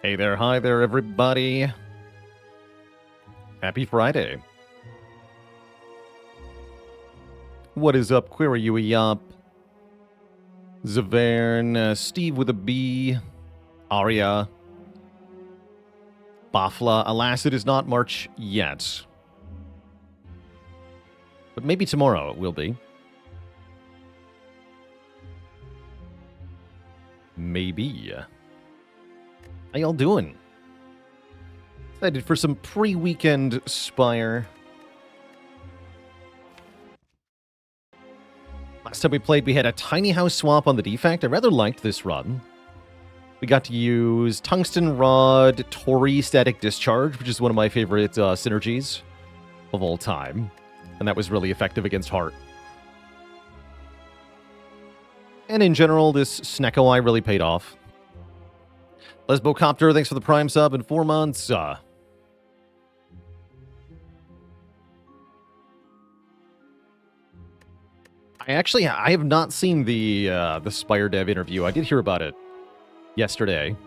Hey there, hi there, everybody. Happy Friday. What is up, Query you a Yop? Zavern, Steve with a B, Arya, Bafla. Alas, it is not March yet. But maybe tomorrow it will be. Maybe. How y'all doing? Excited for some pre-weekend Spire. Last time we played, we had a tiny house swap on the defect. I rather liked this run. We got to use Tungsten Rod, Tori Static Discharge, which is one of my favorite synergies of all time. And that was really effective against Heart. And in general, this Snecko Eye really paid off. Lesbocopter, thanks for the Prime sub in 4 months. I have not seen the Spire dev interview. I did hear about it yesterday,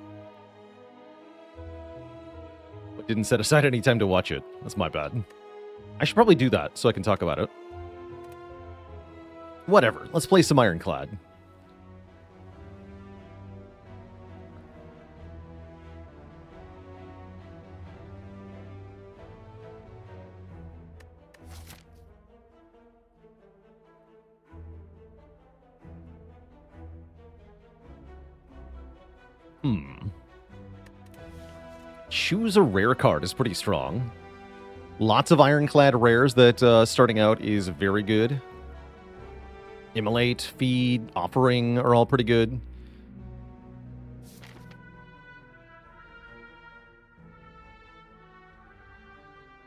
but didn't set aside any time to watch it. That's my bad. I should probably do that so I can talk about it. Whatever. Let's play some Ironclad. Choose a rare card is pretty strong. Lots of Ironclad rares that starting out is very good. Immolate, Feed, Offering are all pretty good.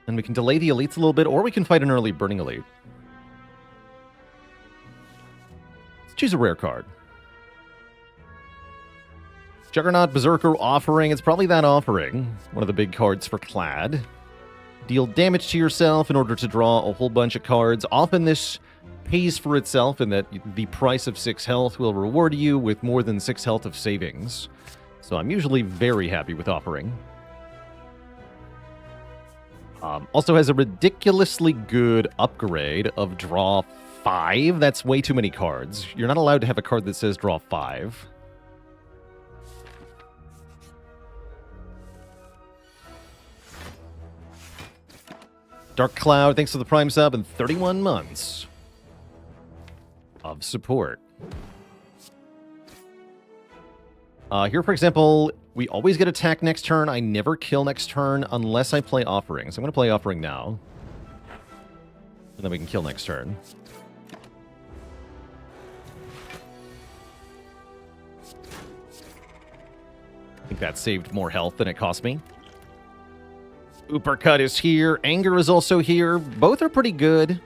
And we can delay the elites a little bit, or we can fight an early Burning Elite. Let's choose a rare card. Juggernaut, Berserker, Offering. It's probably that Offering. One of the big cards for Clad. Deal damage to yourself in order to draw a whole bunch of cards. Often this pays for itself in that the price of 6 health will reward you with more than 6 health of savings. So I'm usually very happy with Offering. Also has a ridiculously good upgrade of draw 5. That's way too many cards. You're not allowed to have a card that says draw 5. Dark Cloud, thanks for the Prime sub and 31 months of support. Here, for example, we always get attack next turn. I never kill next turn unless I play Offering. So I'm going to play Offering now. And then we can kill next turn. I think that saved more health than it cost me. Uppercut is here. Anger is also here. Both are pretty good.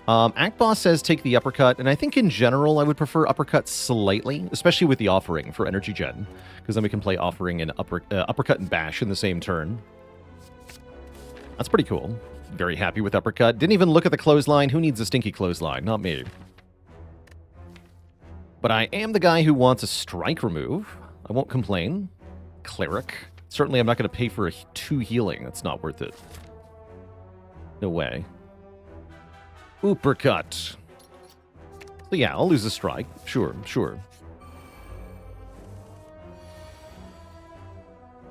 Akboss says take the uppercut, and I think in general I would prefer uppercut slightly, especially with the Offering for energy gen, because then we can play Offering and uppercut and bash in the same turn. That's pretty cool. Very happy with uppercut. Didn't even look at the clothesline. Who needs a stinky clothesline? Not me. But I am the guy who wants a strike remove. I won't complain. Cleric. Certainly I'm not going to pay for a 2 healing. That's not worth it. No way. Uppercut. So yeah, I'll lose a strike. Sure.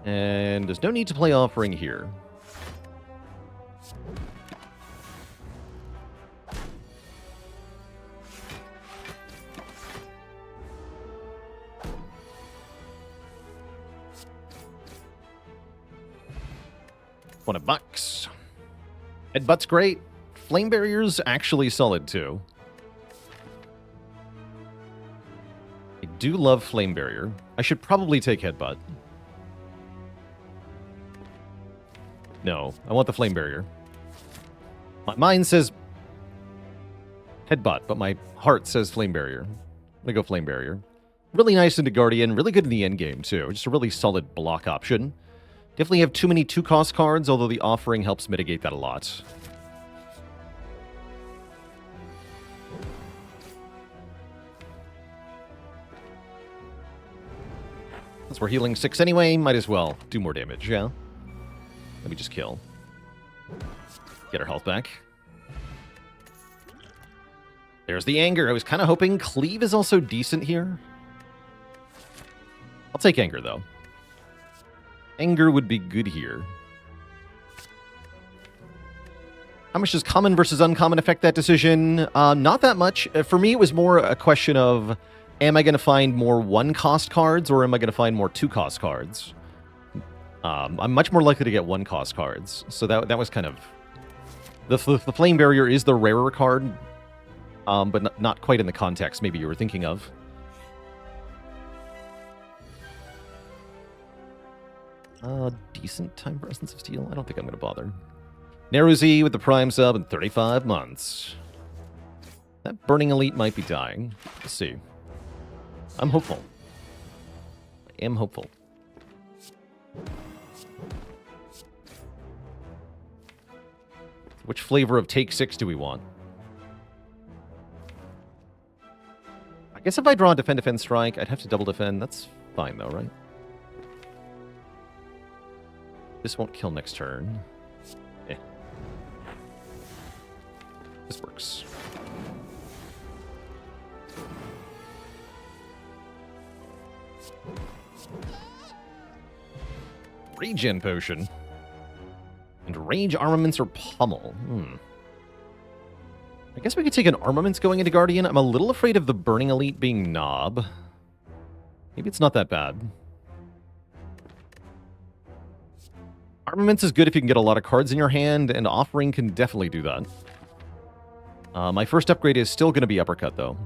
And there's no need to play Offering here. $20. Headbutt's great. Flame Barrier's actually solid too. I do love Flame Barrier. I should probably take Headbutt. No, I want the Flame Barrier. My mind says Headbutt, but my heart says Flame Barrier. I'm gonna go Flame Barrier. Really nice into Guardian, really good in the endgame too. Just a really solid block option. Definitely have too many 2-cost cards, although the Offering helps mitigate that a lot. Since we're healing 6 anyway, might as well do more damage, yeah? Let me just kill. Get our health back. There's the anger. I was kind of hoping cleave is also decent here. I'll take anger, though. Anger would be good here. How much does common versus uncommon affect that decision? Not that much. For me, it was more a question of, am I going to find more 1-cost cards, or am I going to find more 2-cost cards? I'm much more likely to get 1-cost cards. So that was kind of... The Flame Barrier is the rarer card, but not quite in the context maybe you were thinking of. Decent time for Essence of Steel? I don't think I'm going to bother. Neruzi with the Prime sub in 35 months. That Burning Elite might be dying. Let's see. I'm hopeful. I am hopeful. Which flavor of Take 6 do we want? I guess if I draw a Defend, Strike, I'd have to double defend. That's fine though, right? This won't kill next turn. Eh. This works. Regen Potion. And Rage Armaments or Pummel. I guess we could take an Armaments going into Guardian. I'm a little afraid of the Burning Elite being Knob. Maybe it's not that bad. Armaments is good if you can get a lot of cards in your hand, and Offering can definitely do that. My first upgrade is still going to be Uppercut, though.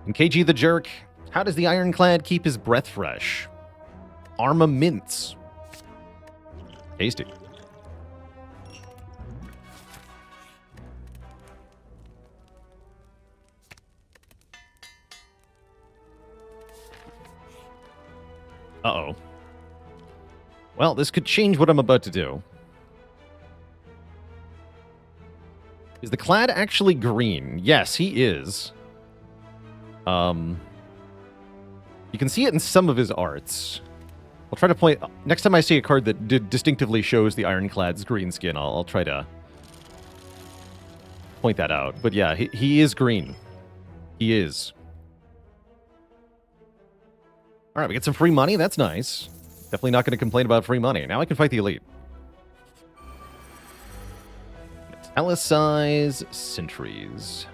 And KG the Jerk, how does the Ironclad keep his breath fresh? Armaments. Tasty. Uh-oh. Well, this could change what I'm about to do. Is the Clad actually green? Yes, he is. You can see it in some of his arts. I'll try to point... Next time I see a card that distinctively shows the Ironclad's green skin, I'll try to point that out. But yeah, he is green. He is. Alright, we get some free money. That's nice. Definitely not going to complain about free money. Now I can fight the Elite. Metallicize Sentries.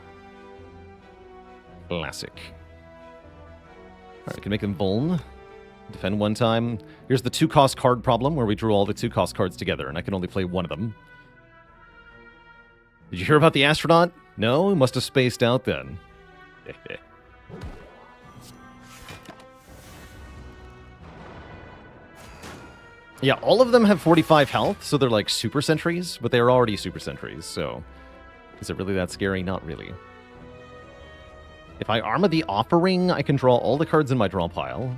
Classic. Alright, we can make them vuln. Defend one time. Here's the 2-cost card problem, where we drew all the 2-cost cards together, and I can only play one of them. Did you hear about the astronaut? No? Must have spaced out then. Yeah, all of them have 45 health, so they're like super sentries, but they're already super sentries, so... Is it really that scary? Not really. If I Armor the Offering, I can draw all the cards in my draw pile.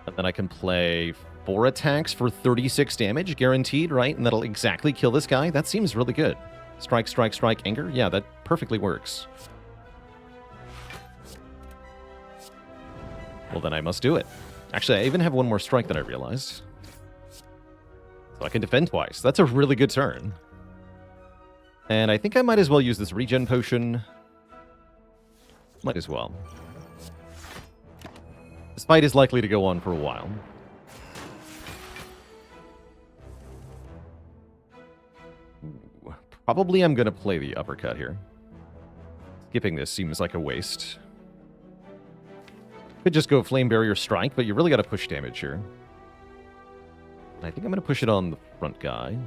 And then I can play 4 attacks for 36 damage, guaranteed, right? And that'll exactly kill this guy. That seems really good. Strike, strike, strike, anger. Yeah, that perfectly works. Well, then I must do it. Actually, I even have one more strike than I realized. So I can defend twice. That's a really good turn. And I think I might as well use this Regen Potion. Might as well. This fight is likely to go on for a while. Ooh, probably I'm going to play the Uppercut here. Skipping this seems like a waste. Could just go Flame Barrier Strike, but you really got to push damage here. And I think I'm going to push it on the front guy.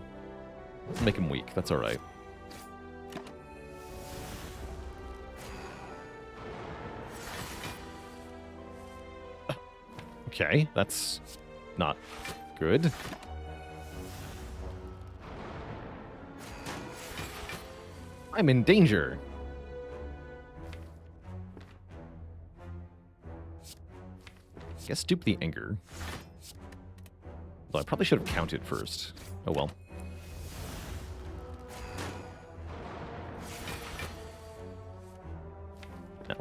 Let's make him weak. That's all right. Okay, that's not good. I'm in danger. I guess dupe the anger. Well, I probably should have counted first. Oh well.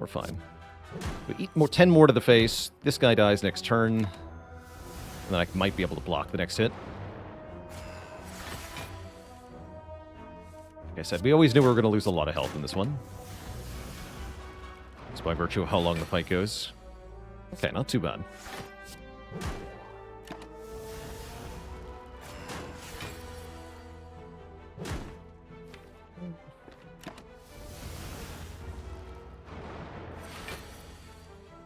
we're fine. We eat 10 more to the face. This guy dies next turn. And then I might be able to block the next hit. Like I said, we always knew we were going to lose a lot of health in this one. Just by virtue of how long the fight goes. Okay, not too bad.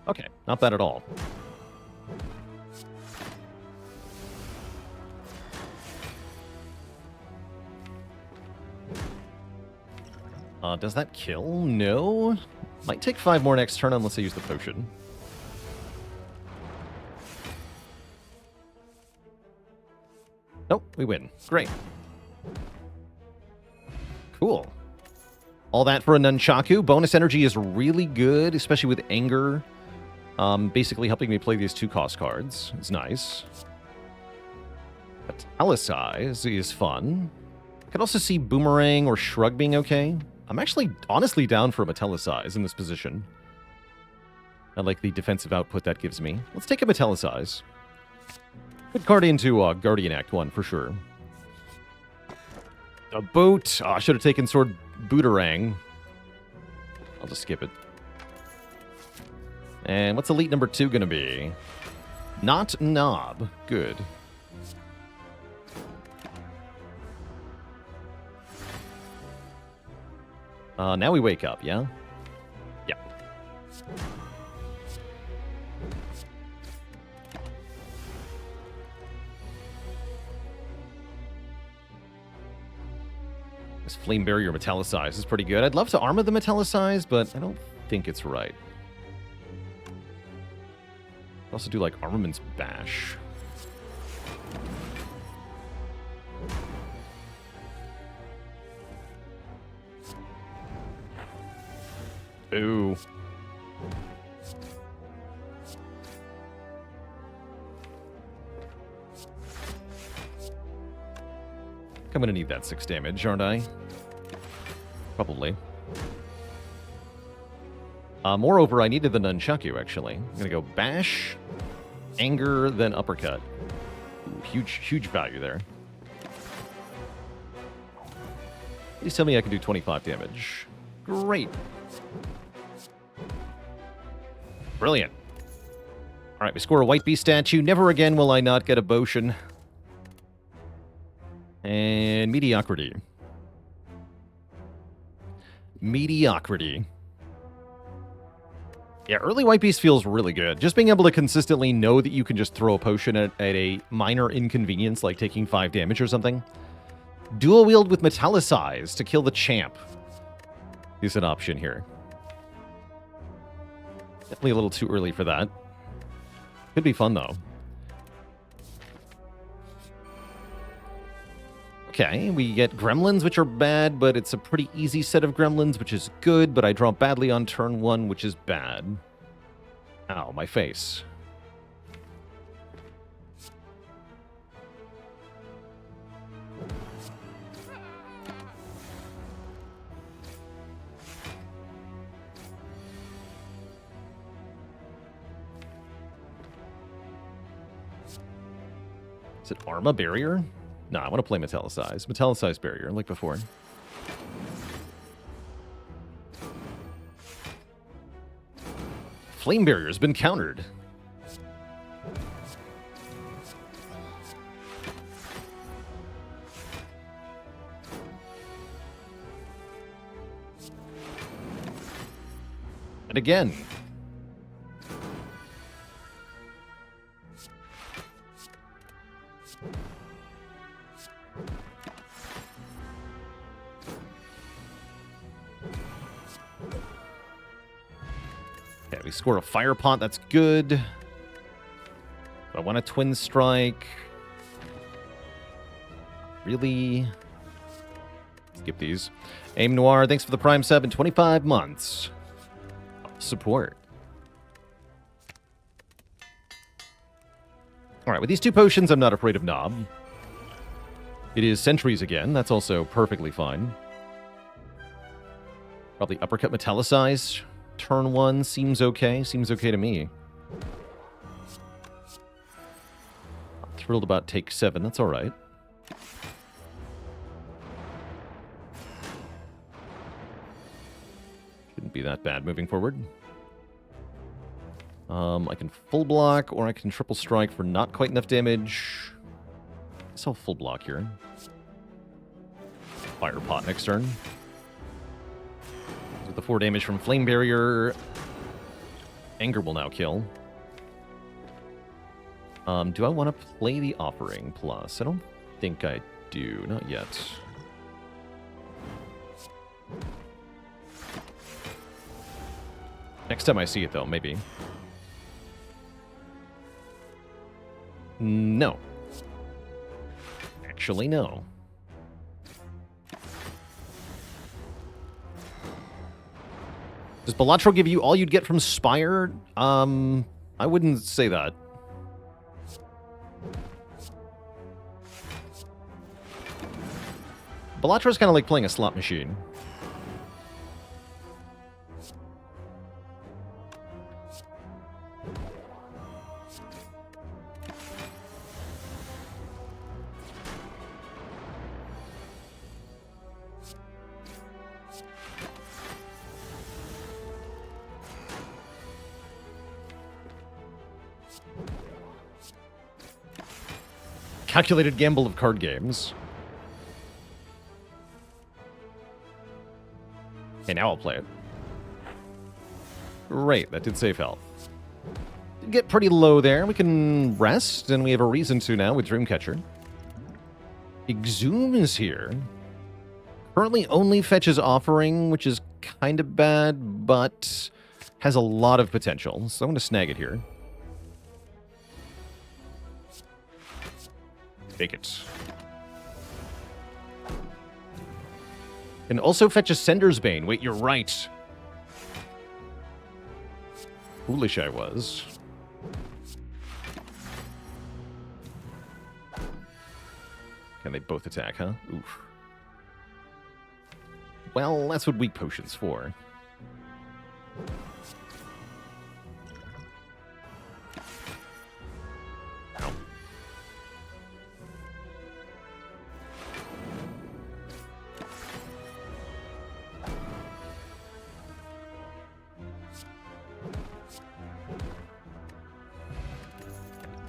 Okay, not bad at all. Does that kill? No. Might take 5 more next turn unless I use the potion. Nope, we win. Great. Cool. All that for a Nunchaku. Bonus energy is really good, especially with Anger. Basically helping me play these 2-cost cards. It's nice. Metallicize is fun. I could also see Boomerang or Shrug being okay. I'm actually honestly down for a Metallicize in this position. I like the defensive output that gives me. Let's take a Metallicize. Good card into Guardian Act 1 for sure. A boot. Oh, I should have taken Sword Booterang. I'll just skip it. And what's Elite number 2 going to be? Not Knob. Good. Now we wake up, yeah? Yeah. This Flame Barrier Metallicize is pretty good. I'd love to armor the Metallicize, but I don't think it's right. I also do like Armament's Bash. Ooh. I'm gonna need that 6 damage, aren't I? Probably. Moreover, I needed the Nunchaku, actually. I'm gonna go Bash, Anger, then Uppercut. Ooh, huge value there. Please tell me I can do 25 damage. Great. Brilliant. All right, we score a White Beast statue. Never again will I not get a Boshin. And Mediocrity. Mediocrity. Yeah, early White Beast feels really good. Just being able to consistently know that you can just throw a potion at a minor inconvenience, like taking 5 damage or something. Dual wield with Metallicize to kill the champ is an option here. Definitely a little too early for that. Could be fun, though. Okay, we get Gremlins, which are bad, but it's a pretty easy set of Gremlins, which is good, but I draw badly on turn 1, which is bad. Ow, my face. Is it Arma Barrier? No, I want to play Metallicize. Metallicize Barrier, like before. Flame Barrier has been countered. And again. Okay, we score a Fire Pot. That's good. I want a Twin Strike. Really? Skip these. Aim Noir, thanks for the Prime sub in 25 months. Support. Alright, with these 2 potions, I'm not afraid of Knob. It is Sentries again. That's also perfectly fine. Probably Uppercut Metallicize. turn 1 seems okay. Seems okay to me. Not thrilled about take 7. That's all right. Shouldn't be that bad moving forward. I can full block, or I can triple strike for not quite enough damage. I'll full block here. Fire pot next turn. With the 4 damage from Flame Barrier, Anger will now kill. Do I want to play the Offering Plus? I don't think I do. Not yet. Next time I see it, though, maybe. No. Actually, no. Does Balatro give you all you'd get from Spire? I wouldn't say that. Balatro's kind of like playing a slot machine. Calculated gamble of card games. Okay, now I'll play it. Great, that did save health. Did get pretty low there. We can rest, and we have a reason to now with Dreamcatcher. Exhume is here. Currently only fetches Offering, which is kind of bad, but has a lot of potential. So I'm going to snag it here. Take it. Can also fetch a Sender's Bane. Wait, you're right. Foolish I was. Can they both attack, huh? Oof. Well, that's what weak potion's for. Ow.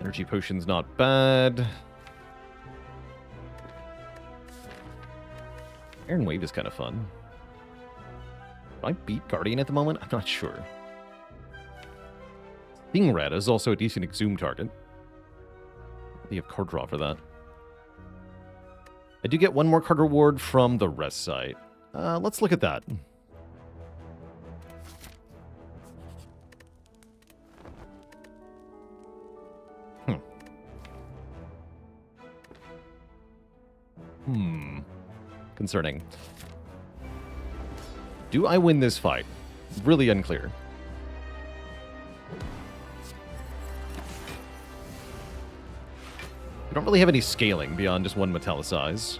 Energy potion's not bad. Iron Wave is kind of fun. Do I beat Guardian at the moment? I'm not sure. Stingrat is also a decent Exhume target. You have card draw for that. I do get one more card reward from the rest site. Let's look at that. Concerning. Do I win this fight? Really unclear. I don't really have any scaling beyond just one Metallicize.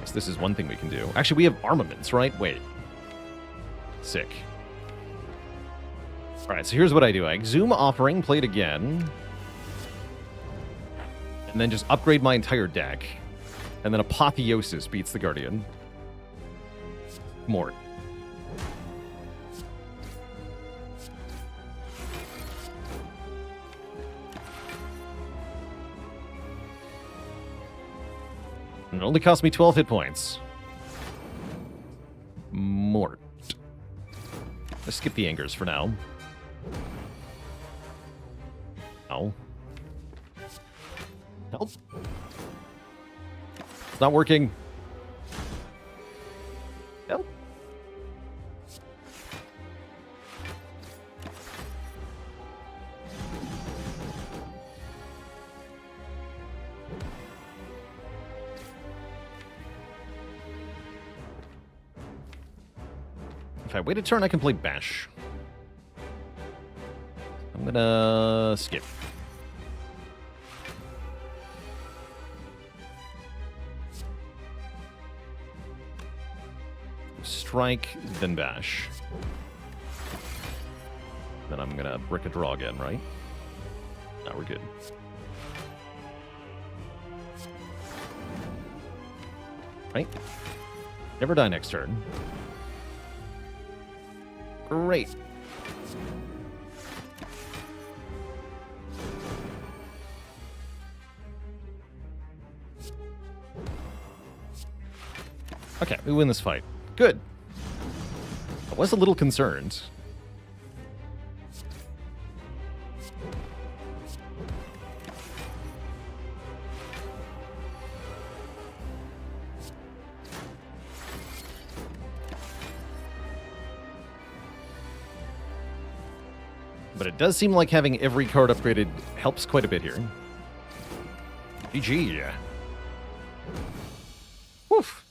Guess this is one thing we can do. Actually, we have armaments, right? Wait. Sick. Alright, so here's what I do. I Exhume Offering, play it again. And then just upgrade my entire deck. And then Apotheosis beats the Guardian. Mort. And it only cost me 12 hit points. Mort. Let's skip the Angers for now. Ow. Help. It's not working. Help. If I wait a turn, I can play Bash. I'm gonna skip. strike, then bash. Then I'm gonna brick a draw again, right? Now we're good. Right? Never die next turn. Great. Okay, we win this fight. Good. I was a little concerned. But it does seem like having every card upgraded helps quite a bit here. GG. Woof.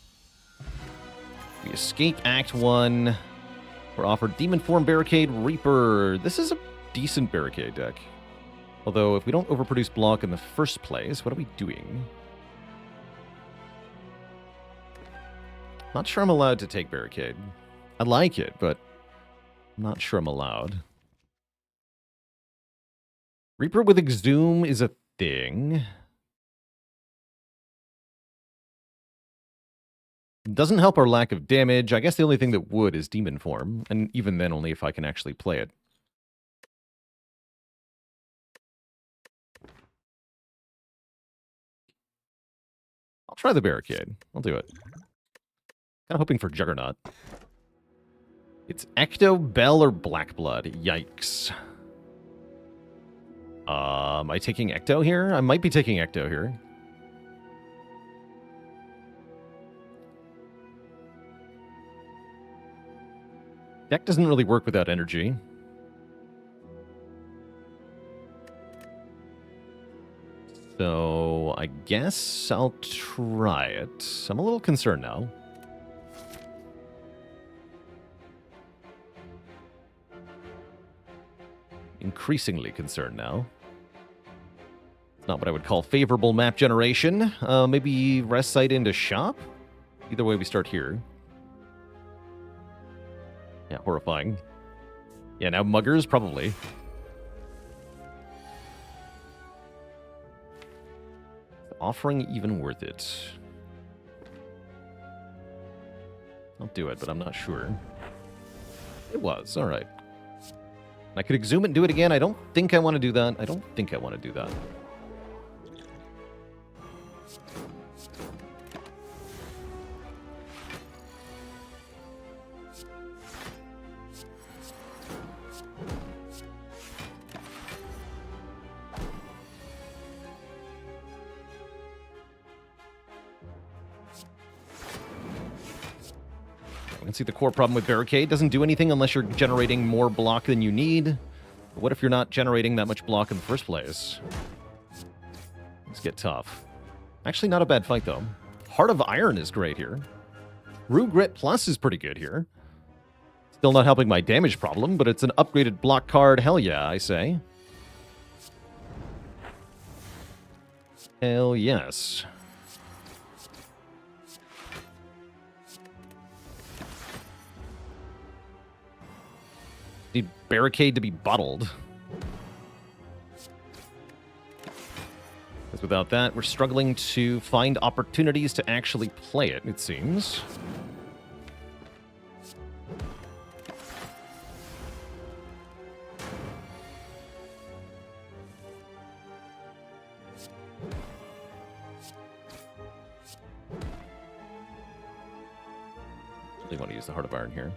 We escape Act 1. We're offered Demon Form, Barricade, Reaper. This is a decent Barricade deck. Although, if we don't overproduce block in the first place, what are we doing? Not sure I'm allowed to take Barricade. I like it, but I'm not sure I'm allowed. Reaper with Exhume is a thing. Doesn't help our lack of damage. I guess the only thing that would is Demon Form, and even then only if I can actually play it. I'll try the Barricade. I'll do it. Kind of hoping for Juggernaut. It's Ecto, Bell, or Blackblood. Yikes. Am I taking Ecto here? I might be taking Ecto here. Deck doesn't really work without energy. So, I guess I'll try it. I'm a little concerned now. Increasingly concerned now. It's not what I would call favorable map generation. Maybe rest site into shop? Either way, we start here. Yeah, horrifying. Yeah, now muggers, probably. Offering even worth it? I'll do it, but I'm not sure. It was, alright. I could exhume it and do it again. I don't think I want to do that. I don't think I want to do that. I can see the core problem with Barricade. Doesn't do anything unless you're generating more block than you need. But what if you're not generating that much block in the first place? Let's get tough. Actually, not a bad fight, though. Heart of Iron is great here. Rue Grit Plus is pretty good here. Still not helping my damage problem, but it's an upgraded block card. Hell yeah, I say. Hell yes. Need Barricade to be bottled. Because without that, we're struggling to find opportunities to actually play it, it seems. Really want to use the Heart of Iron here.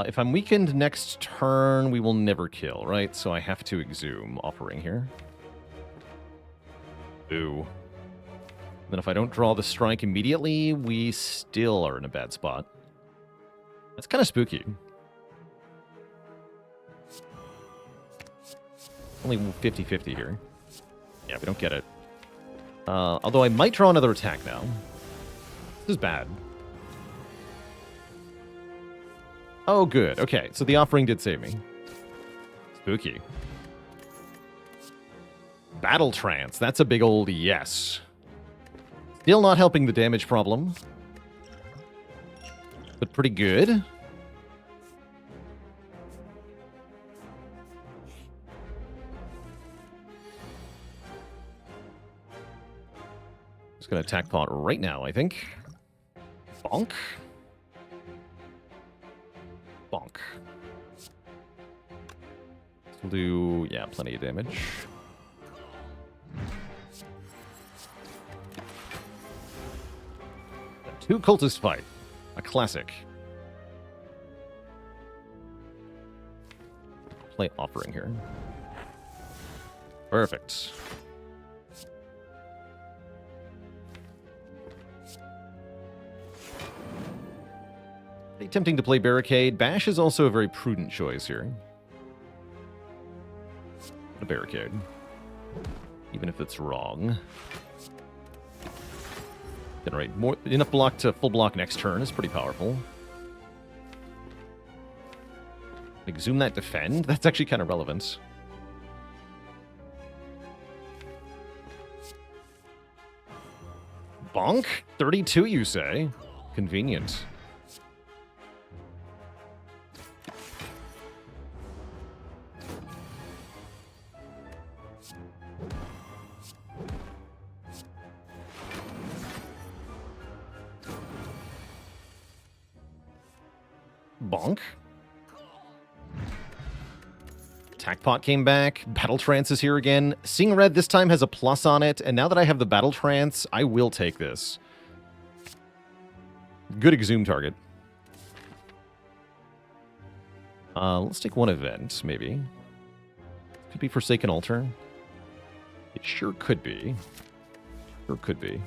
If I'm weakened next turn, we will never kill, right? So I have to exhume offering here. Ooh. Then if I don't draw the strike immediately, we still are in a bad spot. That's kind of spooky. Only 50-50 here. Yeah, we don't get it. Although I might draw another attack now. This is bad. Oh, good. Okay, so the offering did save me. Spooky. Battle Trance. That's a big old yes. Still not helping the damage problem. But pretty good. Just gonna attack Thought right now, I think. Bonk. Bonk. This will do, yeah, plenty of damage. A 2 cultist fight. A classic. Play offering here. Perfect. Pretty tempting to play Barricade. Bash is also a very prudent choice here. A Barricade. Even if it's wrong. Generate more enough block to full block next turn is pretty powerful. Exhume that defend? That's actually kind of relevant. Bonk? 32, you say? Convenient. Bonk. Attack Pot came back. Battle Trance is here again. Seeing Red this time has a plus on it, and now that I have the Battle Trance, I will take this. Good Exhume target. Let's take one event, maybe. Could be Forsaken Altar. It sure could be. Sure could be.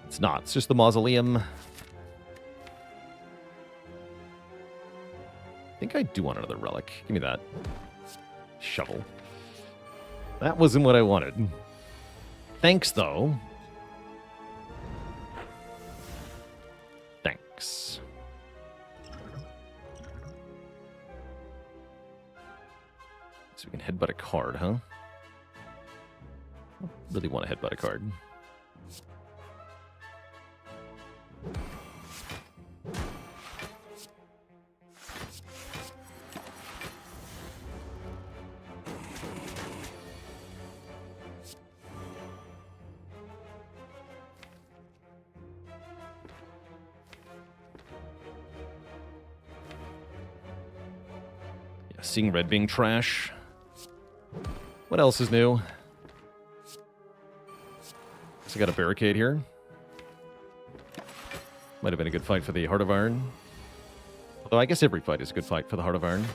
It's not. It's just the Mausoleum. I think I do want another relic. Give me that. Shovel. That wasn't what I wanted. Thanks, though. Thanks. So we can headbutt a card, huh? I really want to headbutt a card. Seeing Red being trash. What else is new? So I got a Barricade here. Might have been a good fight for the Heart of Iron. Although I guess every fight is a good fight for the Heart of Iron.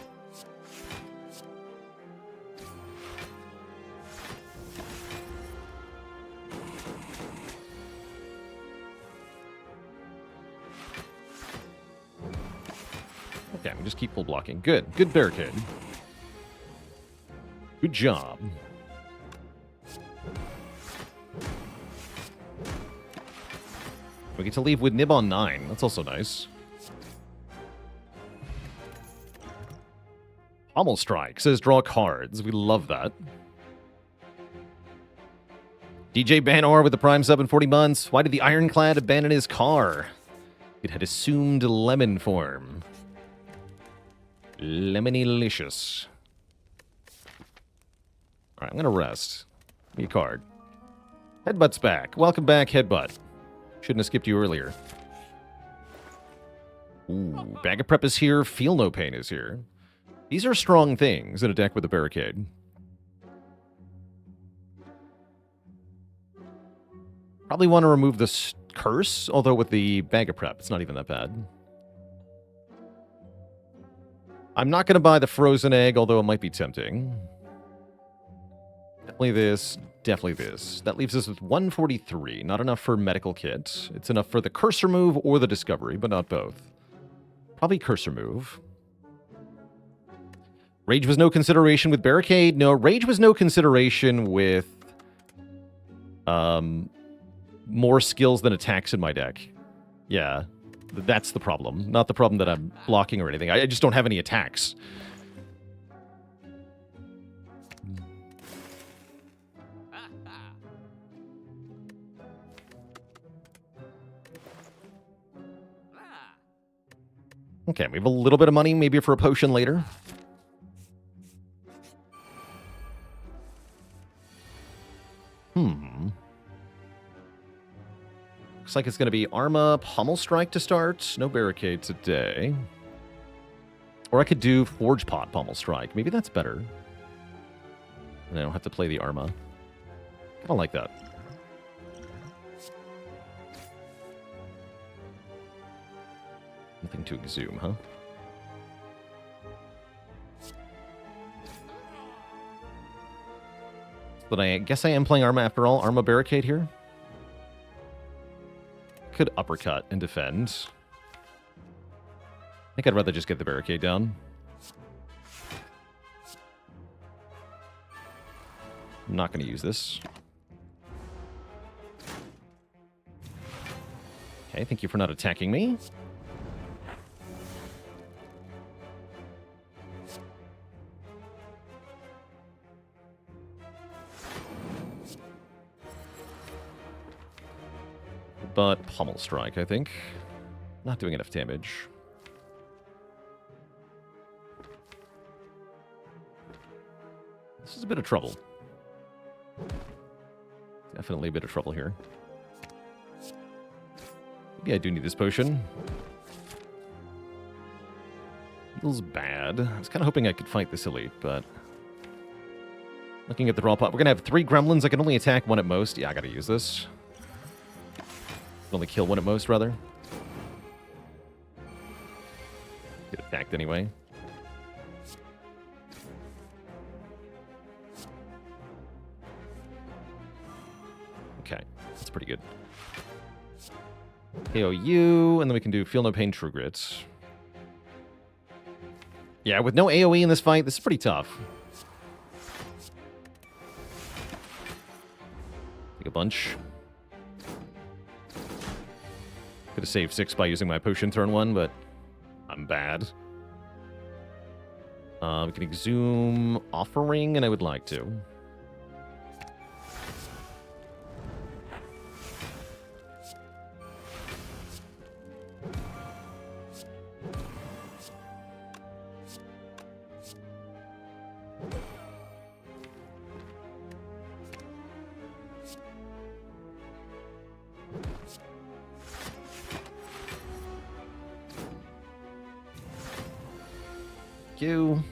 Okay, we just keep full blocking. Good. Good Barricade. Good job. We get to leave with Nib on 9. That's also nice. Pommel Strike says draw cards. We love that. DJ Baalor with the Prime sub in 40 months. Why did the Ironclad abandon his car? It had assumed lemon form. Lemony-licious. Alright, I'm gonna rest. Give me a card. Headbutt's back. Welcome back, Headbutt. Shouldn't have skipped you earlier. Ooh, Bag of Prep is here. Feel No Pain is here. These are strong things in a deck with a Barricade. Probably want to remove this curse, although with the Bag of Prep, it's not even that bad. I'm not going to buy the Frozen Egg, although it might be tempting. Definitely this, definitely this. That leaves us with 143. Not enough for Medical Kit. It's enough for the Curse Remove or the Discovery, but not both. Probably Curse Remove. Rage was no consideration with Barricade. No, Rage was no consideration with more skills than attacks in my deck. Yeah, that's the problem. Not the problem that I'm blocking or anything. I just don't have any attacks. Okay, we have a little bit of money, maybe for a potion later. Looks like it's going to be Arma Pummel Strike to start. No Barricade today. Or I could do Forge Pot Pummel Strike. Maybe that's better. And I don't have to play the Arma. I don't like that. Nothing to exhume, huh? But I guess I am playing Arma after all. Arma Barricade here. Could uppercut and defend. I think I'd rather just get the Barricade down. I'm not going to use this. Okay, thank you for not attacking me. But Pummel Strike, I think. Not doing enough damage. This is a bit of trouble. Definitely a bit of trouble here. Maybe I do need this potion. Feels bad. I was kind of hoping I could fight this elite, but... Looking at the draw pot, we're going to have 3 gremlins. I can only attack 1 at most. Yeah, I got to use this. Only kill 1 at most, rather. Get attacked anyway. Okay, that's pretty good. KO you, and then we can do Feel No Pain, True Grit. Yeah, with no AoE in this fight, this is pretty tough. Take a bunch. Could have saved 6 by using my potion turn 1, but I'm bad. We can exhume Offering, and I would like to. You.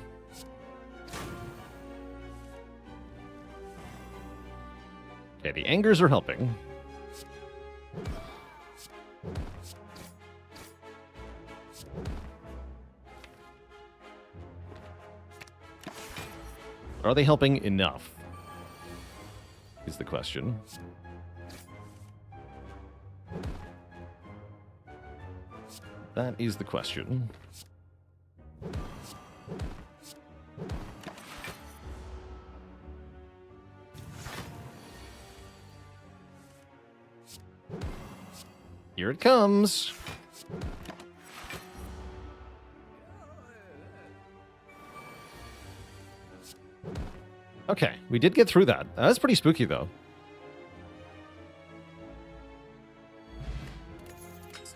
Okay, the angers are helping. Are they helping enough? Is the question. That is the question. Here it comes. Okay, we did get through that. That was pretty spooky, though.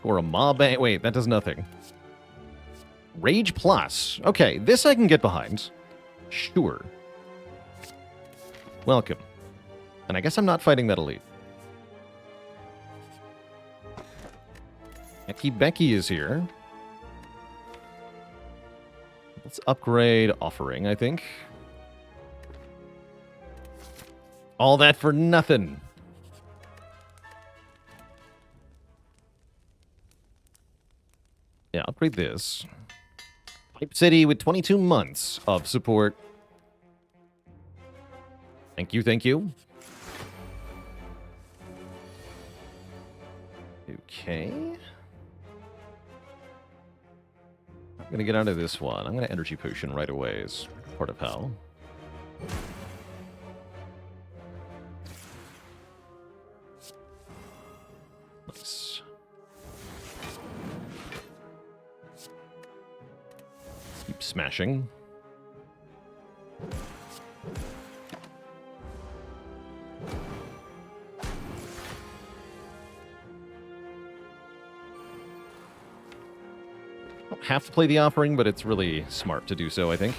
Or a mob... Wait, that does nothing. Rage Plus. Okay, this I can get behind. Sure. Welcome. And I guess I'm not fighting that elite. Becky is here. Let's upgrade Offering, I think. All that for nothing. Yeah, upgrade this. Pipe City with 22 months of support. Thank you, thank you. Okay. I'm going to get out of this one. I'm going to Energy Potion right away. part of how. Nice. Keep smashing. Don't have to play the offering, but it's really smart to do so, I think.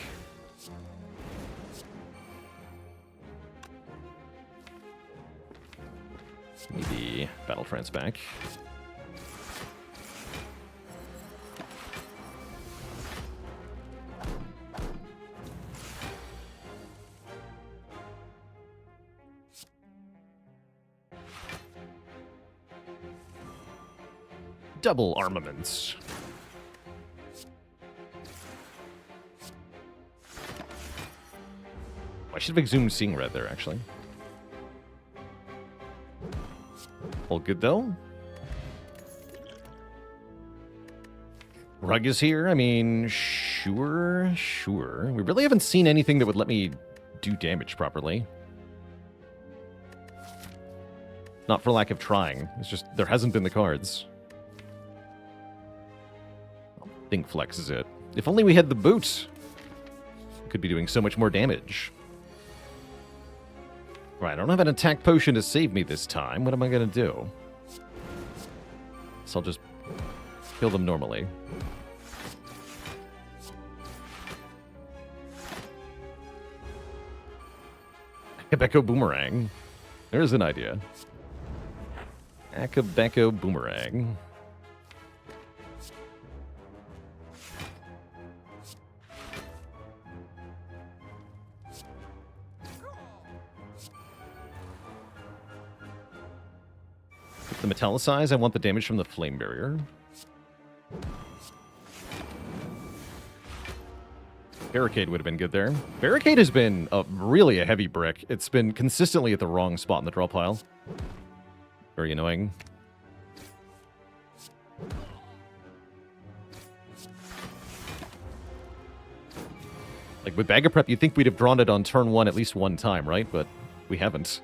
Need the battle trance back. Double armaments. I should have exhumed Seeing Red there, actually. All good, though. Rug is here. I mean, sure. We really haven't seen anything that would let me do damage properly. Not for lack of trying. It's just there hasn't been the cards. I think Flex is it. If only we had the boots. Could be doing so much more damage. Right, I don't have an attack potion to save me this time. What am I going to do? So I'll just kill them normally. Akabeko Boomerang. There's an idea. Akabeko Boomerang. The metallicize, I want the damage from the flame barrier. Barricade would have been good there. Barricade has been really a heavy brick. It's been consistently at the wrong spot in the draw pile. Very annoying. Like with Bag of Prep, you'd think we'd have drawn it on turn 1 at least one time, right? But we haven't.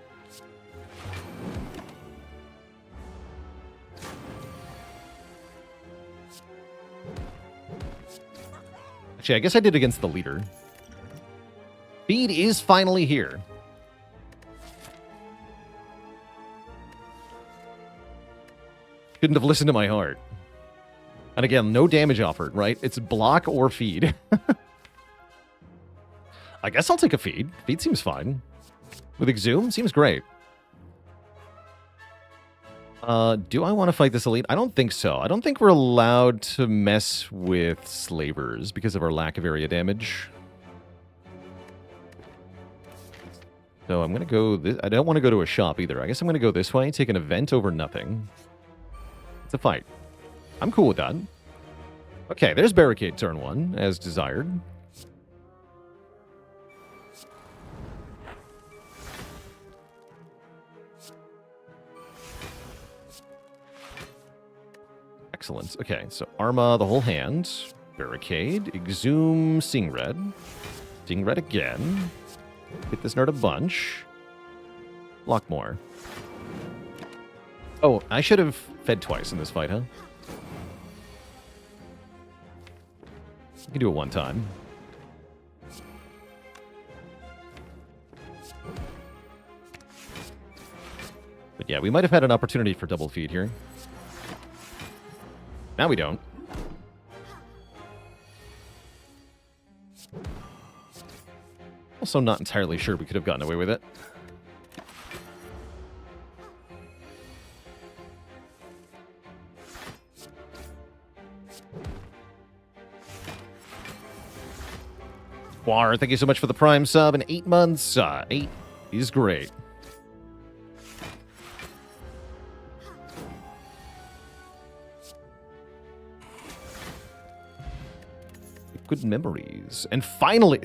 Actually, I guess I did against the leader. Feed is finally here. Couldn't have listened to my heart. And again, no damage offered, right? It's block or feed. I guess I'll take a feed. Feed seems fine. With Exhume, seems great. Do I want to fight this elite? I don't think so. I don't think we're allowed to mess with slavers because of our lack of area damage. So I'm going to go this. I don't want to go to a shop either. I guess I'm going to go this way, take an event over nothing. It's a fight. I'm cool with that. Okay, there's Barricade turn 1, as desired. Excellent. Okay, so Arma the whole hand. Barricade. Exhume Seeing Red. Seeing Red again. Hit this nerd a bunch. Block more. Oh, I should have fed twice in this fight, huh? You can do it one time. But yeah, we might have had an opportunity for double feed here. Now we don't. Also not entirely sure we could have gotten away with it. War, thank you so much for the Prime sub in 8 months. 8 is great. Good memories. And finally,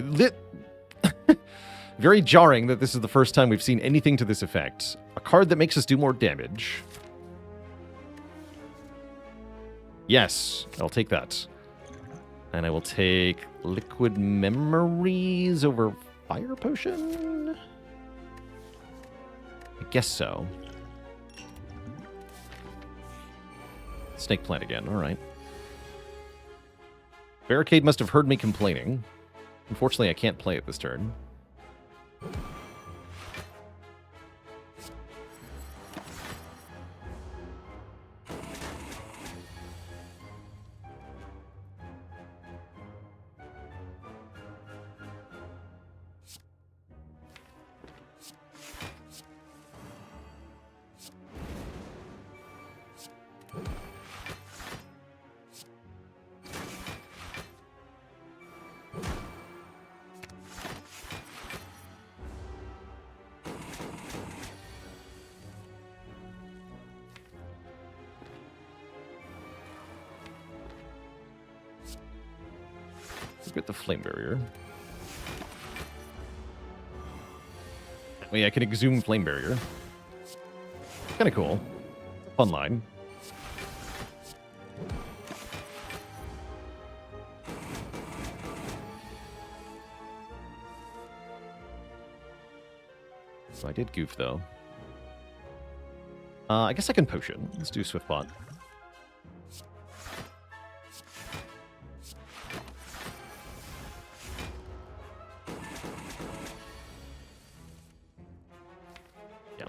very jarring that this is the first time we've seen anything to this effect. A card that makes us do more damage. Yes, I'll take that. And I will take Liquid Memories over Fire Potion? I guess so. Snake Plant again, alright. Barricade must have heard me complaining. Unfortunately, I can't play it this turn. Get the Flame Barrier. Oh yeah, I can exhume Flame Barrier. Kind of cool. Fun line. So I did goof, though. I guess I can Potion. Let's do Swiftbot.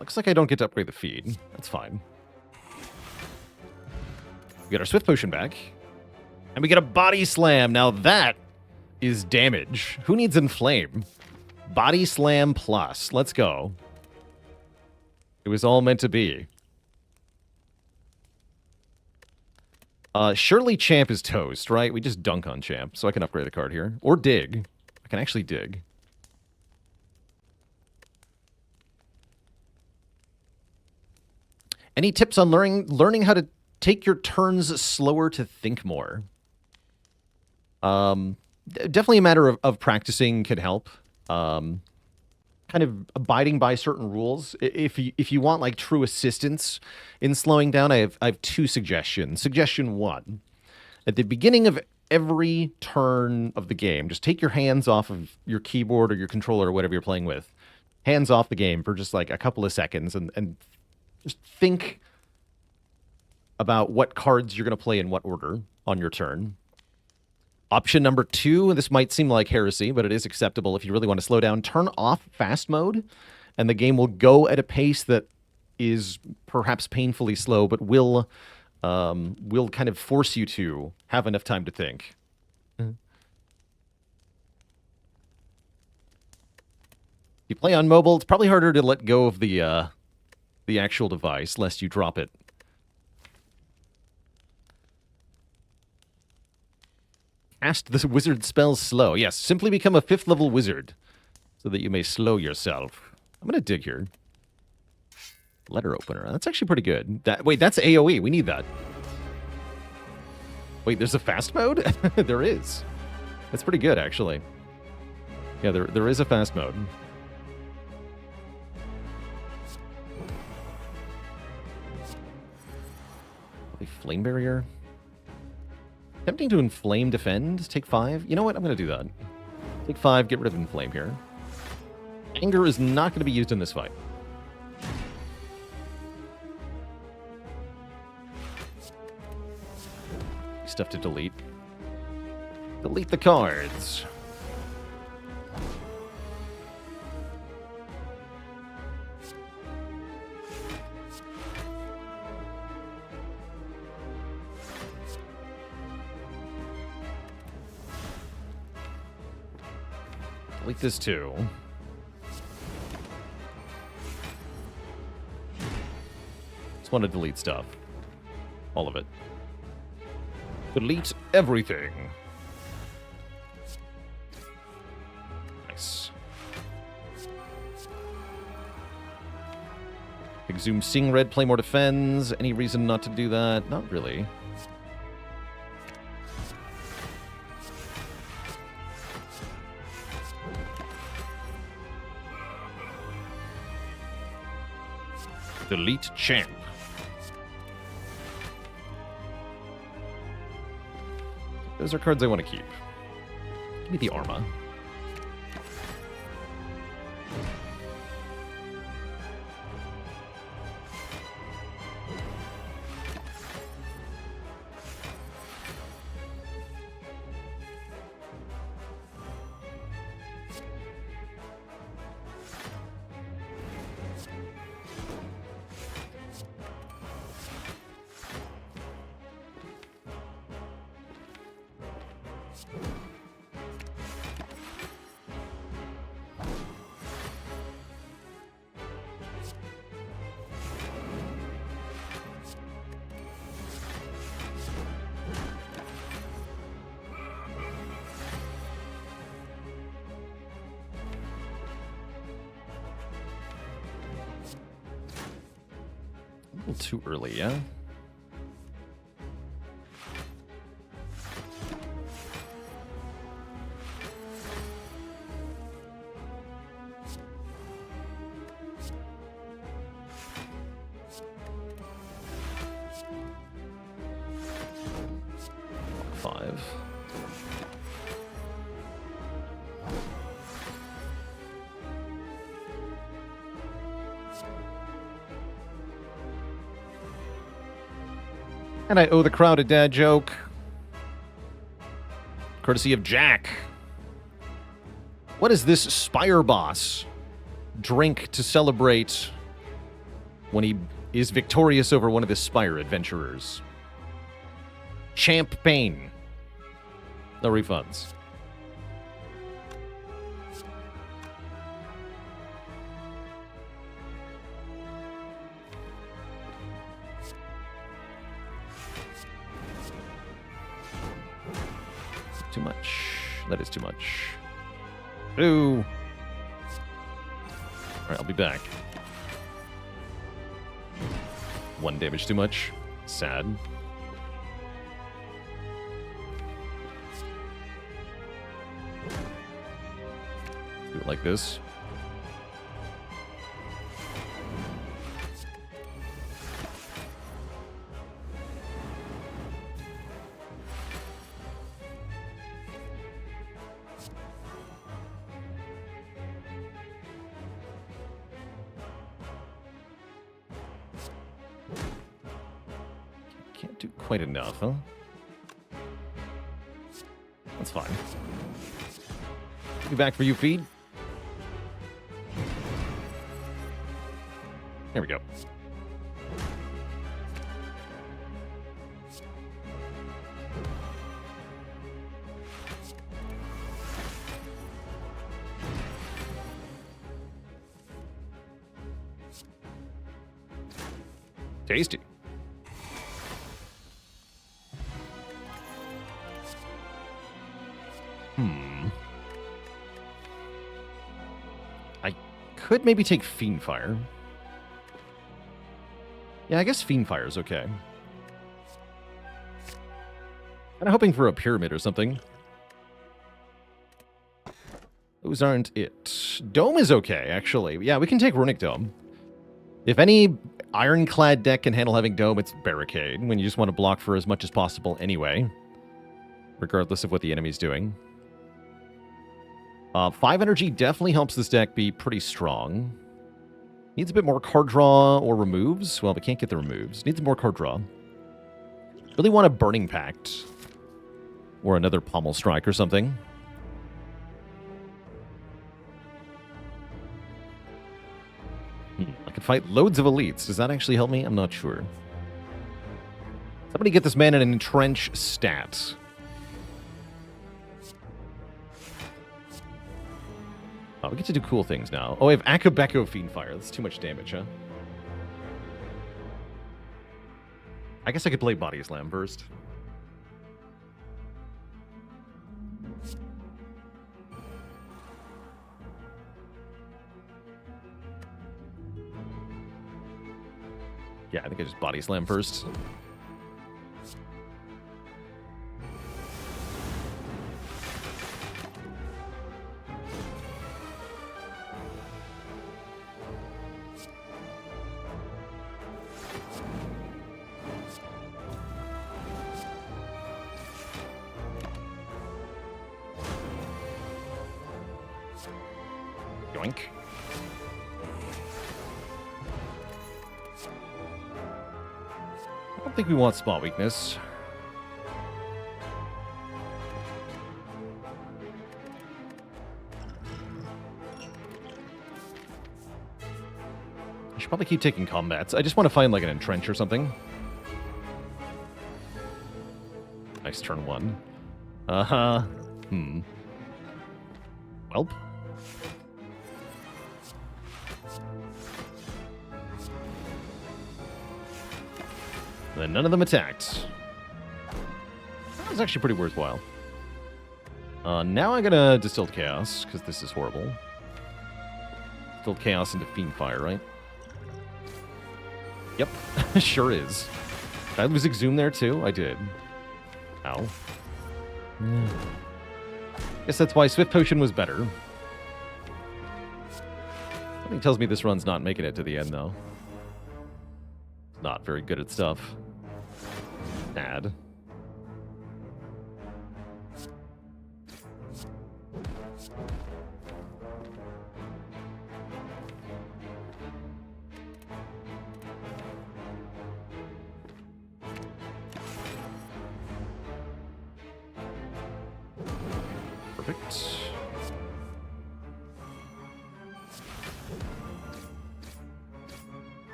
Looks like I don't get to upgrade the feed. That's fine. We get our Swift Potion back. And we get a Body Slam. Now that is damage. Who needs Inflame? Body Slam plus. Let's go. It was all meant to be. Surely Champ is toast, right? We just dunk on Champ, so I can upgrade a card here. Or dig. I can actually dig. Any tips on learning how to take your turns slower to think more? Definitely a matter of practicing can help. Kind of abiding by certain rules. If you want like true assistance in slowing down, I have two suggestions. Suggestion one: at the beginning of every turn of the game, just take your hands off of your keyboard or your controller or whatever you're playing with. Hands off the game for just like a couple of seconds and just think about what cards you're going to play in what order on your turn. Option number two, this might seem like heresy, but it is acceptable if you really want to slow down. Turn off fast mode, and the game will go at a pace that is perhaps painfully slow, but will kind of force you to have enough time to think. If you play on mobile, it's probably harder to let go of the actual device, lest you drop it. Cast the wizard spell slow. Yes, simply become a 5th level wizard so that you may slow yourself. I'm going to dig here. Letter opener. That's actually pretty good. Wait, that's AoE. We need that. Wait, there's a fast mode? There is. That's pretty good, actually. Yeah, there is a fast mode. Flame Barrier. Tempting to Inflame Defend. Take 5. You know what? I'm going to do that. Take 5. Get rid of Inflame here. Anger is not going to be used in this fight. Stuff to delete. Delete the cards. Delete this too. Just want to delete stuff. All of it. Delete everything. Nice. Exhume Sing Red, play more defends. Any reason not to do that? Not really. Delete Champ. Those are cards I want to keep. Give me the Arma. A little too early, yeah? Five. And I owe the crowd a dad joke. Courtesy of Jack. What does this Spire boss drink to celebrate when he is victorious over one of the Spire adventurers? Champagne. No refunds. Too much. That is too much. Ooh. Alright, I'll be back. 1 damage too much. Sad. Do it like this. Can't do quite enough, huh? That's fine. Be back for you, feed. There we go. Tasty. I could maybe take Fiendfire. Yeah, I guess Fiendfire is okay. I'm hoping for a Pyramid or something. Those aren't it. Dome is okay, actually. Yeah, we can take Runic Dome. If any Ironclad deck can handle having Dome, it's Barricade, when you just want to block for as much as possible anyway, regardless of what the enemy's doing. 5 energy definitely helps this deck be pretty strong. Needs a bit more card draw or removes. Well, we can't get the removes. Needs more card draw. Really want a Burning Pact. Or another Pommel Strike or something. I could fight loads of elites. Does that actually help me? I'm not sure. Somebody get this man an Entrench stat. Oh, we get to do cool things now. Oh, I have Akabeko Fiendfire. That's too much damage, huh? I guess I could play Body Slam first. Yeah, I think I just Body Slam first. Yoink. I don't think we want spot weakness. I should probably keep taking combats. I just want to find like an entrench or something. Nice turn 1. Uh-huh. Welp. Then none of them attacked. That was actually pretty worthwhile. Now I'm gonna Distilled Chaos, because this is horrible. Distilled Chaos into Fiendfire, right? Yep, sure is. Did I lose Exhume there too? I did. Ow. Guess that's why Swift Potion was better. Something tells me this run's not making it to the end, though. Not very good at stuff. Sad. Perfect.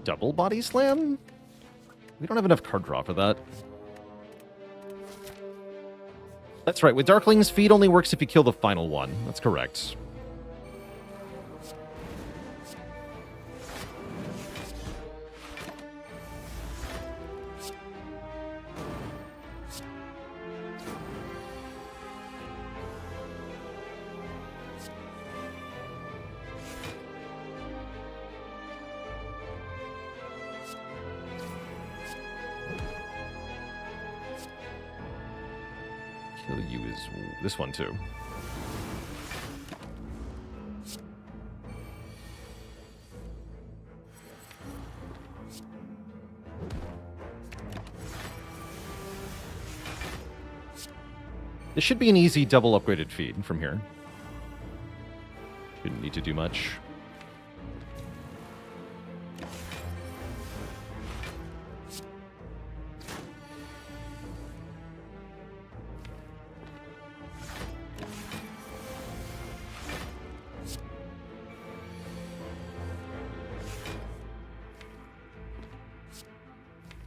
Double body slam? We don't have enough card draw for that. That's right. With Darklings, feed only works if you kill the final one. That's correct. You is this one too. This should be an easy double upgraded feed from here. Shouldn't need to do much.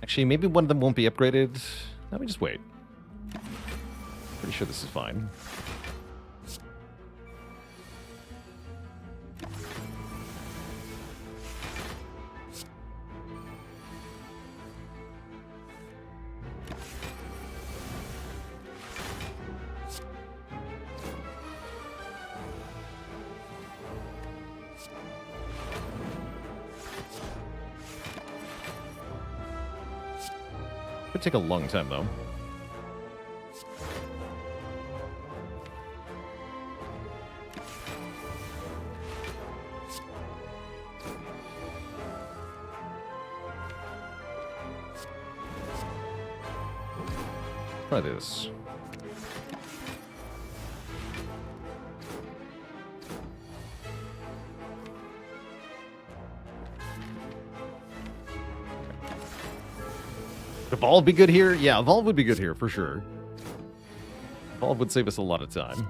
Actually, maybe one of them won't be upgraded. Let me just wait. Pretty sure this is fine. Could take a long time, though. Try this. Evolve be good here? Yeah, Evolve would be good here, for sure. Evolve would save us a lot of time.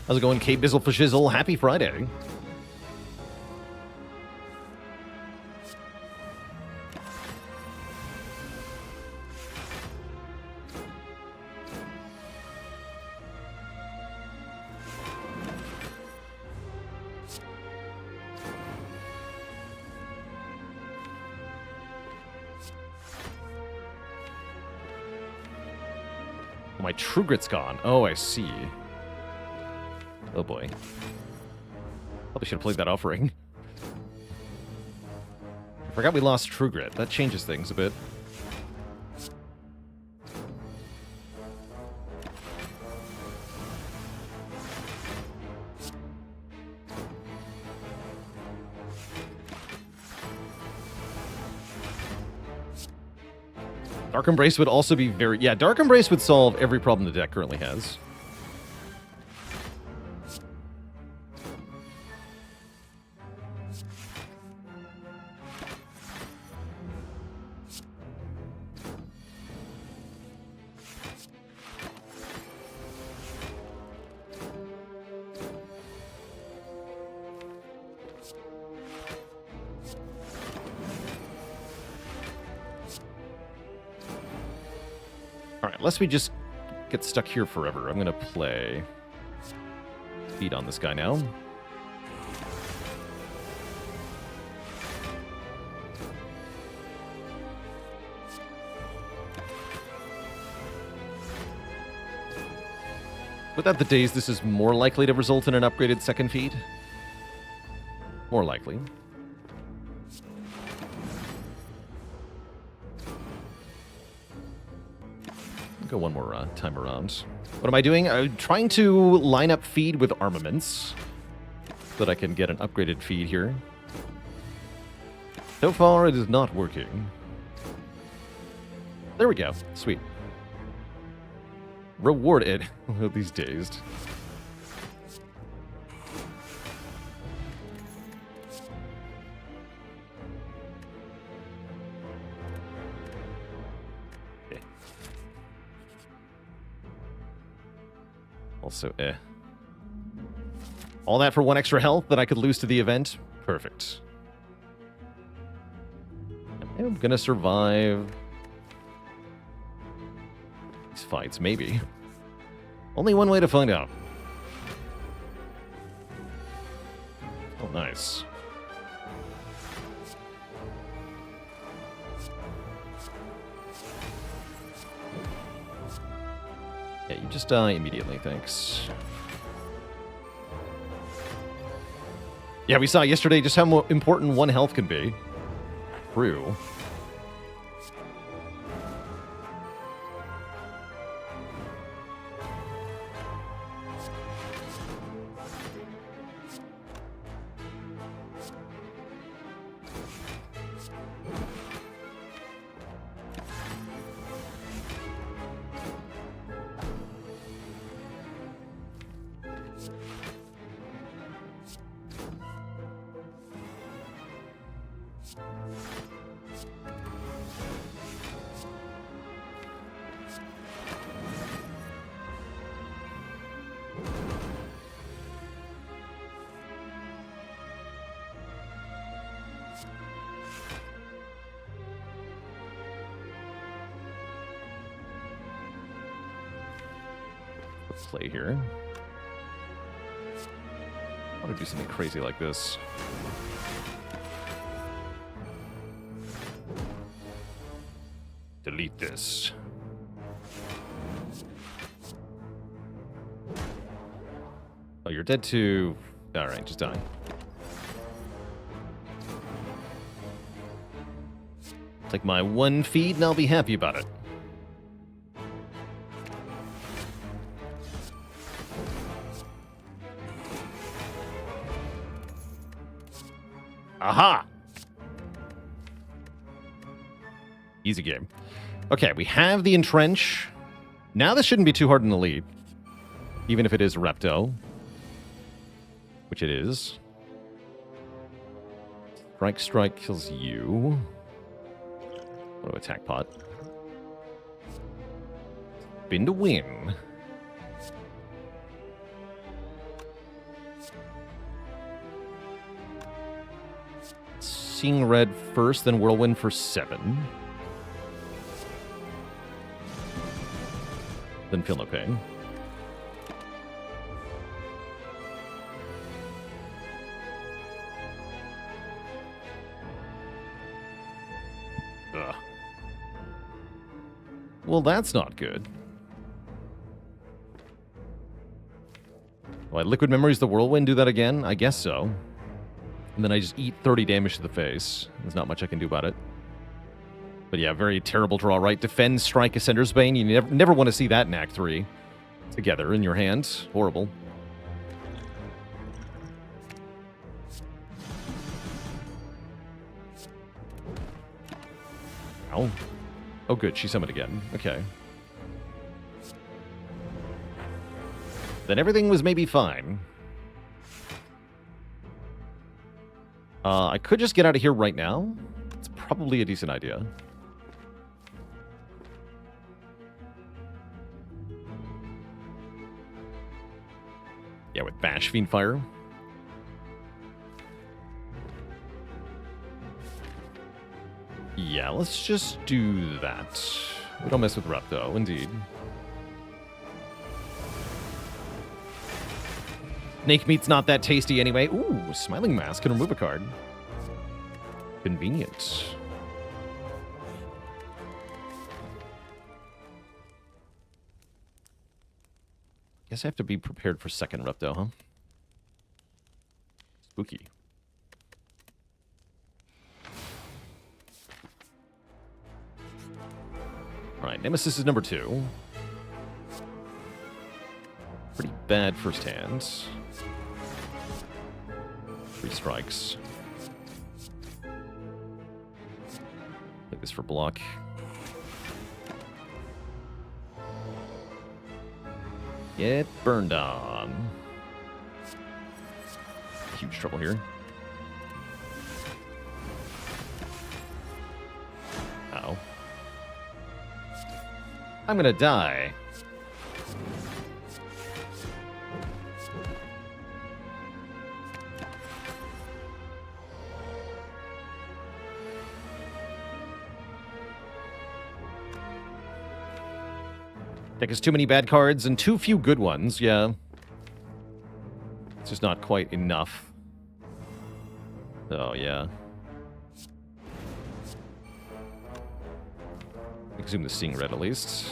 How's it going, Kate Bizzle for Shizzle? Happy Friday. My True Grit's gone. Oh, I see. Oh boy. Probably should have played that offering. I forgot we lost True Grit. That changes things a bit. Dark Embrace would also be very... Yeah, Dark Embrace would solve every problem the deck currently has. Unless we just get stuck here forever. I'm going to play speed on this guy now. Without the daze, this is more likely to result in an upgraded second feed. More likely. Go one more time around. What am I doing? I'm trying to line up feed with armaments so that I can get an upgraded feed here. So far, it is not working. There we go. Sweet. Rewarded. These dazed. Also, all that for 1 extra health that I could lose to the event? Perfect. I'm gonna survive these fights, maybe. Only one way to find out. Oh, nice. Yeah, you just die immediately, thanks. Yeah, we saw yesterday just how important 1 health can be. True. Play here. I want to do something crazy like this. Delete this. Oh, you're dead too. Alright, just die. Take my 1 feed and I'll be happy about it. Aha! Easy game. Okay, we have the Entrench. Now this shouldn't be too hard in the lead. Even if it is Repto. Which it is. Strike kills you. What do attack pot? Spin to win. Seeing red first, then Whirlwind for 7. Then feel no pain. Ugh. Well, that's not good. Why, Liquid Memories the Whirlwind do that again? I guess so. And then I just eat 30 damage to the face. There's not much I can do about it. But yeah, very terrible draw, right? Defend, Strike, Ascender's Bane. You never want to see that in Act 3 together in your hand. Horrible. Ow. Oh, good. She summoned again. Okay. Then everything was maybe fine. I could just get out of here right now. It's probably a decent idea. Yeah, with Bash Fiendfire. Yeah, let's just do that. We don't mess with Rep, though, indeed. Snake meat's not that tasty anyway. Ooh, Smiling Mask can remove a card. Convenient. Guess I have to be prepared for second Rep, though, huh? Spooky. Alright, Nemesis is number 2. Pretty bad first hand. 3 strikes. Take this for block. Get burned on. Huge trouble here. Uh-oh. I'm gonna die. Deck has too many bad cards and too few good ones, yeah. It's just not quite enough. Oh, yeah. Exhume the Seeing Red, at least.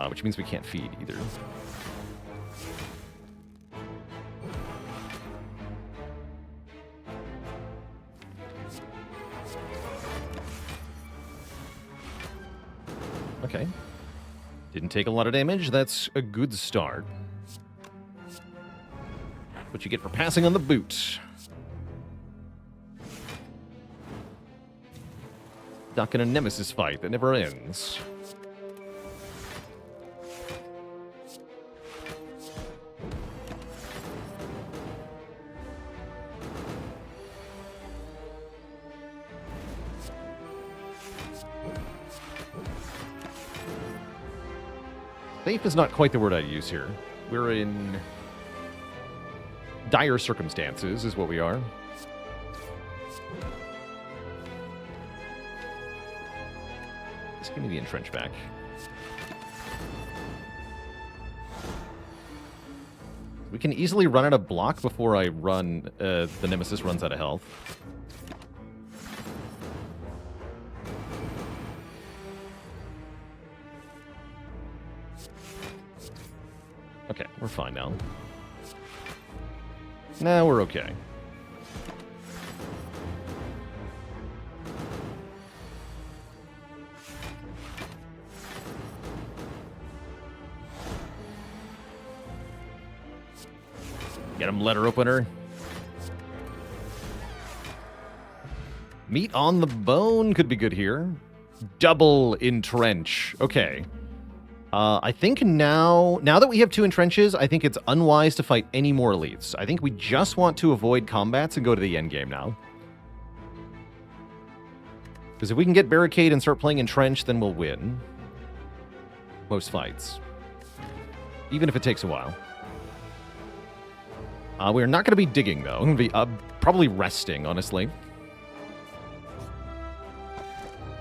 Which means we can't feed, either. Okay. Didn't take a lot of damage. That's a good start. What you get for passing on the boot. Stuck in a Nemesis fight that never ends. Safe is not quite the word I'd use here. We're in dire circumstances, is what we are. Just give me the entrench back. We can easily run out of block before I run. The Nemesis runs out of health. Okay, we're fine now. Now we're okay. Get him, letter opener. Meat on the bone could be good here. Double entrench. Okay. I think now that we have 2 entrenches, I think it's unwise to fight any more elites. I think we just want to avoid combats and go to the end game now. Because if we can get barricade and start playing entrench, then we'll win most fights. Even if it takes a while. We're not going to be digging, though. I'm going to be probably resting, honestly.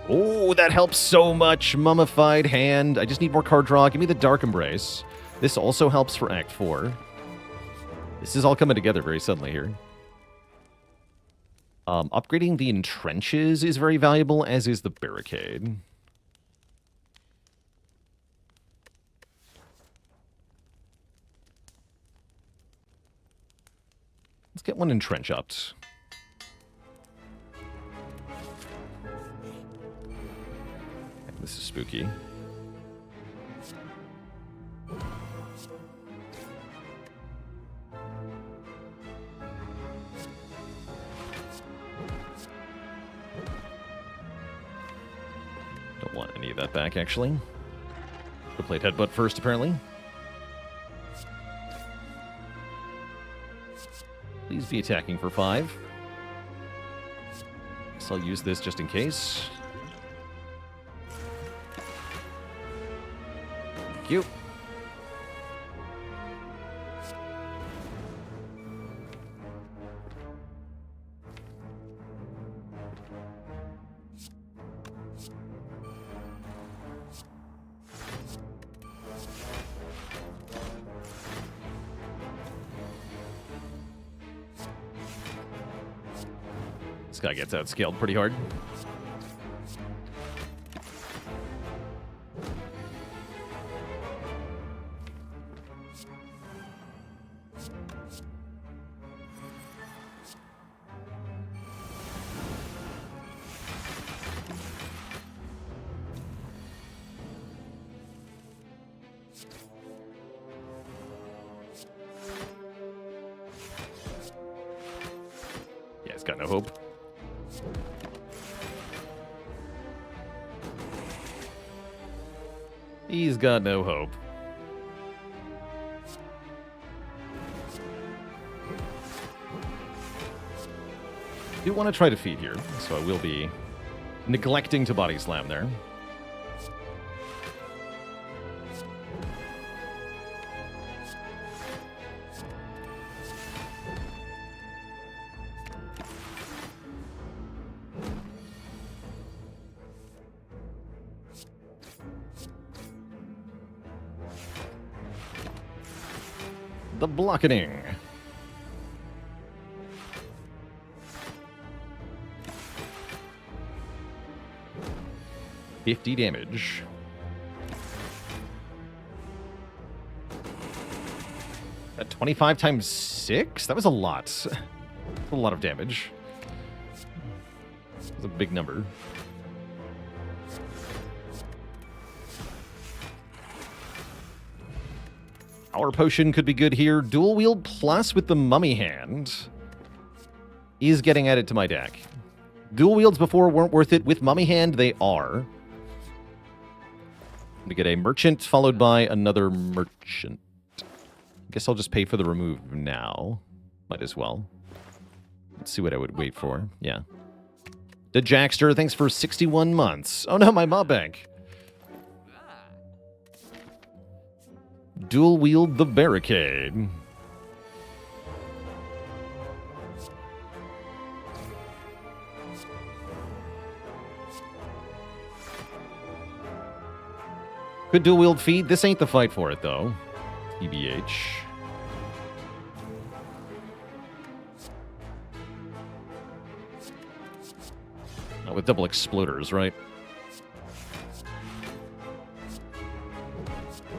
Oh, that helps so much. Mummified Hand. I just need more card draw. Give me the Dark Embrace. This also helps for Act 4. This is all coming together very suddenly here. Upgrading the entrenches is very valuable, as is the barricade. Let's get one entrench up. This is spooky. want any of that back, actually. Go played Headbutt first, apparently. Please be attacking for 5. Guess I'll use this just in case. Thank you. This guy gets outscaled pretty hard. Yeah, he's got no hope. He's got no hope. I do want to try to feed here, so I will be neglecting to body slam there. The blocketing. $50 damage. At 25 times 6? That was a lot. That's a lot of damage. That's a big number. Power Potion could be good here. Dual Wield Plus with the Mummy Hand is getting added to my deck. Dual Wields before weren't worth it. With Mummy Hand, they are. We get a Merchant followed by another Merchant. Guess I'll just pay for the remove now. Might as well. Let's see what I would wait for. Yeah. The Jackster, thanks for 61 months. Oh no, my mob bank. Dual wield the barricade. Could dual wield feed. This ain't the fight for it, though. TBH. Not with double exploders, right?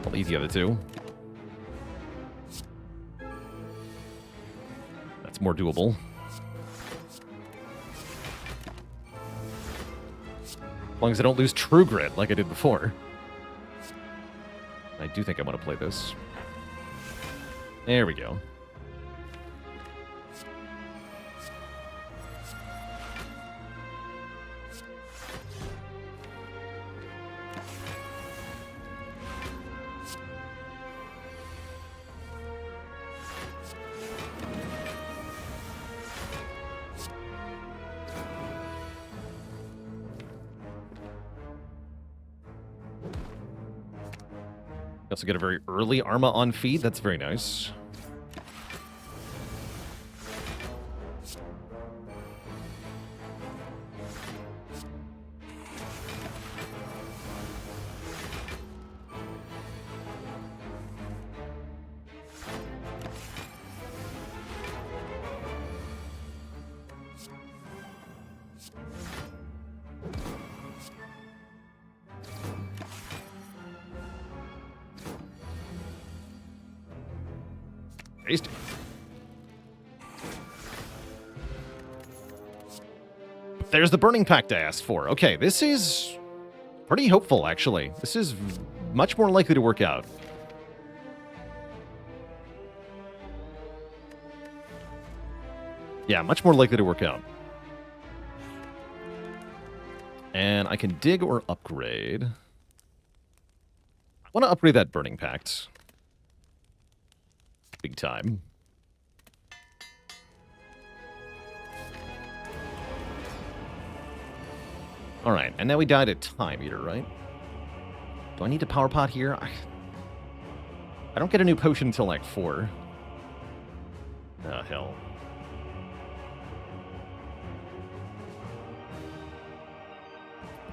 I'll eat the other two. That's more doable. As long as I don't lose True Grit like I did before. I do think I want to play this. There we go. You also get a very early Arma on feed. That's very nice. Tasty. There's the Burning Pact I asked for. Okay, this is pretty hopeful, actually. This is much more likely to work out. Yeah, much more likely to work out. And I can dig or upgrade. I want to upgrade that Burning Pact. Big time. Alright, and now we died at Time Eater, right? Do I need a power pot here? I don't get a new potion until like 4. Oh, hell.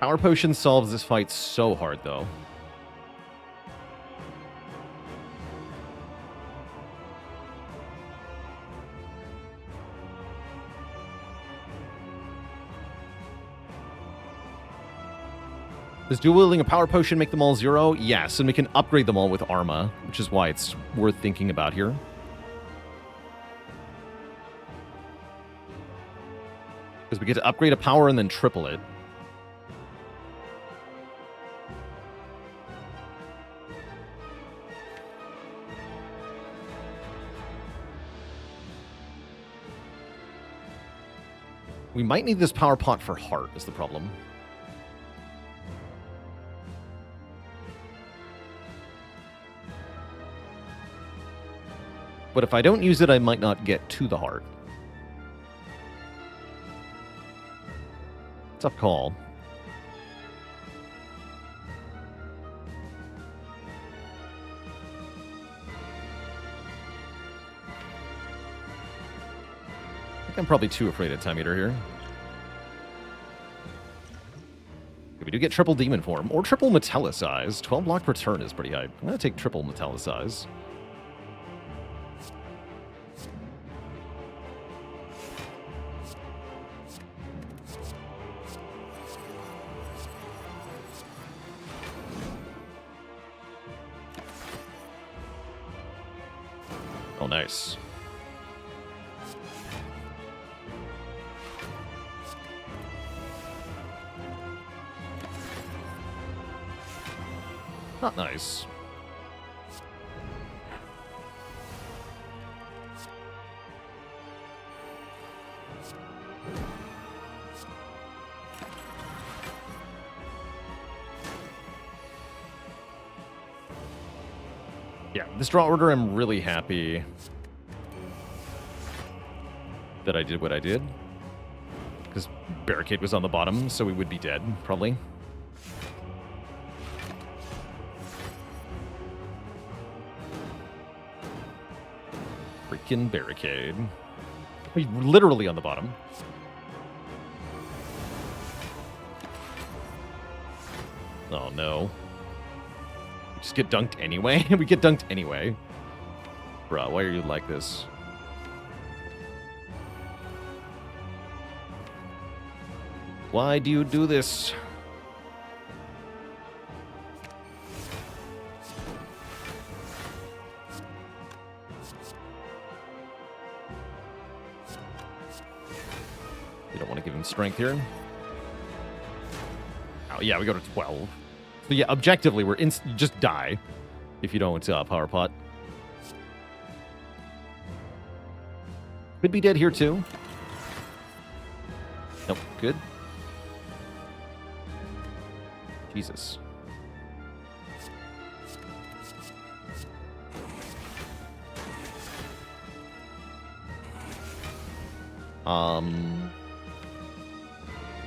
Power potion solves this fight so hard, though. Does dual wielding a power potion make them all 0? Yes, and we can upgrade them all with Arma, which is why it's worth thinking about here. Because we get to upgrade a power and then triple it. We might need this power pot for heart, is the problem. But if I don't use it, I might not get to the heart. Tough call. I think I'm probably too afraid of Time Eater here. We do get triple Demon Form, or triple Metallicize. 12 block per turn is pretty high. I'm going to take triple Metallicize. Oh, nice. Not nice. Yeah, this draw order, I'm really happy that I did what I did. Because Barricade was on the bottom, so we would be dead, probably. Freaking Barricade. He's literally on the bottom. Oh, no. We just get dunked anyway? We get dunked anyway. Bruh, why are you like this? Why do you do this? You don't want to give him strength here. Oh, yeah, we go to 12. So, yeah, objectively, you just die if you don't power pot. Could be dead here, too. Nope, good. Jesus.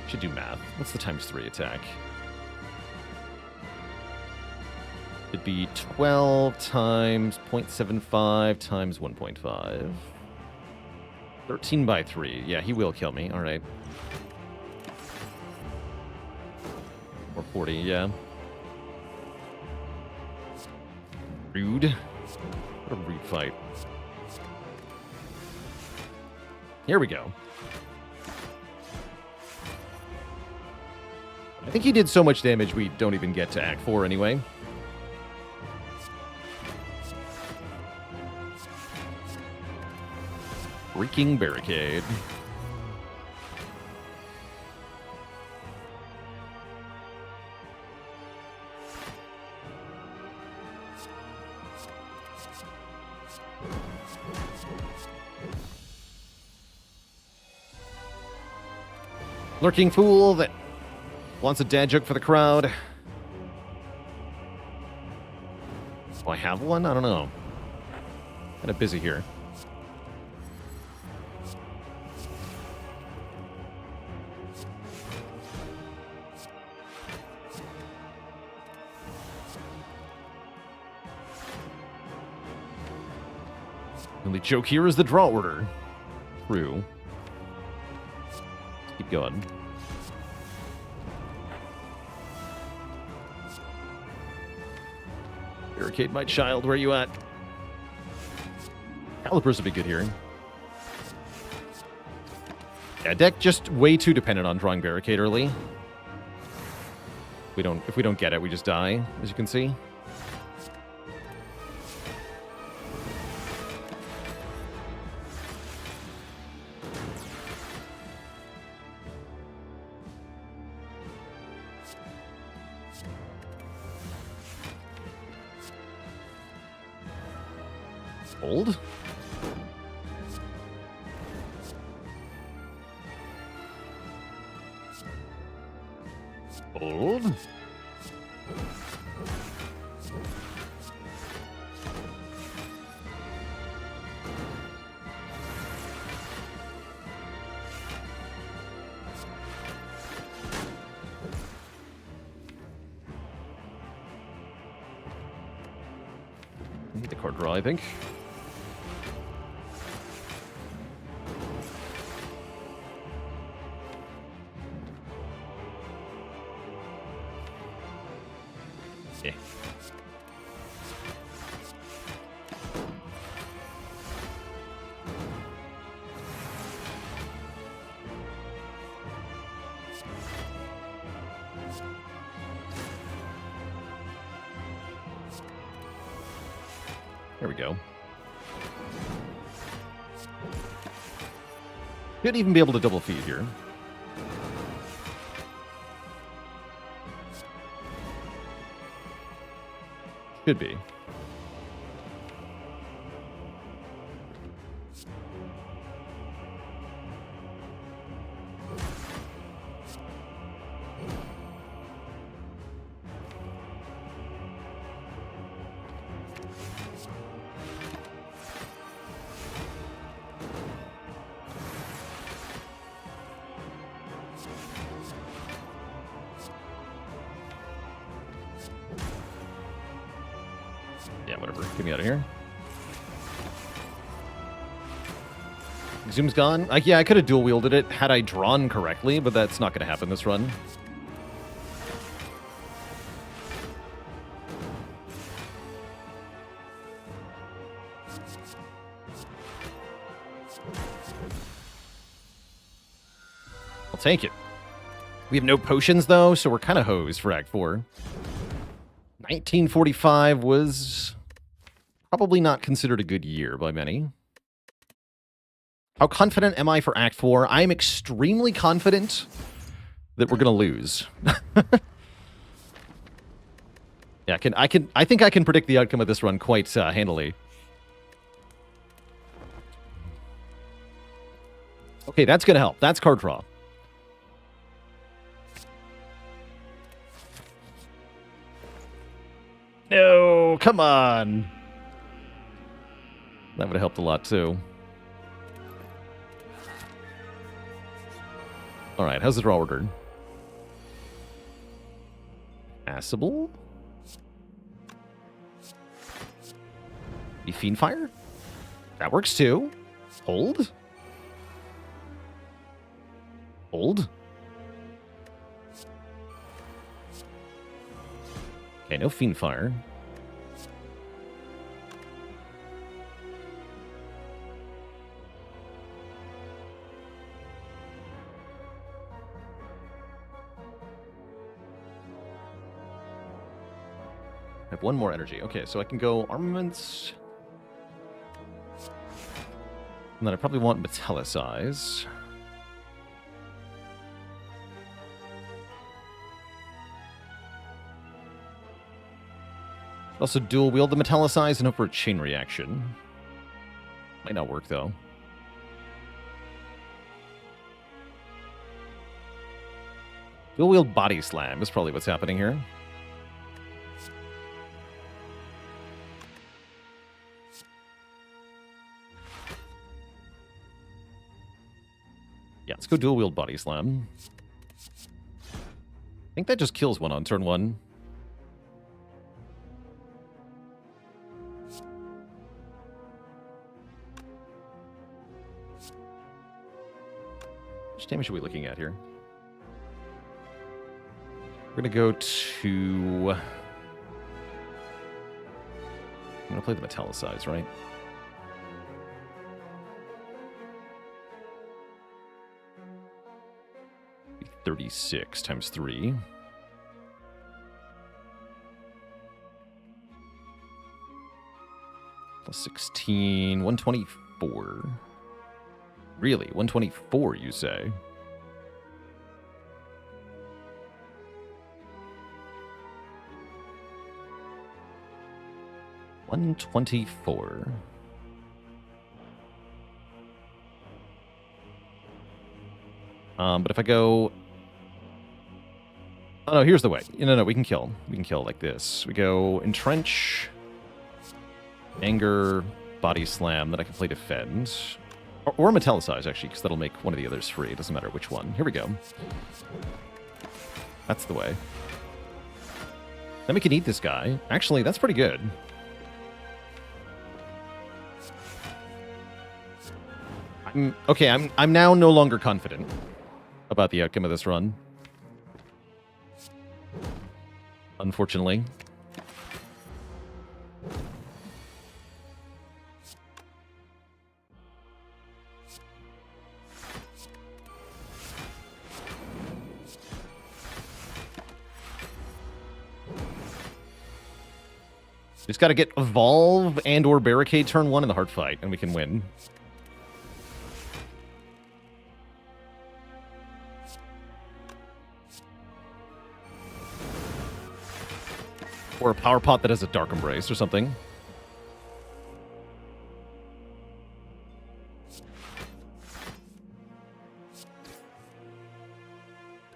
Should do math. What's the ×3 attack? It'd be 12 times 0.75 times 1.5. 13 by 3. Yeah, he will kill me. All right. Or 40, yeah. Rude. What a rude fight. Here we go. I think he did so much damage we don't even get to Act 4 anyway. Freaking Barricade. Lurking Fool that Wants a dad joke for the crowd. Do I have one? I don't know. Kind of busy here. The only joke here is the draw order. True. Let's keep going. Barricade my child, where are you at? Calipers would be good here. Yeah, deck just way too dependent on drawing barricade early. If we don't get it, we just die, as you can see. Hold. Hold. Need the card draw, I think. Yeah. There we go. Could even be able to double feed here. Should be. Yeah, whatever. Get me out of here. Zoom's gone. Yeah, I could have dual wielded it had I drawn correctly, but that's not going to happen this run. I'll take it. We have no potions, though, so we're kind of hosed for Act 4. 1945 was probably not considered a good year by many. How confident am I for Act 4? I'm extremely confident that we're going to lose. Yeah, I think I can predict the outcome of this run quite handily. Okay, that's going to help. That's card draw. No, come on. That would have helped a lot, too. All right, how's the draw order? Passable? Be Fiendfire? That works, too. Hold? Hold? Okay, no Fiendfire. I have one more energy. Okay, so I can go armaments. And then I probably want Metallicize. Also dual wield the Metallicize and hope for a chain reaction. Might not work, though. Dual wield body slam is probably what's happening here. Yeah, let's go dual wield body slam. I think that just kills one on turn 1. How much damage are we looking at here? We're going to go to... I'm going to play the Metallicize, right? $36 times 3. Plus 16, 124. Really? 124, you say? $124. But if I go... Oh, no, here's the way. No, we can kill. We can kill like this. We go Entrench, Anger, Body Slam, then I can play Defend. Or Metallicize, actually, because that'll make one of the others free. It doesn't matter which one. Here we go. That's the way. Then we can eat this guy. Actually, that's pretty good. I'm now no longer confident about the outcome of this run. Unfortunately. Just got to get Evolve and or Barricade turn 1 in the hard fight, and we can win. Or a Power Pot that has a Dark Embrace or something.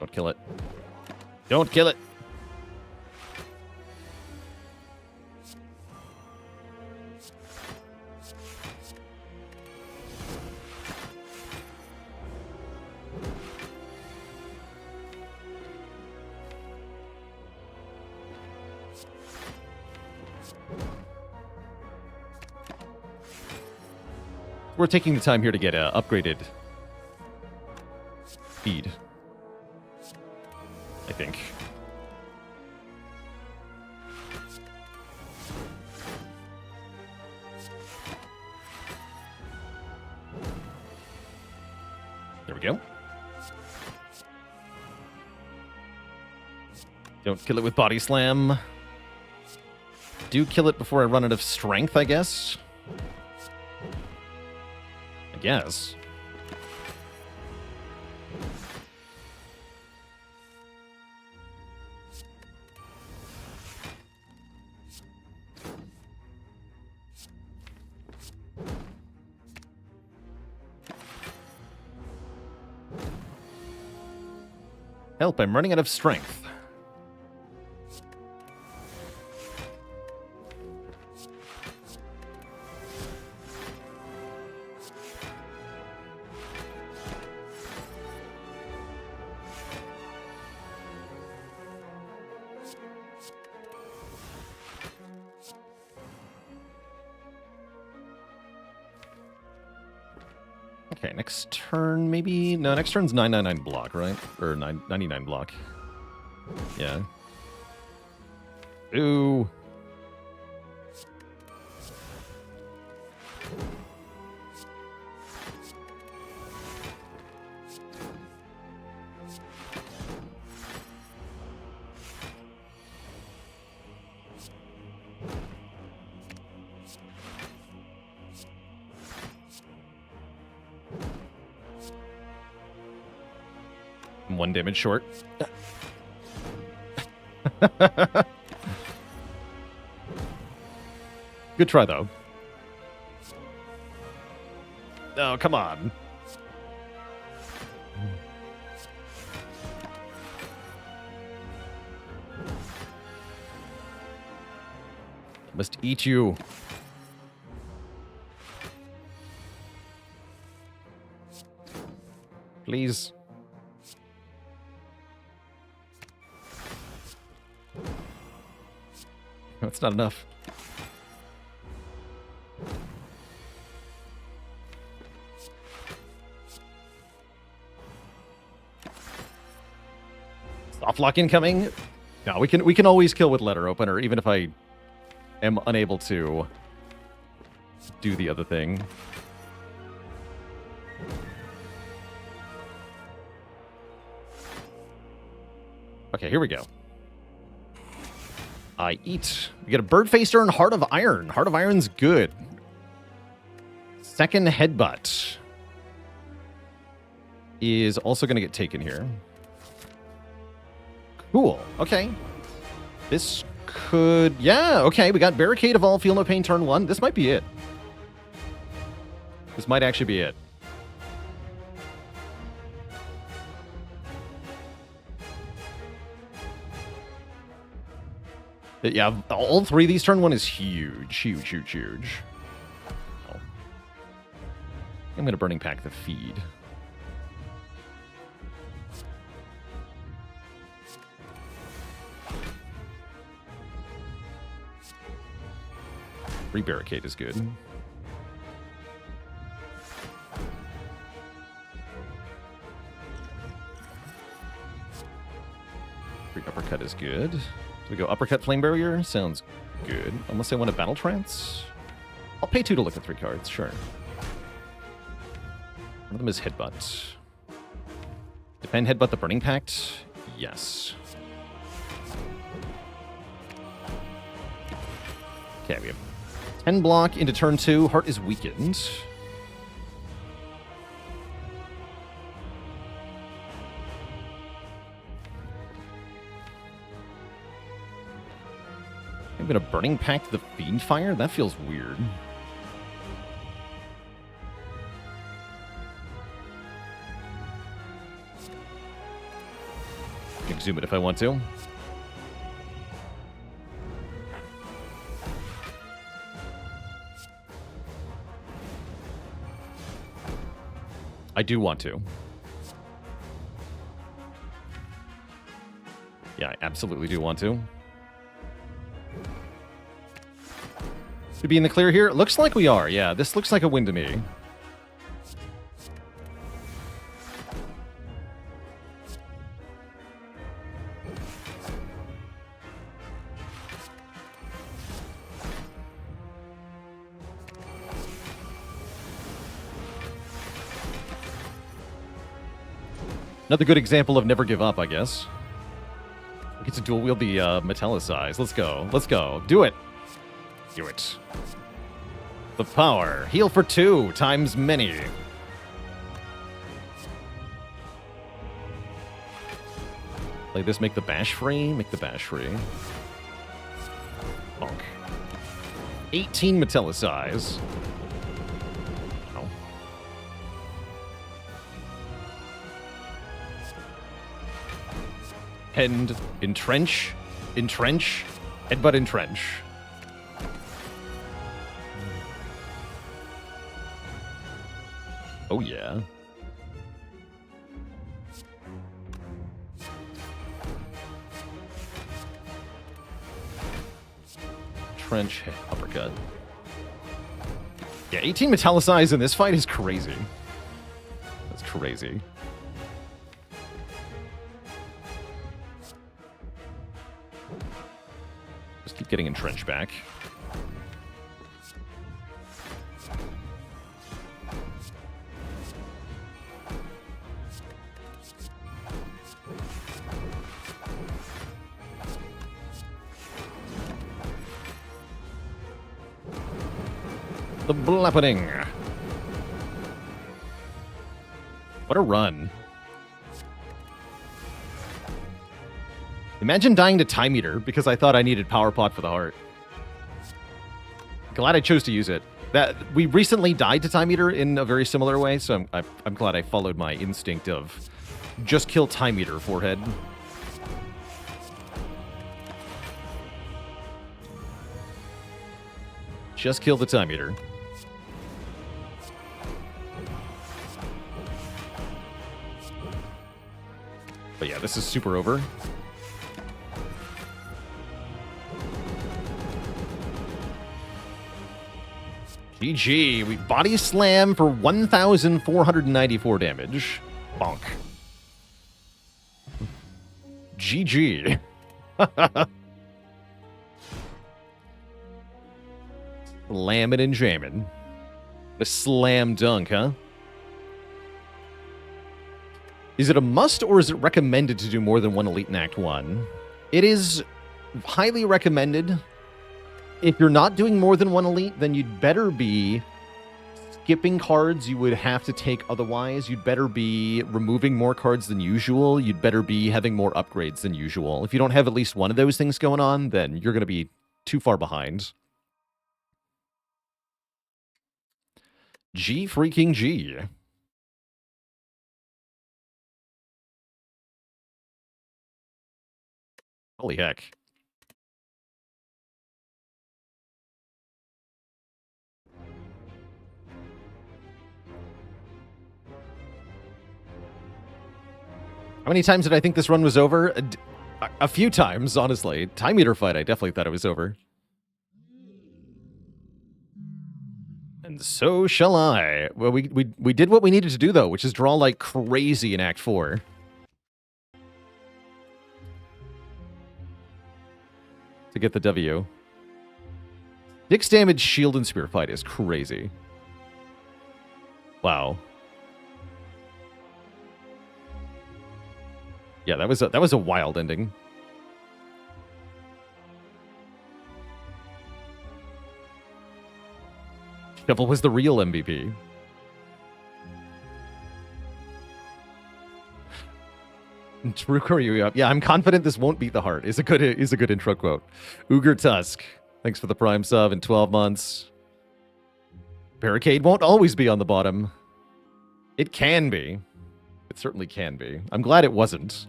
Don't kill it. Don't kill it! We're taking the time here to get upgraded speed, I think. There we go. Don't kill it with Body Slam. Do kill it before I run out of strength, I guess. Yes. Help, I'm running out of strength. Okay, next turn, maybe? No, next turn's 999 block, right? Or 999 block. Yeah. Ooh. I'm 1 damage short. Good try, though. Oh, come on. Must eat you. Please. That's not enough. Soft lock incoming. No, we can always kill with letter opener, even if I am unable to do the other thing. Okay, here we go. I eat. We get a bird-faced urn, Heart of Iron. Heart of Iron's good. Second headbutt is also going to get taken here. Cool. Okay. This could... Yeah, okay. We got Barricade of All, Feel No Pain, turn 1. This might be it. This might actually be it. Yeah, all three of these turn 1 is huge. Huge, huge, huge. Oh. I'm going to Burning Pack the feed. Re-barricade is good. Re-uppercut is good. So we go uppercut, flame barrier. Sounds good. Unless I want a battle trance. I'll pay 2 to look at 3 cards, sure. One of them is headbutt. Defend headbutt the Burning Pact? Yes. Okay, we have 10 block into turn 2. Heart is weakened. I'm going to Burning Pact the Fiendfire? That feels weird. Exhume it if I want to. I do want to. Yeah, I absolutely do want to. To be in the clear here? It looks like we are, yeah. This looks like a win to me. Another good example of never give up, I guess. We get to dual wield the Metallicize. Let's go. Let's go. Do it. Do it. The power. Heal for 2 times many. Play this, make the bash free. Make the bash free. Bonk. 18 Metallicize. Oh. And entrench. Entrench. Headbutt entrench. Oh, yeah. Trench, uppercut. Yeah, 18 Metallicize in this fight is crazy. That's crazy. Just keep getting entrenched back. The blappening. What a run. Imagine dying to Time Eater because I thought I needed Power Pot for the heart. Glad I chose to use it. That we recently died to Time Eater in a very similar way, so I'm glad I followed my instinct of just kill Time Eater, forehead. Just kill the Time Eater. But yeah, this is super over. GG. We body slam for 1,494 damage. Bonk. GG. Slammin' and jammin'. A slam dunk, huh? Is it a must or is it recommended to do more than one elite in Act 1? It is highly recommended. If you're not doing more than one elite, then you'd better be skipping cards you would have to take otherwise. You'd better be removing more cards than usual. You'd better be having more upgrades than usual. If you don't have at least one of those things going on, then you're going to be too far behind. G freaking G. Holy heck. How many times did I think this run was over? A few times, honestly. Time Eater fight, I definitely thought it was over. And so shall I. Well, we did what we needed to do, though, which is draw like crazy in Act 4. To get the W. 6 damage shield and spear fight is crazy. Wow. Yeah, that was a wild ending. Shovel was the real MVP. True Koryu up. Yeah, I'm confident this won't beat the heart. Is a good intro quote. Uger Tusk. Thanks for the Prime sub in 12 months. Barricade won't always be on the bottom. It can be. It certainly can be. I'm glad it wasn't.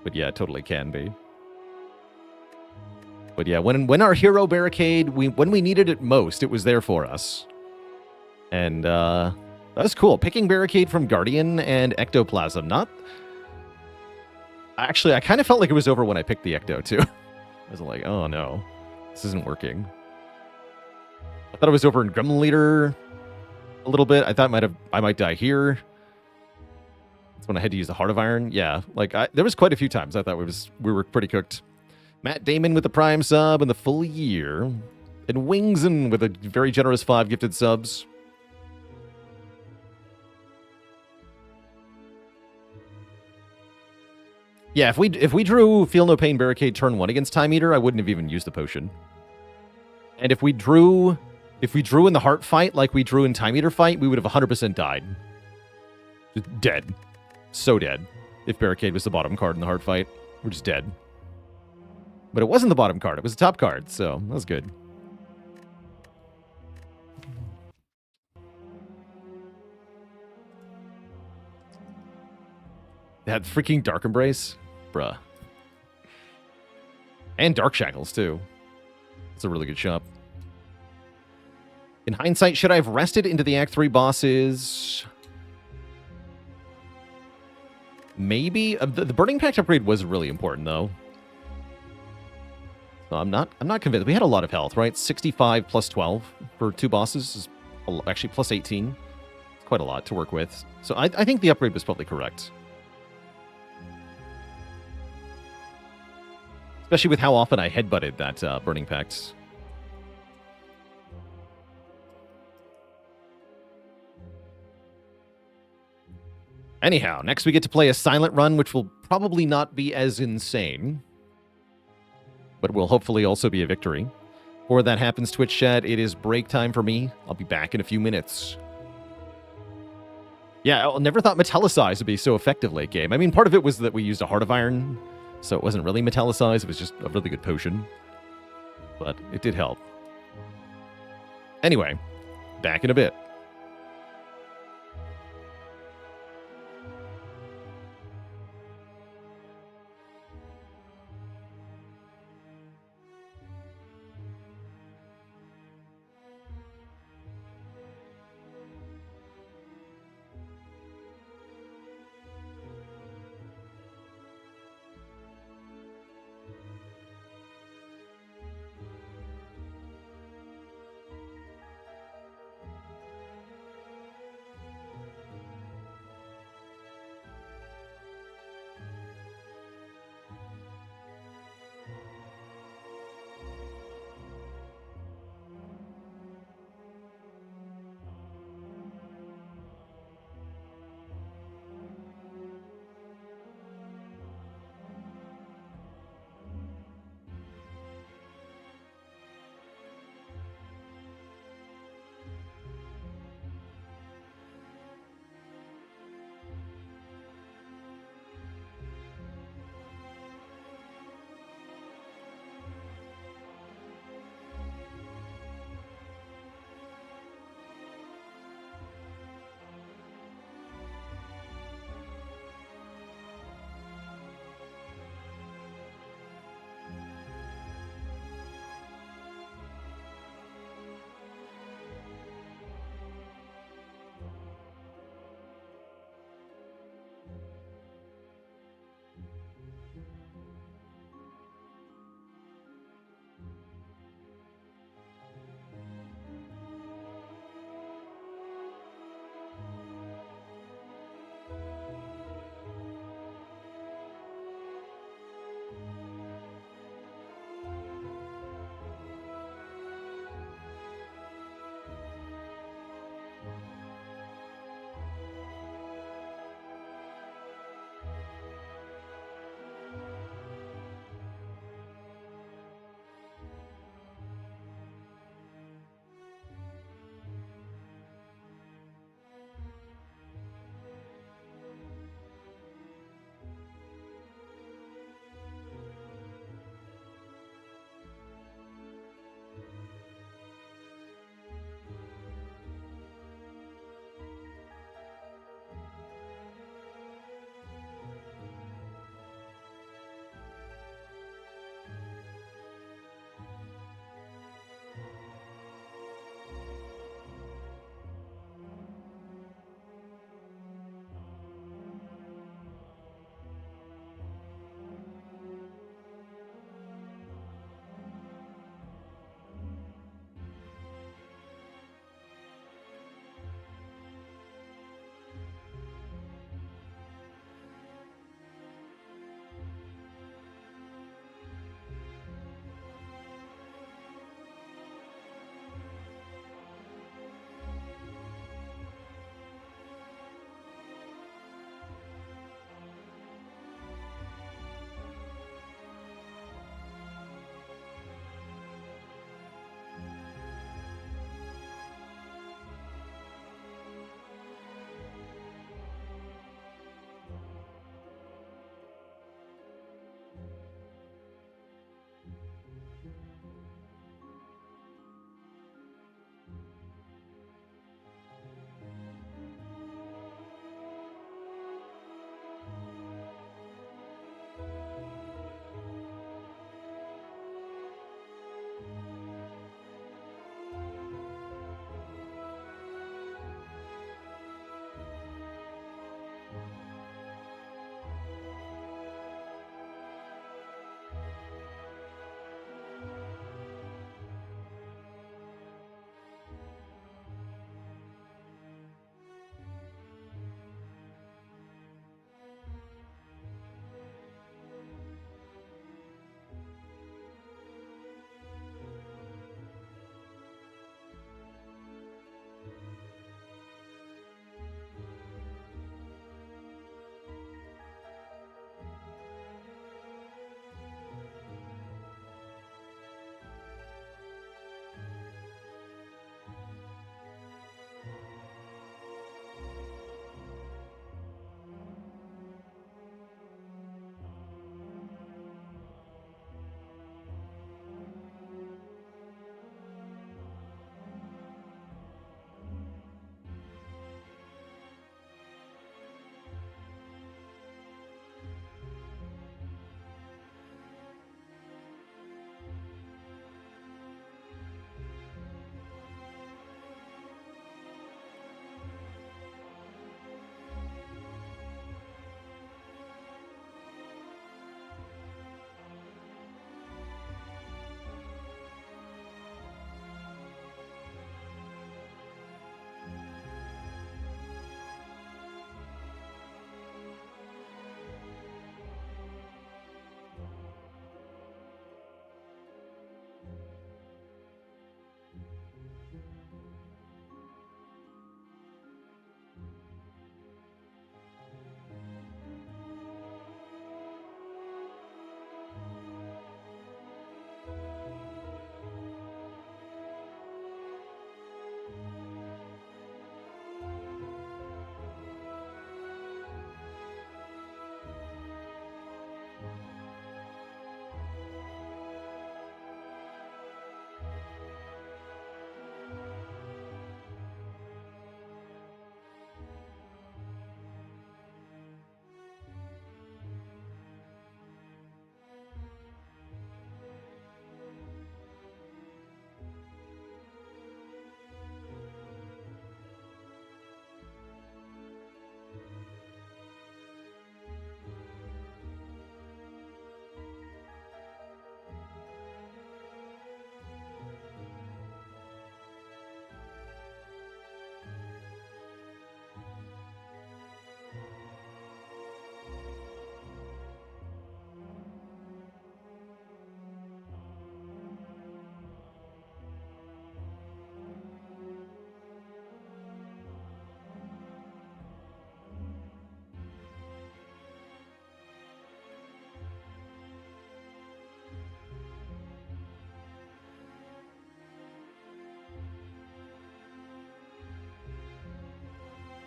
But yeah, it totally can be. But yeah, when our hero Barricade, when we needed it most, it was there for us. And that was cool. Picking Barricade from Guardian and Ectoplasm. Actually, I kind of felt like it was over when I picked the Ecto, too. I was like, oh no, this isn't working. I thought it was over in Gremlin Leader a little bit. I thought I might die here. That's when I had to use the Heart of Iron. Yeah, like there was quite a few times I thought we were pretty cooked. Matt Damon with the Prime sub and the full year. And Wingsin with a very generous 5 gifted subs. Yeah, if we drew Feel No Pain Barricade turn 1 against Time Eater, I wouldn't have even used the potion. And if we drew in the Heart fight like we drew in Time Eater fight, we would have 100% died. Just dead. So dead. If Barricade was the bottom card in the Heart fight, we're just dead. But it wasn't the bottom card, it was the top card, so that was good. That freaking Dark Embrace? Bruh. And Dark Shackles, too. It's a really good shop. In hindsight, should I have rested into the Act 3 bosses? Maybe. The Burning Pact upgrade was really important, though. So I'm not convinced. We had a lot of health, right? 65 plus 12 for 2 bosses is actually plus 18. It's quite a lot to work with. So I think the upgrade was probably correct. Especially with how often I headbutted that Burning Pact. Anyhow, next we get to play a silent run, which will probably not be as insane, but will hopefully also be a victory. Before that happens, Twitch chat, it is break time for me. I'll be back in a few minutes. Yeah, I never thought Metallicize would be so effective late game. I mean, part of it was that we used a Heart of Iron, so it wasn't really Metallicize, it was just a really good potion. But it did help. Anyway, back in a bit.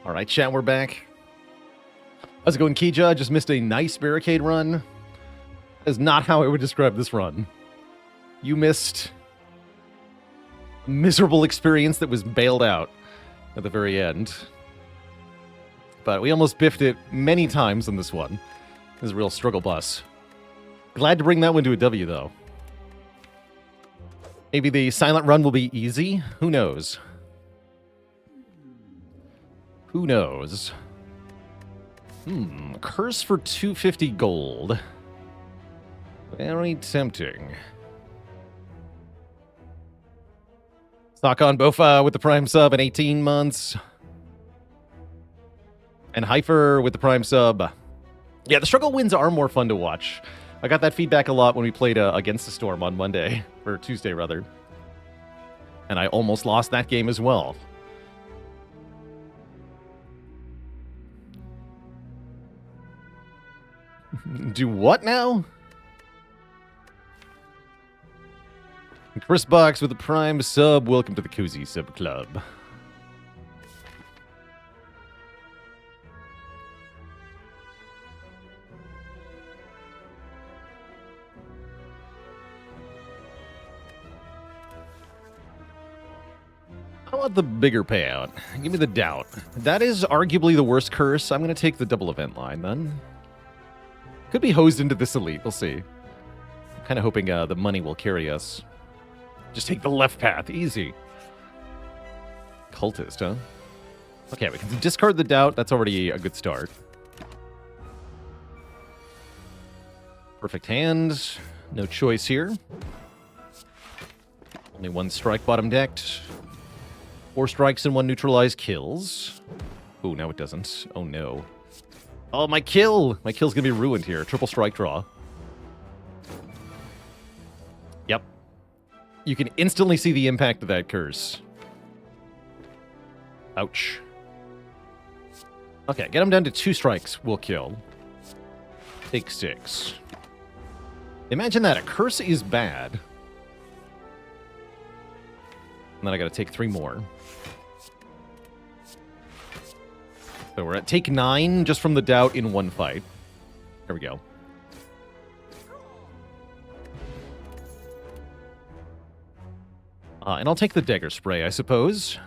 All right, chat, we're back. How's it going, Kija? Just missed a nice barricade run. That is not how I would describe this run. You missed a miserable experience that was bailed out at the very end. But we almost biffed it many times in this one. It was a real struggle bus. Glad to bring that one to a W, though. Maybe the silent run will be easy? Who knows? Who knows? Curse for 250 gold. Very tempting. Stock on Bofa with the Prime sub in 18 months. And Heifer with the Prime sub. Yeah, the struggle wins are more fun to watch. I got that feedback a lot when we played Against the Storm on Monday. Or Tuesday, rather. And I almost lost that game as well. Do what now? Chris Box with the Prime sub. Welcome to the Cozy Sub Club. I want the bigger payout. Give me the doubt. That is arguably the worst curse. I'm going to take the double event line, then. Could be hosed into this elite. We'll see. I'm kind of hoping the money will carry us. Just take the left path. Easy. Cultist, huh? Okay, we can discard the doubt. That's already a good start. Perfect hand. No choice here. Only one strike bottom decked. 4 strikes and 1 neutralized kills. Oh, now it doesn't. Oh, no. Oh, my kill! My kill's gonna be ruined here. Triple strike draw. Yep. You can instantly see the impact of that curse. Ouch. Okay, get him down to 2 strikes. We'll kill. Take 6. Imagine that. A curse is bad. And then I gotta take 3 more. So we're at take 9 just from the doubt in 1 fight. There we go. And I'll take the dagger spray, I suppose.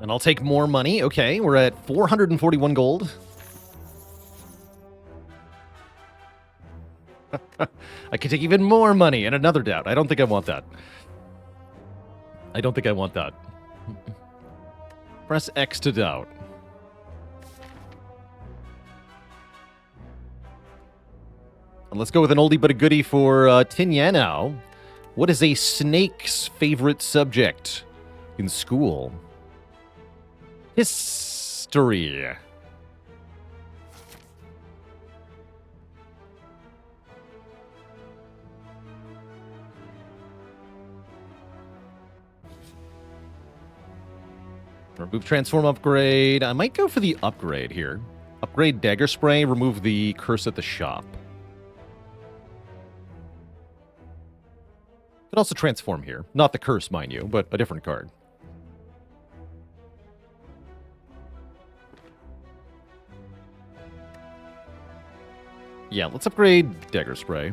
And I'll take more money. Okay, we're at 441 gold. I could take even more money and another doubt. I don't think I want that. I don't think I want that. Press X to doubt. And let's go with an oldie but a goodie for Tignano. What is a snake's favorite subject in school? History. Remove transform upgrade. I might go for the upgrade here. Upgrade dagger spray. Remove the curse at the shop. Could also transform here. Not the curse, mind you, but a different card. Yeah, let's upgrade dagger spray.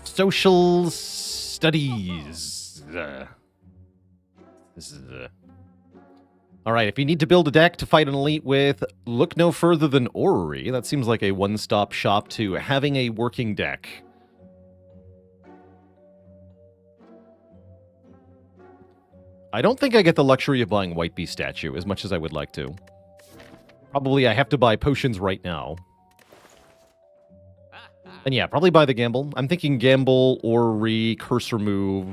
Social studies. This is all right, if you need to build a deck to fight an elite with, look no further than Orrery. That seems like a one-stop shop to having a working deck. I don't think I get the luxury of buying White Beast statue as much as I would like to. Probably I have to buy potions right now. And yeah, probably buy the gamble. I'm thinking gamble, Orrery, curse remove,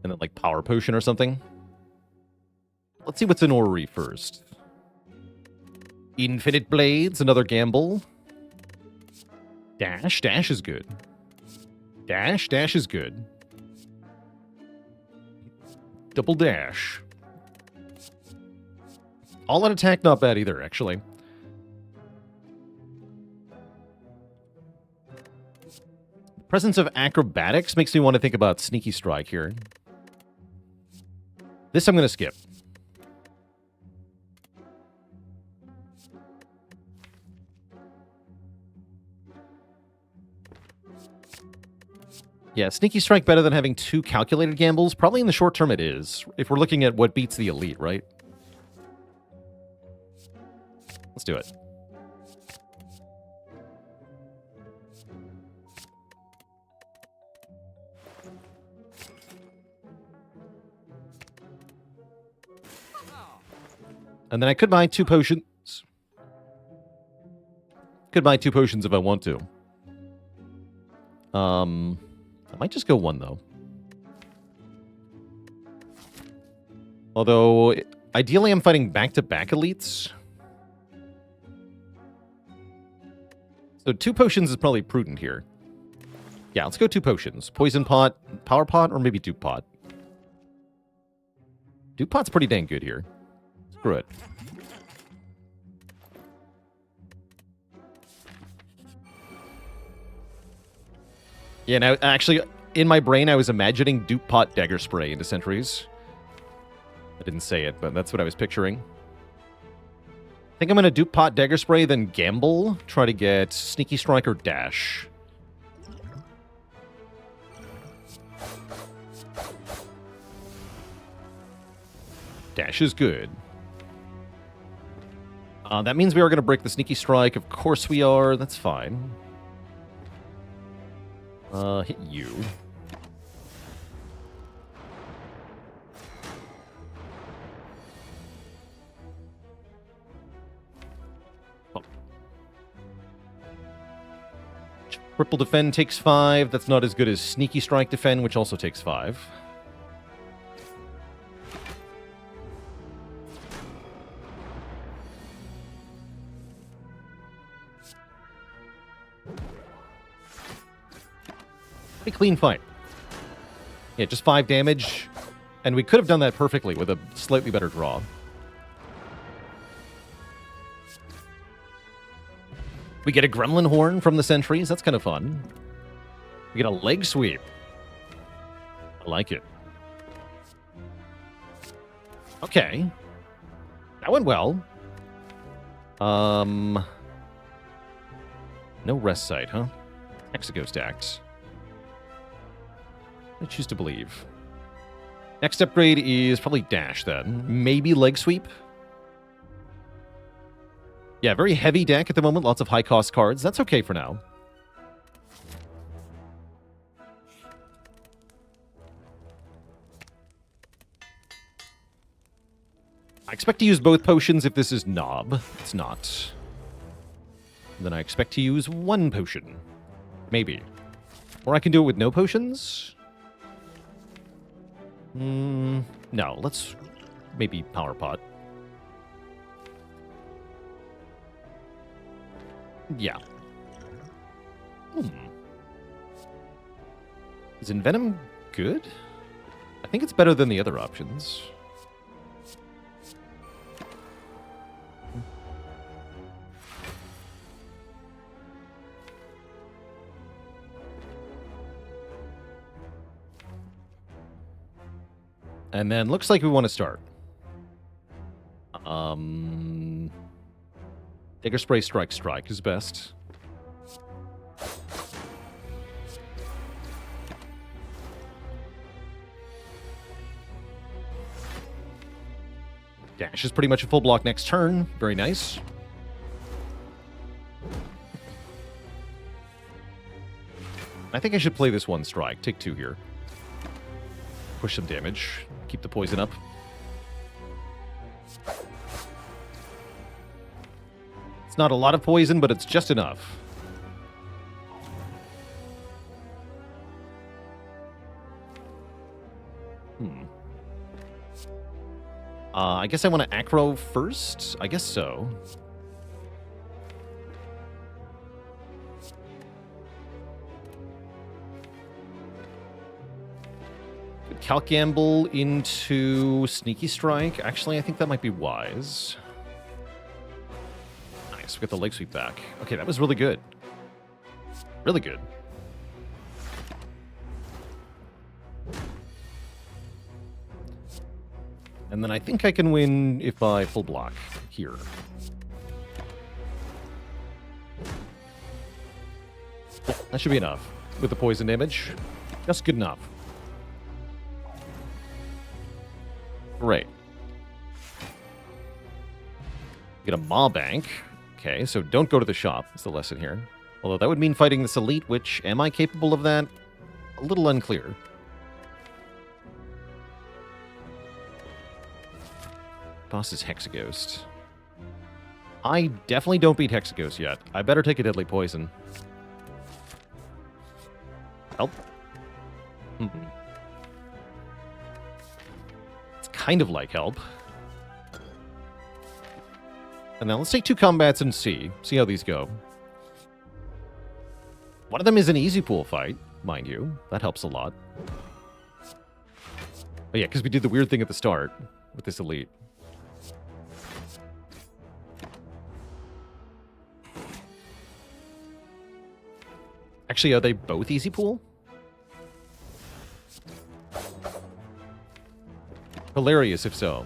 and then like power potion or something. Let's see what's in Orrery first. Infinite Blades, another gamble. Dash, dash is good. Dash, dash is good. Double dash. All out attack, not bad either, actually. Presence of acrobatics makes me want to think about sneaky strike here. This I'm going to skip. Yeah, sneaky strike better than having 2 calculated gambles. Probably in the short term it is, if we're looking at what beats the elite, right? Let's do it. And then I could buy 2 potions. Could buy 2 potions if I want to. I might just go 1, though. Although, ideally I'm fighting back-to-back elites. So 2 potions is probably prudent here. Yeah, let's go 2 potions. Poison pot, power pot, or maybe dupe pot. Dupe pot's pretty dang good here. Screw it. Yeah, now, actually, in my brain, I was imagining dupe pot dagger spray into sentries. I didn't say it, but that's what I was picturing. I think I'm going to dupe pot dagger spray, then gamble, try to get sneaky strike or dash. Dash is good. That means we are going to break the sneaky strike. Of course we are. That's fine. Hit you. Oh. Triple defend takes 5. That's not as good as sneaky strike defend, which also takes 5. Pretty clean fight. Yeah, just 5 damage. And we could have done that perfectly with a slightly better draw. We get a gremlin horn from the sentries. That's kind of fun. We get a leg sweep. I like it. Okay. That went well. No rest site, huh? Hexago stacked. I choose to believe. Next upgrade is probably dash, then. Maybe leg sweep. Yeah, very heavy deck at the moment. Lots of high-cost cards. That's okay for now. I expect to use both potions if this is Knob. It's not. Then I expect to use 1 potion. Maybe. Or I can do it with no potions? No, let's maybe power pot. Yeah. Is Envenom good? I think it's better than the other options. And then looks like we want to start. Dagger spray, strike is best. Dash is pretty much a full block next turn. Very nice. I think I should play this 1 strike. Take 2 here. Push some damage. Keep the poison up. It's not a lot of poison, but it's just enough. I guess I want to acro first? I guess so. Calc gamble into sneaky strike. Actually, I think that might be wise. Nice, we got the leg sweep back. Okay, that was really good. Really good. And then I think I can win if I full block here. Yeah, that should be enough. With the poison damage. Just good enough. Great. Get a Maw Bank. Okay, so don't go to the shop. That's the lesson here. Although that would mean fighting this elite, which, am I capable of that? A little unclear. Boss is Hexaghost. I definitely don't beat Hexaghost yet. I better take a deadly poison. Help. It's kind of like help. And now let's take 2 combats and see how these go. One of them is an easy pool fight, mind you. That helps a lot. Oh yeah, because we did the weird thing at the start with this elite. Actually, are they both easy pool? Hilarious if so.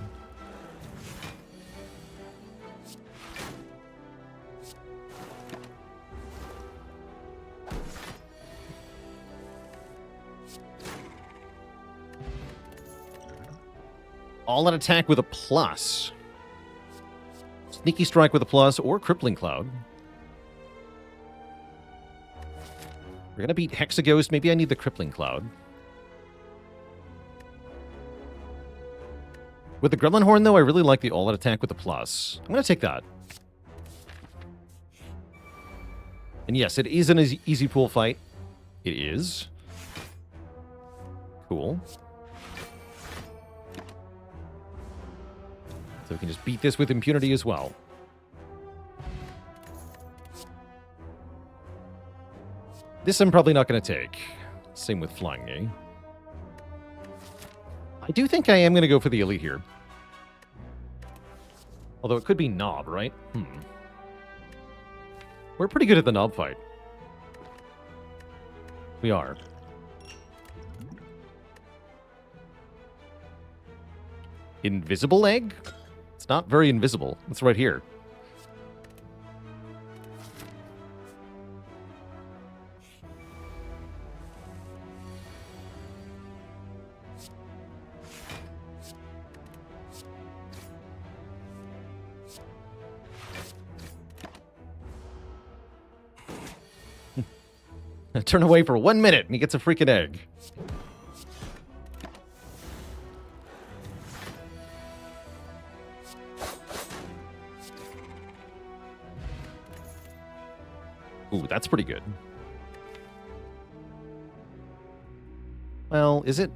All-out attack with a plus. Sneaky strike with a plus or crippling cloud. We're gonna beat Hexaghost. Maybe I need the crippling cloud. With the Gremlin Horn, though, I really like the all-out attack with a plus. I'm gonna take that. And yes, it is an easy pool fight. It is. Cool. So we can just beat this with impunity as well. This I'm probably not going to take. Same with Flying Knee. I do think I am going to go for the elite here. Although it could be Knob, right? We're pretty good at the Knob fight. We are. Invisible egg? It's not very invisible. It's right here. Turn away for 1 minute and he gets a freaking egg. Ooh, that's pretty good. Well, is it?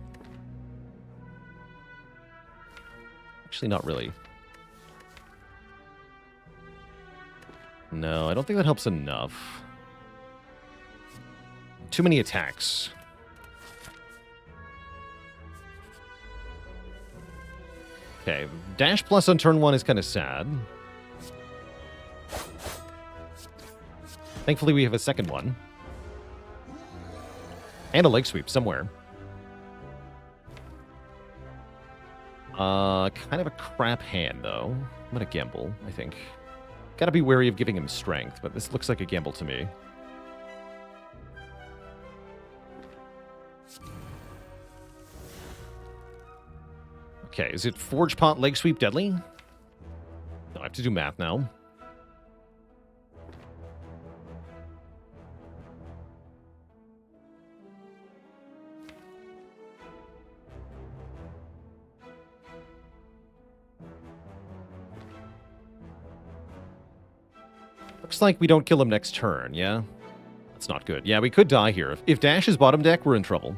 Actually, not really. No, I don't think that helps enough. Too many attacks. Okay, dash plus on turn 1 is kind of sad. Thankfully, we have a second one. And a leg sweep somewhere. Kind of a crap hand, though. I'm gonna gamble, I think. Gotta be wary of giving him strength, but this looks like a gamble to me. Okay, is it Forge Pot Leg Sweep Deadly? No, I have to do math now. Looks like we don't kill him next turn, yeah? That's not good. Yeah, we could die here. If Dash is bottom deck, we're in trouble.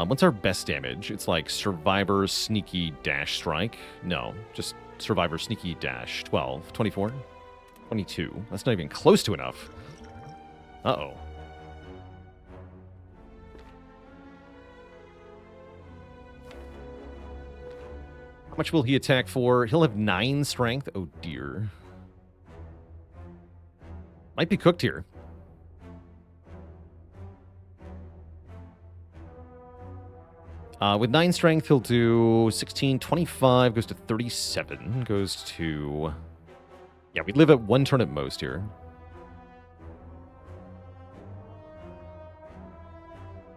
What's our best damage? It's like Survivor, Sneaky, Dash, Strike. No, just Survivor, Sneaky, Dash. 12, 24, 22. That's not even close to enough. Uh-oh. How much will he attack for? He'll have 9 strength. Oh, dear. Might be cooked here. With 9 strength, he'll do 16, 25, goes to 37, goes to... Yeah, we live at 1 turn at most here.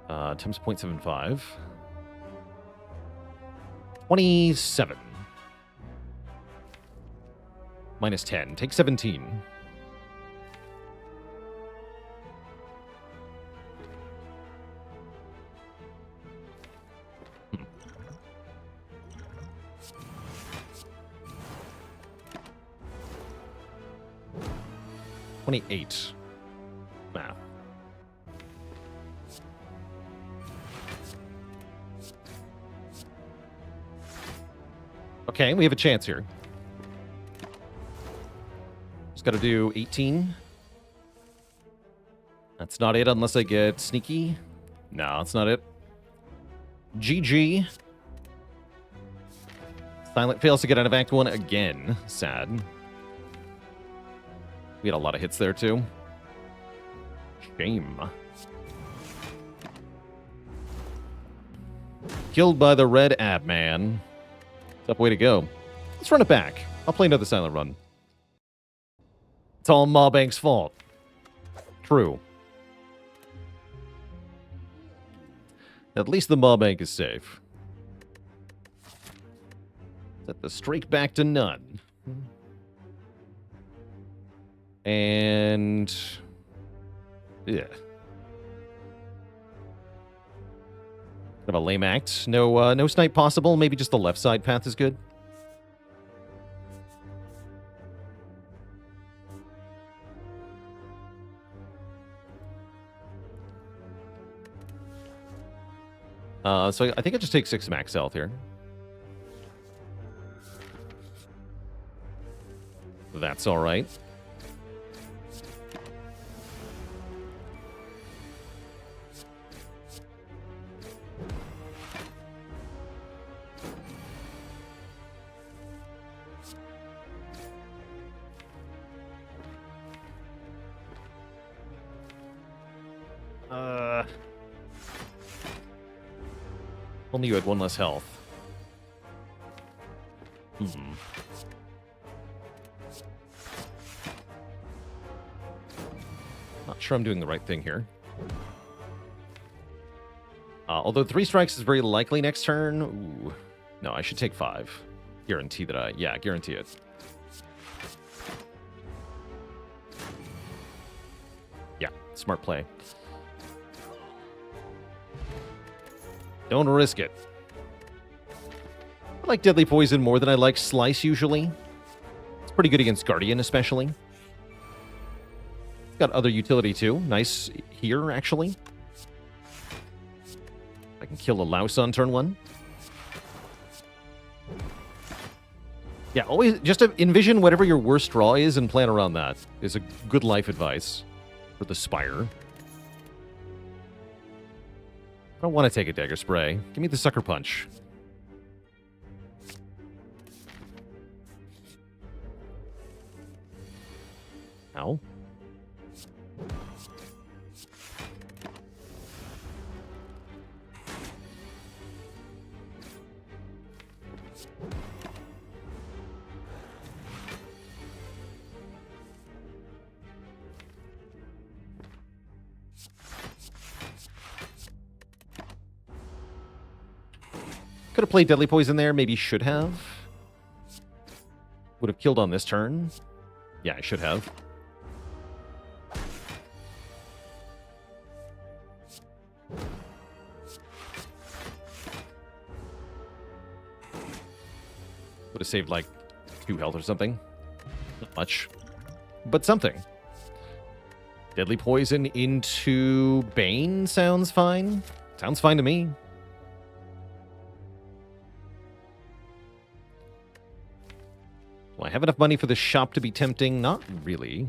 Times 0.75. 27. Minus 10. Take 17. Hmm. $28. Math. Okay, we have a chance here. Just got to do 18. That's not it unless I get sneaky. No, that's not it. GG. Silent fails to get out of Act 1 again. Sad. We had a lot of hits there, too. Shame. Killed by the red ab man. Tough way to go. Let's run it back. I'll play another silent run. It's all Mabank's fault. True. At least the Mabank is safe. Set the streak back to none. And... yeah. Kind of a lame act. No snipe possible. Maybe just the left side path is good. So I think I just take 6 max health here. That's all right. Only you had 1 less health. Not sure I'm doing the right thing here. Although 3 strikes is very likely next turn. Ooh. No, I should take 5. Guarantee that I... yeah, guarantee it. Yeah, smart play. Don't risk it. I like Deadly Poison more than I like Slice, usually. It's pretty good against Guardian, especially. It's got other utility, too. Nice here, actually. I can kill a louse on turn 1. Yeah, always just envision whatever your worst draw is and plan around that. Is a good life advice for the Spire. I don't want to take a Dagger Spray. Give me the Sucker Punch. Ow. Could have played Deadly Poison there. Maybe should have. Would have killed on this turn. Yeah, I should have. Would have saved like 2 health or something. Not much. But something. Deadly Poison into Bane sounds fine. Sounds fine to me. Do I have enough money for the shop to be tempting? Not really.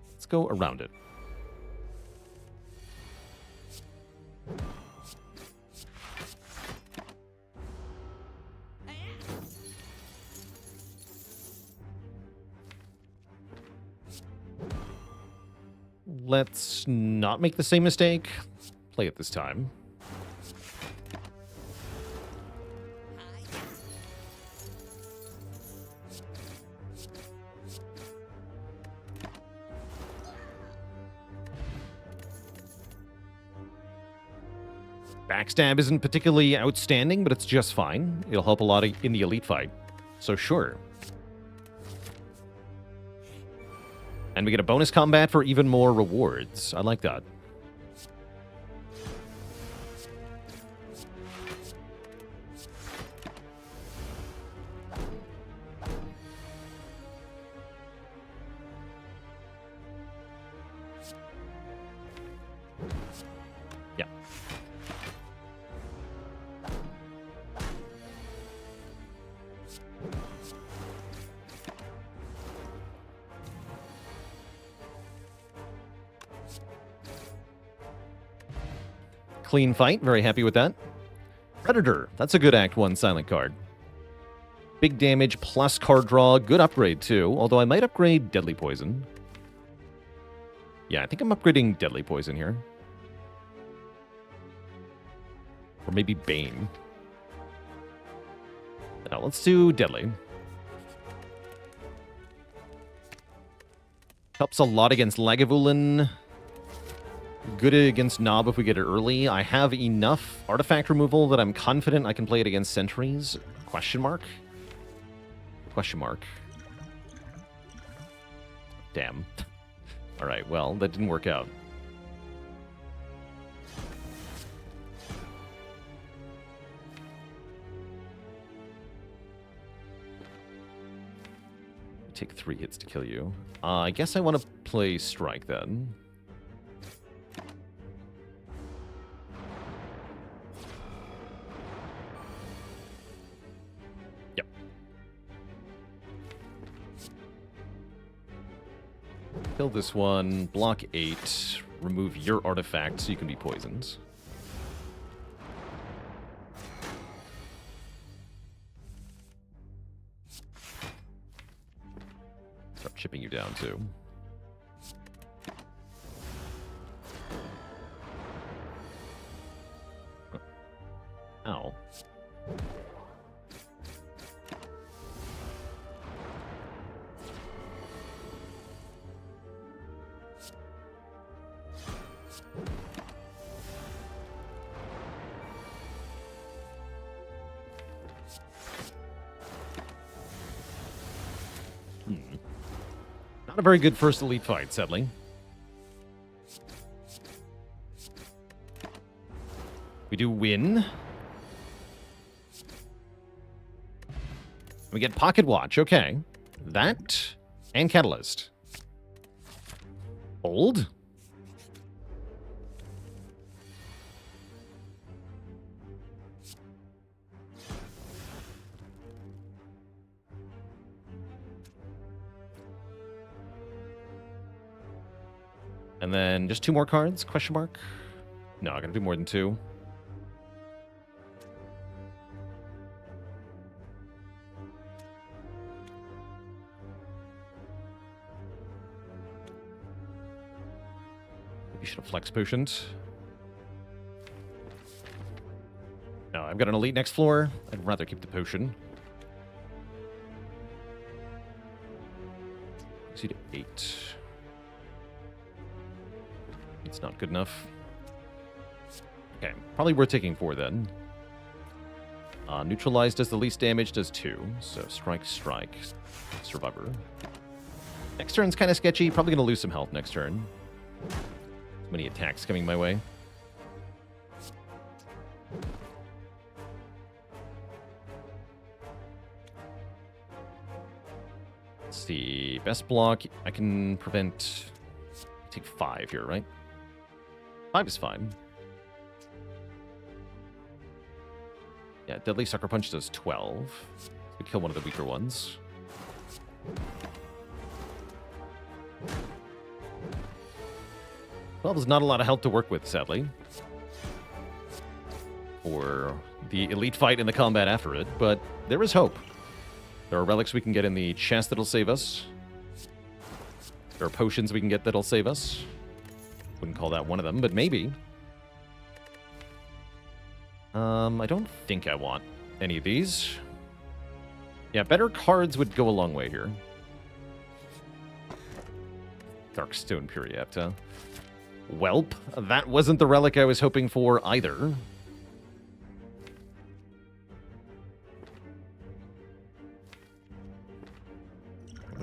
Let's go around it. Let's not make the same mistake. Play it this time. Backstab isn't particularly outstanding, but it's just fine. It'll help a lot in the elite fight. So sure. And we get a bonus combat for even more rewards. I like that. Yeah. Clean fight. Very happy with that. Predator. That's a good Act 1 silent card. Big damage plus card draw. Good upgrade, too. Although I might upgrade Deadly Poison. Yeah, I think I'm upgrading Deadly Poison here. Or maybe Bane. Now, let's do Deadly. Helps a lot against Lagavulin. Good against Nob if we get it early. I have enough artifact removal that I'm confident I can play it against sentries. Question mark? Question mark. Damn. Alright, well, that didn't work out. Take 3 hits to kill you. I guess I want to play Strike then. Kill this one, block 8, remove your artifact so you can be poisoned. Start chipping you down too. Ow. Not a very good first elite fight, sadly. We do win. We get Pocket Watch, okay. That and Catalyst. Old. And then just 2 more cards, question mark? No, I gotta do more than 2. Maybe should have Flex Potioned. No, I've got an Elite next floor. I'd rather keep the potion. See to 8. It's not good enough. Okay, probably worth taking 4 then. Neutralize does the least damage, does 2. So strike, strike, survivor. Next turn's kind of sketchy. Probably going to lose some health next turn. Many attacks coming my way. Let's see. Best block. I can prevent... Take 5 here, right? 5 is fine. Yeah, Deadly Sucker Punch does 12. We kill one of the weaker ones. Well, there's not a lot of health to work with, sadly. For the elite fight and the combat after it, but there is hope. There are relics we can get in the chest that'll save us. There are potions we can get that'll save us. Wouldn't call that one of them, but maybe. I don't think I want any of these. Yeah, better cards would go a long way here. Darkstone Puriapta. Welp, that wasn't the relic I was hoping for either.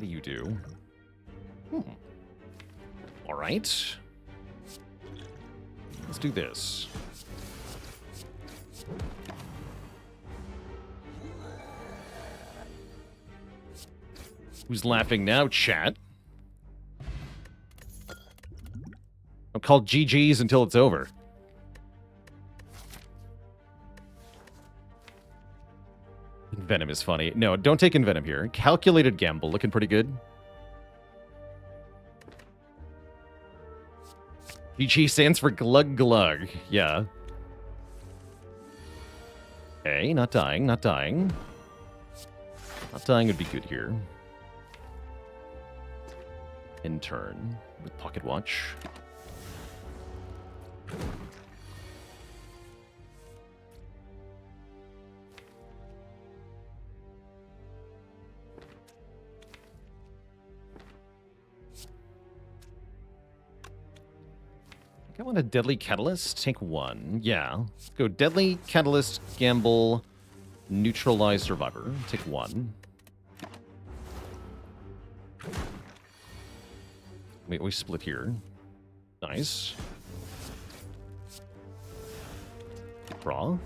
do you do? All right. Let's do this. Who's laughing now, chat? I'll call GG's until it's over. Venom is funny. No, don't take Envenom here. Calculated gamble, looking pretty good. GG stands for glug glug. Yeah. Okay, not dying, not dying. Not dying would be good here. In turn with Pocket Watch. I want a Deadly Catalyst. Take one. Yeah. Let's go Deadly Catalyst, Gamble, Neutralize Survivor. Take one. Wait, we split here. Nice. Draw.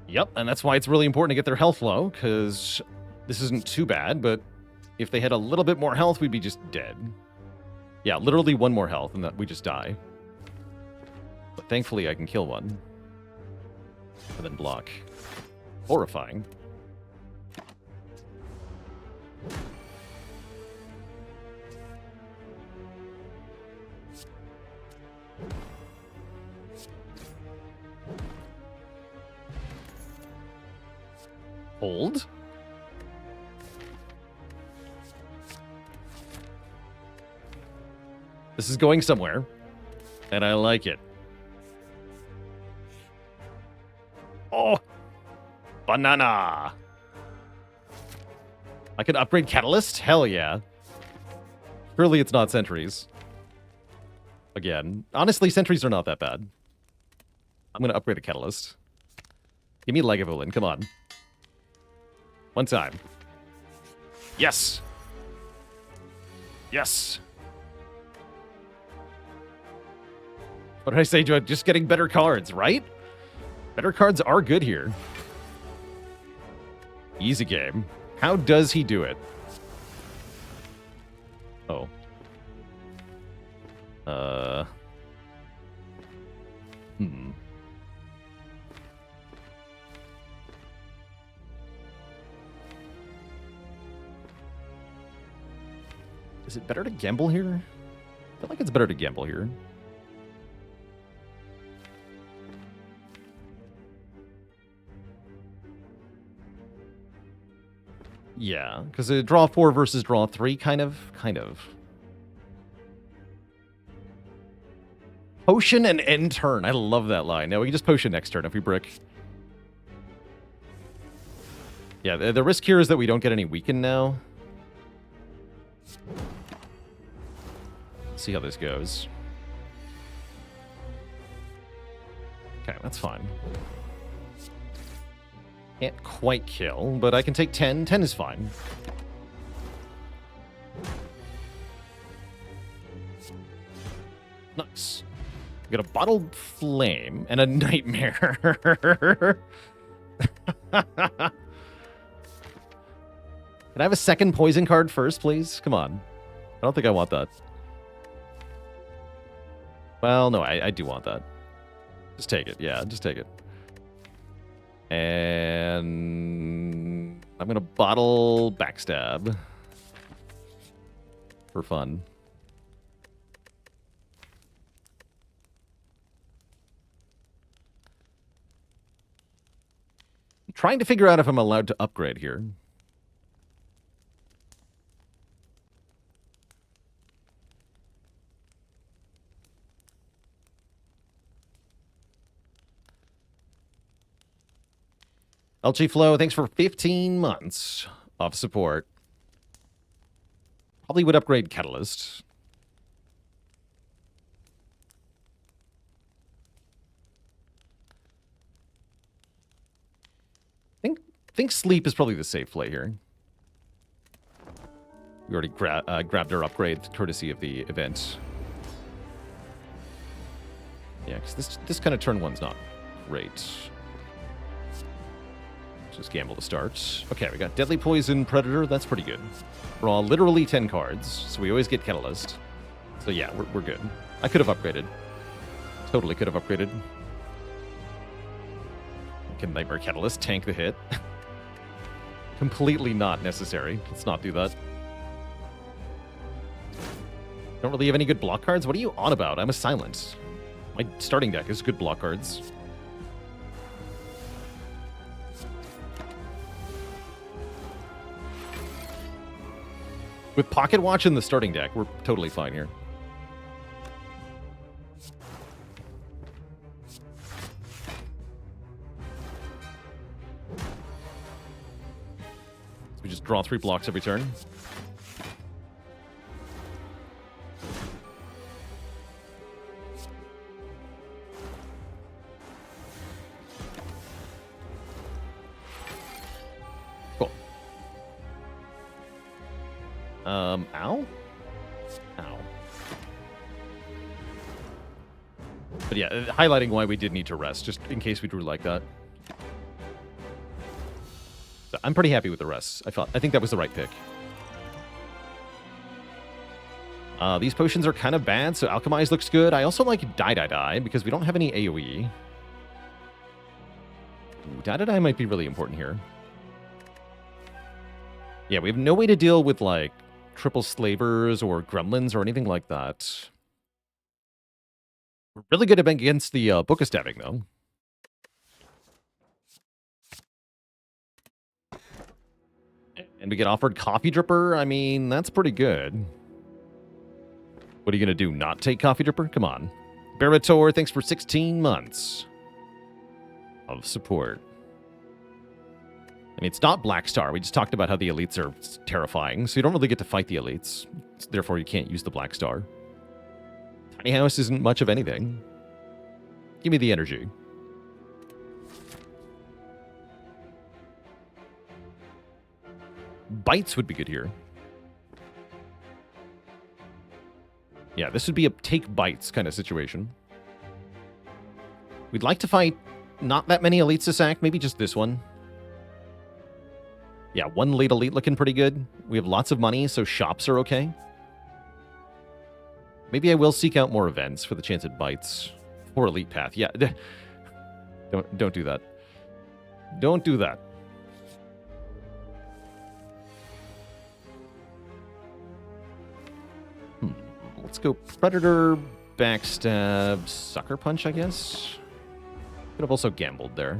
Yep, and that's why it's really important to get their health low, because this isn't too bad, but if they had a little bit more health, we'd be just dead. Yeah, literally one more health, and that we just die. But thankfully, I can kill one. And then block. Horrifying. Hold. This is going somewhere, and I like it. Oh! Banana! I can upgrade Catalyst? Hell yeah. Surely it's not Sentries. Again. Honestly, Sentries are not that bad. I'm going to upgrade a Catalyst. Give me Lagavulin, come on. One time. Yes! Yes! What did I say, Joe? Just getting better cards, right? Better cards are good here. Easy game. How does he do it? Oh. Is it better to gamble here? I feel like it's better to gamble here. Yeah, because draw 4 versus draw 3, kind of. Potion and end turn. I love that line. Now we can just potion next turn if we brick. Yeah, the risk here is that we don't get any weaken now. Let's see how this goes. Okay, that's fine. Can't quite kill, but I can take 10. 10 is fine. Nice. We got a bottled flame and a nightmare. Can I have a second poison card first, please? Come on. I don't think I want that. Well, no, I do want that. Just take it. Yeah, just take it. And I'm going to bottle Backstab. For fun. I'm trying to figure out if I'm allowed to upgrade here. LG Flow, thanks for 15 months of support. Probably would upgrade Catalyst. I think think sleep is probably the safe play here. We already grabbed our upgrade courtesy of the event. Yeah, because this kind of turn one's not great. Just gamble to start. Okay, we got Deadly Poison, Predator. That's pretty good. Draw literally 10 cards, so we always get Catalyst. So yeah, we're good. I could have upgraded. Totally could have upgraded. Can Nightmare Catalyst tank the hit? Completely not necessary. Let's not do that. Don't really have any good block cards? What are you on about? I'm a silent. My starting deck is good block cards. With Pocket Watch in the starting deck, we're totally fine here. So we just draw 3 blocks every turn. Ow? Ow. But yeah, highlighting why we did need to rest, just in case we drew like that. So I'm pretty happy with the rest. I think that was the right pick. These potions are kind of bad, so Alchemize looks good. I also like Die because we don't have any AoE. Ooh, Die might be really important here. Yeah, we have no way to deal with, like, triple slavers or gremlins or anything like that. We're really good against the Book of Stabbing, though. And we get offered Coffee Dripper. I mean, that's pretty good. What are you going to do? Not take Coffee Dripper? Come on. Barator, thanks for 16 months of support. I mean, it's not Black Star. We just talked about how the elites are terrifying, so you don't really get to fight the elites. Therefore, you can't use the Black Star. Tiny House isn't much of anything. Give me the energy. Bites would be good here. Yeah, this would be a take bites kind of situation. We'd like to fight not that many elites to sack, maybe just this one. Yeah, one late elite looking pretty good. We have lots of money, so shops are okay. Maybe I will seek out more events for the chance it bites. Or elite path. Yeah. Don't do that. Don't do that. Let's go Predator, Backstab, Sucker Punch, I guess. Could have also gambled there.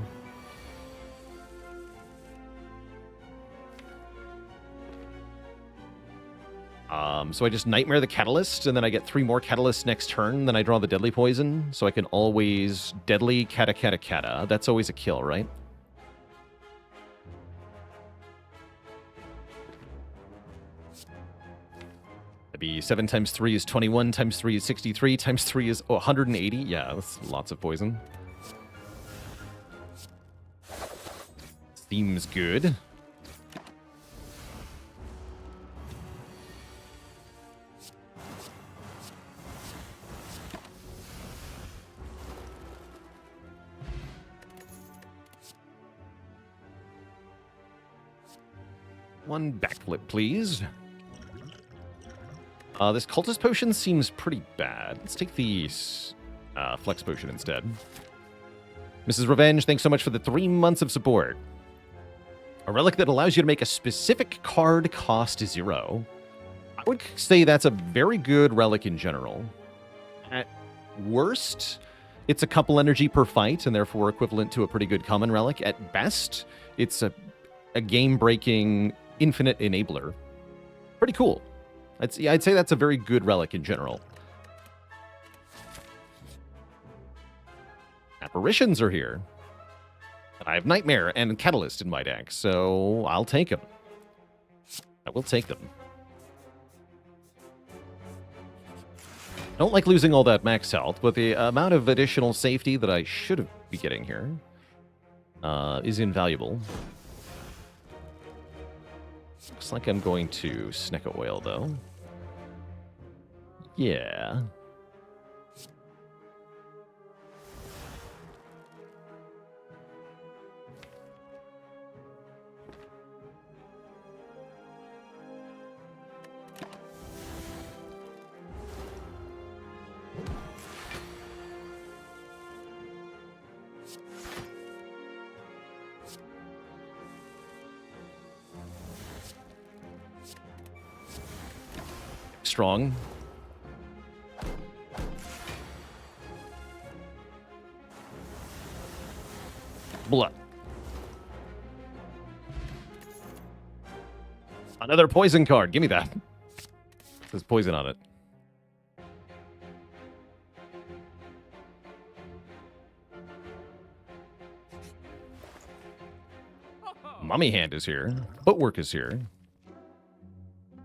So I just Nightmare the Catalyst, and then I get 3 more Catalysts next turn, then I draw the Deadly Poison, so I can always Deadly Kata. That's always a kill, right? That'd be 7 times 3 is 21, times 3 is 63, times 3 is 180. Yeah, that's lots of poison. Seems good. One backflip, please. This Cultist Potion seems pretty bad. Let's take the Flex Potion instead. Mrs. Revenge, thanks so much for the 3 months of support. A relic that allows you to make a specific card cost 0. I would say that's a very good relic in general. At worst, it's a couple energy per fight, and therefore equivalent to a pretty good common relic. At best, it's a game-breaking infinite enabler. Pretty cool. I'd say that's a very good relic in general. Apparitions are here. And I have Nightmare and Catalyst in my deck, so I'll take them. I will take them. I don't like losing all that max health, but the amount of additional safety that I should be getting here is invaluable. Looks like I'm going to Sneca Oil, though. Yeah. Strong. Blood. Another poison card. Give me that. There's poison on it. Mummy Hand is here. Footwork is here.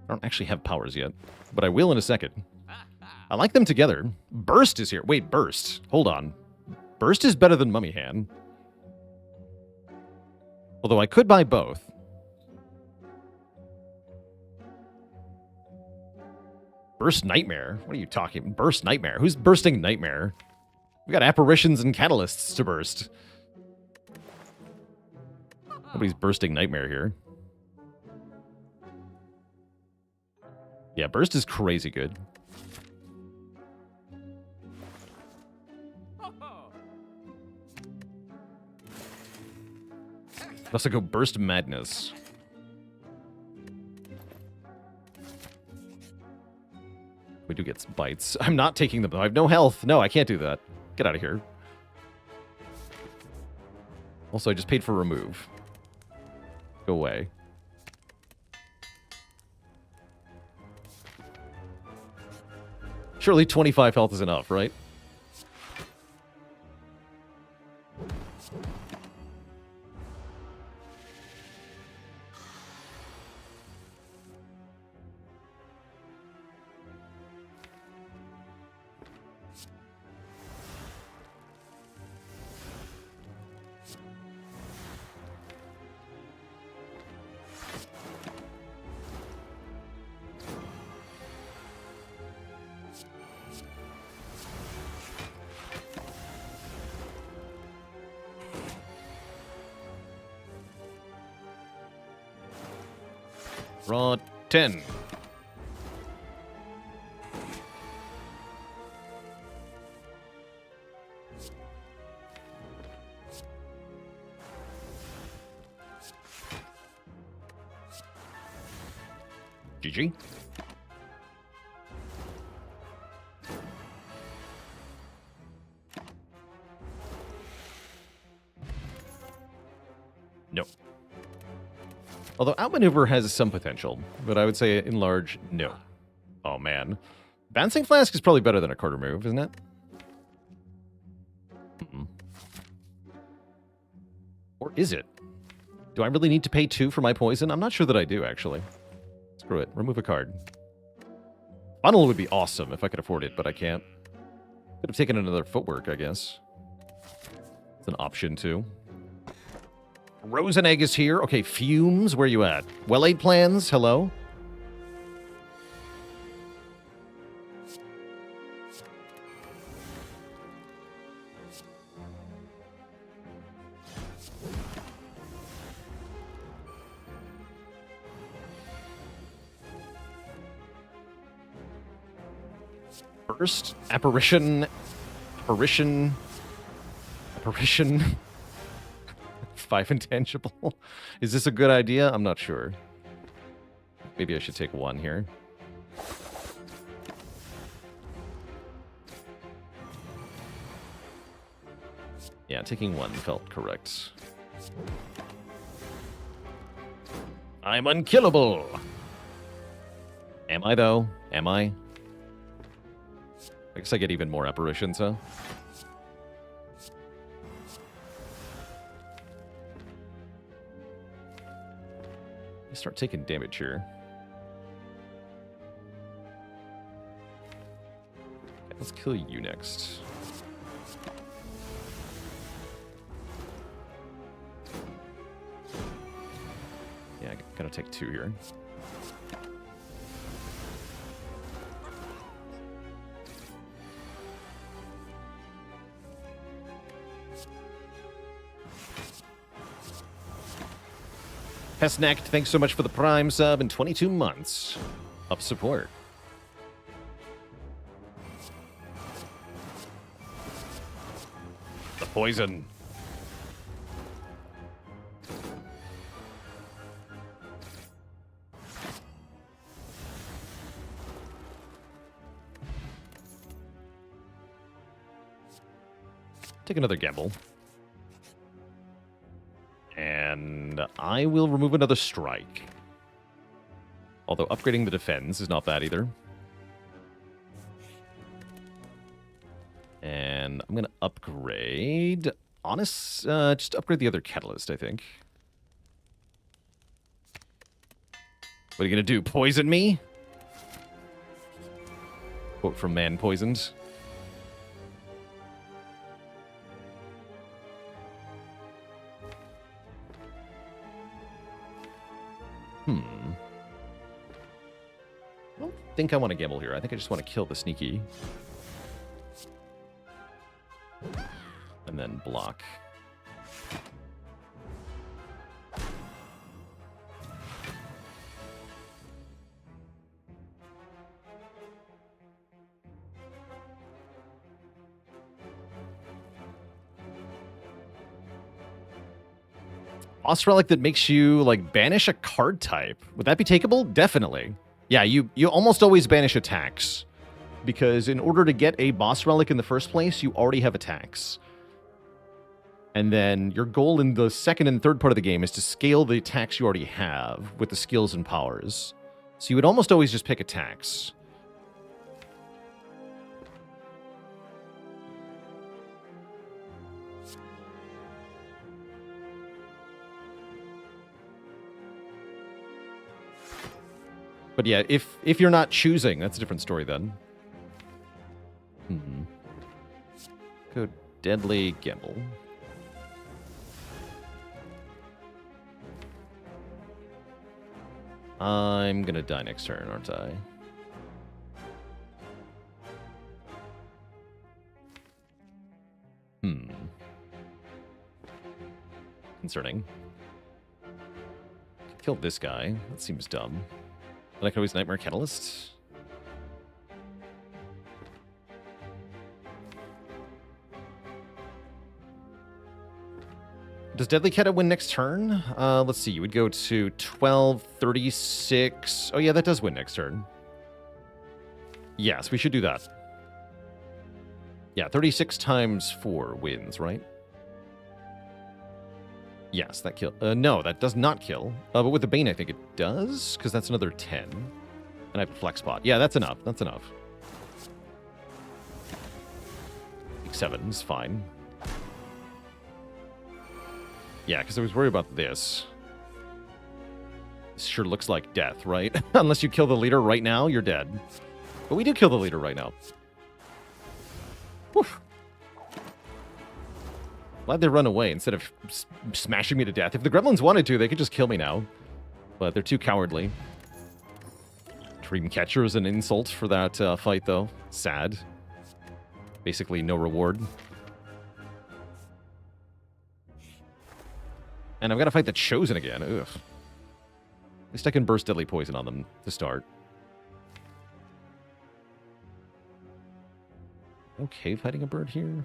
I don't actually have powers yet, but I will in a second. I like them together. Burst is here. Wait, Burst. Hold on. Burst is better than Mummy Hand. Although I could buy both. Burst Nightmare? What are you talking? Burst Nightmare? Who's bursting Nightmare? We got apparitions and catalysts to burst. Nobody's bursting Nightmare here. Yeah, Burst is crazy good. Let's go Burst Madness. We do get some bites. I'm not taking them, though. I have no health. No, I can't do that. Get out of here. Also, I just paid for remove. Go away. Surely 25 health is enough, right? Raw 10. GG. No. Although outmaneuver has some potential, but I would say in large, no. Oh man. Bouncing Flask is probably better than a quarter move, isn't it? Or is it? Do I really need to pay 2 for my poison? I'm not sure that I do, actually. Screw it. Remove a card. Funnel would be awesome if I could afford it, but I can't. Could have taken another footwork, I guess. It's an option, too. Rose and Egg is here. Okay, Fumes, where you at? Well-Laid Plans, hello? Burst, Apparition, 5 intangible. Is this a good idea? I'm not sure. Maybe I should take 1 here. Yeah, taking 1 felt correct. I'm unkillable! Am I, though? Am I? I guess I get even more apparitions, huh? Start taking damage here. Okay, let's kill you next. Yeah, I kind going to take 2 here. Pesnact, thanks so much for the Prime sub and 22 months of support. The poison. Take another gamble. And I will remove another strike. Although upgrading the defense is not bad either. And I'm going to upgrade... just upgrade the other catalyst, I think. What are you going to do? Poison me? Quote from Man Poisoned. I don't think I want to gamble here. I think I just want to kill the sneaky. And then block. Boss relic that makes you, like, banish a card type. Would that be takeable? Definitely. Yeah, you almost always banish attacks. Because in order to get a boss relic in the first place, you already have attacks. And then your goal in the second and third part of the game is to scale the attacks you already have with the skills and powers. So you would almost always just pick attacks. But yeah, if you're not choosing, that's a different story then. Go Deadly Gamble. I'm gonna die next turn, aren't I? Concerning. Kill this guy. That seems dumb. But I can always Nightmare Catalyst. Does Deadly Keta win next turn? Let's see. You would go to 12, 36. Oh, yeah, that does win next turn. Yes, we should do that. Yeah, 36 times 4 wins, right? Yes, that kill. No, that does not kill. But with the Bane, I think it does, because that's another 10. And I have a flex spot. Yeah, that's enough. That's enough. 7 is fine. Yeah, because I was worried about this. This sure looks like death, right? Unless you kill the leader right now, you're dead. But we do kill the leader right now. Whew. Glad they run away instead of smashing me to death. If the gremlins wanted to, they could just kill me now. But they're too cowardly. Dreamcatcher is an insult for that fight, though. Sad. Basically, no reward. And I've got to fight the Chosen again. Ugh. At least I can burst Deadly Poison on them to start. Okay, fighting a bird here?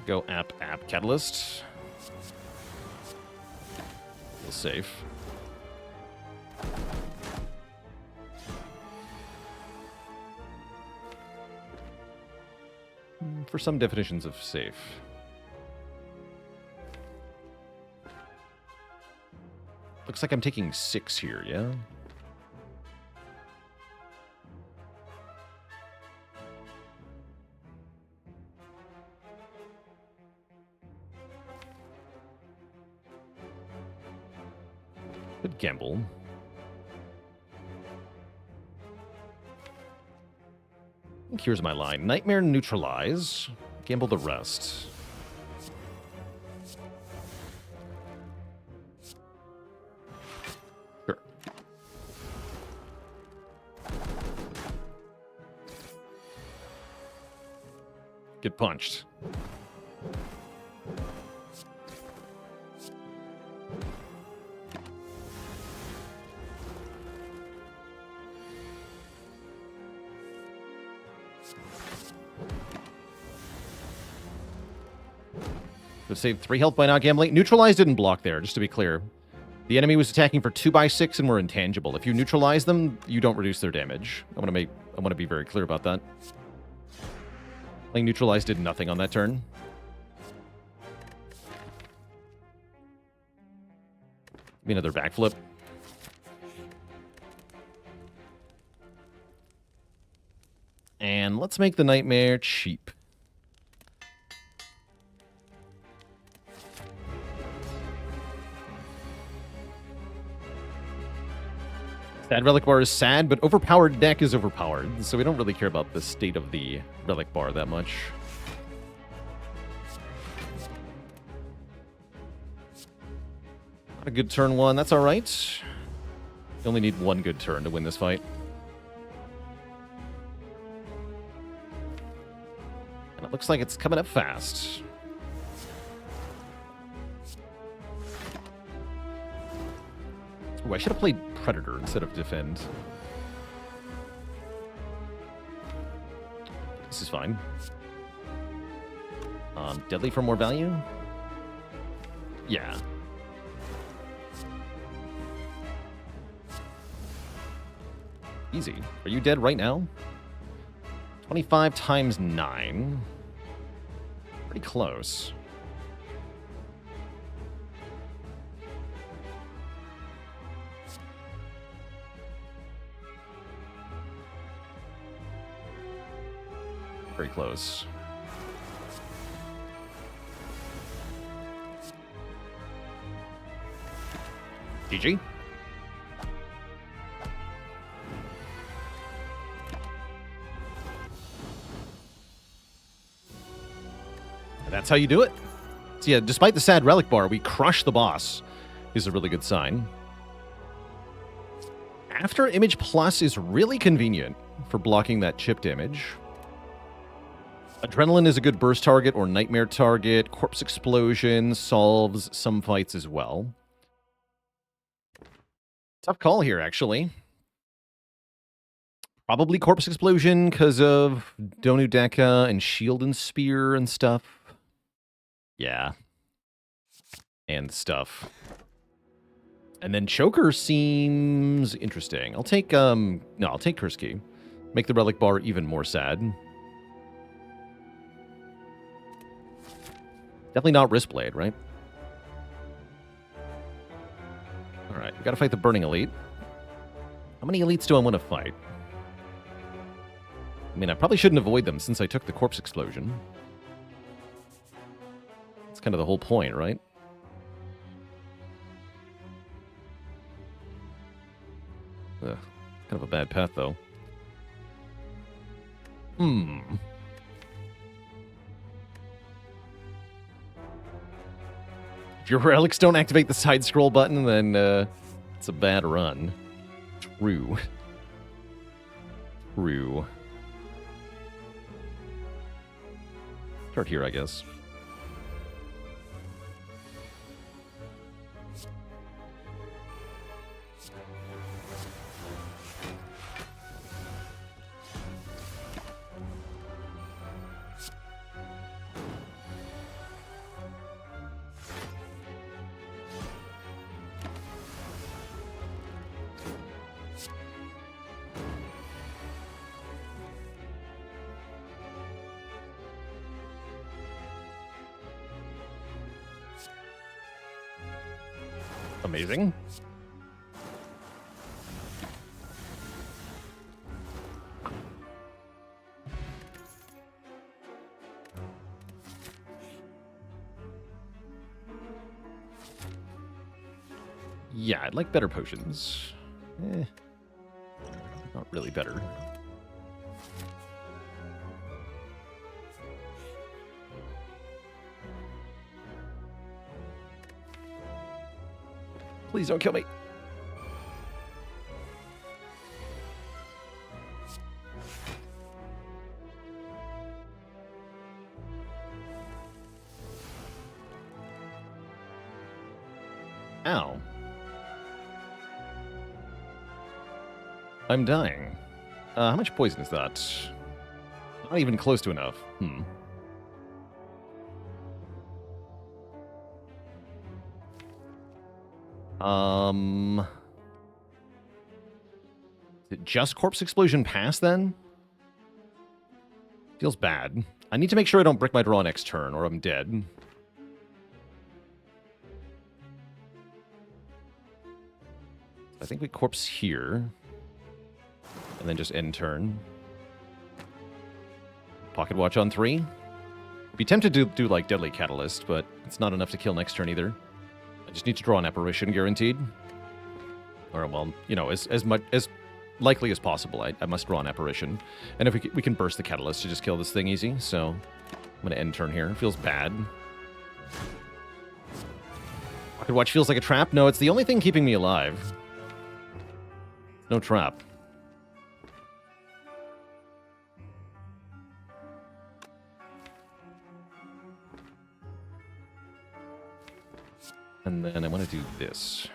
Go app catalyst. Feel safe. For some definitions of safe. Looks like I'm taking 6 here, yeah? Good gamble. I think here's my line. Nightmare neutralize. Gamble the rest. Sure. Get punched. So saved 3 health by not gambling. Neutralize didn't block there, just to be clear. The enemy was attacking for 2x6 and were intangible. If you neutralize them, you don't reduce their damage. I want to be very clear about that. Playing neutralize did nothing on that turn. Give me another backflip. And let's make the nightmare cheap. Sad Relic Bar is sad, but overpowered deck is overpowered, so we don't really care about the state of the Relic Bar that much. Not a good turn 1, that's alright. You only need 1 good turn to win this fight. And it looks like it's coming up fast. Ooh, I should have played Predator instead of Defend. This is fine. Deadly for more value? Yeah. Easy. Are you dead right now? 25 times 9. Pretty close. Very close. GG. And that's how you do it. So yeah, despite the sad relic bar, we crush the boss is a really good sign. After Image Plus is really convenient for blocking that chip damage. Adrenaline is a good burst target or nightmare target. Corpse Explosion solves some fights as well. Tough call here, actually. Probably Corpse Explosion because of Donu Deka and Shield and Spear and stuff. Yeah. And stuff. And then Choker seems interesting. I'll take, no, I'll take Curse Key. Make the Relic Bar even more sad. Definitely not Wristblade, right? Alright, we gotta fight the Burning Elite. How many elites do I want to fight? I mean, I probably shouldn't avoid them since I took the Corpse Explosion. That's kind of the whole point, right? Ugh, kind of a bad path, though. If your relics don't activate the side scroll button, then it's a bad run. True. True. Start here, I guess. Amazing. Yeah, I'd like better potions. Not really better. Please don't kill me. Ow. I'm dying. How much poison is that? Not even close to enough. Did just Corpse Explosion pass then? Feels bad. I need to make sure I don't brick my draw next turn or I'm dead. I think we Corpse here. And then just end turn. Pocket Watch on 3. Be tempted to do like Deadly Catalyst, but it's not enough to kill next turn either. I just need to draw an Apparition, guaranteed. Or, well, you know, as likely as possible, I must draw an Apparition. And if we can burst the Catalyst to just kill this thing easy, so I'm going to end turn here. Feels bad. Pocket Watch feels like a trap? No, it's the only thing keeping me alive. No trap. And then I want to do this.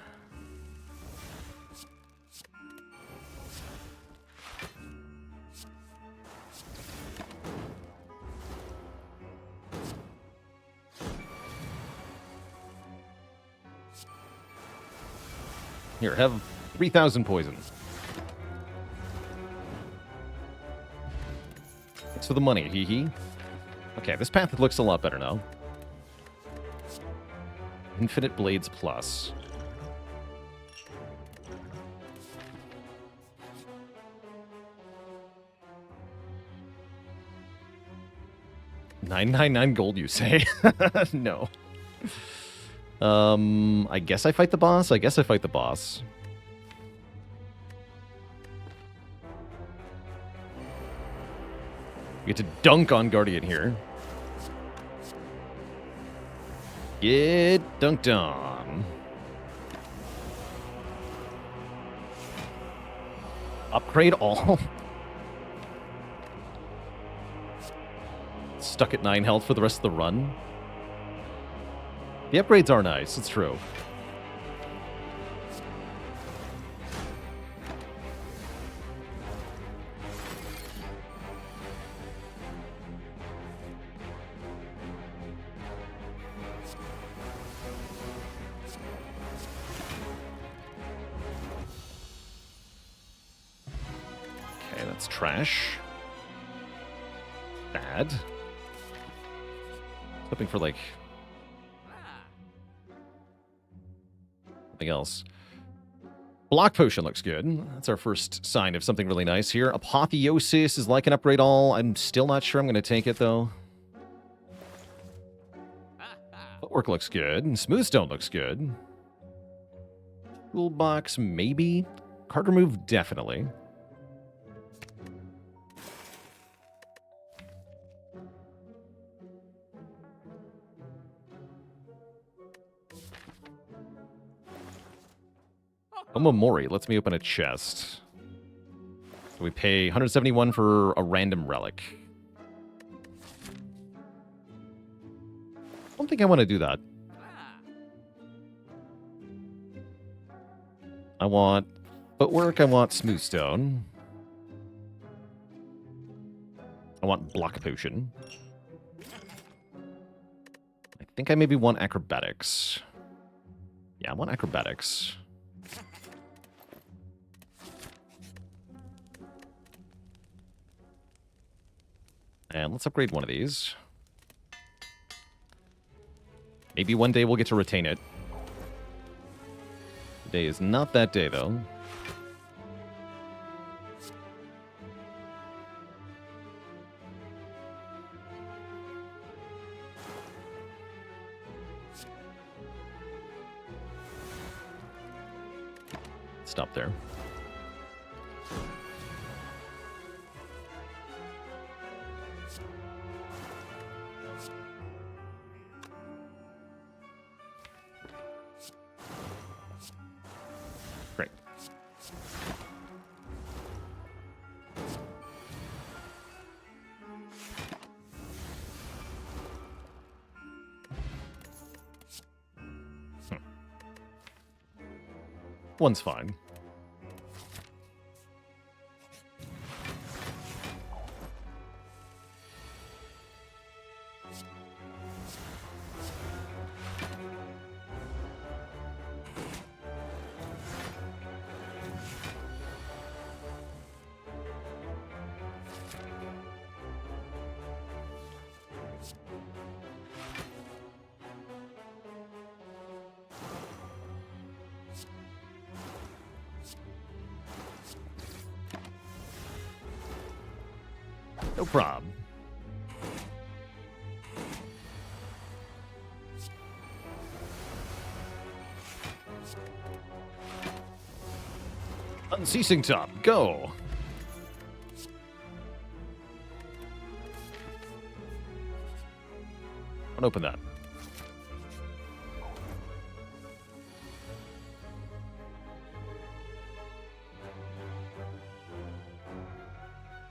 Here, have 3,000 poison. Thanks for the money, hee-hee. Okay, this path looks a lot better now. Infinite Blades Plus. $9.99 gold, you say? No. I guess I fight the boss? I guess I fight the boss. We get to dunk on Guardian here. Get dunked on. Upgrade all. Stuck at 9 health for the rest of the run. The upgrades are nice, it's true. Okay, that's trash. Bad. Hoping for like something else. Block Potion looks good. That's our first sign of something really nice here. Apotheosis is like an upgrade all. I'm still not sure I'm going to take it, though. Footwork looks good. Smoothstone looks good. Toolbox, maybe. Card remove, definitely. Omamori lets me open a chest. So we pay 171 for a random relic. I don't think I want to do that. I want footwork, I want smoothstone. I want block potion. I think I maybe want acrobatics. Yeah, I want acrobatics. And let's upgrade one of these. Maybe one day we'll get to retain it. Today is not that day, though. stop there. Great. One's fine. No problem. Unceasing top, go! Open that.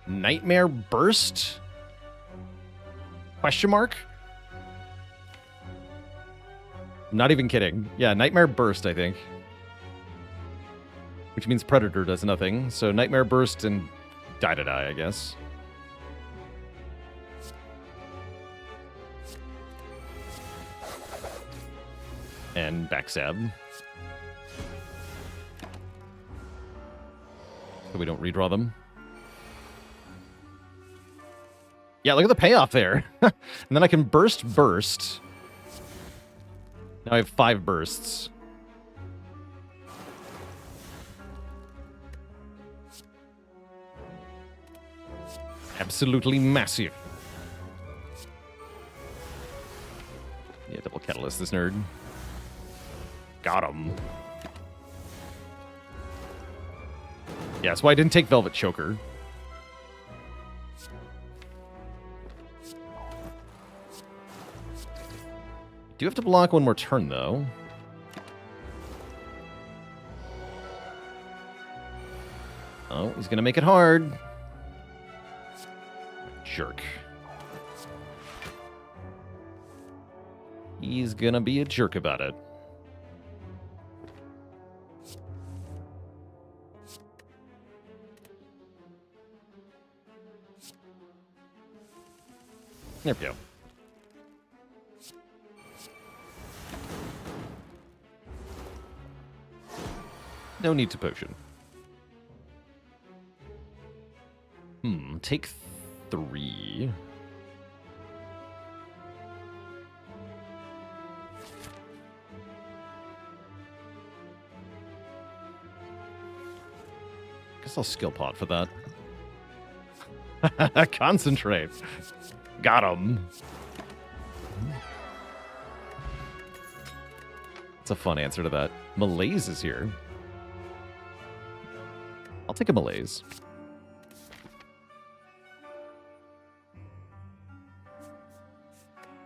Nightmare Burst? Question mark? Not even kidding. Yeah, Nightmare Burst, I think. Which means Predator does nothing. So Nightmare Burst and die, I guess. And Backstab. So we don't redraw them. Yeah, look at the payoff there. And then I can burst. Now I have 5 bursts. Absolutely massive. Yeah, double catalyst this nerd. Got him. Yeah, that's why I didn't take Velvet Choker. Do have to block one more turn, though. Oh, he's going to make it hard. Jerk. He's going to be a jerk about it. There we go. No need to potion. Take 3. Guess I'll skill pot for that. Concentrate. Got him. It's a fun answer to that. Malaise is here. I'll take a malaise.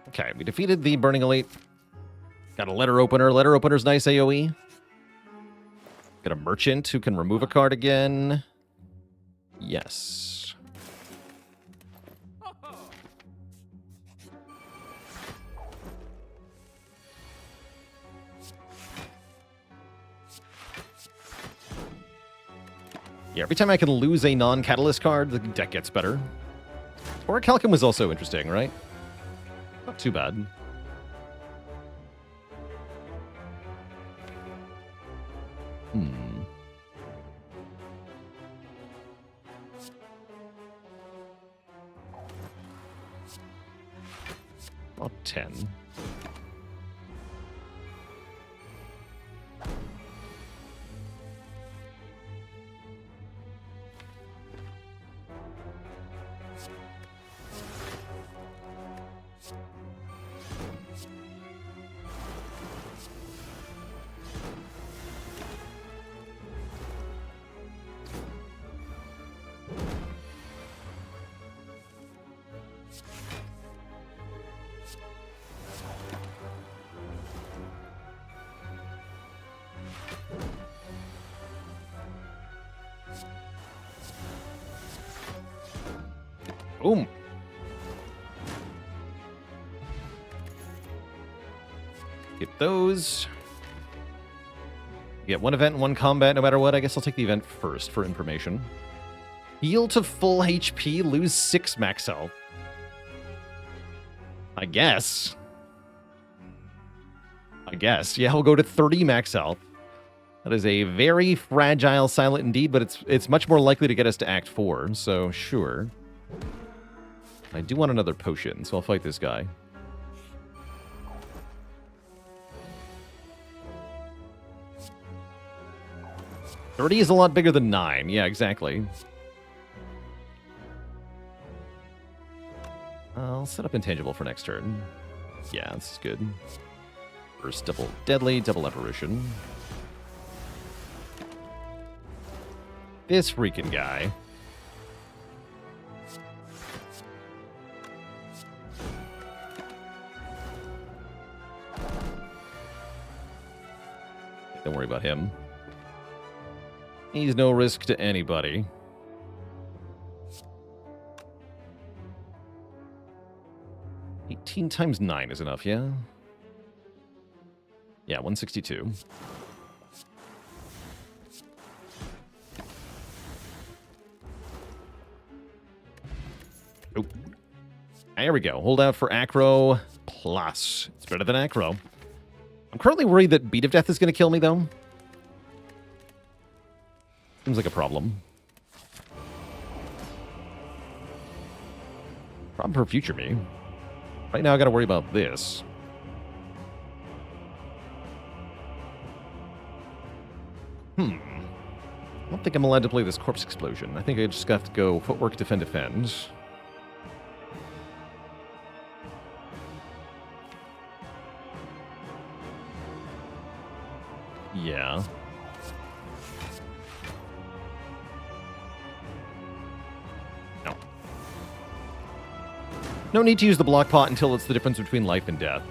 Okay, we defeated the Burning Elite. Got a letter opener. Letter opener's nice AoE. Got a merchant who can remove a card again. Yes. Yeah, every time I can lose a non-catalyst card, the deck gets better. Orichalcum was also interesting, right? Not too bad. About 10. Boom. Get those. Get one event and one combat no matter what. I guess I'll take the event first for information. Heal to full HP, lose 6 max health. I guess. Yeah, we'll go to 30 max health. That is a very fragile silent indeed, but it's much more likely to get us to Act 4, so sure. I do want another potion, so I'll fight this guy. $30 is a lot bigger than 9. Yeah, exactly. I'll set up Intangible for next turn. Yeah, this is good. First double deadly, double apparition. This freaking guy. Don't worry about him. He's no risk to anybody. Times 9 is enough, yeah? Yeah, 162. Nope. There we go. Hold out for Acro Plus. It's better than Acro. I'm currently worried that Beat of Death is going to kill me, though. Seems like a problem. Problem for future me. Right now, I gotta worry about this. I don't think I'm allowed to play this Corpse Explosion. I think I just got to go Footwork, Defend, Defend. Yeah. No need to use the block pot until it's the difference between life and death.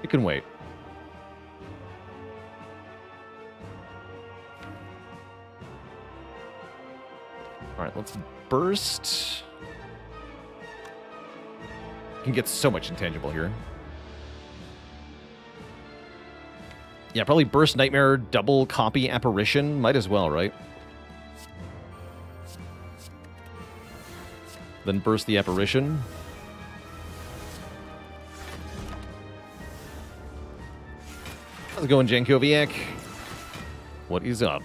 It can wait. Alright, let's burst. Can get so much intangible here. Yeah, probably burst Nightmare, double copy Apparition. Might as well, right? Then burst the Apparition. How's it going, Jankoviak? What is up?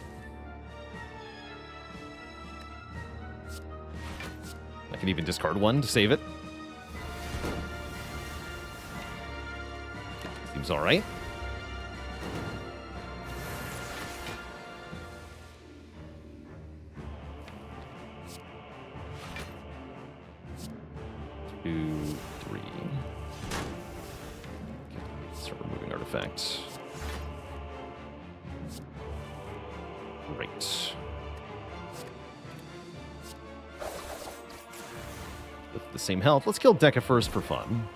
I can even discard one to save it. Seems alright. Start removing artifacts. Great. With the same health, let's kill Deca first for fun.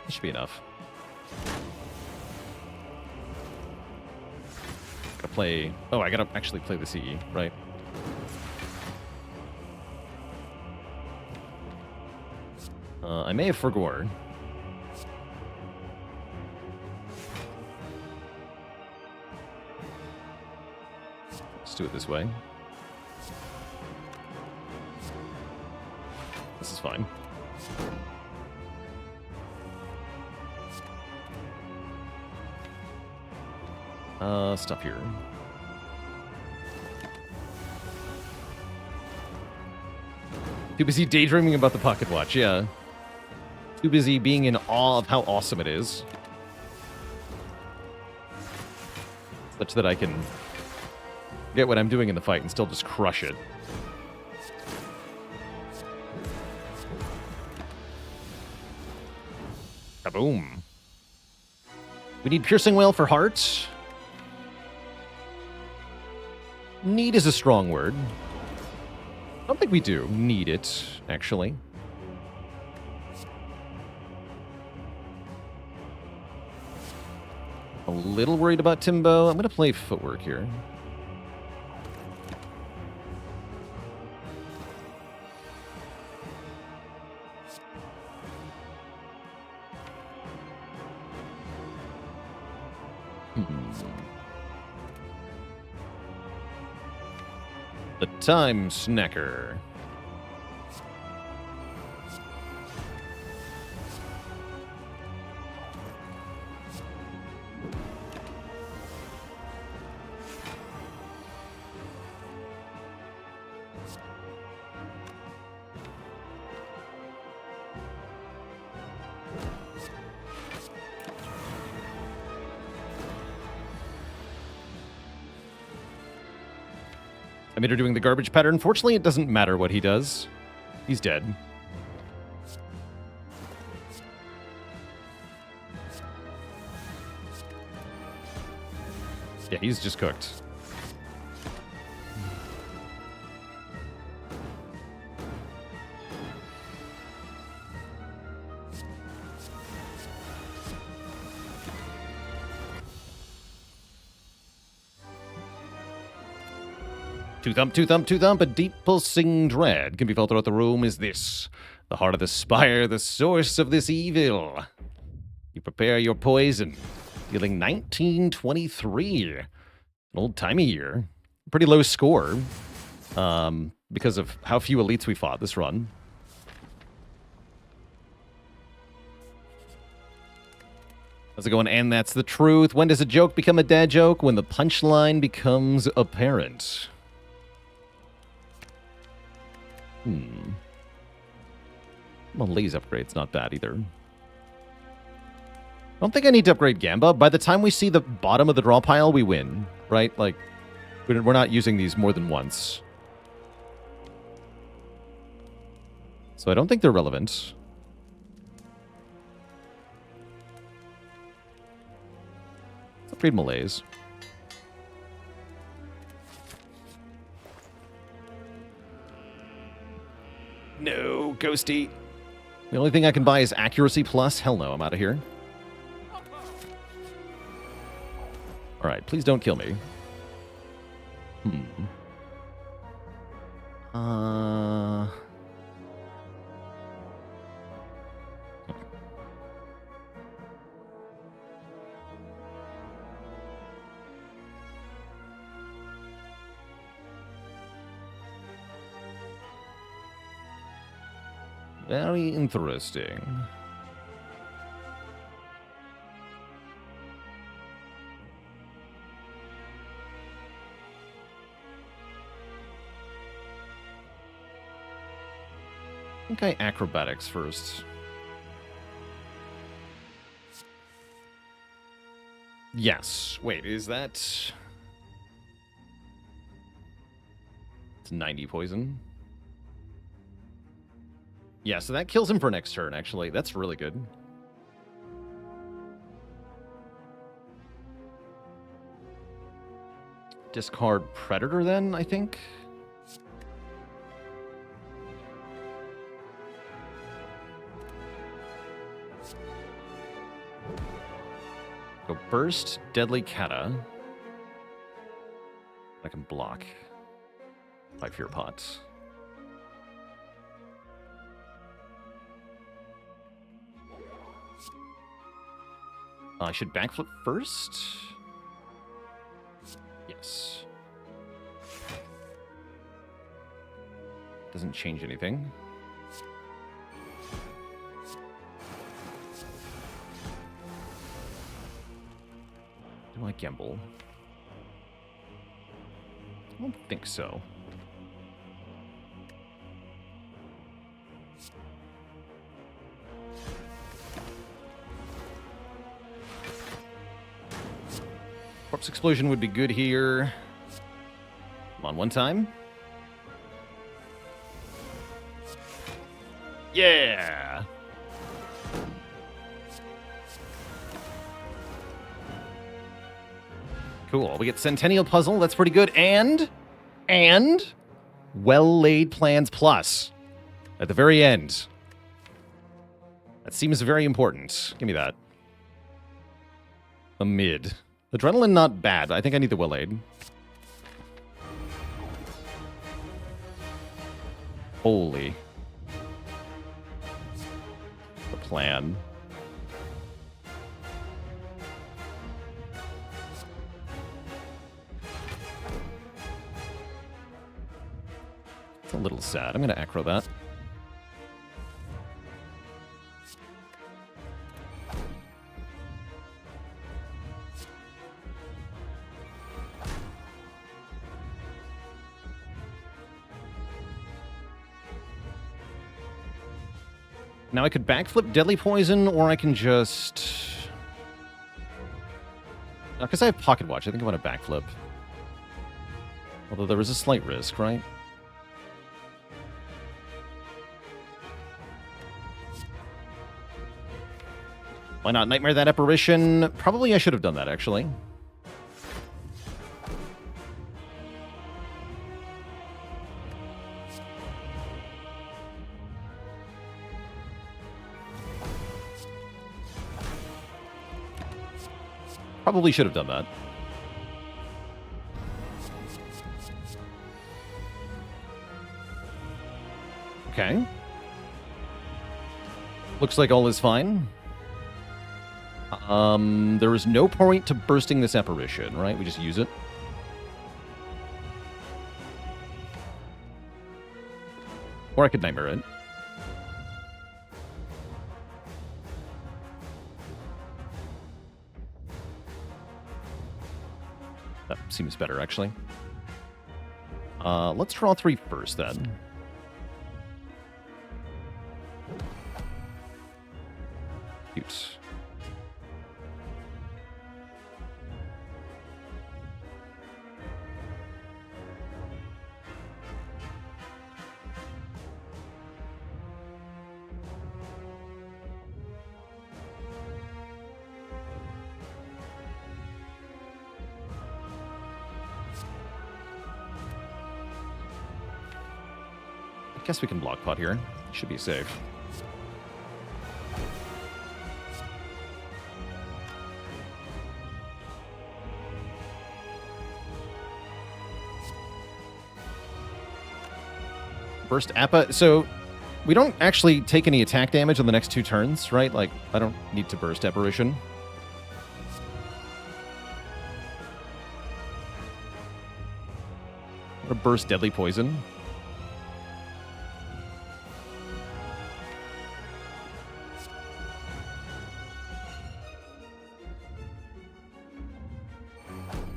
Should be enough. Gotta play... Oh, I gotta actually play the CE, right? I may have forgone. Let's do it this way. This is fine. Stuff here. Too busy daydreaming about the pocket watch, yeah. Too busy being in awe of how awesome it is. Such that I can get what I'm doing in the fight and still just crush it. Kaboom. We need Piercing Wail for hearts. Need is a strong word. I don't think we do need it, actually. A little worried about Timbo. I'm going to play footwork here. The Time Snacker. I'm doing the garbage pattern. Fortunately, it doesn't matter what he does. He's dead. Yeah, he's just cooked. Two thump, two thump, two thump, a deep pulsing dread can be felt throughout the room. Is this the heart of the spire, the source of this evil? You prepare your poison, dealing 1923. An old-timey year. Pretty low score, because of how few elites we fought this run. How's it going? And that's the truth. When does a joke become a dad joke? When the punchline becomes apparent. Well, Lee's upgrade's not bad either. I don't think I need to upgrade Gamba. By the time we see the bottom of the draw pile, we win, right? Like, we're not using these more than once. So I don't think they're relevant. Let's upgrade Malaise. No, Ghosty. The only thing I can buy is Accuracy Plus. Hell no, I'm out of here. Alright, please don't kill me. Very interesting. I think I acrobatics first. Yes. Wait, is that... It's 90 poison. Yeah, so that kills him for next turn, actually. That's really good. Discard Predator, then, I think? Go Burst, Deadly Kata. I can block by Fear Pot. I should backflip first? Yes. Doesn't change anything. Do I gamble? I don't think so. Corpse Explosion would be good here. Come on, one time. Yeah! Cool. We get Centennial Puzzle. That's pretty good. And Well-Laid Plans Plus at the very end. That seems very important. Give me that. A mid. Adrenaline, not bad. I think I need the Well-Laid. Holy. The plan. It's a little sad. I'm going to acro that. Now I could backflip Deadly Poison, or I can just... Because I have Pocket Watch, I think I want to backflip. Although there is a slight risk, right? Why not Nightmare that Apparition? Probably I should have done that, actually. Probably should have done that. Okay. Looks like all is fine. There is no point to bursting this apparition, right? We just use it. Or I could Nightmare it. That seems better, actually. Let's draw 3 first, then. Cute. I guess we can block pot here. Should be safe. Burst Appa. So we don't actually take any attack damage on the next 2 turns, right? Like, I don't need to burst Apparition. Or burst Deadly Poison.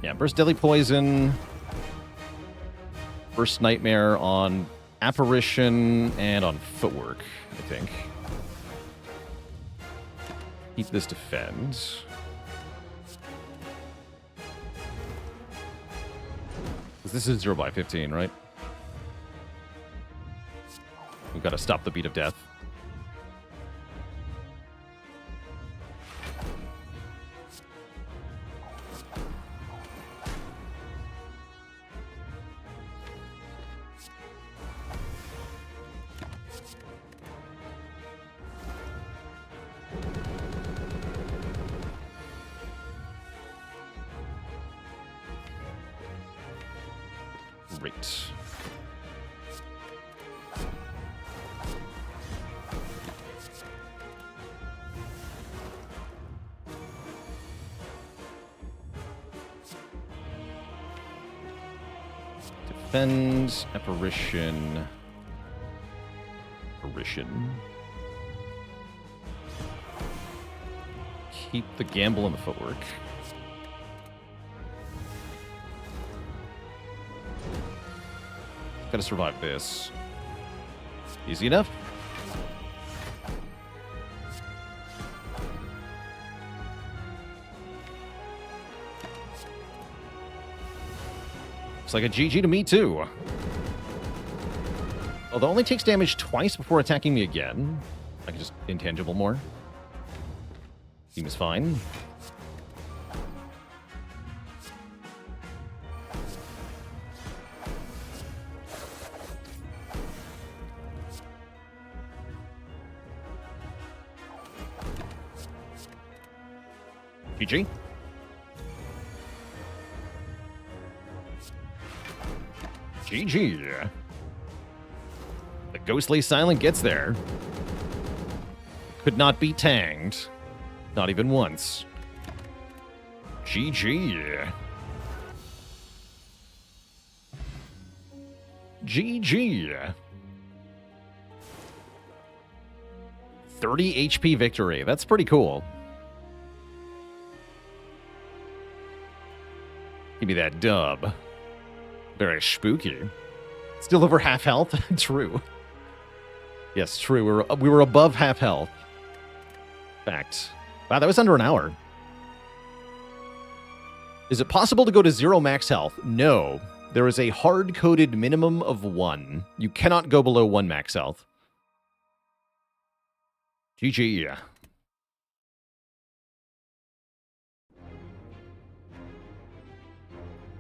Yeah, burst Deadly Poison. Burst Nightmare on Apparition and on Footwork, I think. Keep this defend. This is 0/15, right? We've got to stop the beat of death. Great. Defend, Apparition. Apparition. Keep the gamble and the footwork. Gotta survive this. Easy enough. Looks like a GG to me, too. Although it only takes damage twice before attacking me again. I can just intangible more. Seems fine. GG. GG. The Ghostly Silent gets there. Could not be tanged. Not even once. GG. GG. 30 HP victory. That's pretty cool. Give me that dub. Very spooky. Still over half health? True. Yes, true. We were above half health. Fact. Wow, that was under an hour. Is it possible to go to 0 max health? No. There is a hard-coded minimum of 1. You cannot go below 1 max health. GG.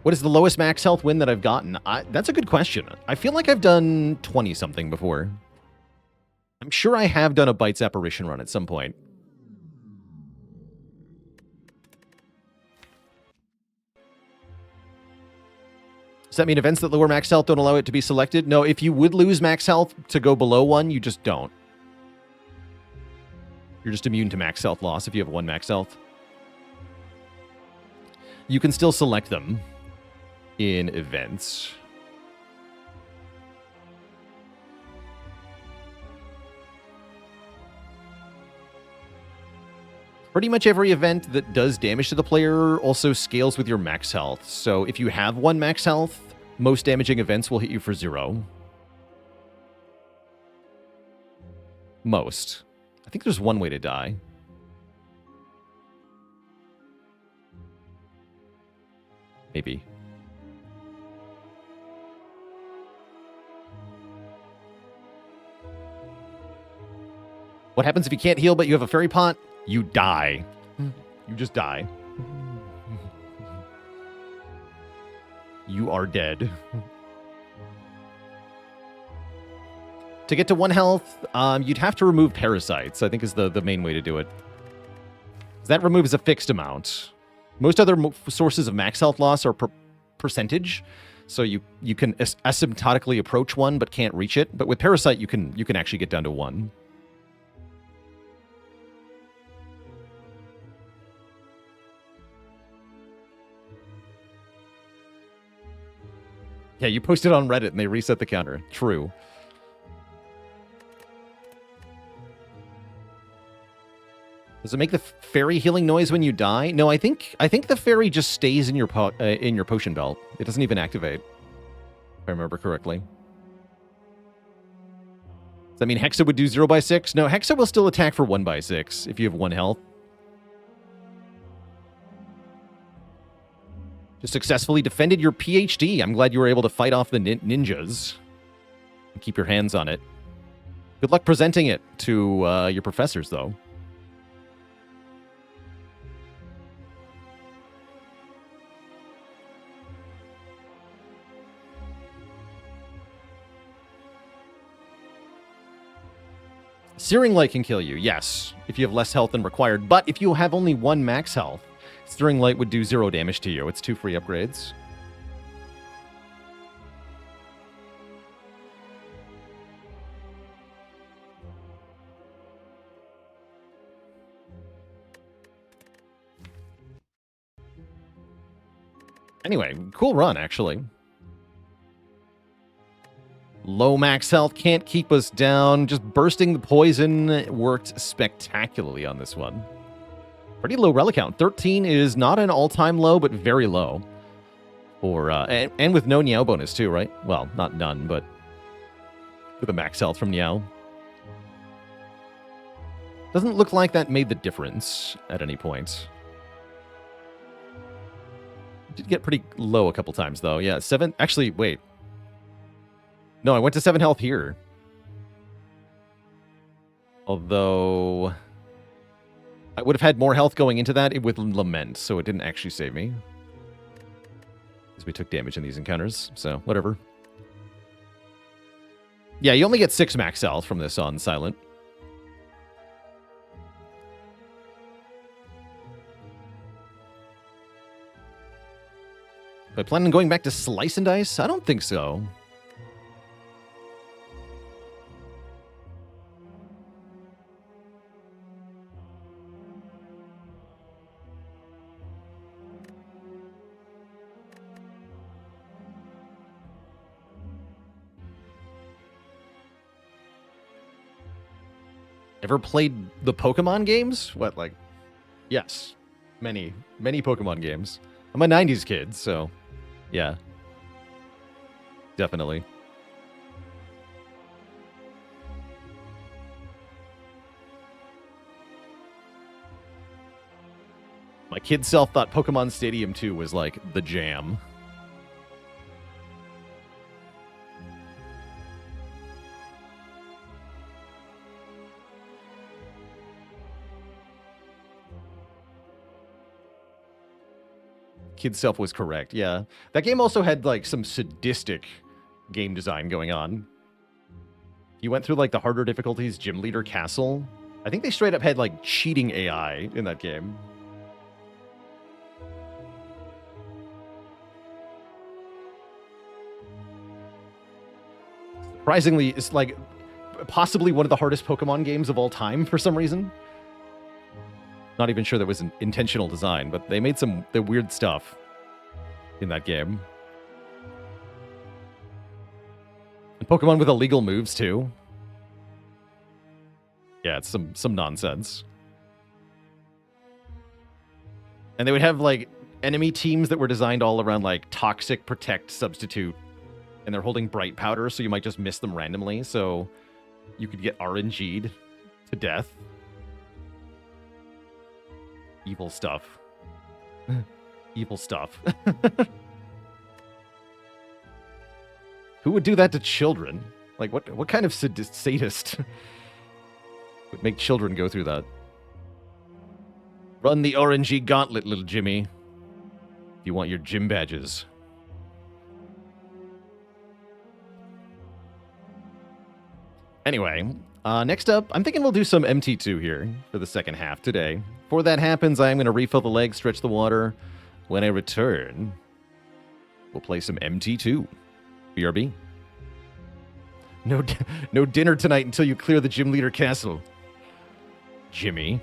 What is the lowest max health win that I've gotten? That's a good question. I feel like I've done 20-something before. I'm sure I have done a Bites Apparition run at some point. Does that mean events that lower max health don't allow it to be selected? No, if you would lose max health to go below 1, you just don't. You're just immune to max health loss if you have 1 max health. You can still select them in events. Pretty much every event that does damage to the player also scales with your max health. So if you have 1 max health, most damaging events will hit you for 0. Most. I think there's one way to die. Maybe. What happens if you can't heal but you have a fairy pot? You die. You just die. You are dead. To get to 1 health, you'd have to remove parasites, I think is the main way to do it. That removes a fixed amount. Most other sources of max health loss are percentage, so you can asymptotically approach 1 but can't reach it. But with parasite, you can actually get down to 1. Yeah, you posted on Reddit and they reset the counter. True. Does it make the fairy healing noise when you die? No, I think the fairy just stays in your potion belt. It doesn't even activate, if I remember correctly. Does that mean Hexa would do 0/6? No, Hexa will still attack for 1/6 if you have 1 health. Just successfully defended your PhD. I'm glad you were able to fight off the ninjas. And keep your hands on it. Good luck presenting it to your professors, though. Searing Light can kill you, yes, if you have less health than required. But if you have only 1 max health, Searing Light would do 0 damage to you. It's 2 free upgrades. Anyway, cool run, actually. Low max health can't keep us down. Just bursting the poison worked spectacularly on this one. Pretty low relic count. 13 is not an all-time low, but very low. Or and with no Niao bonus too, right? Well, not none, but with a max health from Niao. Doesn't look like that made the difference at any point. Did get pretty low a couple times, though. Yeah, 7... Actually, wait. No, I went to 7 health here. Although... I would have had more health going into that with Lament, so it didn't actually save me. Because we took damage in these encounters, so whatever. Yeah, you only get 6 max health from this on Silent. Do I plan on going back to Slice and Dice? I don't think so. Ever played the Pokemon games? What, like... Yes. Many Pokemon games. I'm a 90s kid, so... Yeah. Definitely. My kid self thought Pokemon Stadium 2 was, like, the jam. Kid self was correct, yeah. That game also had, like, some sadistic game design going on. You went through, like, the harder difficulties, Gym Leader Castle. I think they straight up had, like, cheating AI in that game. Surprisingly, it's, like, possibly one of the hardest Pokemon games of all time for some reason. Not even sure that was an intentional design, but they made some weird stuff in that game. And Pokemon with illegal moves, too. Yeah, it's some nonsense. And they would have, like, enemy teams that were designed all around, like, Toxic, Protect, Substitute. And they're holding Bright Powder, so you might just miss them randomly, so you could get RNG'd to death. Evil stuff. Evil stuff. Who would do that to children? Like, what kind of sadist would make children go through that? Run the RNG gauntlet, little Jimmy. If you want your gym badges. Anyway, next up, I'm thinking we'll do some MT2 here for the second half today. Before that happens, I am going to refill the legs, stretch the water. When I return, we'll play some MT2. BRB. No dinner tonight until you clear the Gym Leader Castle. Jimmy.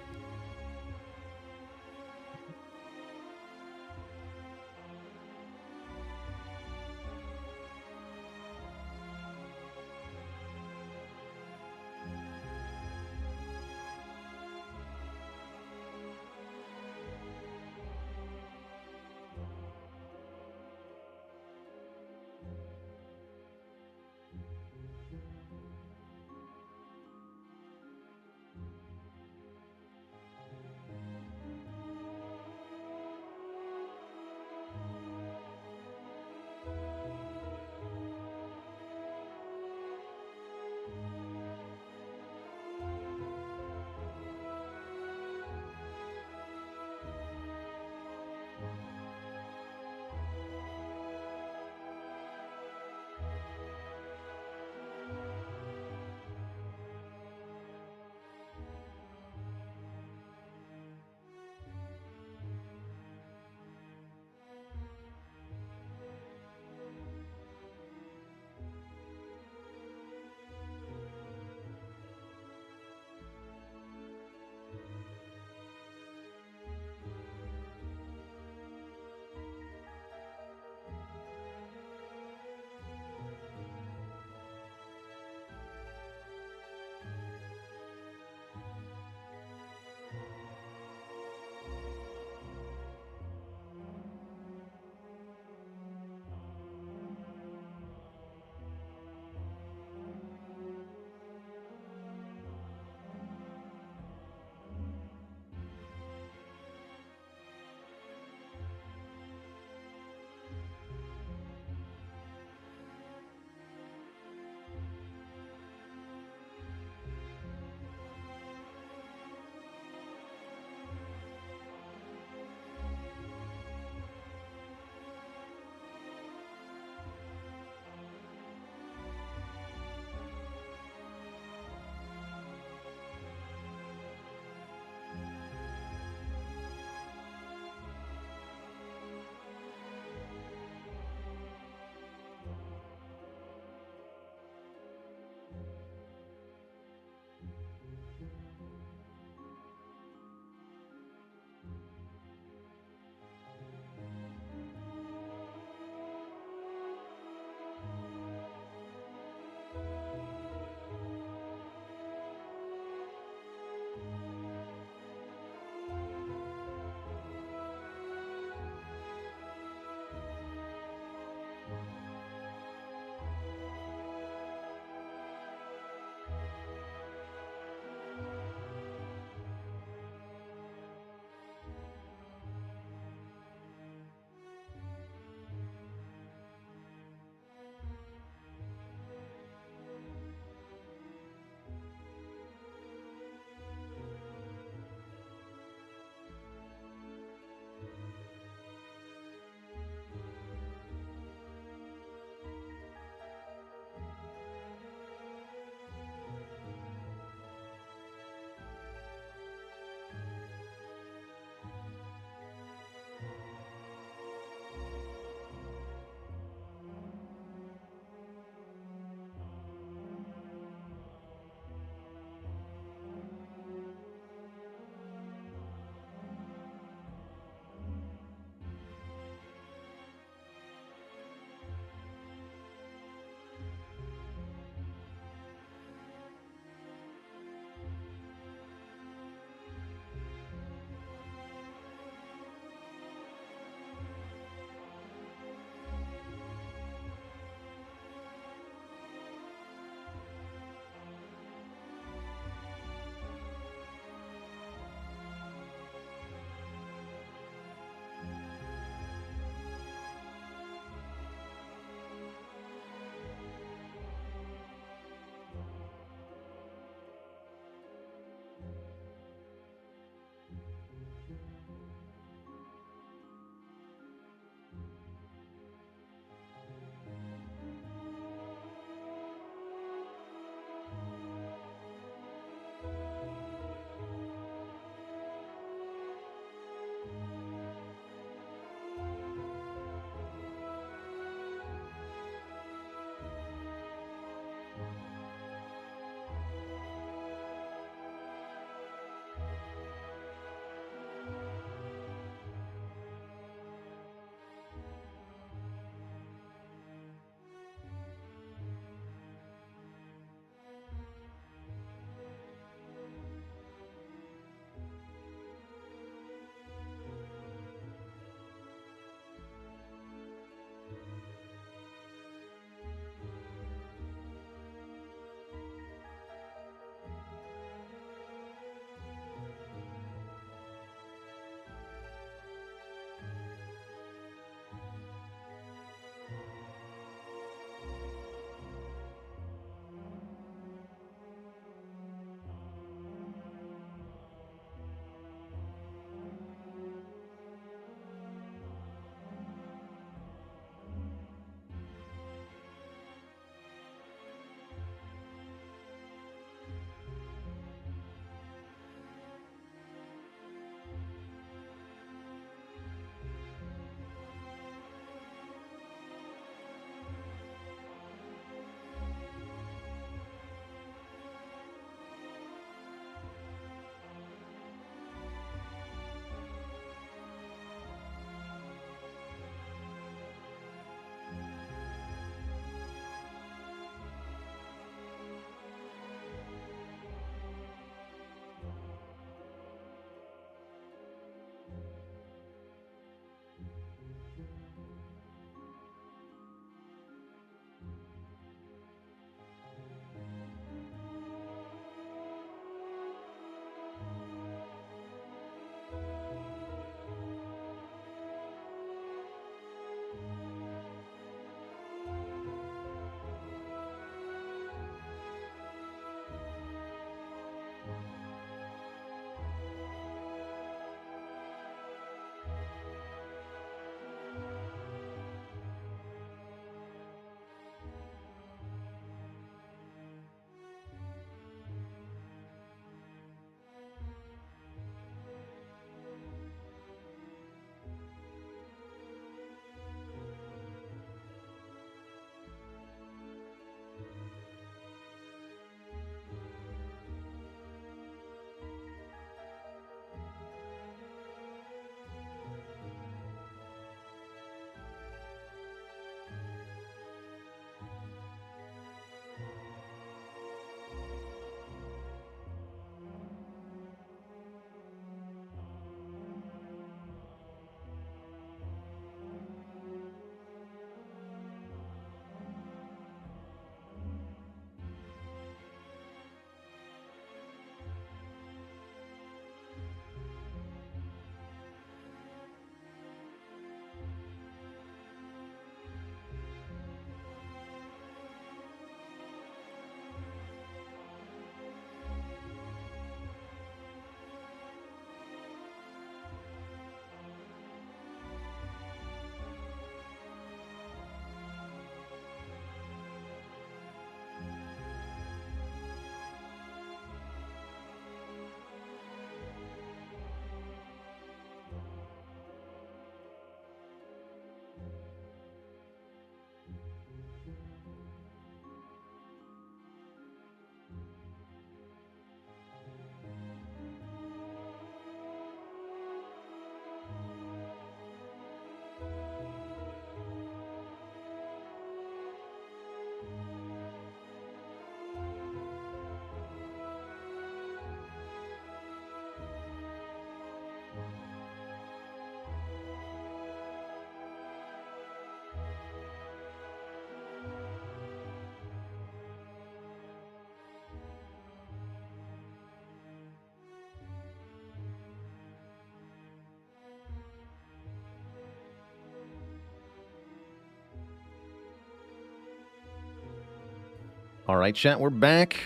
All right, chat, we're back.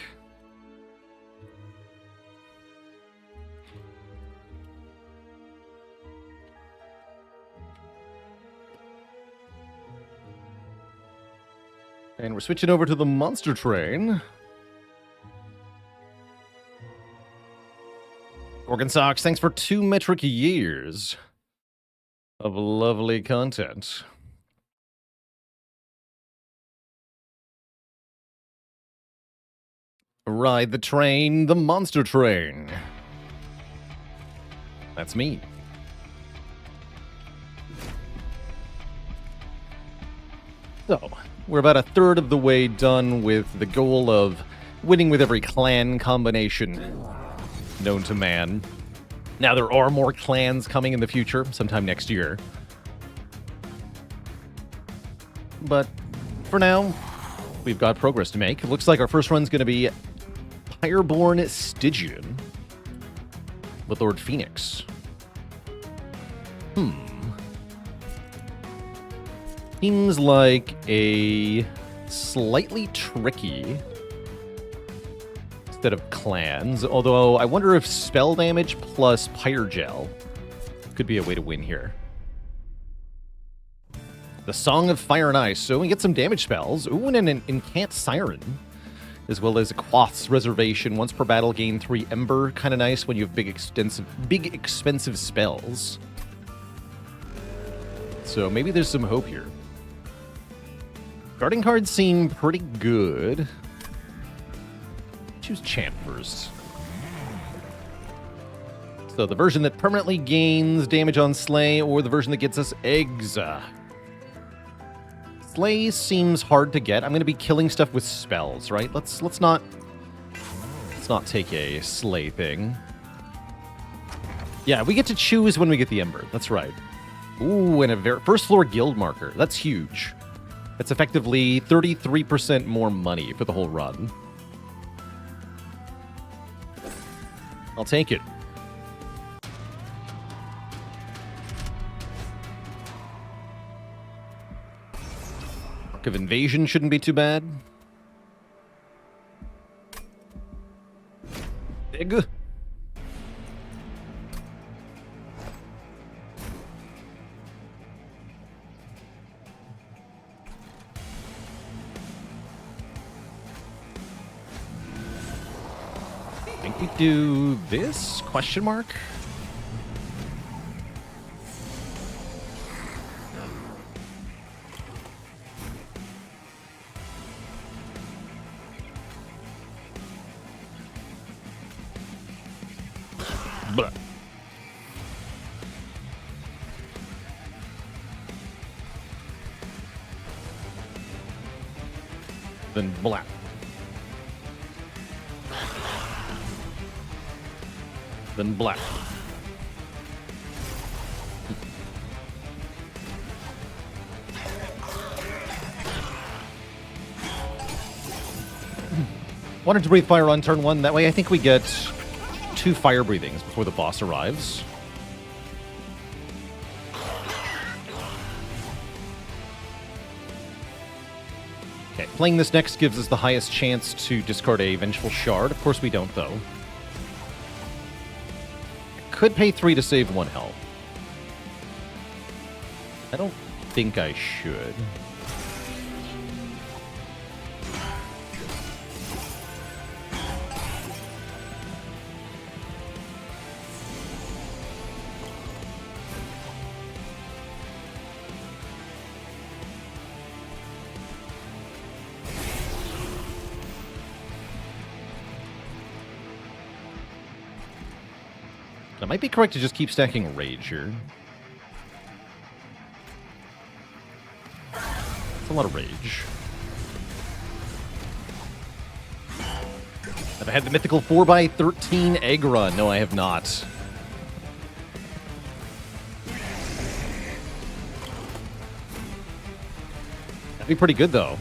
And we're switching over to the monster train. Organ Socks, thanks for 2 metric years of lovely content. Ride the train, the monster train. That's me. So, we're about a third of the way done with the goal of winning with every clan combination known to man. Now, there are more clans coming in the future, sometime next year. But for now, we've got progress to make. It looks like our first run's going to be Pyreborne Stygian with Lord Fenix. Seems like a slightly tricky set of clans, although I wonder if spell damage plus Pyrogel could be a way to win here. The Song of Fire and Ice, so we get some damage spells. Ooh, and an Incant Siren, as well as Aquath's Reservation. Once per battle, gain 3 Ember. Kind of nice when you have big, expensive spells. So maybe there's some hope here. Guarding cards seem pretty good. Choose Champ first. So the version that permanently gains damage on Slay, or the version that gets us eggs. Slay seems hard to get. I'm going to be killing stuff with spells, right? Let's not take a Slay thing. Yeah, we get to choose when we get the Ember. That's right. Ooh, and a first floor guild marker. That's huge. That's effectively 33% more money for the whole run. I'll take it. Mark of Invasion shouldn't be too bad. Big. I think we do this? Question mark? Blah. Then black. Then black. Wanted to breathe fire on turn 1. That way I think we get 2 fire breathings before the boss arrives. Okay, playing this next gives us the highest chance to discard a Vengeful Shard. Of course we don't, though. Could pay 3 to save 1 health. I don't think I should. I might be correct to just keep stacking Rage here. That's a lot of Rage. Have I had the mythical 4x13 egg run? No, I have not. That'd be pretty good, though.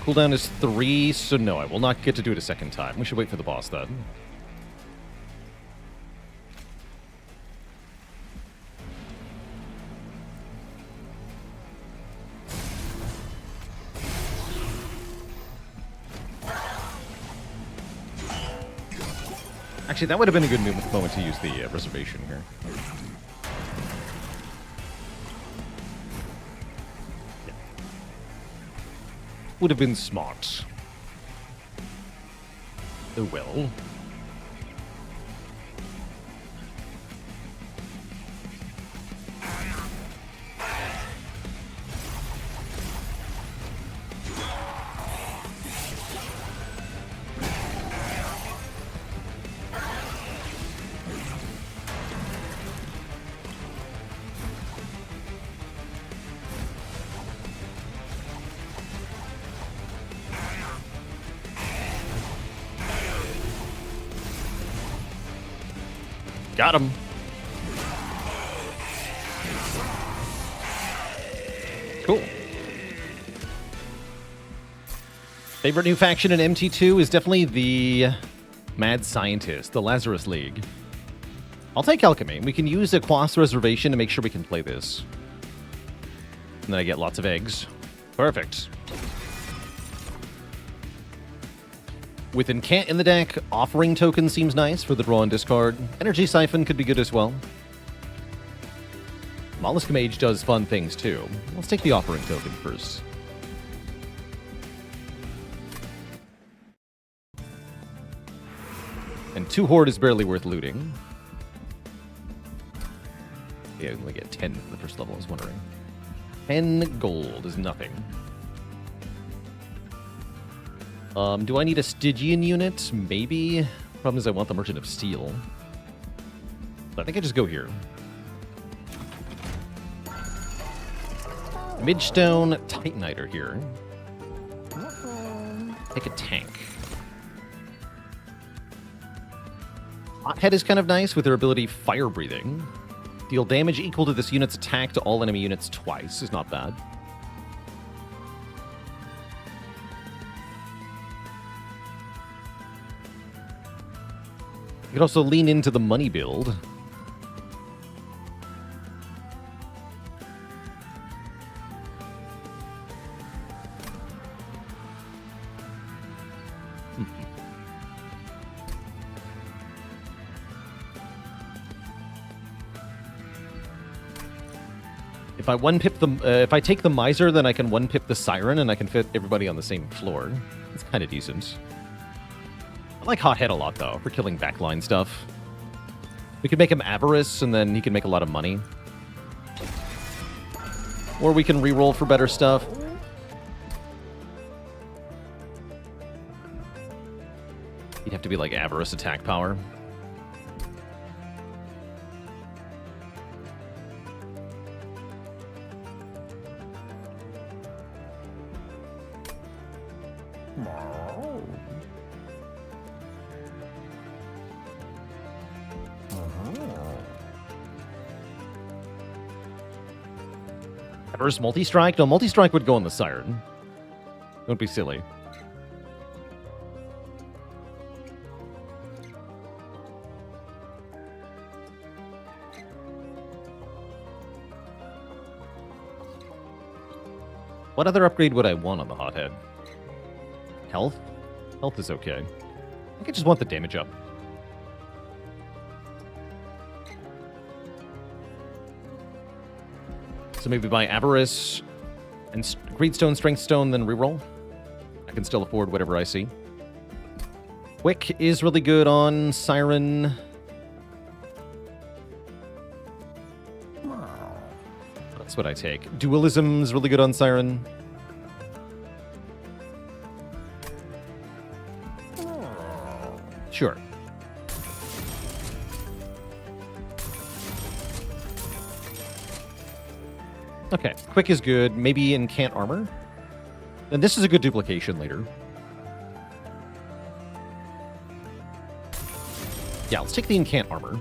Cooldown is 3, so no, I will not get to do it a second time. We should wait for the boss, then. Actually, that would have been a good moment to use the reservation here. Yeah. Would have been smart. Oh well. Got him. Cool. Favorite new faction in MT2 is definitely the Mad Scientist, the Lazarus League. I'll take Alchemy. We can use Aquath's Reservation to make sure we can play this. And then I get lots of eggs. Perfect. With Incant in the deck, Offering Token seems nice for the draw and discard. Energy Siphon could be good as well. Mollusk Mage does fun things too. Let's take the Offering Token first. And 2 Horde is barely worth looting. Yeah, we only get 10 for the first level, I was wondering. 10 gold is nothing. Do I need a Stygian unit? Maybe. Problem is I want the Merchant of Steel. But I think I just go here. Midstone Titaniter here. Take a tank. Hothead is kind of nice with their ability Fire Breathing. Deal damage equal to this unit's attack to all enemy units twice is not bad. You could also lean into the money build. If I one-pip the, if I take the Miser, then I can one-pip the Siren, and I can fit everybody on the same floor. It's kind of decent. I like Hothead a lot, though, for killing backline stuff. We could make him Avarice, and then he can make a lot of money. Or we can reroll for better stuff. He'd have to be like Avarice attack power. Avarice multi-strike? No, multi-strike would go on the Siren. Don't be silly. What other upgrade would I want on the Hothead? Health? Health is okay. I think I just want the damage up. So maybe buy Avarice and Greedstone, Strengthstone, then reroll. I can still afford whatever I see. Quick is really good on Siren. That's what I take. Dualism is really good on Siren. Sure. Okay, Quick is good. Maybe Incant Armor. And this is a good duplication later. Yeah, let's take the Incant Armor.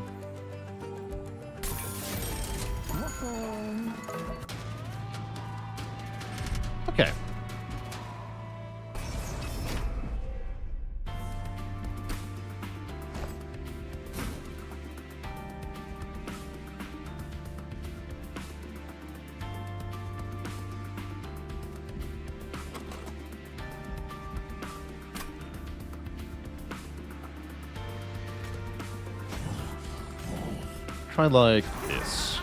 Okay. Try like this.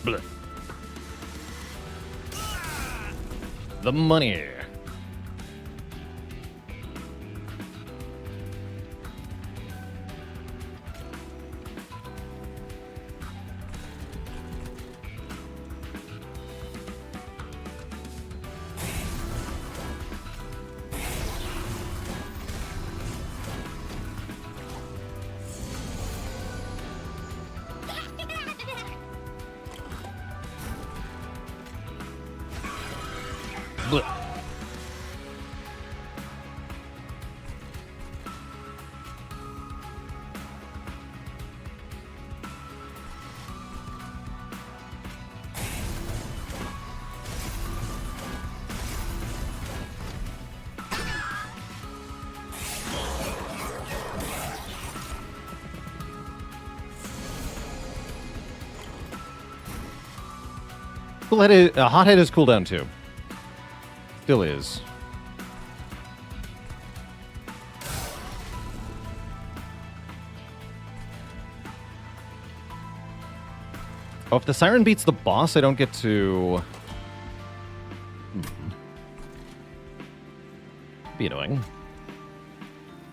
Blech. The money. Hothead is cooldown too. Still is. Oh, if the Siren beats the boss, I don't get to... Be annoying.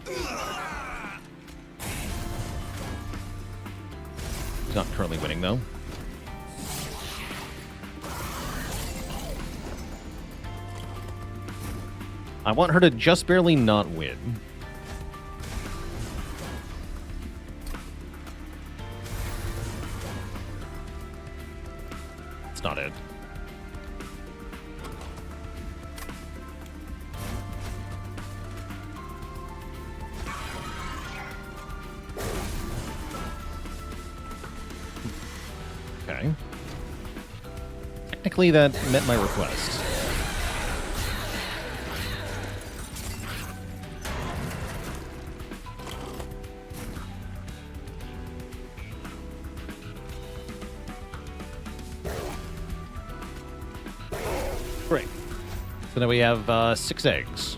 He's not currently winning, though. I want her to just barely not win. It's not it. Okay. Technically, that met my request. Great. So now we have 6 eggs.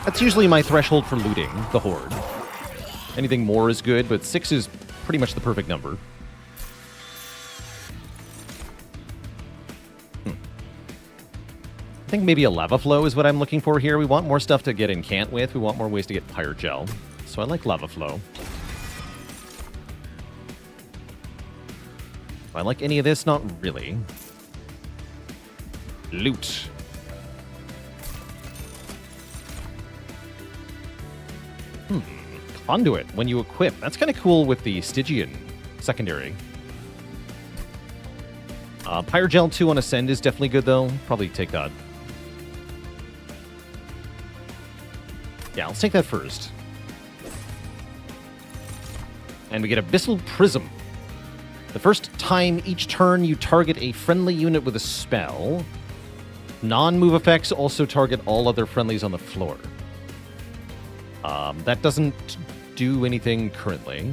That's usually my threshold for looting the Horde. Anything more is good, but 6 is pretty much the perfect number. I think maybe a lava flow is what I'm looking for here. We want more stuff to get Incant with. We want more ways to get Pyre Gel. So I like lava flow. Do I like any of this? Not really. Loot. Conduit when you equip. That's kind of cool with the Stygian secondary. Pyre Gel 2 on Ascend is definitely good, though. Probably take that. Yeah, let's take that first. And we get Abyssal Prism. The first time each turn you target a friendly unit with a spell, non-move effects also target all other friendlies on the floor. That doesn't do anything currently.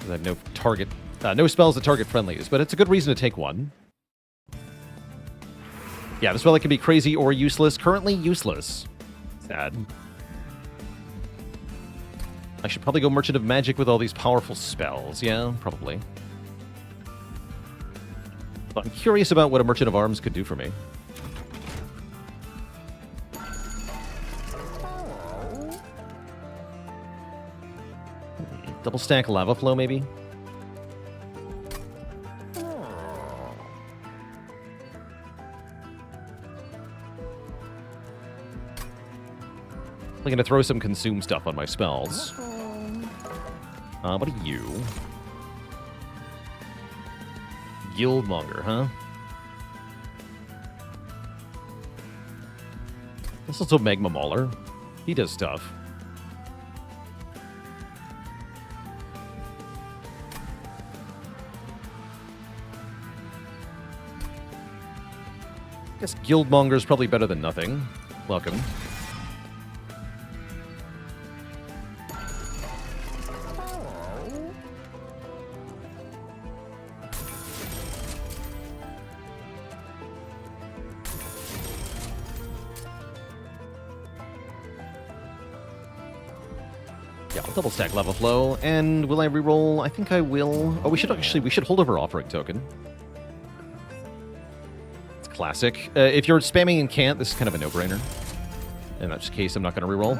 I have no target, no spells that target friendlies, but it's a good reason to take one. Yeah, the spell that can be crazy or useless. Currently useless. Sad. I should probably go Merchant of Magic with all these powerful spells. Yeah, probably. But I'm curious about what a Merchant of Arms could do for me. Double stack Lava Flow, maybe? I'm going to throw some consume stuff on my spells. What are you? Guildmonger, huh? This is also Magma Mauler. He does stuff. I guess Guildmonger's probably better than nothing. Welcome. Yeah, I'll double stack Lava Flow. And will I reroll? I think I will. Oh, we should hold over Offering Token. It's classic. If you're spamming and can't, this is kind of a no-brainer. In that case, I'm not going to reroll.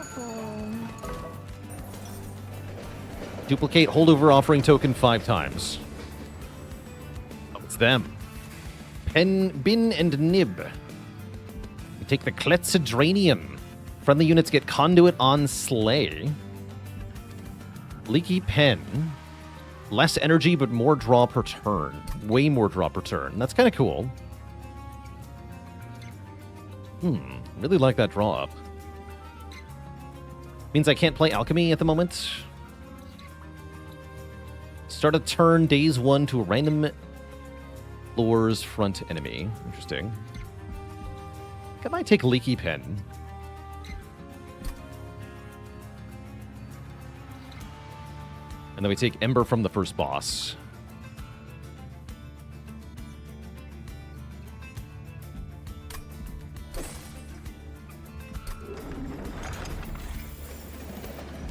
Duplicate holdover Offering Token 5 times. Oh, it's them. Bin, and Nib. We take the Cletsydranium. Friendly units get Conduit on Slay. Leaky Pen. Less energy, but more draw per turn. Way more draw per turn. That's kind of cool. Really like that draw up. Means I can't play Alchemy at the moment. Start a turn, days 1 to a random floor's front enemy. Interesting. I might take Leaky Pen. And then we take Ember from the first boss.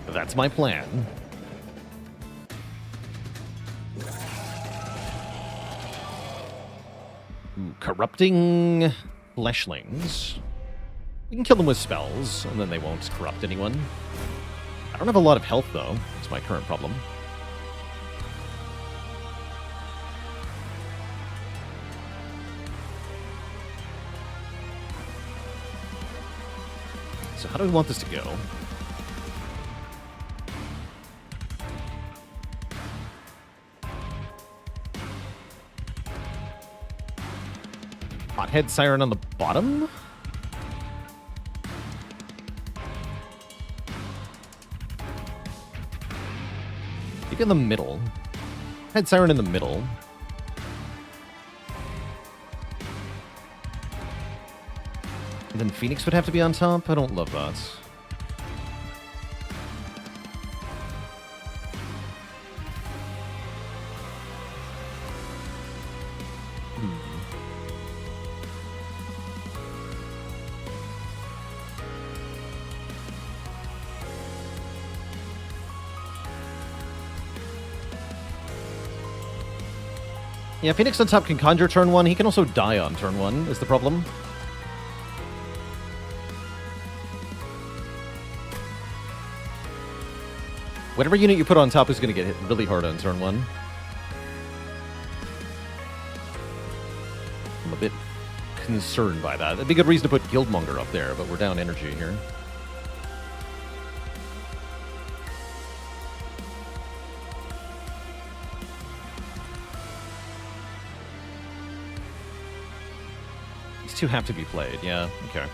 That's my plan. Corrupting fleshlings. We can kill them with spells, and then they won't corrupt anyone. I don't have a lot of health, though. That's my current problem. So how do we want this to go? Hothead Siren on the bottom? Maybe in the middle. Head Siren in the middle. And then Phoenix would have to be on top? I don't love that. Yeah, Phoenix on top can conjure turn 1. He can also die on turn 1, is the problem. Whatever unit you put on top is going to get hit really hard on turn 1. I'm a bit concerned by that. That'd be a good reason to put Guildmonger up there, but we're down energy here. These two have to be played, yeah, okay.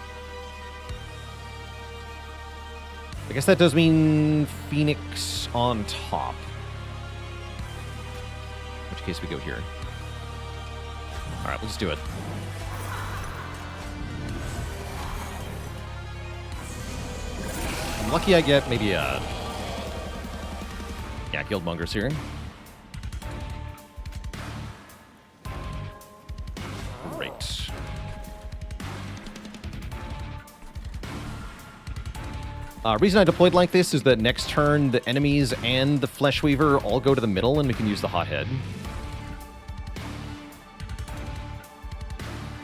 I guess that does mean Phoenix on top. In which case we go here. Alright, we'll just do it. I'm lucky I get maybe a... Yeah, Guildmonger's here. Great. Reason I deployed like this is that next turn, the enemies and the Fleshweaver all go to the middle, and we can use the Hothead.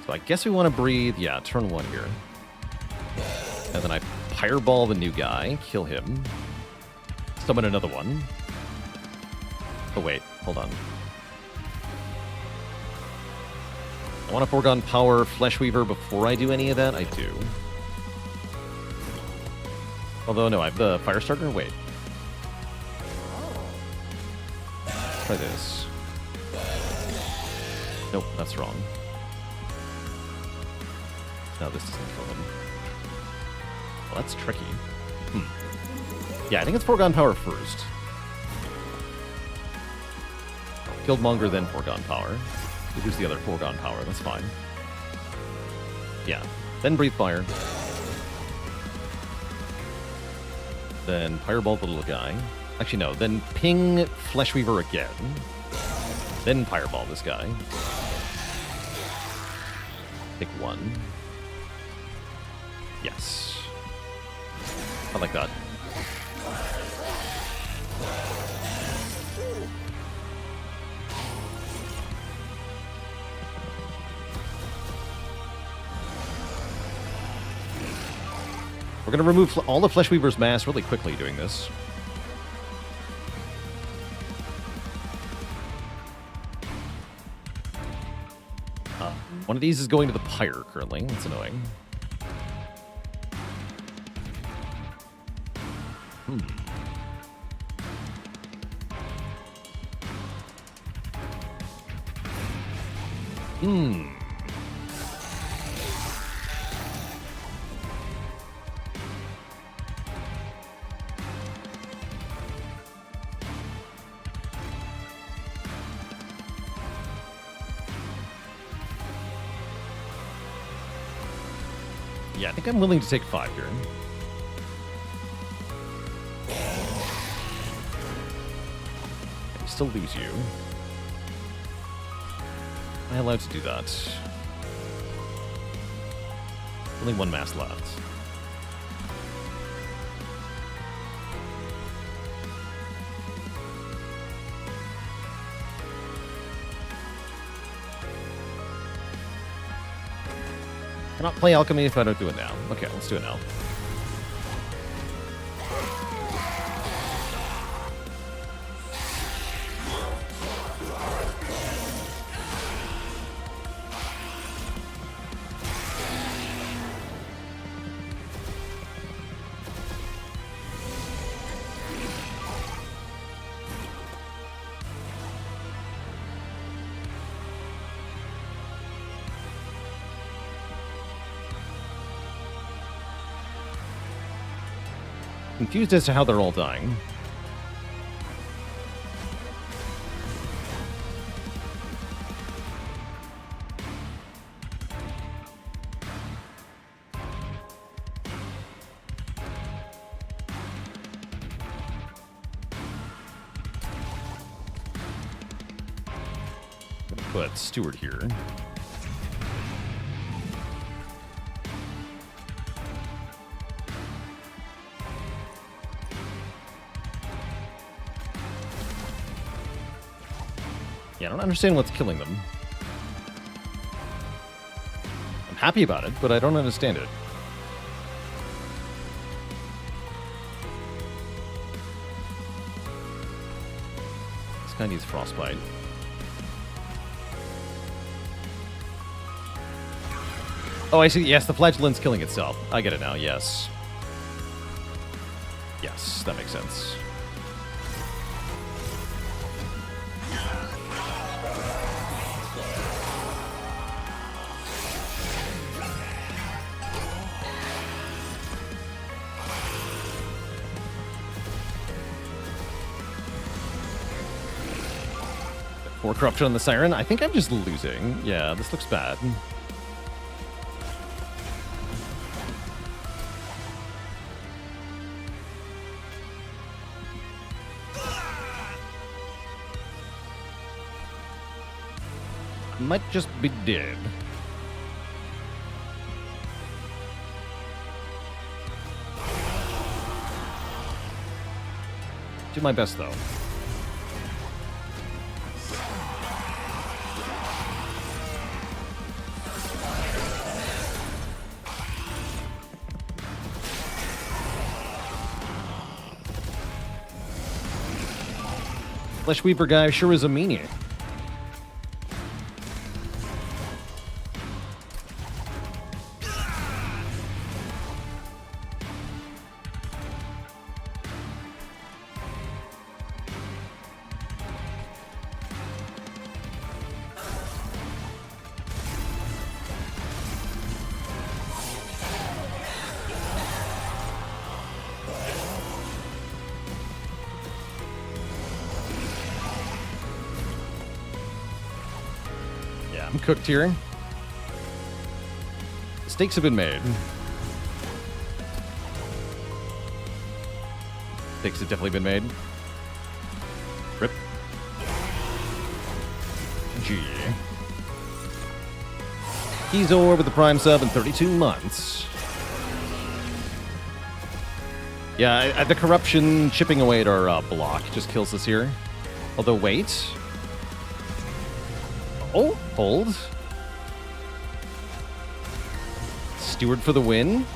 So I guess we want to breathe, yeah, turn 1 here. And then I Pyreball the new guy, kill him. Summon another one. Oh wait, hold on. I want to foregone power Fleshweaver before I do any of that? I do. Although, no, I have the Firestarter? Wait. Try this. Nope, that's wrong. No, this doesn't kill him. Well, that's tricky. Yeah, I think it's Foregone Power first. Guildmonger, then Foregone Power. We lose the other Foregone Power, that's fine. Yeah, then Breathe Fire. Then Pyreball the little guy. Actually, no. Then ping Fleshweaver again. Then Pyreball this guy. Pick 1. Yes. I like that. We're going to remove all the Fleshweaver's mass really quickly doing this. One of these is going to the Pyre currently. That's annoying. Yeah, I think I'm willing to take 5 here. I still lose you. Am I allowed to do that? Only 1 mass left. Cannot play alchemy if I don't do it now. Okay, let's do it now. Confused as to how they're all dying. I'm gonna put Steward here. Yeah, I don't understand what's killing them. I'm happy about it, but I don't understand it. This guy needs Frostbite. Oh, I see. Yes, the flagellant's killing itself. I get it now, yes. Yes, that makes sense. More corruption on the Siren. I think I'm just losing. Yeah, this looks bad. I might just be dead. Do my best, though. Fleshweaver guy sure is a meanie. I'm cooked here. Stakes have been made. Stakes have definitely been made. Rip. G. Keyzor with the Prime sub in 32 months. Yeah, the corruption chipping away at our block just kills us here. Although, wait. Oh, hold. Steward for the win.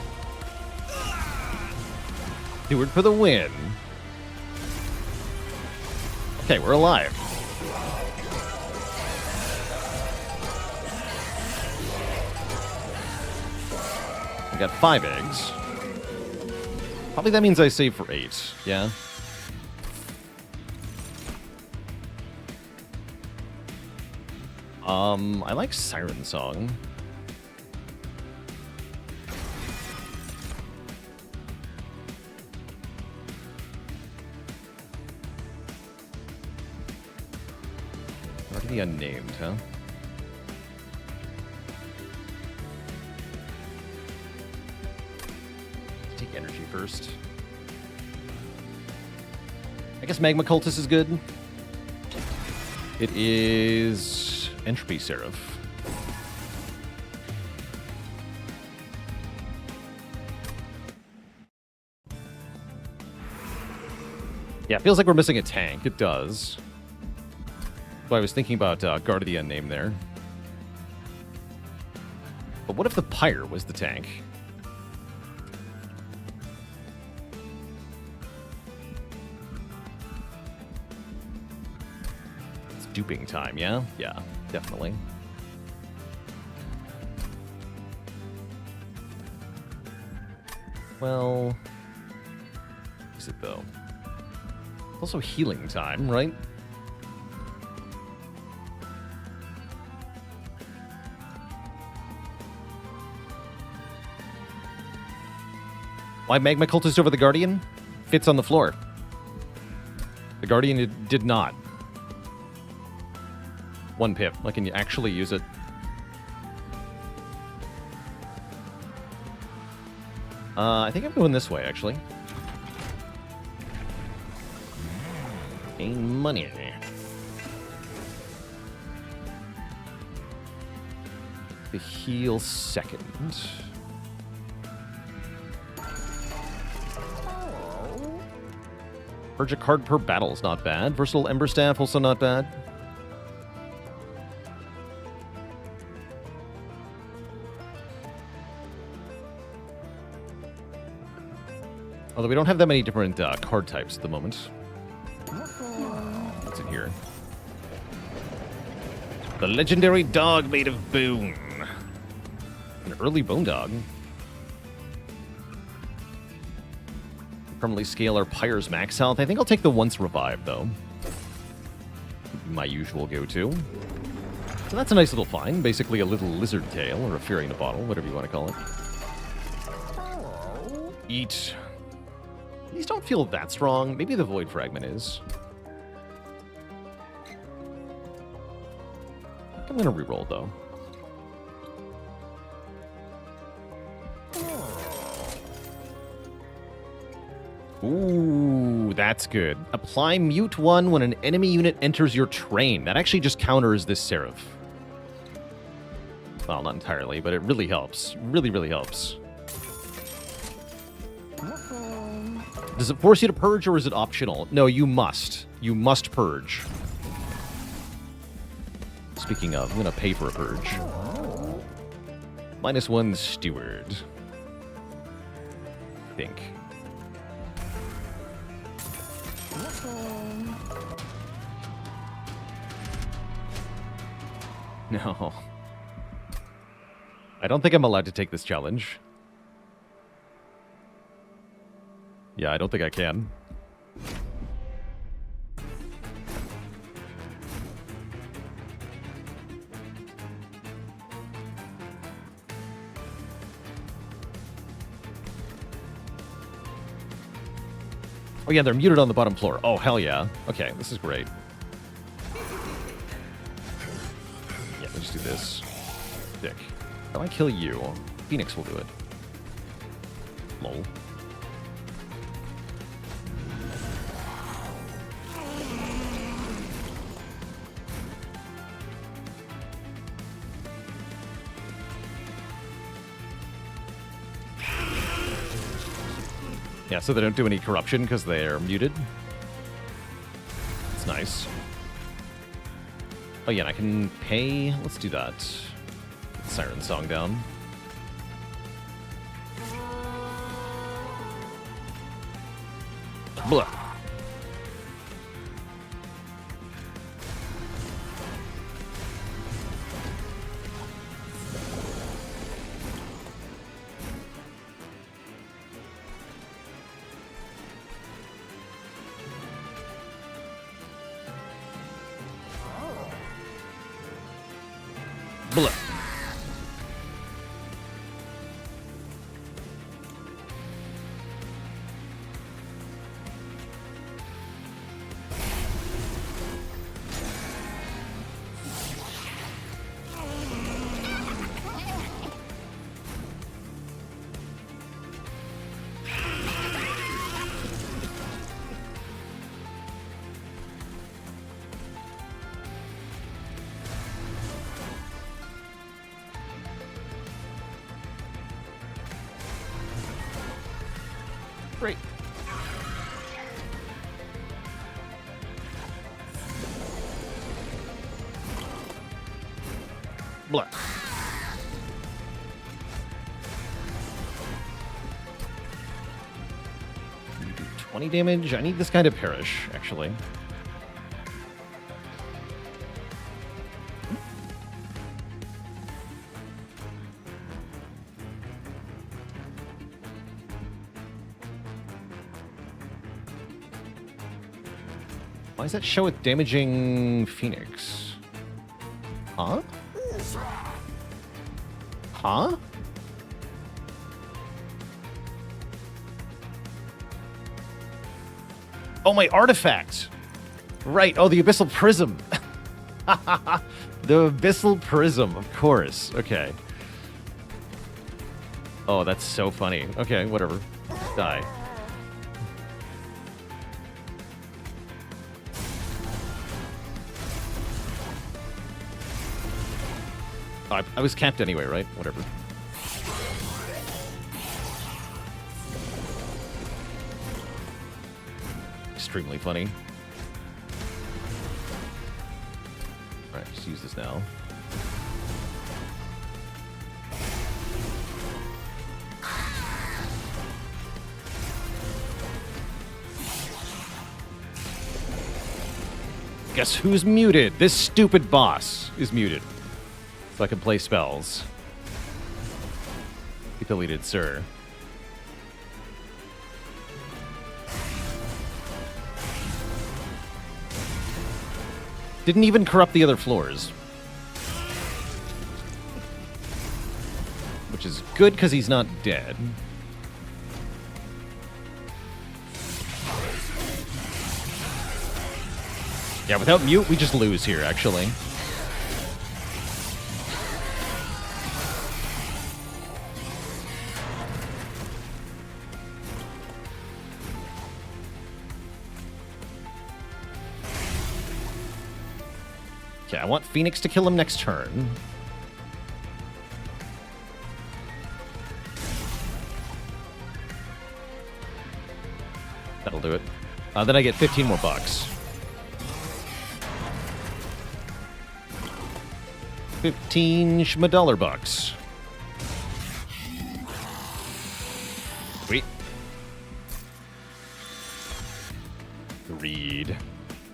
Steward for the win. Okay, we're alive. I got 5 eggs. Probably that means I save for 8, yeah? I like Siren Song. Already unnamed, huh? Let's take energy first. I guess Magma Cultist is good. It is Entropy Seraph. Yeah, it feels like we're missing a tank. It does. So I was thinking about Guard of the Unnamed there. But what if the Pyre was the tank? It's duping time, yeah? Yeah, definitely. Well, is it though? It's also healing time, right? Why Magma Cultist over the Guardian? Fits on the floor. The Guardian did not. 1 pip. Like, can you actually use it? I think I'm going this way, actually. Gain money. The heal second. Purge a card per battle is not bad. Versatile Ember Staff also not bad. Although we don't have that many different card types at the moment. What's in here? The legendary dog made of bone. An early bone dog. Permanently scale our Pyre's max health. I think I'll take the once revive, though. My usual go-to. So that's a nice little find. Basically a little lizard tail, or a fury in a bottle, whatever you want to call it. Eat. These don't feel that strong. Maybe the Void Fragment is. I'm going to reroll, though. Ooh, that's good. Apply Mute 1 when an enemy unit enters your train. That actually just counters this Seraph. Well, not entirely, but it really helps. Really, really helps. Does it force you to purge, or is it optional? No, you must. You must purge. Speaking of, I'm going to pay for a purge. -1 Steward. I think. No. I don't think I'm allowed to take this challenge. Yeah, I don't think I can. Oh yeah, they're muted on the bottom floor. Oh, hell yeah. Okay, this is great. Yeah, we'll just do this. Dick. How do I kill you? Phoenix will do it. Lol. Yeah, so they don't do any corruption because they're muted. It's nice. Oh yeah, and I can pay. Let's do that. Siren Song down. Blah. Blah. Great. Blah. 20 damage. I need this guy to perish, actually. Why does that show it damaging Fenix? Huh? Huh? Oh, my artifact! Right, oh, the Abyssal Prism! The Abyssal Prism, of course. Okay. Oh, that's so funny. Okay, whatever. Die. I was capped anyway, right? Whatever. Extremely funny. Alright, just use this now. Guess who's muted? This stupid boss is muted. So I can play spells. Be deleted, sir. Didn't even corrupt the other floors. Which is good because he's not dead. Yeah, without mute, we just lose here, actually. Okay, I want Fenix to kill him next turn. That'll do it. Then I get 15 more bucks. 15 schmadollar bucks. Sweet. Read.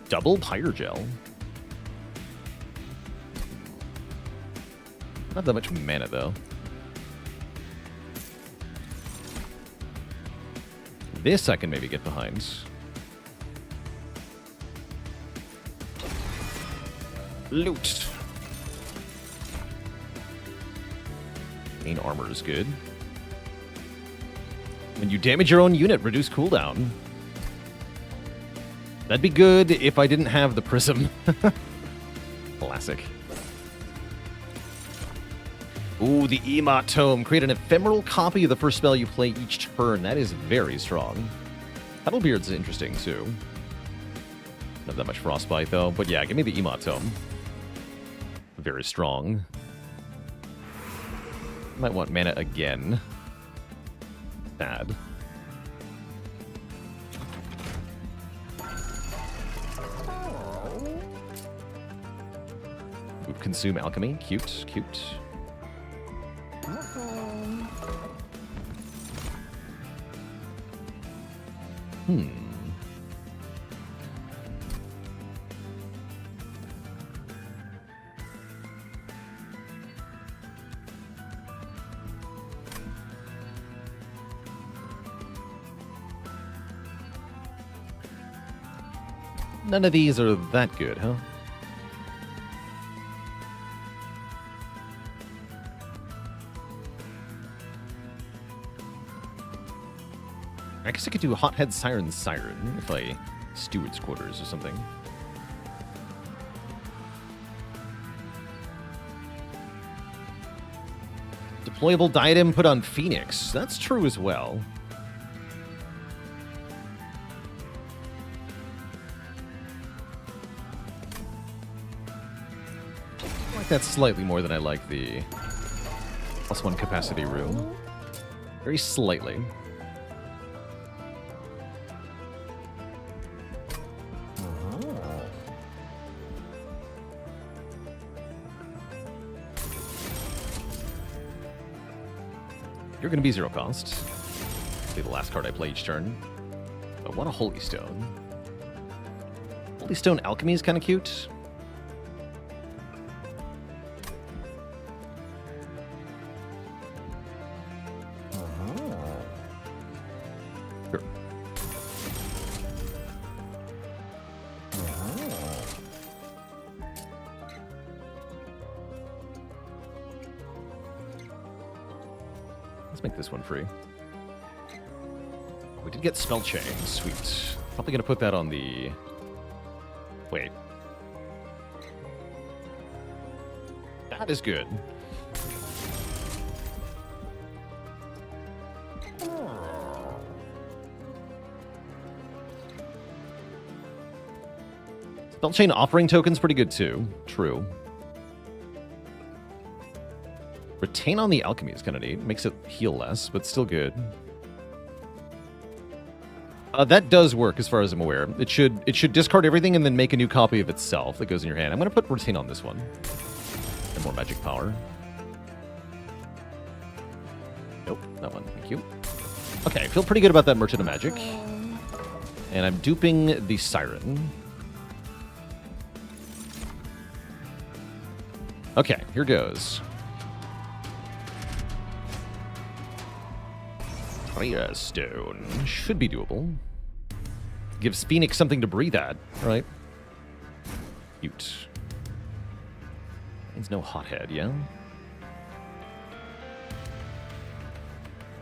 Double Pyrogel. Not that much mana, though. This I can maybe get behind. Loot. Main armor is good. When you damage your own unit, reduce cooldown. That'd be good if I didn't have the prism. Classic. Ooh, the Emot Tome. Create an ephemeral copy of the first spell you play each turn. That is very strong. Petalbeard's interesting, too. Not that much Frostbite, though. But yeah, give me the Emot Tome. Very strong. Might want mana again. Bad. Ooh, consume alchemy. Cute, cute. None of these are that good, huh? I guess I could do Hothead Siren if I Steward's Quarters or something. Deployable diadem put on Fenix. That's true as well. I like that slightly more than I like the +1 capacity room. Very slightly. You're going to be 0 cost. Be the last card I play each turn. I want a Holy Stone. Holy Stone Alchemy is kind of cute. Sure. Let's make this one free. We did get Spell Chain. Sweet. Probably going to put that on the... Wait. That is good. Spell Chain Offering Token's pretty good too. True. Retain on the Alchemy is kind of neat. Makes it heal less, but still good. That does work as far as I'm aware. It should discard everything and then make a new copy of itself that goes in your hand. I'm going to put Retain on this one. And more magic power. Nope, that one. Thank you. Okay, I feel pretty good about that Merchant of Magic. And I'm duping the Siren. Okay, here goes. Fire Stone. Should be doable. Gives Phoenix something to breathe at, right? Cute. Means no Hothead, yeah?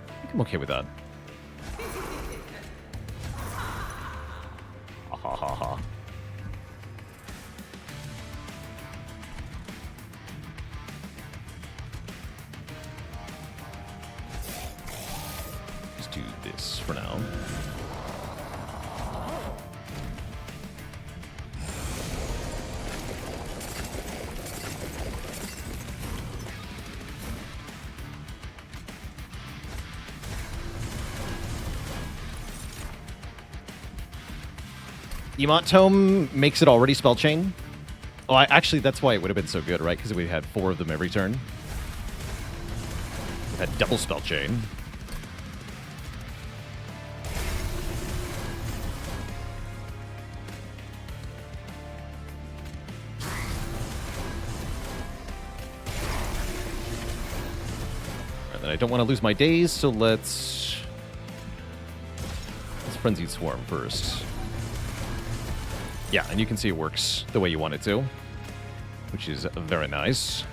I think I'm okay with that. Ha ha ha ha. Let's do this for now. Emot Tome makes it already Spell Chain. Oh, actually, that's why it would have been so good, right? Because we had 4 of them every turn. We had double Spell Chain. And then I don't want to lose my days, so let's Frenzied Swarm first. Yeah, and you can see it works the way you want it to, which is very nice.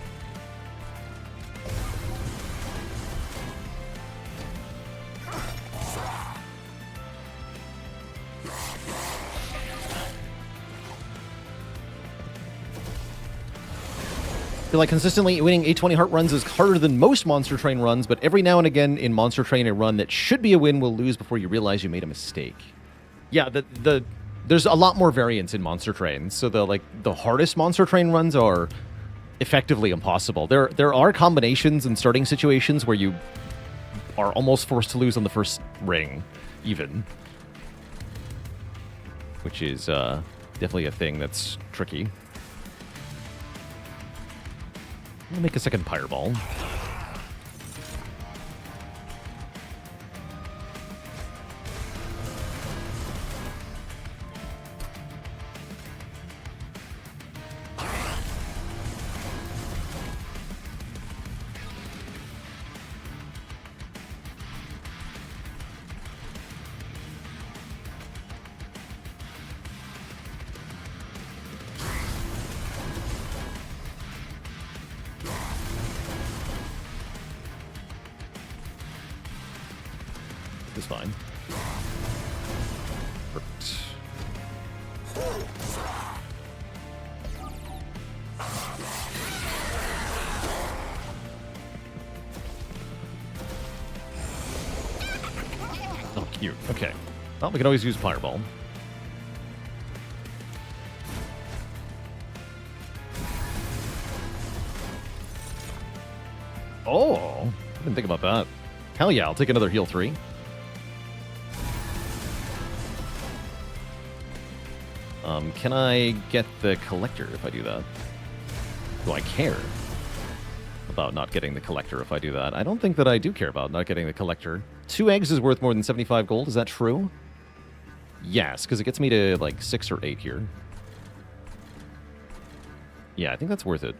I feel like consistently winning 820 heart runs is harder than most Monster Train runs, but every now and again in Monster Train, a run that should be a win will lose before you realize you made a mistake. Yeah, there's a lot more variance in Monster Train, so the hardest Monster Train runs are effectively impossible. There are combinations and starting situations where you are almost forced to lose on the first ring, even, which is definitely a thing that's tricky. I'm gonna make a second Pyreball. is fine. Perfect. Oh, cute. Okay. Well, we can always use Pyreball. Oh, I didn't think about that. Hell yeah, I'll take another heal 3. Can I get the collector if I do that? Do I care about not getting the collector if I do that? I don't think that I do care about not getting the collector. 2 eggs is worth more than 75 gold. Is that true? Yes, because it gets me to like 6 or 8 here. Yeah, I think that's worth it.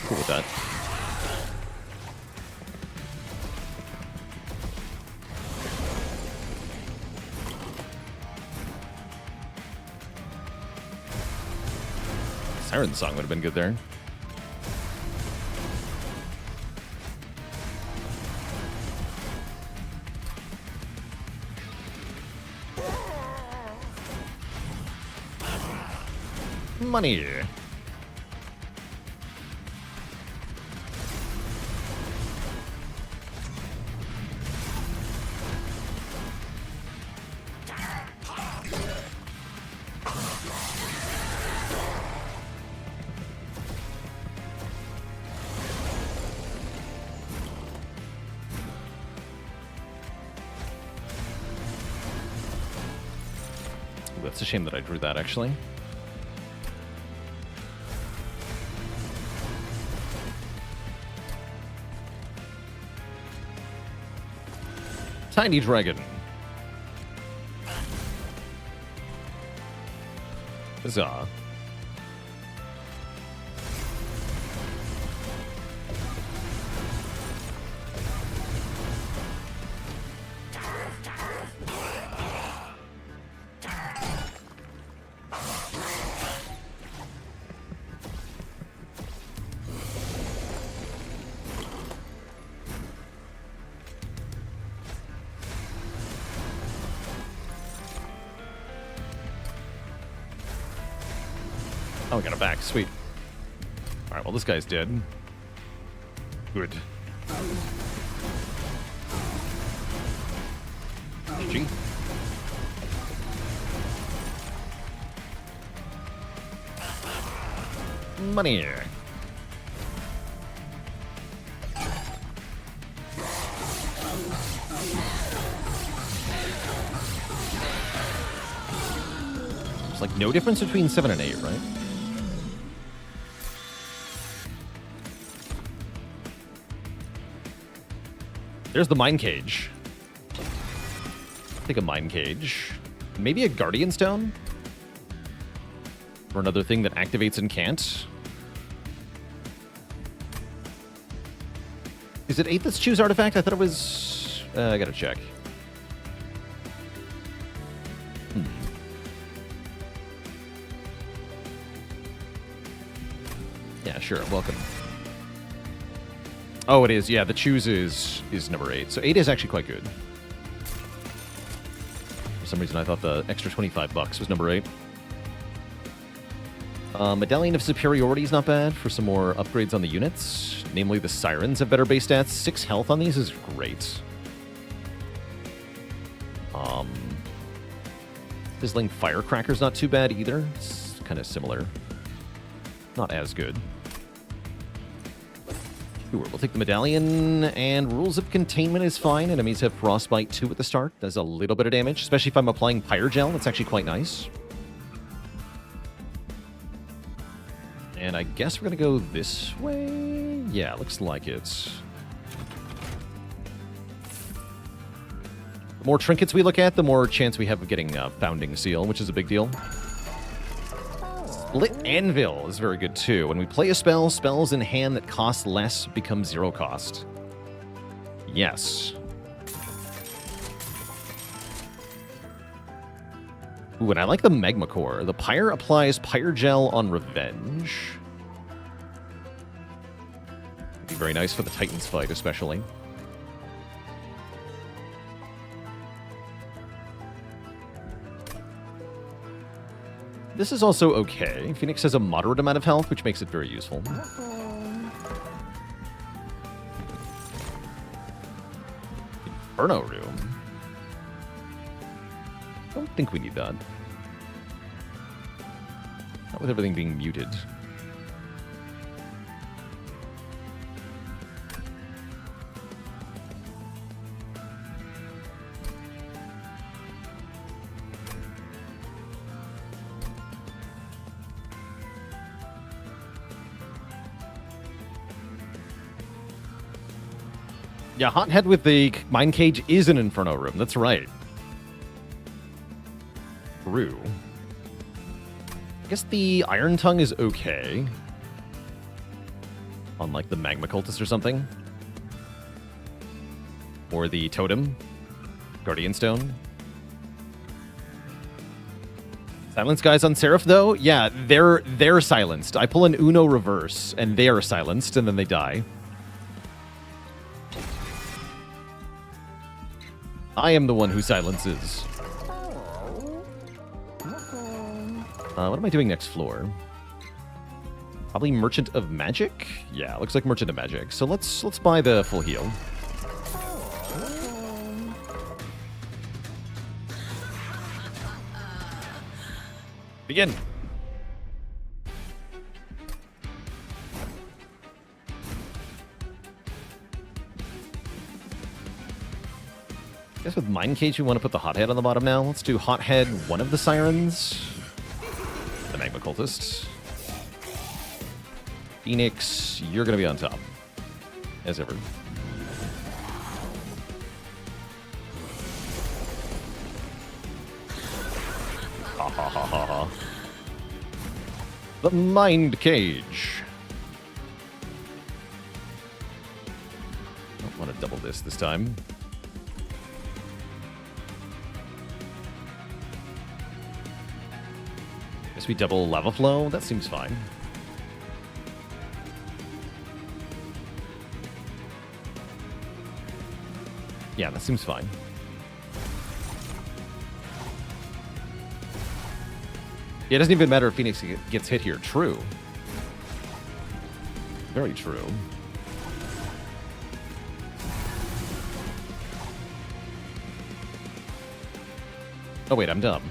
Cool with that. Siren Song would have been good there. Money. It's a shame that I drew that, actually. Tiny Dragon. Huzzah. Oh, we got it back. Sweet. Alright, well, this guy's dead. Good. GG. Money. There's like no difference between 7 and 8, right? There's the Mine Cage. Take a Mine Cage. Maybe a Guardian Stone? Or another thing that activates and can't. Is it 8 that's choose artifact? I thought it was... I gotta check. Yeah, sure. Welcome. Oh, it is. Yeah, the choose is number 8. So 8 is actually quite good. For some reason, I thought the extra $25 was number 8. Medallion of Superiority is not bad for some more upgrades on the units. Namely, the Sirens have better base stats. 6 health on these is great. Fizzling Firecracker's not too bad either. It's kind of similar. Not as good. Sure, we'll take the Medallion, and Rules of Containment is fine. Enemies have Frostbite 2 at the start. Does a little bit of damage, especially if I'm applying Pyrogel. That's actually quite nice. And I guess we're going to go this way? Yeah, looks like it. The more trinkets we look at, the more chance we have of getting Founding Seal, which is a big deal. Split Anvil is very good too. When we play a spell, spells in hand that cost less become 0 cost. Yes. Ooh, and I like the Magma Core. The Pyre applies Pyre Gel on Revenge. It'd be very nice for the Titans fight, especially. This is also okay. Fenix has a moderate amount of health, which makes it very useful. Inferno Room. Don't think we need that. Not with everything being muted. Yeah, Hothead with the Mind Cage is an Inferno Room. That's right. True. I guess the Iron Tongue is okay. On, like, the Magma Cultist or something. Or the Totem. Guardian Stone. Silence guys on Seraph, though? Yeah, they're silenced. I pull an Uno reverse, and they are silenced, and then they die. I am the one who silences. What am I doing next floor? Probably Merchant of Magic? Yeah, looks like Merchant of Magic. So let's buy the full heal. Begin. I guess with Mind Cage, we want to put the Hothead on the bottom now. Let's do Hothead, one of the Sirens. The Magma Cultist. Fenix, you're going to be on top. As ever. Ha ha ha ha ha. The Mind Cage. I don't want to double this time. Guess we double Lava Flow. That seems fine. Yeah, that seems fine. It doesn't even matter if Fenix gets hit here. True. Very true. Oh, wait, I'm dumb.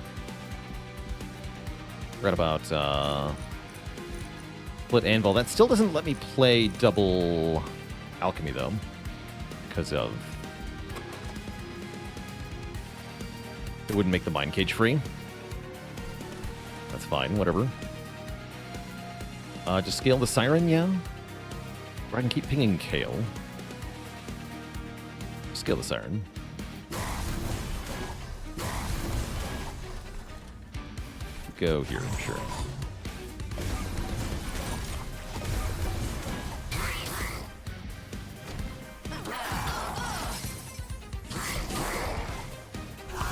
Forgot about Split Anvil. That still doesn't let me play double Alchemy, though. Because of... It wouldn't make the Mind Cage free. That's fine, whatever. Just scale the Siren, yeah? Or I can keep pinging Kale. Scale the Siren. Go here, sure.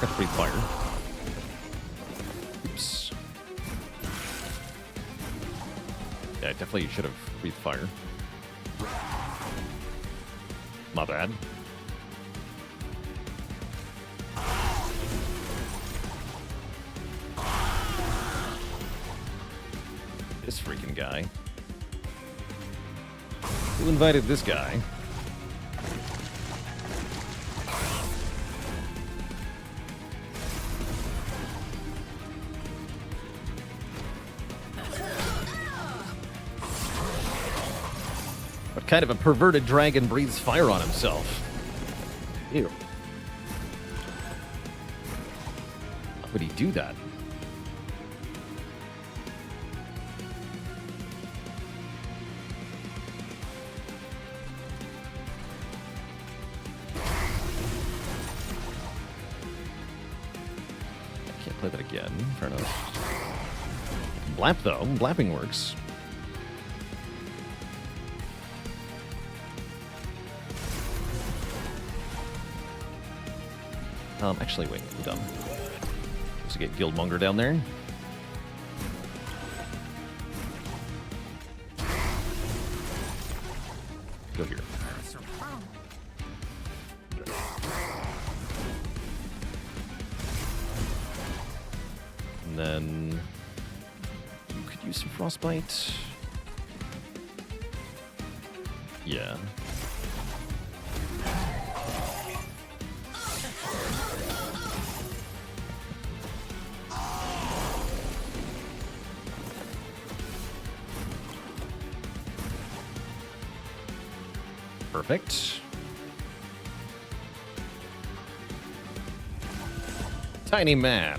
Got to breathe fire. Oops. Yeah, I definitely should have breathed fire. My bad. This freaking guy. Who invited this guy? What kind of a perverted dragon breathes fire on himself? Ew. Why would he do that? Play that again. Fair enough. Blap, though. Blapping works. Actually, wait. I'm dumb. to get Guildmonger down there. Go here. And then you could use some Frostbite. Yeah. Perfect. Tiny man.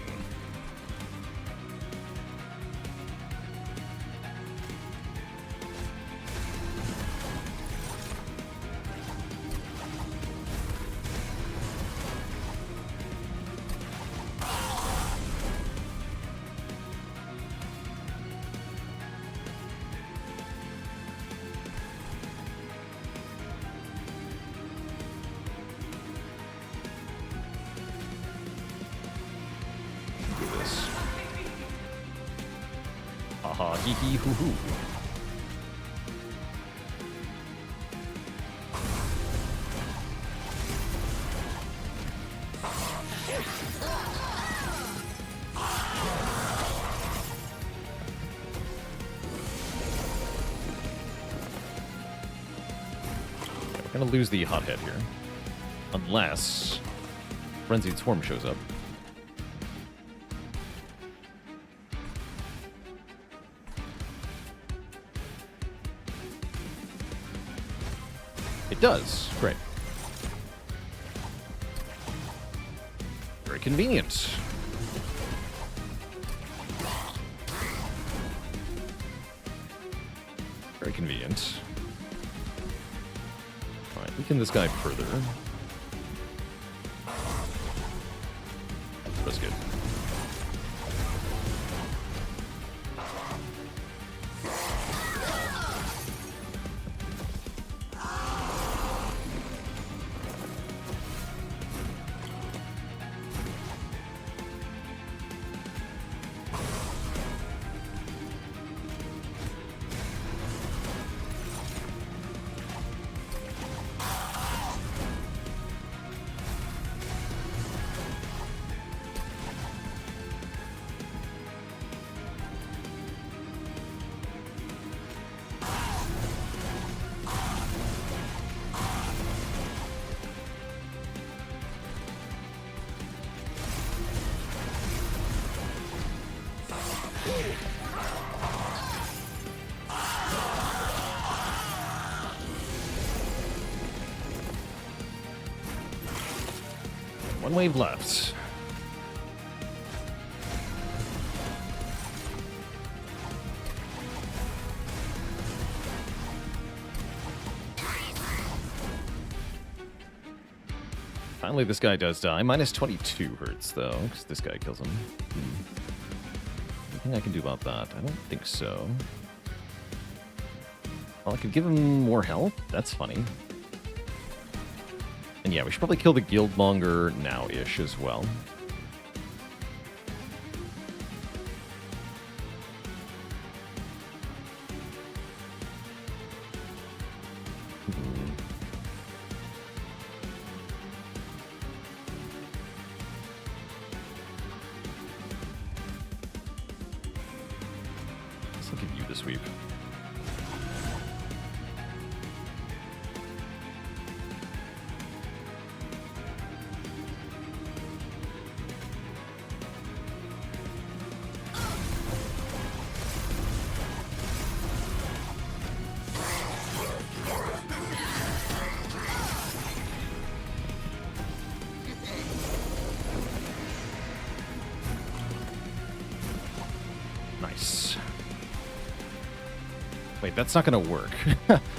Haha, hee hee hoo hoo. We're gonna lose the hothead here. Unless Frenzied Swarm shows up. It does. Great. Very convenient. Very convenient. Alright, weaken this guy further. That's good. One wave left. Finally, this guy does die. Minus 22 hurts, though, because this guy kills him. Anything I can do about that? I don't think so. Well, I could give him more health. That's funny. And yeah, we should probably kill the Guildmonger now-ish as well. Let's look at you this week. Nice. Wait, that's not going to work.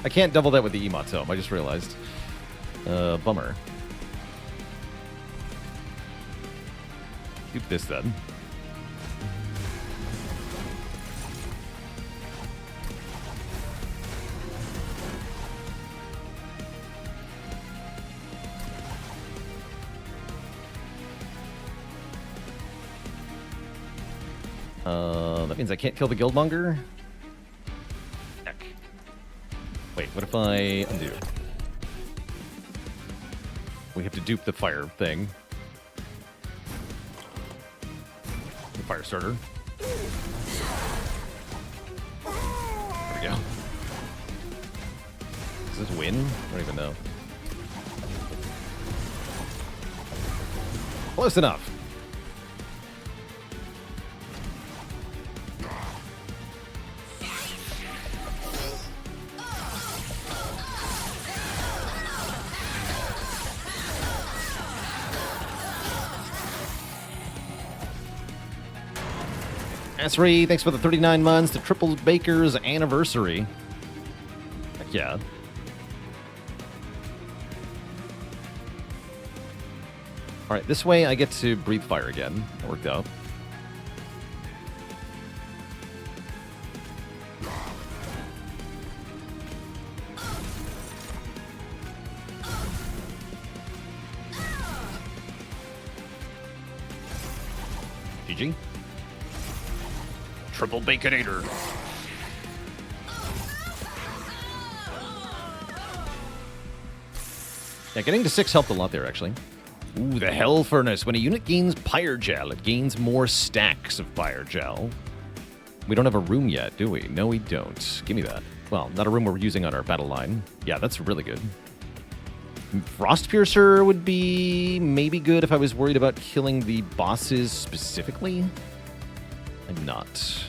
I can't double that with the Ematome, I just realized. Bummer. Do this then. That means I can't kill the Guildmonger? Heck. Wait, what if I undo? We have to dupe the fire thing. The fire starter. There we go. Does this win? I don't even know. Close enough. Asri, thanks for the 39 months to Triple Baker's anniversary. Heck yeah. Alright, this way I get to breathe fire again. That worked out. GG. Triple Baconator. Yeah, getting to 6 helped a lot there, actually. Ooh, the Hell Furnace. When a unit gains Pyre Gel, it gains more stacks of Pyre Gel. We don't have a room yet, do we? No, we don't. Give me that. Well, not a room we're using on our battle line. Yeah, that's really good. Frost Piercer would be maybe good if I was worried about killing the bosses specifically. I'm not.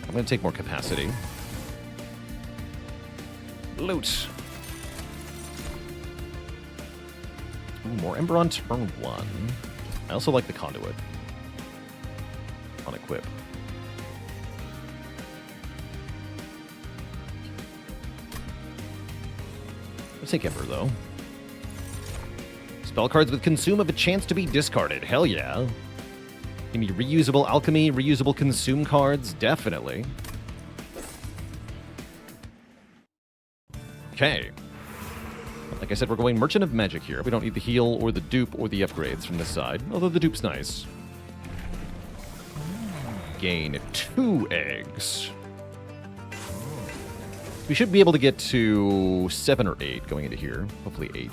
I'm going to take more capacity. Loot. Ooh, more Ember on turn 1. I also like the Conduit. On equip. Let's take Ember, though. Spell cards with Consume have a chance to be discarded. Hell yeah. Give me reusable alchemy, reusable consume cards. Definitely. Okay. Like I said, we're going Merchant of Magic here. We don't need the heal or the dupe or the upgrades from this side. Although the dupe's nice. Gain 2 eggs. We should be able to get to 7 or 8 going into here. Hopefully 8.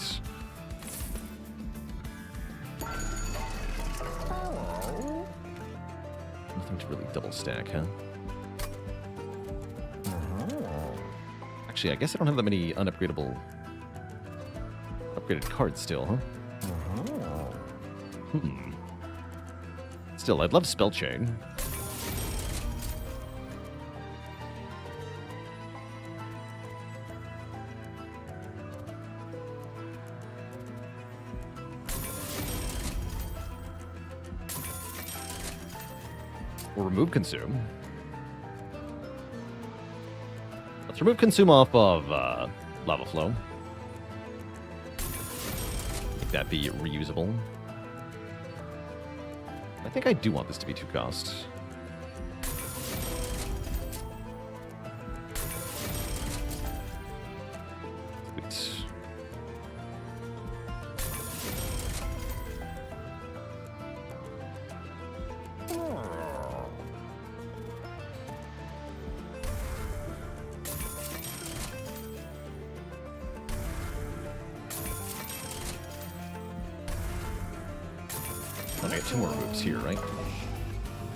Nothing to really double stack, huh? Actually, I guess I don't have that many upgraded cards still, huh? Still, I'd love Spell Chain. Or remove Consume. Let's remove Consume off of Lava Flow. Make that be reusable. I think I do want this to be 2 cost. Sweet. I got 2 more moves here, right?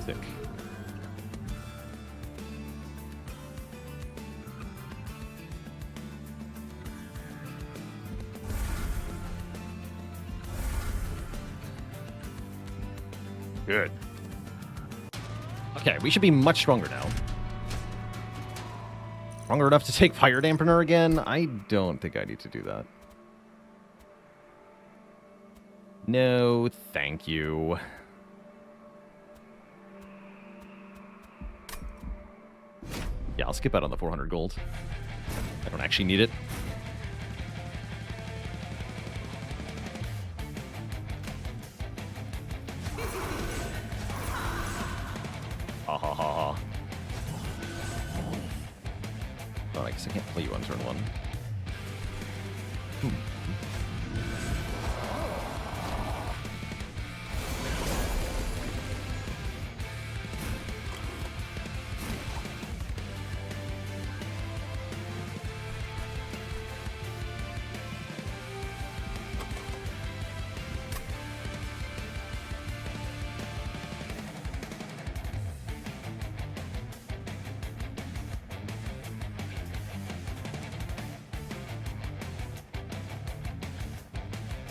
Sick. Good. Okay, we should be much stronger now. Stronger enough to take Fire Dampener again? I don't think I need to do that. No, thank you. Yeah, I'll skip out on the 400 gold. I don't actually need it. Ha ha ha ha. Oh, I guess I can't play you on turn 1.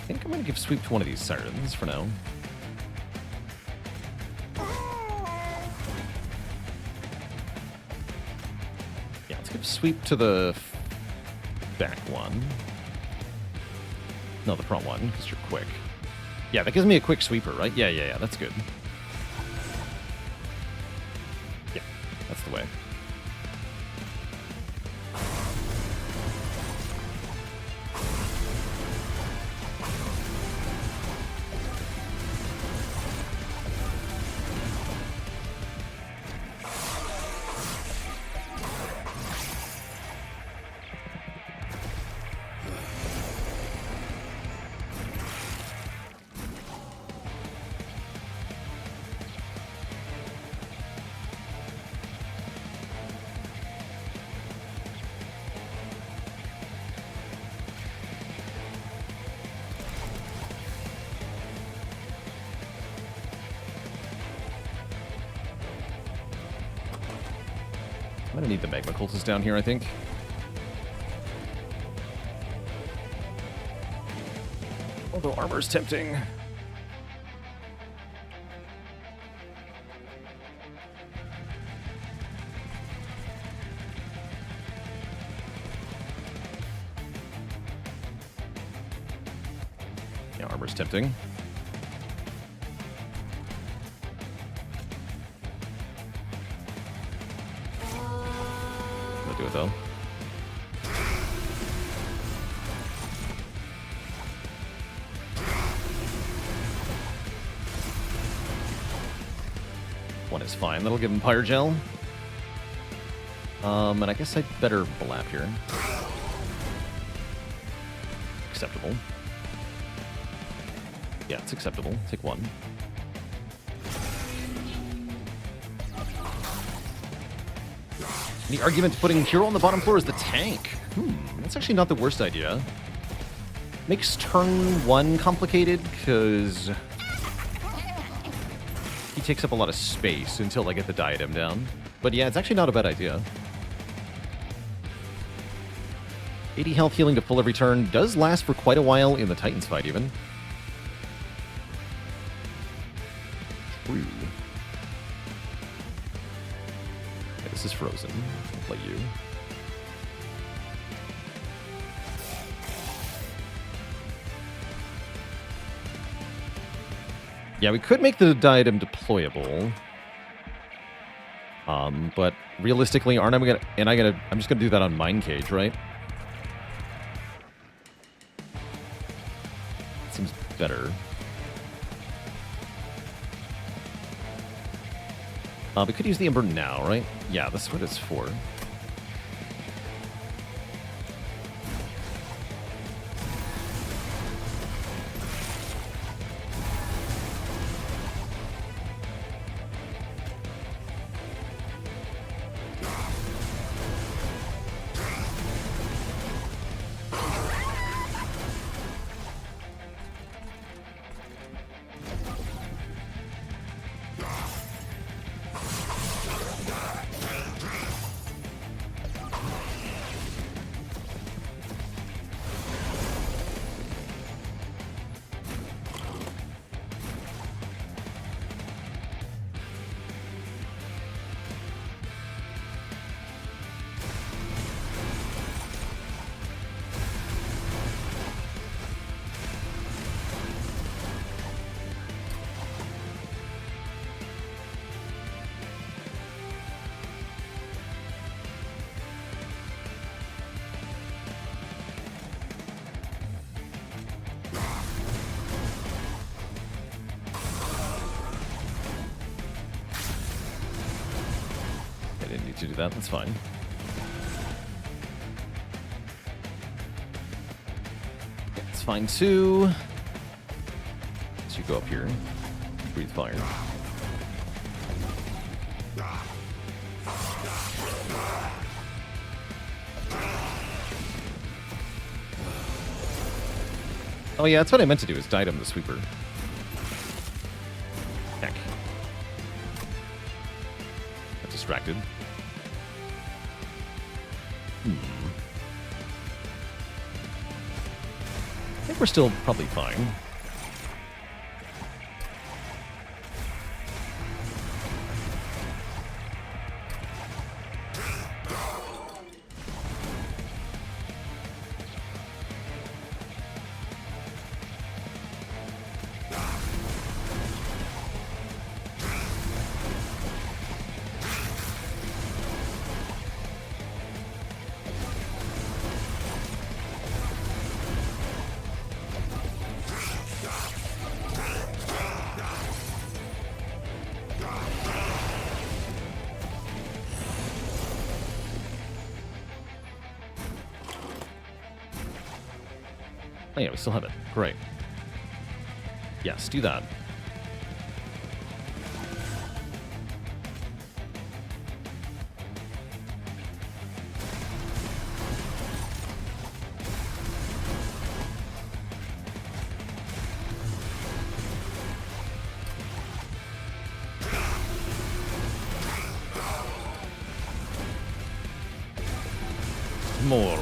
think I'm going to give sweep to one of these sirens for now. Yeah, let's give sweep to the back one. No, the front one, because you're quick. Yeah, that gives me a quick sweeper, right? Yeah, that's good. Yeah, that's the way. I'm gonna need the magma cultists down here, I think. Although armor's tempting. Yeah, armor's tempting. Do it though. One is fine. That'll give him Pyrogel. And I guess I'd better blap here. Acceptable. Yeah, it's acceptable. Take one. The argument to putting Hero on the bottom floor is the tank. That's actually not the worst idea. Makes turn one complicated, because he takes up a lot of space until I get the diadem down. But yeah, it's actually not a bad idea. 80 health healing to full every turn does last for quite a while in the Titans fight, even. True. This is frozen. I'll play you. Yeah, we could make the diadem deployable. But realistically, I'm just gonna do that on Mind Cage, right? Seems better. We could use the Ember now, right? Yeah, that's what it's for. To do that, that's fine. Yeah, it's fine too. So you go up here, breathe fire. Oh yeah, that's what I meant to do, is diadem the sweeper. Heck. Got distracted. I think we're still probably fine. Oh yeah, we still have it. Great. Yes, do that. More.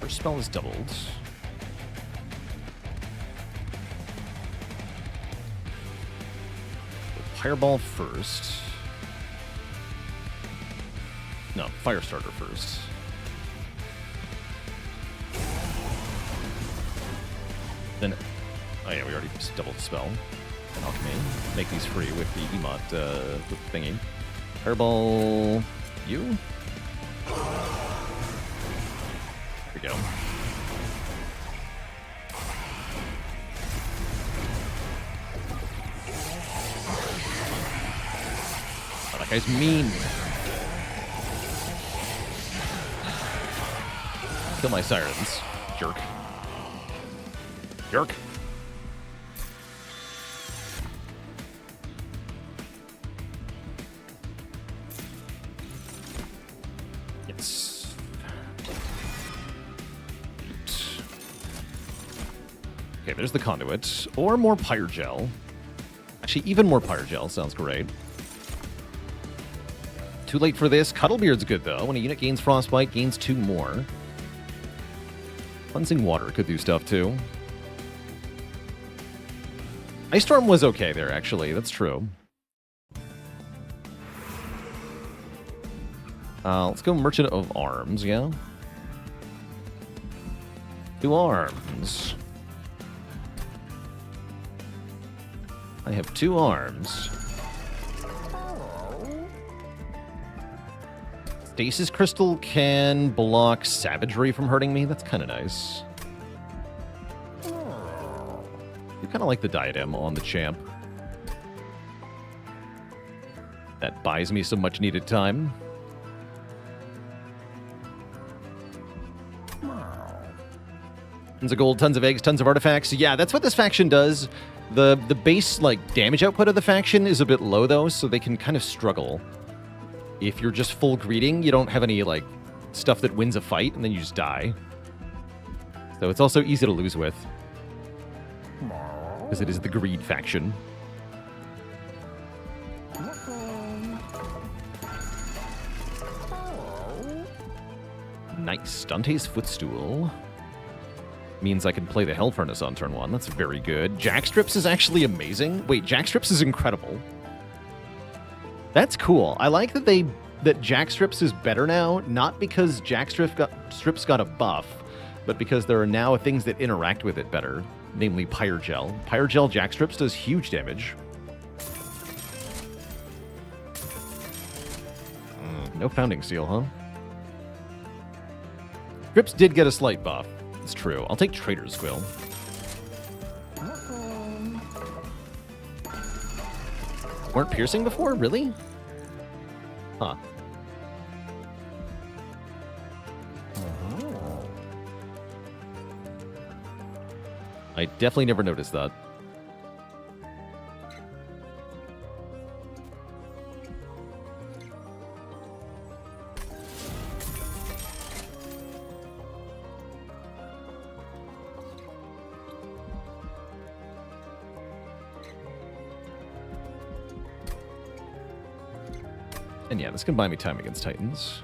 Spell is doubled. Fireball first. No, Firestarter first. Then, oh yeah, we already doubled the spell. Alchemy. Make these free with the emote thingy. Fireball, you? There we go. Oh, that guy's mean. Kill my sirens, jerk. Jerk. Yes. Okay, there's the conduit. Or more Pyrogel. Actually, even more Pyrogel sounds great. Too late for this. Cuddlebeard's good, though. When a unit gains Frostbite, gains 2 more. Cleansing Water could do stuff, too. Ice Storm was okay there, actually. That's true. Let's go Merchant of Arms, yeah? 2 arms. I have 2 arms. Stasis Crystal can block Savagery from hurting me. That's kind of nice. You kind of like the Diadem on the champ. That buys me some much needed time. Tons of gold, tons of eggs, tons of artifacts. Yeah, that's what this faction does. The base like damage output of the faction is a bit low though, so they can kind of struggle. If you're just full greeting, you don't have any like stuff that wins a fight, and then you just die. So it's also easy to lose with. Because it is the greed faction. Nice. Dante's Footstool. Means I can play the Hell Furnace on turn 1. That's very good. Jackstrips is actually amazing. Wait, Jackstrips is incredible. That's cool. I like that that Jackstrips is better now, not because Jackstrips got a buff, but because there are now things that interact with it better. Namely Pyrogel. Pyrogel Jackstrips does huge damage. No Founding Seal, huh? Strips did get a slight buff. It's true. I'll take Trader's Quill. Weren't piercing before? Really? Huh. I definitely never noticed that. And yeah, this can buy me time against Titans.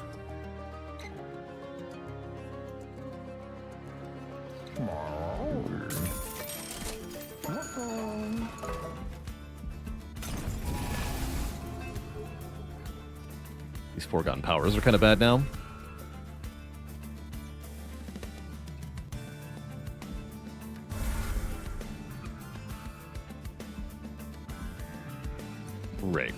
These foregone powers are kind of bad now. Right.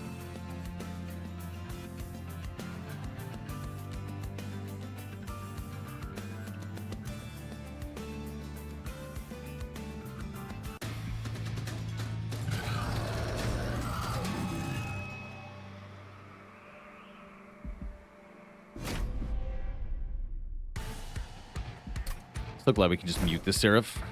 So glad we can just mute this Seraph.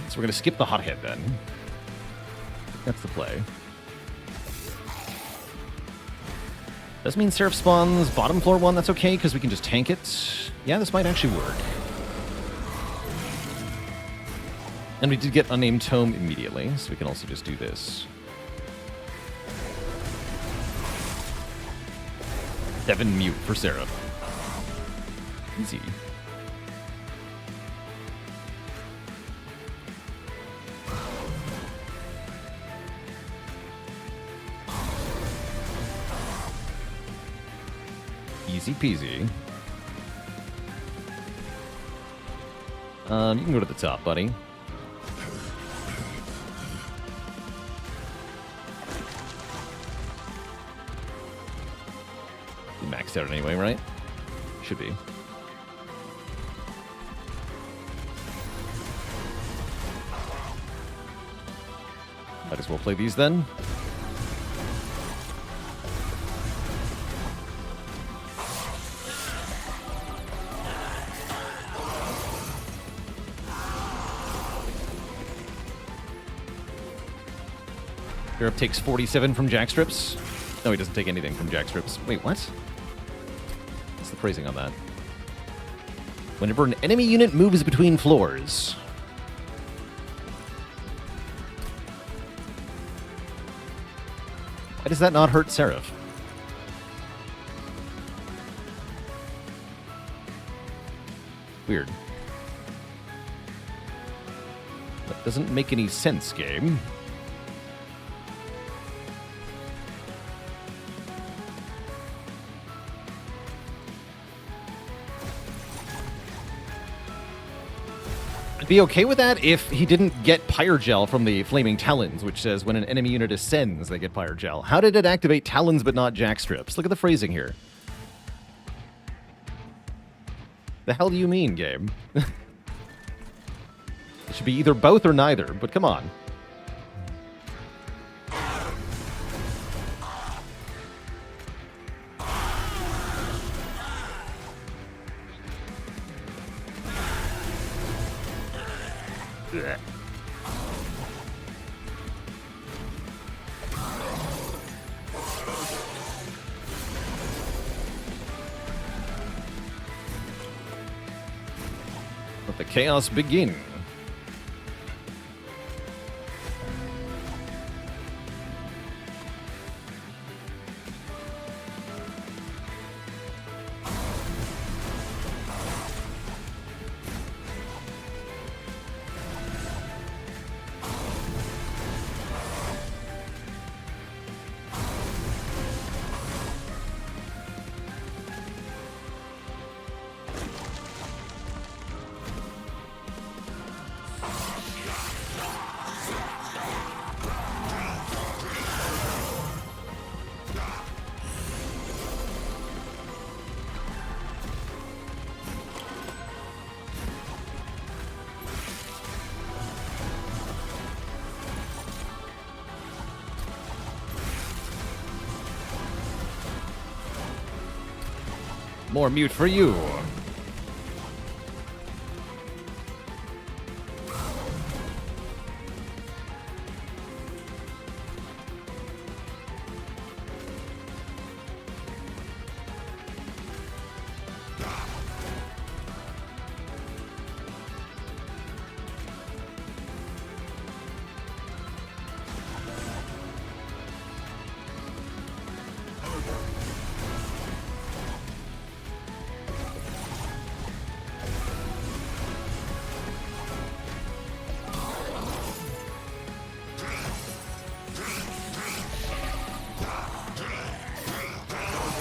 So we're going to skip the hothead then. That's the play. Does mean Seraph spawns bottom floor one. That's okay, because we can just tank it. Yeah, this might actually work. And we did get Unnamed Tome immediately, so we can also just do this. 7 mute for Seraph. Easy. Easy peasy. You can go to the top, buddy. Maxed out anyway, right? Should be. Might as well play these then. Europe takes 47 from jackstrips. No, he doesn't take anything from jackstrips. Wait, what? What's the phrasing on that? Whenever an enemy unit moves between floors. Why does that not hurt Seraph? Weird. That doesn't make any sense, game. Be okay with that if he didn't get Pyrogel from the Flaming Talons, which says when an enemy unit ascends, they get Pyrogel. How did it activate Talons but not Jackstrips? Look at the phrasing here. The hell do you mean, game? It should be either both or neither, but come on. Let the chaos begin. More mute for you.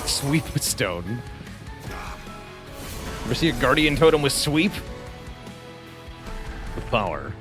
Sweep with stone. Ever see a guardian totem with sweep? With power.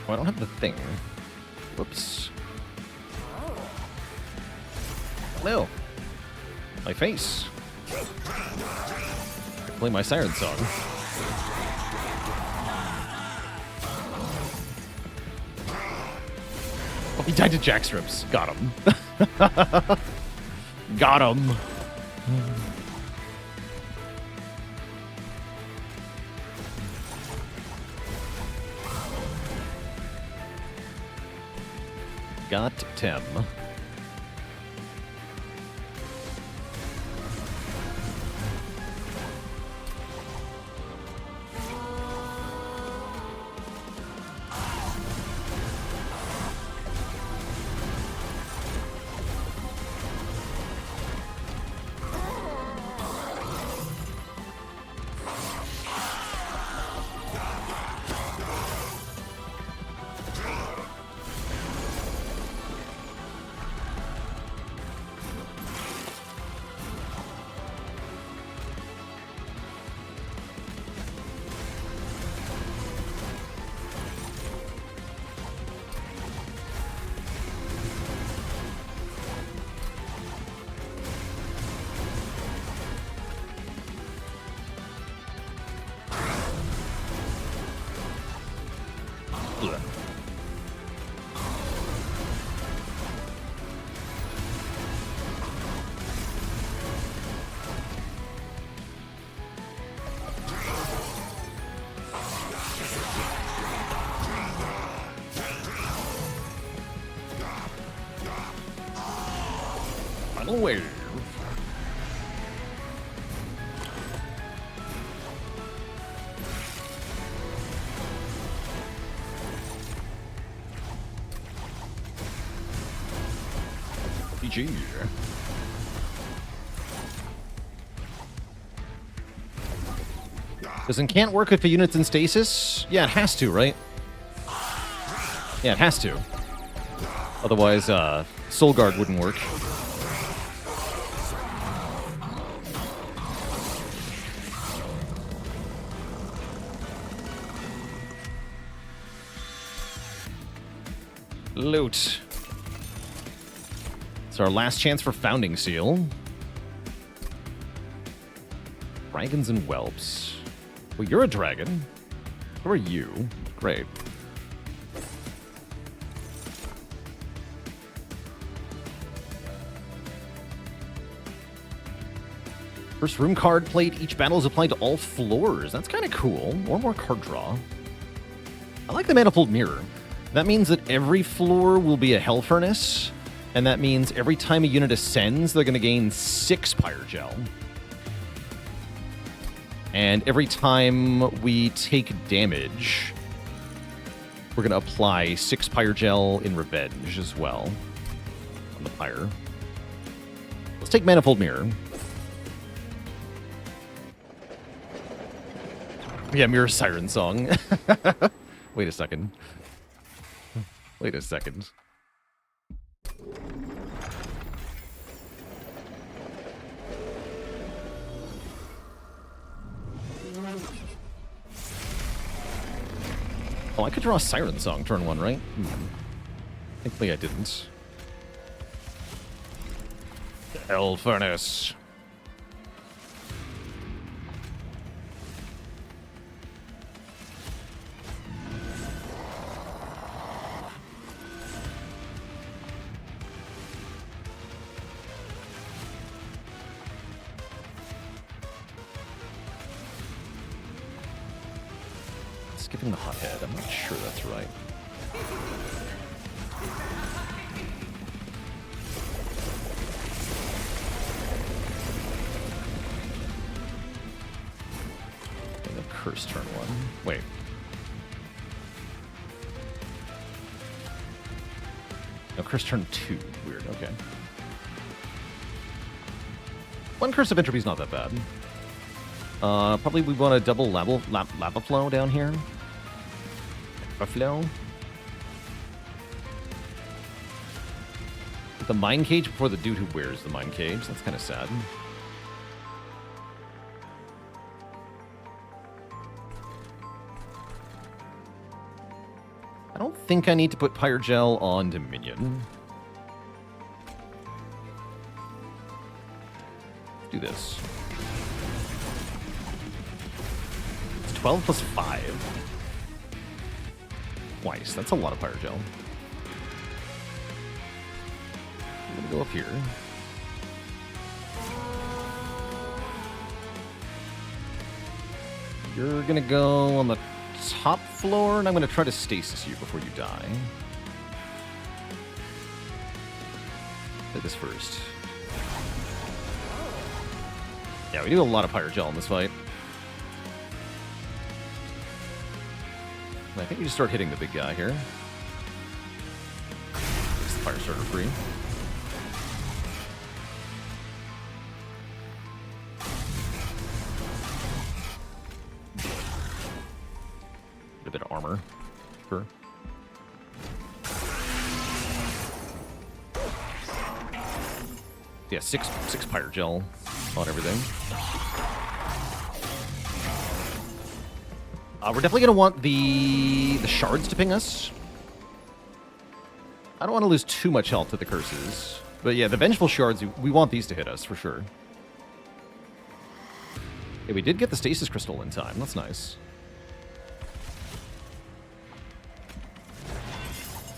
Oh, I don't have the thing. Whoops. Hello. My face. I play my siren song. Oh, he died to jackstrips. Got him. Got him. Got Tim. Wave. GG. Does can't work if a unit's in stasis? Yeah, it has to, right? Yeah, it has to. Otherwise, Solgard wouldn't work. Loot. It's our last chance for Founding Seal. Dragons and whelps. Well, you're a dragon. Who are you? Great. First room card played. Each battle is applied to all floors. That's kind of cool. More card draw. I like the Manifold Mirror. That means that every floor will be a Hell Furnace, and that means every time a unit ascends, they're going to gain 6 Pyre Gel. And every time we take damage, we're going to apply 6 Pyre Gel in Revenge as well on the Pyre. Let's take Manifold Mirror. Yeah, Mirror Siren Song. Wait a second. Wait a second. Oh, I could draw a Siren Song turn 1, right? Thankfully I didn't. Hell Furnace. Skipping the Hothead. I'm not sure that's right. And the Curse turn 1. Wait. No, Curse turn 2. Weird, okay. One Curse of Entropy is not that bad. Probably we want a double lava flow down here. Lava flow. The Mind Cage before the dude who wears the Mind Cage. That's kind of sad. I don't think I need to put Pyrogel on Dominion. Let's do this. 12 plus 5. Twice. That's a lot of Pyrogel. I'm going to go up here. You're going to go on the top floor, and I'm going to try to stasis you before you die. Play this first. Yeah, we do a lot of Pyrogel in this fight. I think we just start hitting the big guy here. Makes the Fire Starter free. A bit of armor. Sure. Yeah, six Pyrogel on everything. We're definitely going to want the shards to ping us. I don't want to lose too much health to the curses. But yeah, the Vengeful Shards, we want these to hit us, for sure. Yeah, we did get the Stasis Crystal in time. That's nice.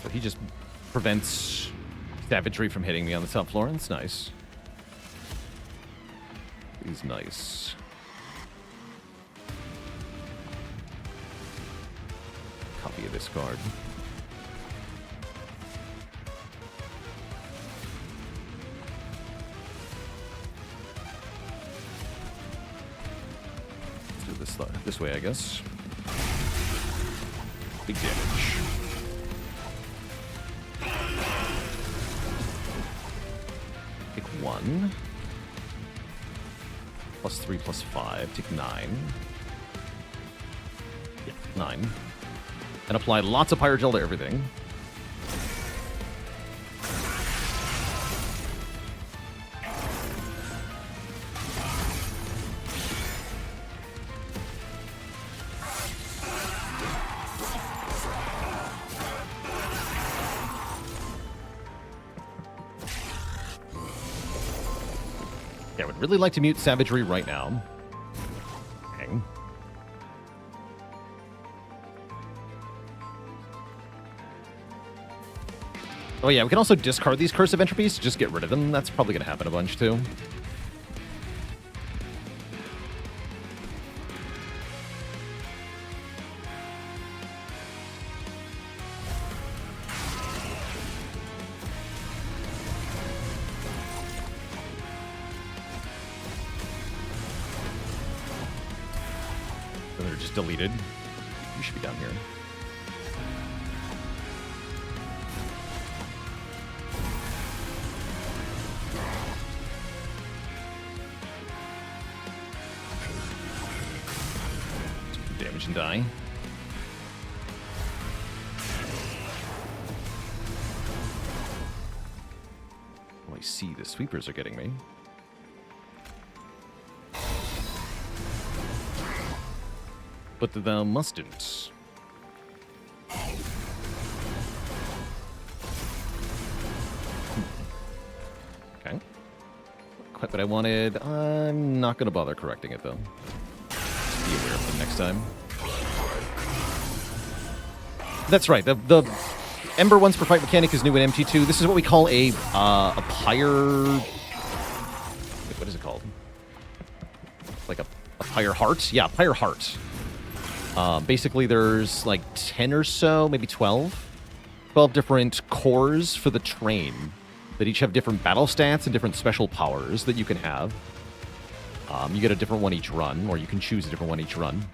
So he just prevents Savagery from hitting me on the top floor. That's nice. He's nice. Copy of this card. Let's do this way, I guess. Big damage. Take 1. Plus 3, plus 5. Take 9. Yeah, 9. And apply lots of Pyrogel to everything. Yeah, I would really like to mute Savagery right now. Dang. Oh yeah, we can also discard these Curse of Entropies to just get rid of them. That's probably going to happen a bunch, too. They're just deleted. You should be down here. Damage and die. Oh, I see. The sweepers are getting me. But the mustn't. Okay. Quite what I wanted. I'm not going to bother correcting it, though. Just be aware of them next time. That's right. The Ember once per fight mechanic is new in MT2. This is what we call a pyre... Wait, what is it called? Like a pyre heart? Yeah, pyre heart. Basically, there's like 10 or so, maybe 12. 12 different cores for the train that each have different battle stats and different special powers that you can have. You get a different one each run, or you can choose a different one each run.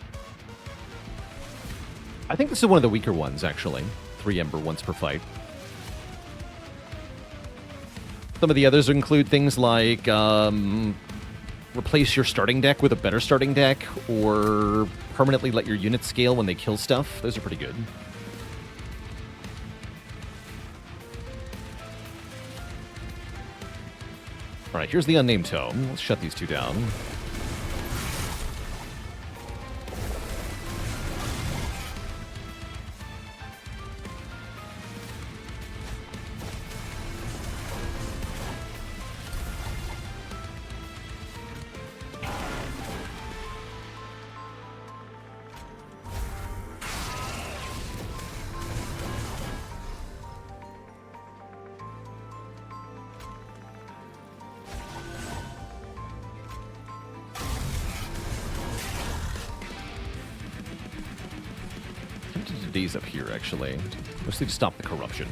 I think this is one of the weaker ones, actually. 3 Ember once per fight. Some of the others include things like replace your starting deck with a better starting deck, or permanently let your units scale when they kill stuff. Those are pretty good. Alright, here's the unnamed tome. Let's shut these two down. Up here, actually. Mostly to stop the corruption.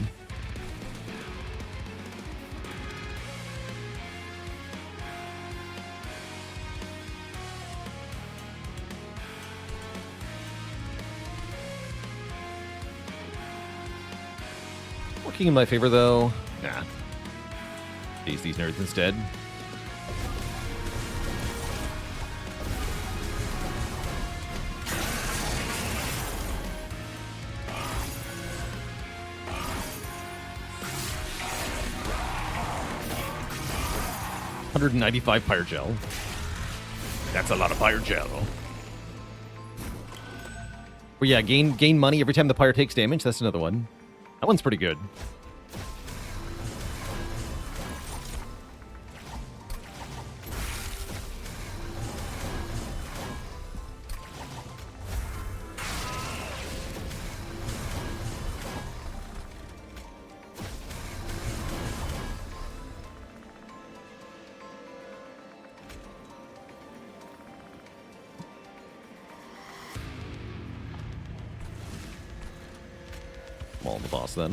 Working in my favor, though. Nah. Face these nerds instead. $195 Pyre Gel. That's a lot of Pyre Gel. But yeah, gain money every time the Pyre takes damage. That's another one. That one's pretty good. Maul the boss then.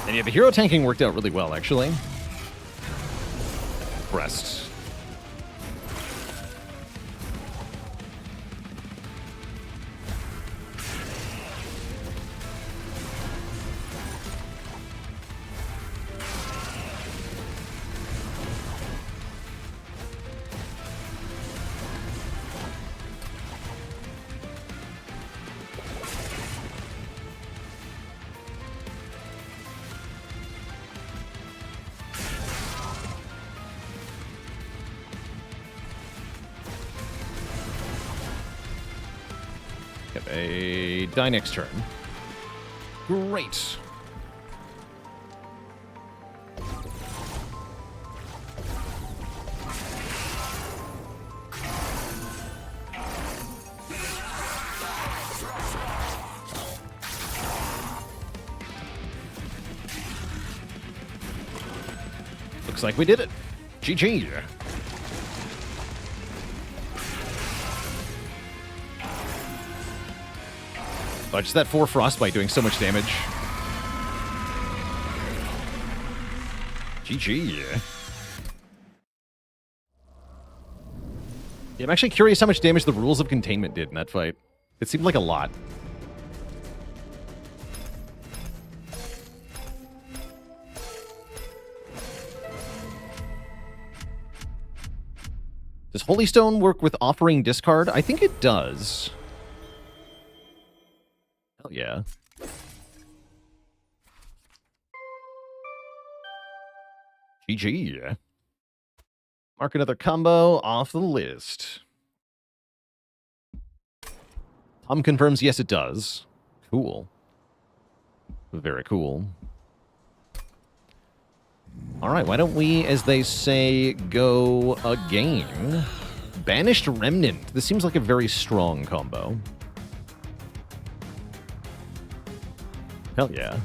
And yeah, the hero tanking worked out really well, actually. Breast. A die next turn. Great. Looks like we did it. GG. Oh, just that 4 Frostbite doing so much damage. GG. Yeah, I'm actually curious how much damage the Rules of Containment did in that fight. It seemed like a lot. Does Holy Stone work with offering discard? I think it does. Hell yeah. GG. Mark another combo off the list. Tom confirms yes it does. Cool. Very cool. Alright, why don't we, as they say, go again? Banished Remnant. This seems like a very strong combo. Hell yeah.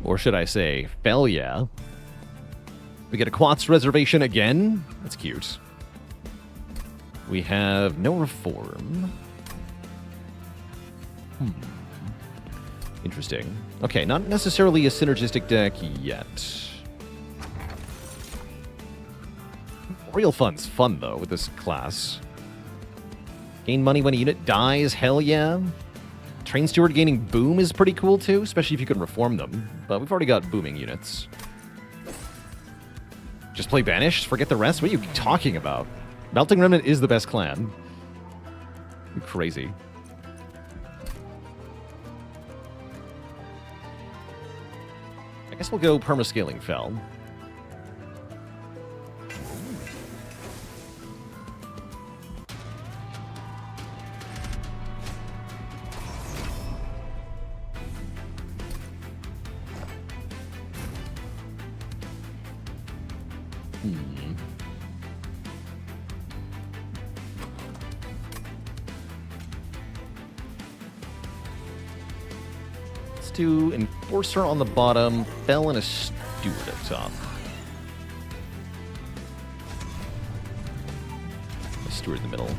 Or should I say, fell yeah. We get Aquath's Reservation again. That's cute. We have no reform. Interesting. Okay, not necessarily a synergistic deck yet. Real fun's fun, though, with this class. Gain money when a unit dies, hell yeah. Train Steward gaining boom is pretty cool, too, especially if you can reform them. But we've already got booming units. Just play Banished? Forget the rest? What are you talking about? Melting Remnant is the best clan. You're crazy. I guess we'll go permascaling Fell. To Enforcer on the bottom, Fell and a Steward up top. A Steward in the middle.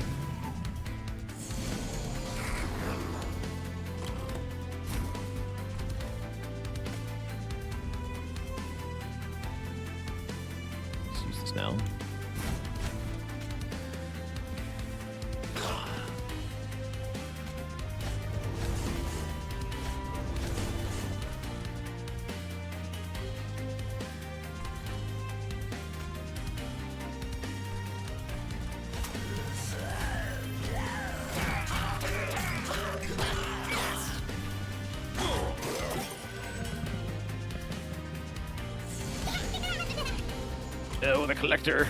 Let's use this now. Oh, the collector.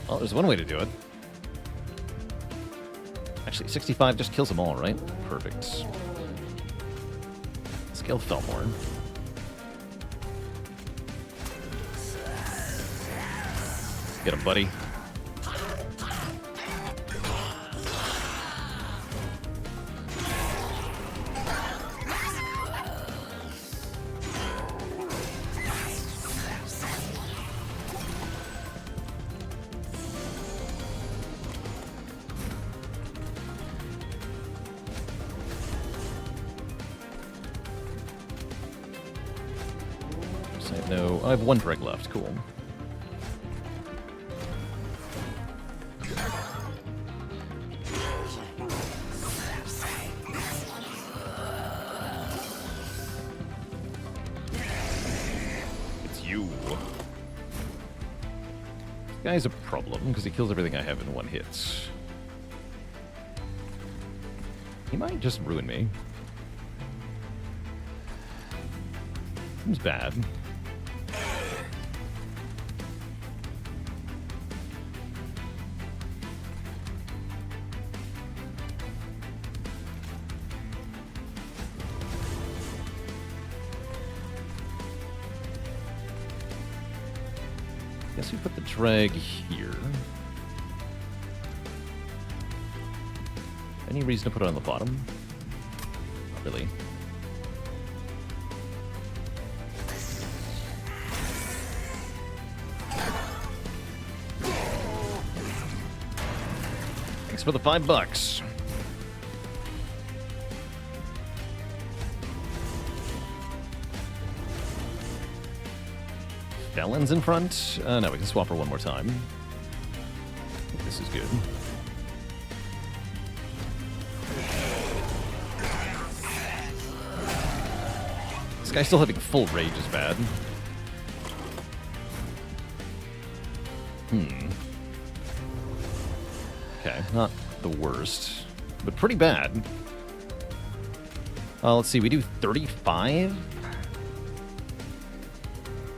Well, there's one way to do it. Actually, 65 just kills them all, right? Perfect. Scale Fellmore. Get him, buddy. No, I have one dreg left. Cool. It's you. This guy's a problem because he kills everything I have in one hit. He might just ruin me. Seems bad. Guess we put the drag here. Any reason to put it on the bottom? Not really. Thanks for the $5. Felons in front? No, we can swap her one more time. I think this is good. This guy still having full rage is bad. Okay, not the worst, but pretty bad. Let's see, we do 35?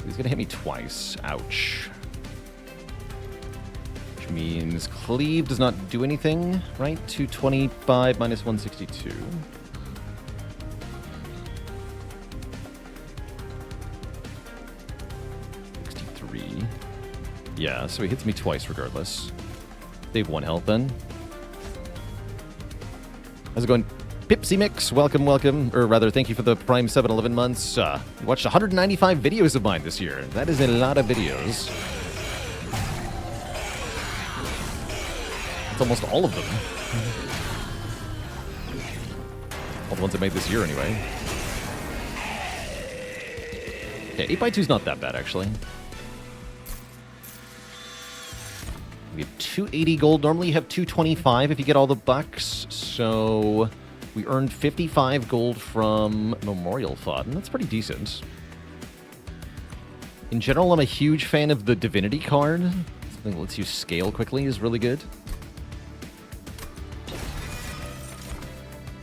He's gonna hit me twice. Ouch. Which means Cleave does not do anything, right? 225 minus 162. Yeah, so he hits me twice regardless. Save 1 health then. How's it going? Pipsy Mix, welcome, welcome. Or rather, thank you for the Prime 7-11 months. You watched 195 videos of mine this year. That is a lot of videos. It's almost all of them. All the ones I made this year anyway. Okay, 8x2 is not that bad actually. We have 280 gold. Normally you have 225 if you get all the bucks. So we earned 55 gold from Memorial Thought, and that's pretty decent. In general, I'm a huge fan of the Divinity card. Something that lets you scale quickly is really good.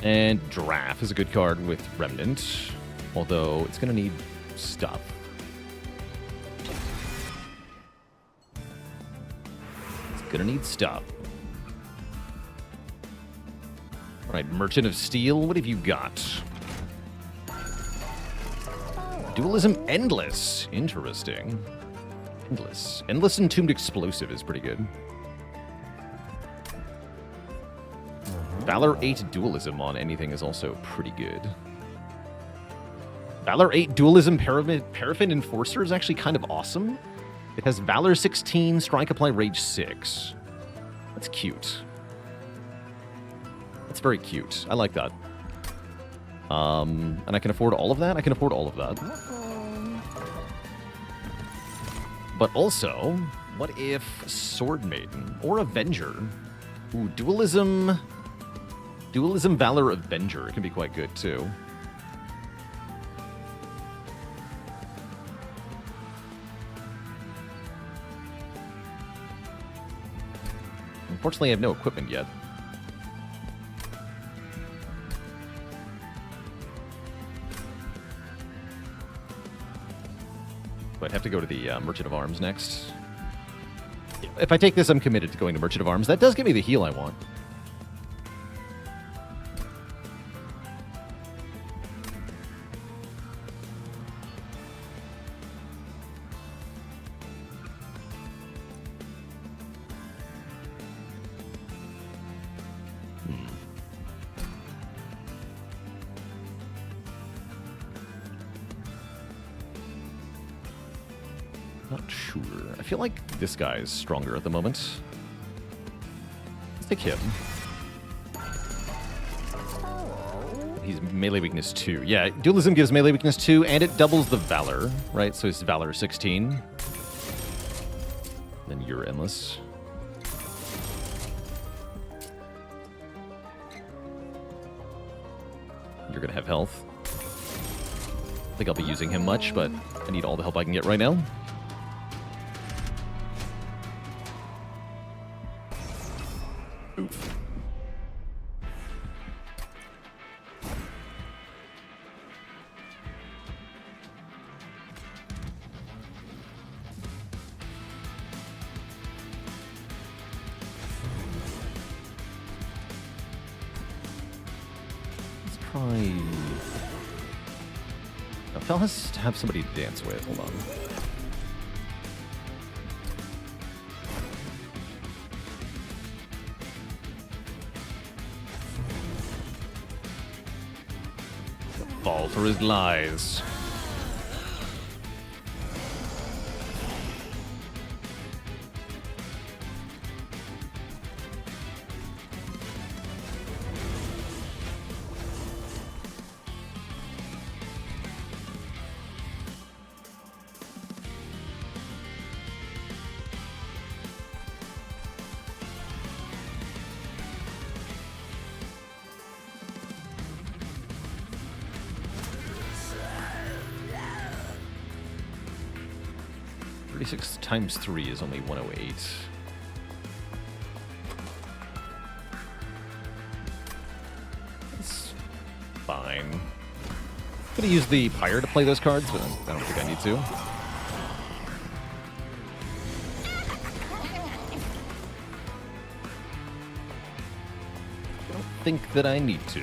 And Draft is a good card with Remnant, although it's going to need stuff. Gonna need stuff. Alright, Merchant of Steel, what have you got? Dualism Endless. Interesting. Endless. Endless Entombed Explosive is pretty good. Valor 8 Dualism on anything is also pretty good. Valor 8 Dualism Paraffin Enforcer is actually kind of awesome. It has Valor 16, Strike Apply Rage 6. That's cute. That's very cute. I like that. And I can afford all of that? I can afford all of that. But also, what if Sword Maiden or Avenger? Ooh, Dualism Valor Avenger can be quite good too. Unfortunately, I have no equipment yet. But I have to go to the Merchant of Arms next. If I take this, I'm committed to going to Merchant of Arms. That does give me the heal I want. Not sure. I feel like this guy is stronger at the moment. Let's take him. He's melee weakness 2. Yeah, Dualism gives melee weakness 2, and it doubles the Valor, right? So it's Valor 16. Then you're endless. You're gonna have health. I think I'll be using him much, but I need all the help I can get right now. Oof. Let's try... Now, Fel has to have somebody to dance with. Hold on. Fall for his lies. Times 3 is only 108. Fine. Gonna use the Pyre to play those cards, but I don't think I need to. I don't think that I need to.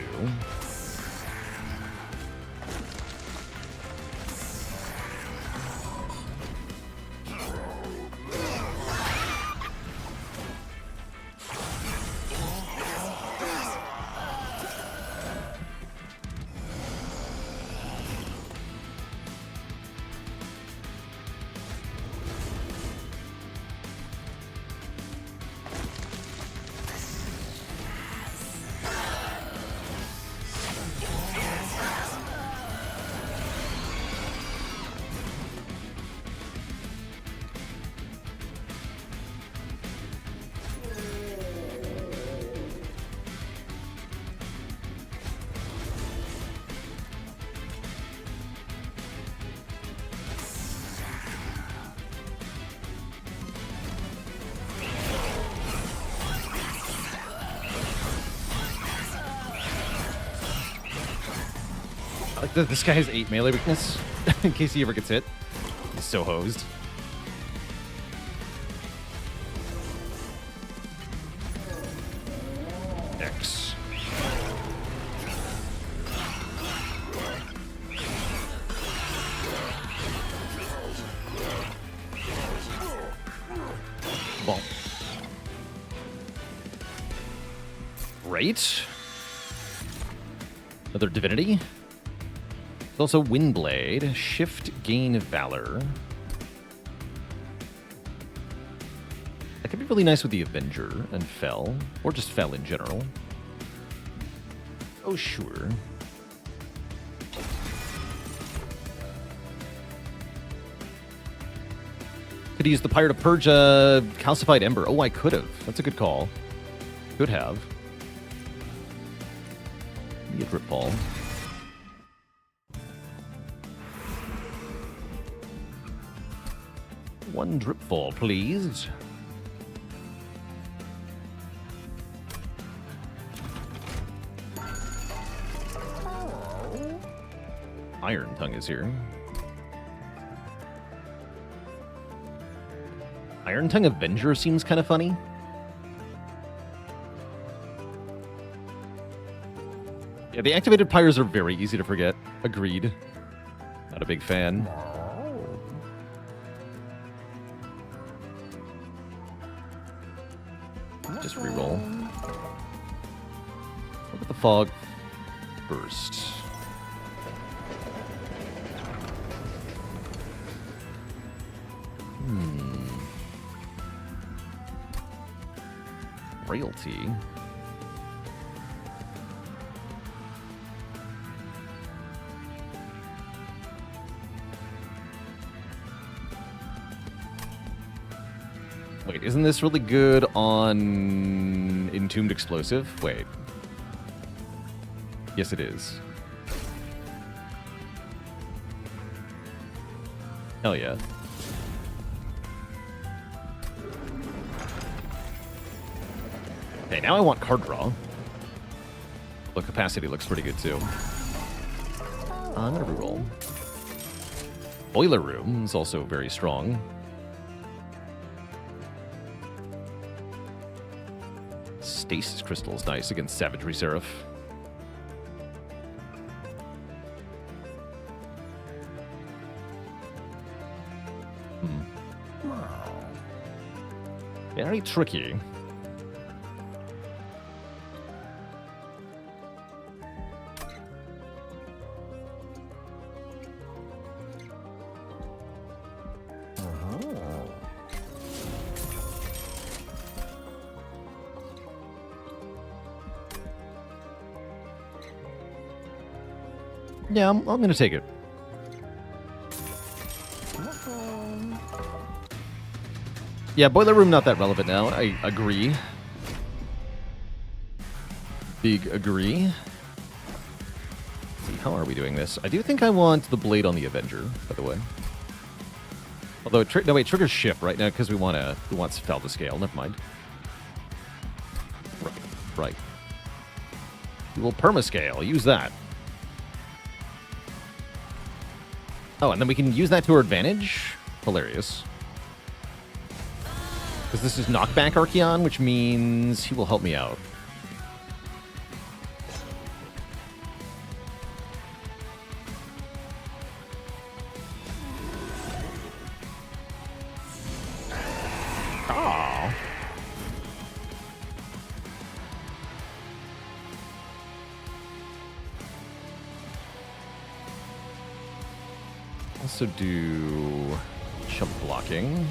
Like this guy has 8 melee weakness in case he ever gets hit. He's so hosed. X. Bon. Great. Another divinity. Also Windblade, Shift, Gain, Valor. That could be really nice with the Avenger and Fel, or just Fel in general. Oh, sure. Could use the Pyre to purge a Calcified Ember. Oh, I could have. That's a good call. Could have. Need a Drip Ball. One drip ball, please. Iron Tongue is here. Iron Tongue Avenger seems kind of funny. Yeah, the activated Pyres are very easy to forget. Agreed. Not a big fan. Just reroll. Look at the Fog Burst. Frailty. Wait, isn't this really good on Entombed Explosive? Wait. Yes, it is. Hell yeah. Okay, now I want card draw. The capacity looks pretty good too. I'm gonna reroll. Boiler Room is also very strong. Stasis Crystal is nice against Savagery Seraph. Very tricky. Yeah, I'm going to take it. Yeah, Boiler Room not that relevant now. I agree. Big agree. Let's see, how are we doing this? I do think I want the Blade on the Avenger, by the way. Although, no wait, triggers shift right now because we want Fel to scale. Never mind. Right. We will permascale. Use that. Oh, and then we can use that to our advantage? Hilarious. Because this is knockback Archeon, which means he will help me out. Oh. Also do jump blocking.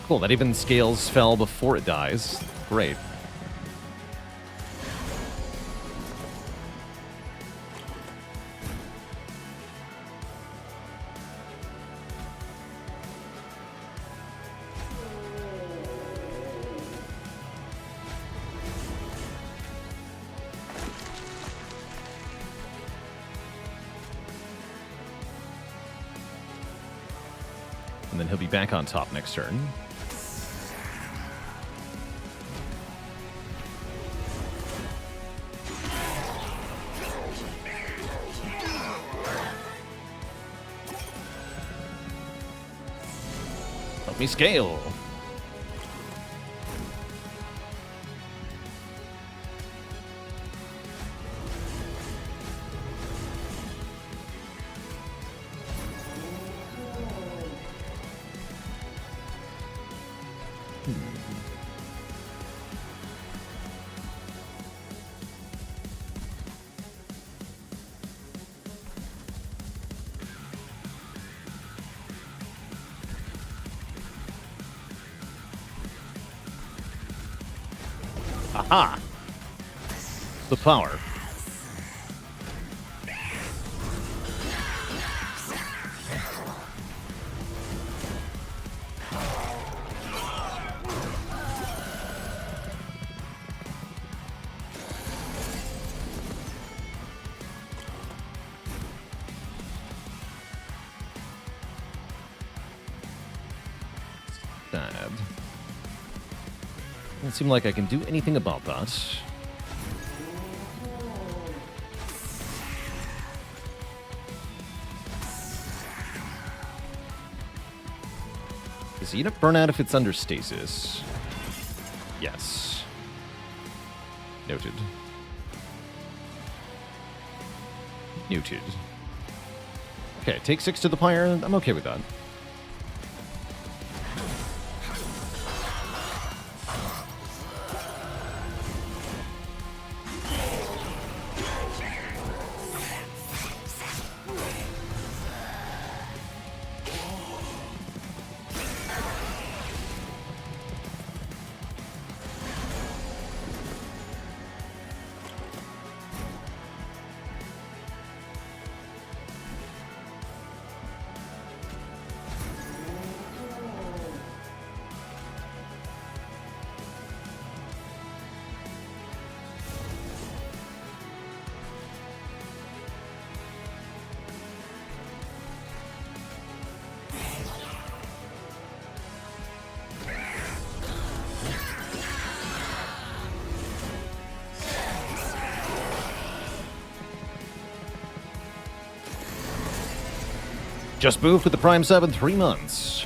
Cool, that even scales fell before it dies. Great. And then he'll be back on top next turn. Help me scale. Aha! The power. Sad. Doesn't seem like I can do anything about that. Does the unit burn out if it's under stasis? Yes. Noted. Noted. Okay, take 6 to the pyre. I'm okay with that. Just moved with the Prime sub in 3 months.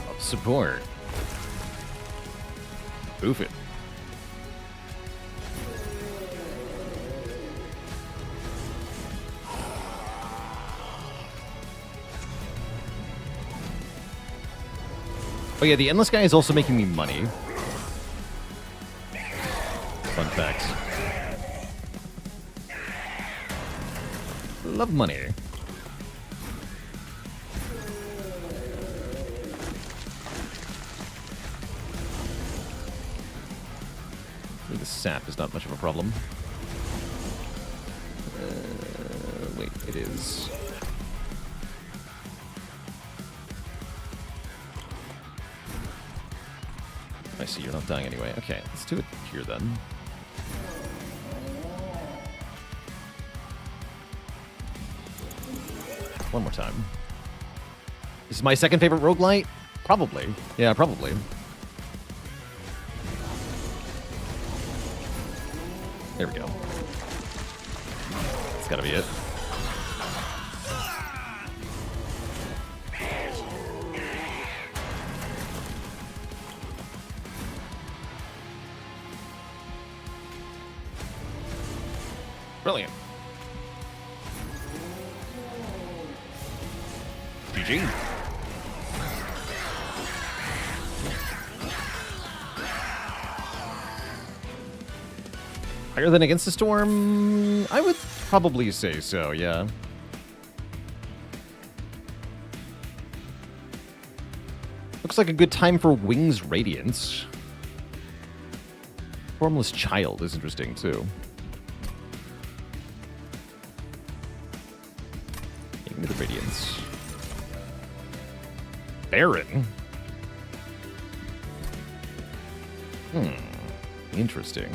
Of support. Oof it. Oh yeah, the Endless guy is also making me money. Fun fact. Love money. The sap is not much of a problem. Wait, it is. I see, you're not dying anyway. Okay, let's do it here then. One more time. This is my second favorite roguelite? Probably. Yeah, probably. There we go. That's gotta be it. Brilliant. GG. Higher than Against the Storm? I would probably say so, yeah. Looks like a good time for Wings Radiance. Formless Child is interesting, too. Give me the Radiance. Baron? Interesting.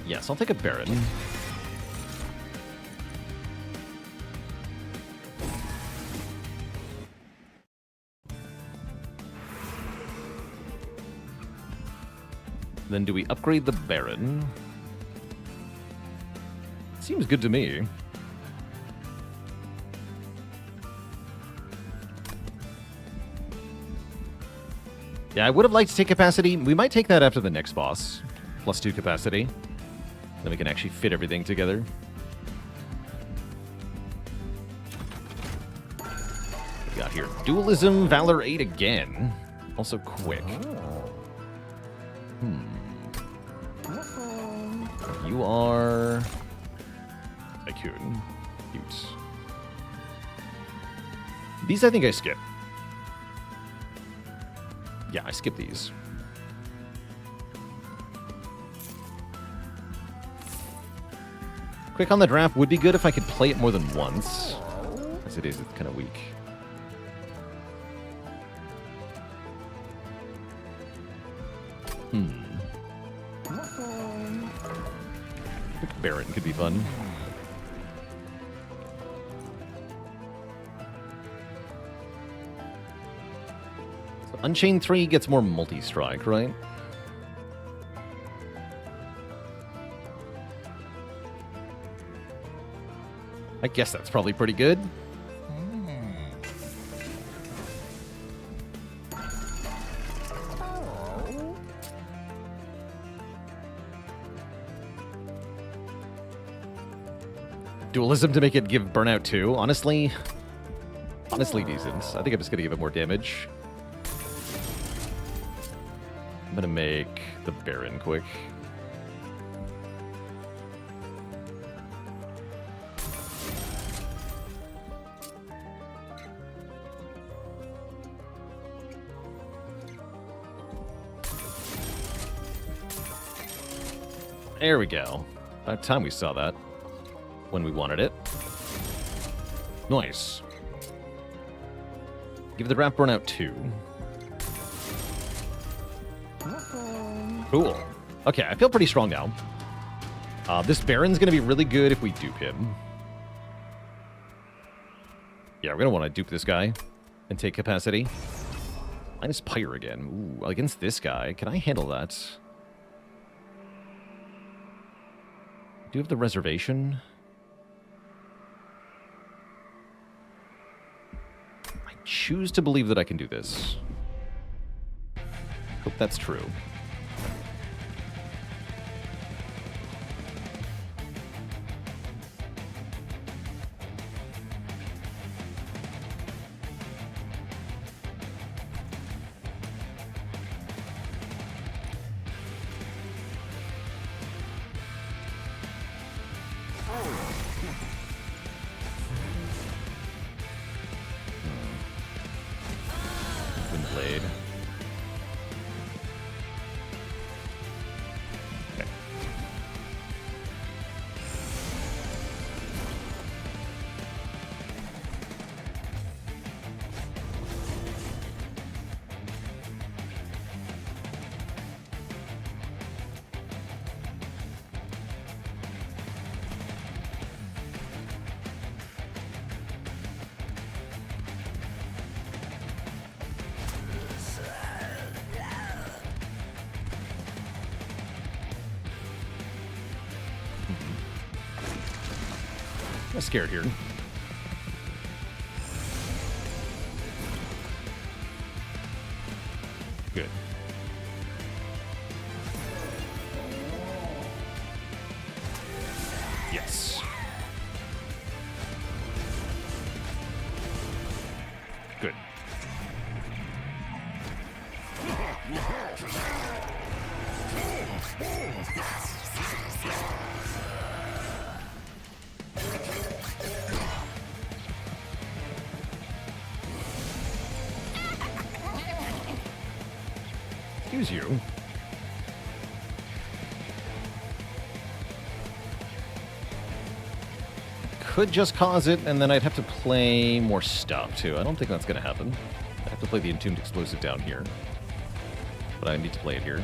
Yes, I'll take a Baron. Then do we upgrade the Baron? Seems good to me. Yeah, I would have liked to take capacity. We might take that after the next boss. +2 capacity. Then we can actually fit everything together. We got here Dualism, Valor 8 again. Also quick. You are... Tycoon. Cute. These I think I skip. Yeah, I skip these. Quick on the draft would be good if I could play it more than once. As it is, it's kind of weak. Baron could be fun. So Unchained 3 gets more multi-strike, right? I guess that's probably pretty good. Dualism to make it give Burnout 2. Honestly decent. I think I'm just going to give it more damage. I'm going to make the Baron quick. There we go. About time we saw that. When we wanted it. Nice. Give the draft Burnout 2. Cool. Okay, I feel pretty strong now. This Baron's going to be really good if we dupe him. Yeah, we're going to want to dupe this guy and take capacity. Minus Pyre again. Ooh, against this guy. Can I handle that? Do you have the Reservation? I choose to believe that I can do this. Hope that's true. I'm scared here. Good. Yes. Good. Excuse you. Could just cause it, and then I'd have to play more stuff, too. I don't think that's going to happen. I have to play the Entombed Explosive down here. But I need to play it here.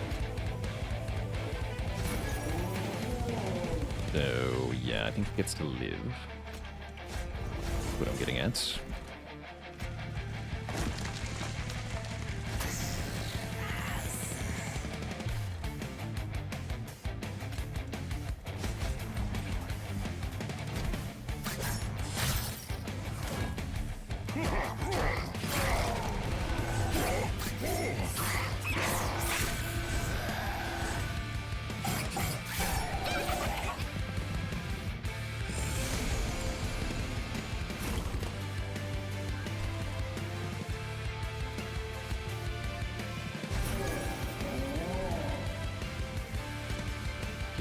So, yeah, I think it gets to live. That's what I'm getting at.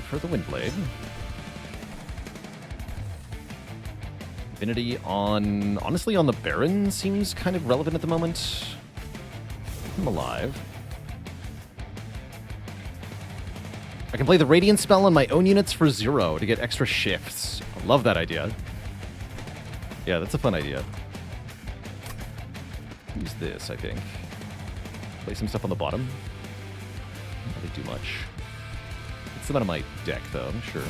For the Windblade. Affinity on... Honestly, on the Baron seems kind of relevant at the moment. I'm alive. I can play the Radiant spell on my own units for 0 to get extra shifts. I love that idea. Yeah, that's a fun idea. Use this, I think. Play some stuff on the bottom. Not really do much. It's out of my deck, though, I'm sure.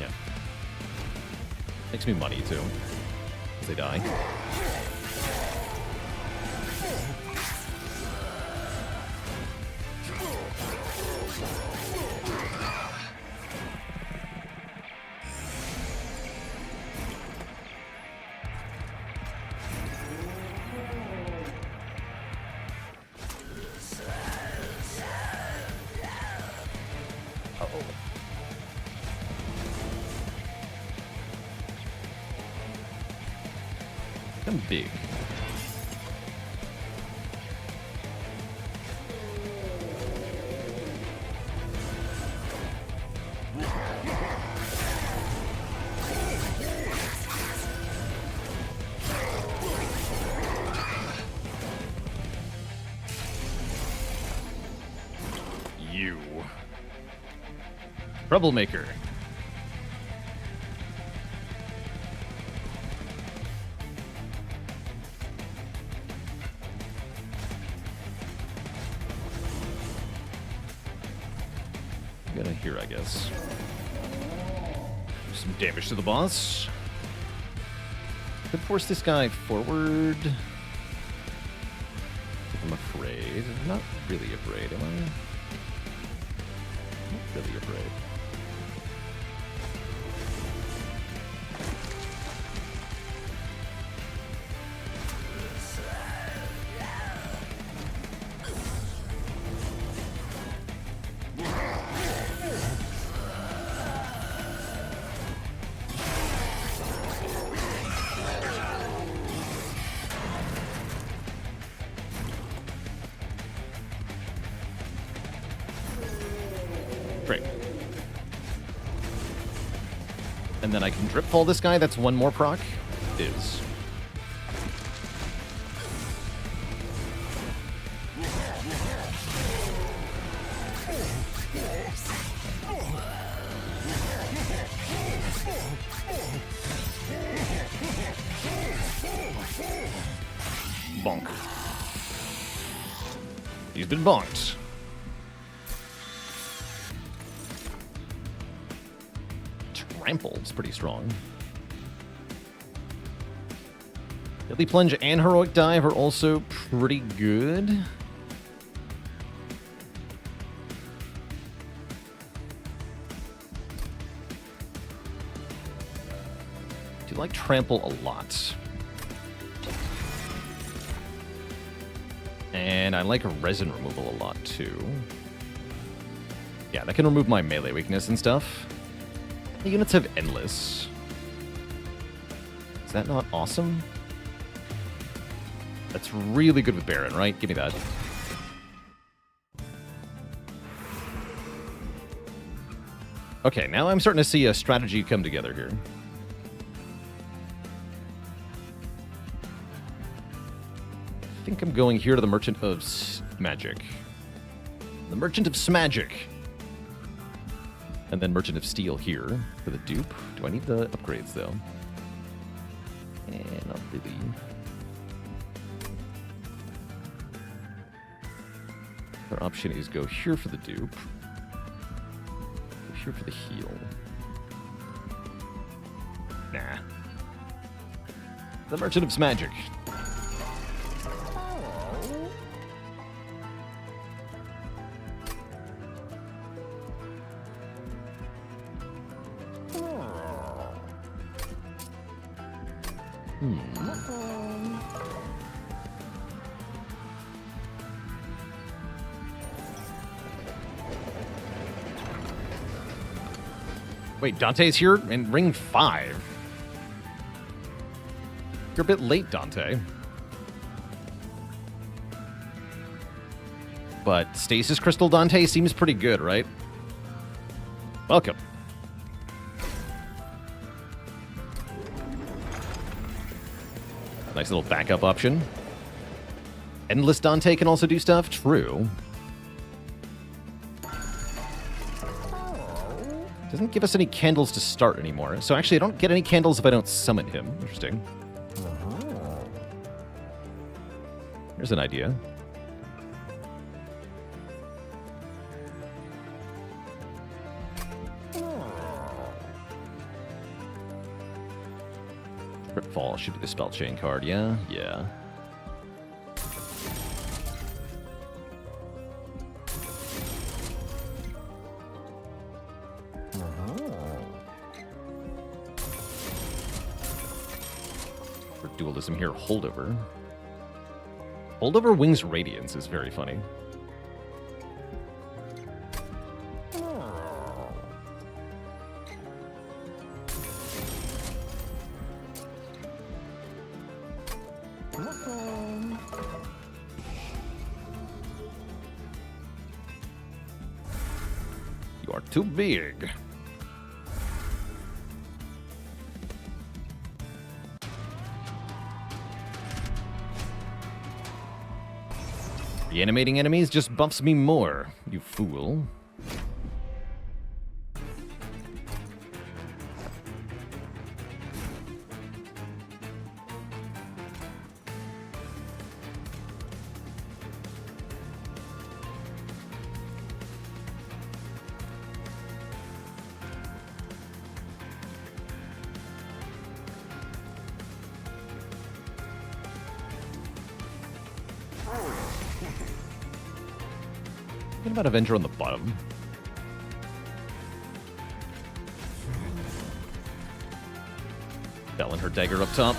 Yeah. Makes me money, too. As they die. I'm big. You. Troublemaker. Here, I guess. Some damage to the boss. Could force this guy forward. I'm afraid. I'm not really afraid, am I? Not really afraid. Great. And then I can drip fall this guy. That's one more proc. Is. Bonk. He's been bonked. Trampled's pretty strong. Deadly Plunge and Heroic Dive are also pretty good. Not I like Trample a lot. And I like Resin Removal a lot, too. Yeah, that can remove my melee weakness and stuff. The units have Endless. Is that not awesome? That's really good with Baron, right? Give me that. Okay, now I'm starting to see a strategy come together here. I think I'm going here to the Merchant of Magic. The Merchant of Smagic. And then Merchant of Steel here for the dupe. Do I need the upgrades, though? Not really. Our option is go here for the dupe. Go here for the heal. Nah. The Merchant of Smagic. Wait, Dante's here in ring 5. You're a bit late, Dante. But Stasis Crystal Dante seems pretty good, right? Welcome. Nice little backup option. Endless Dante can also do stuff. True. Doesn't give us any candles to start anymore. So actually, I don't get any candles if I don't summon him. Interesting. Here's an idea. Fall should be the spell chain card, yeah? Yeah. For dualism here, Holdover. Holdover Wings Radiance is very funny. You are too big. Reanimating enemies just buffs me more, you fool. What about Avenger on the bottom? Bell and her dagger up top.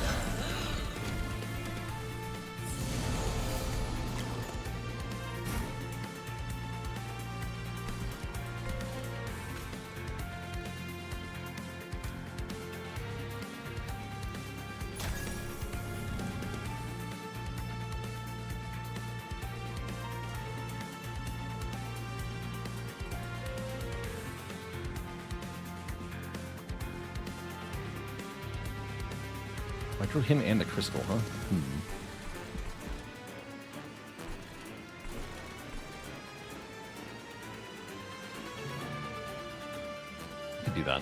I drew him and the crystal, huh? Could do that.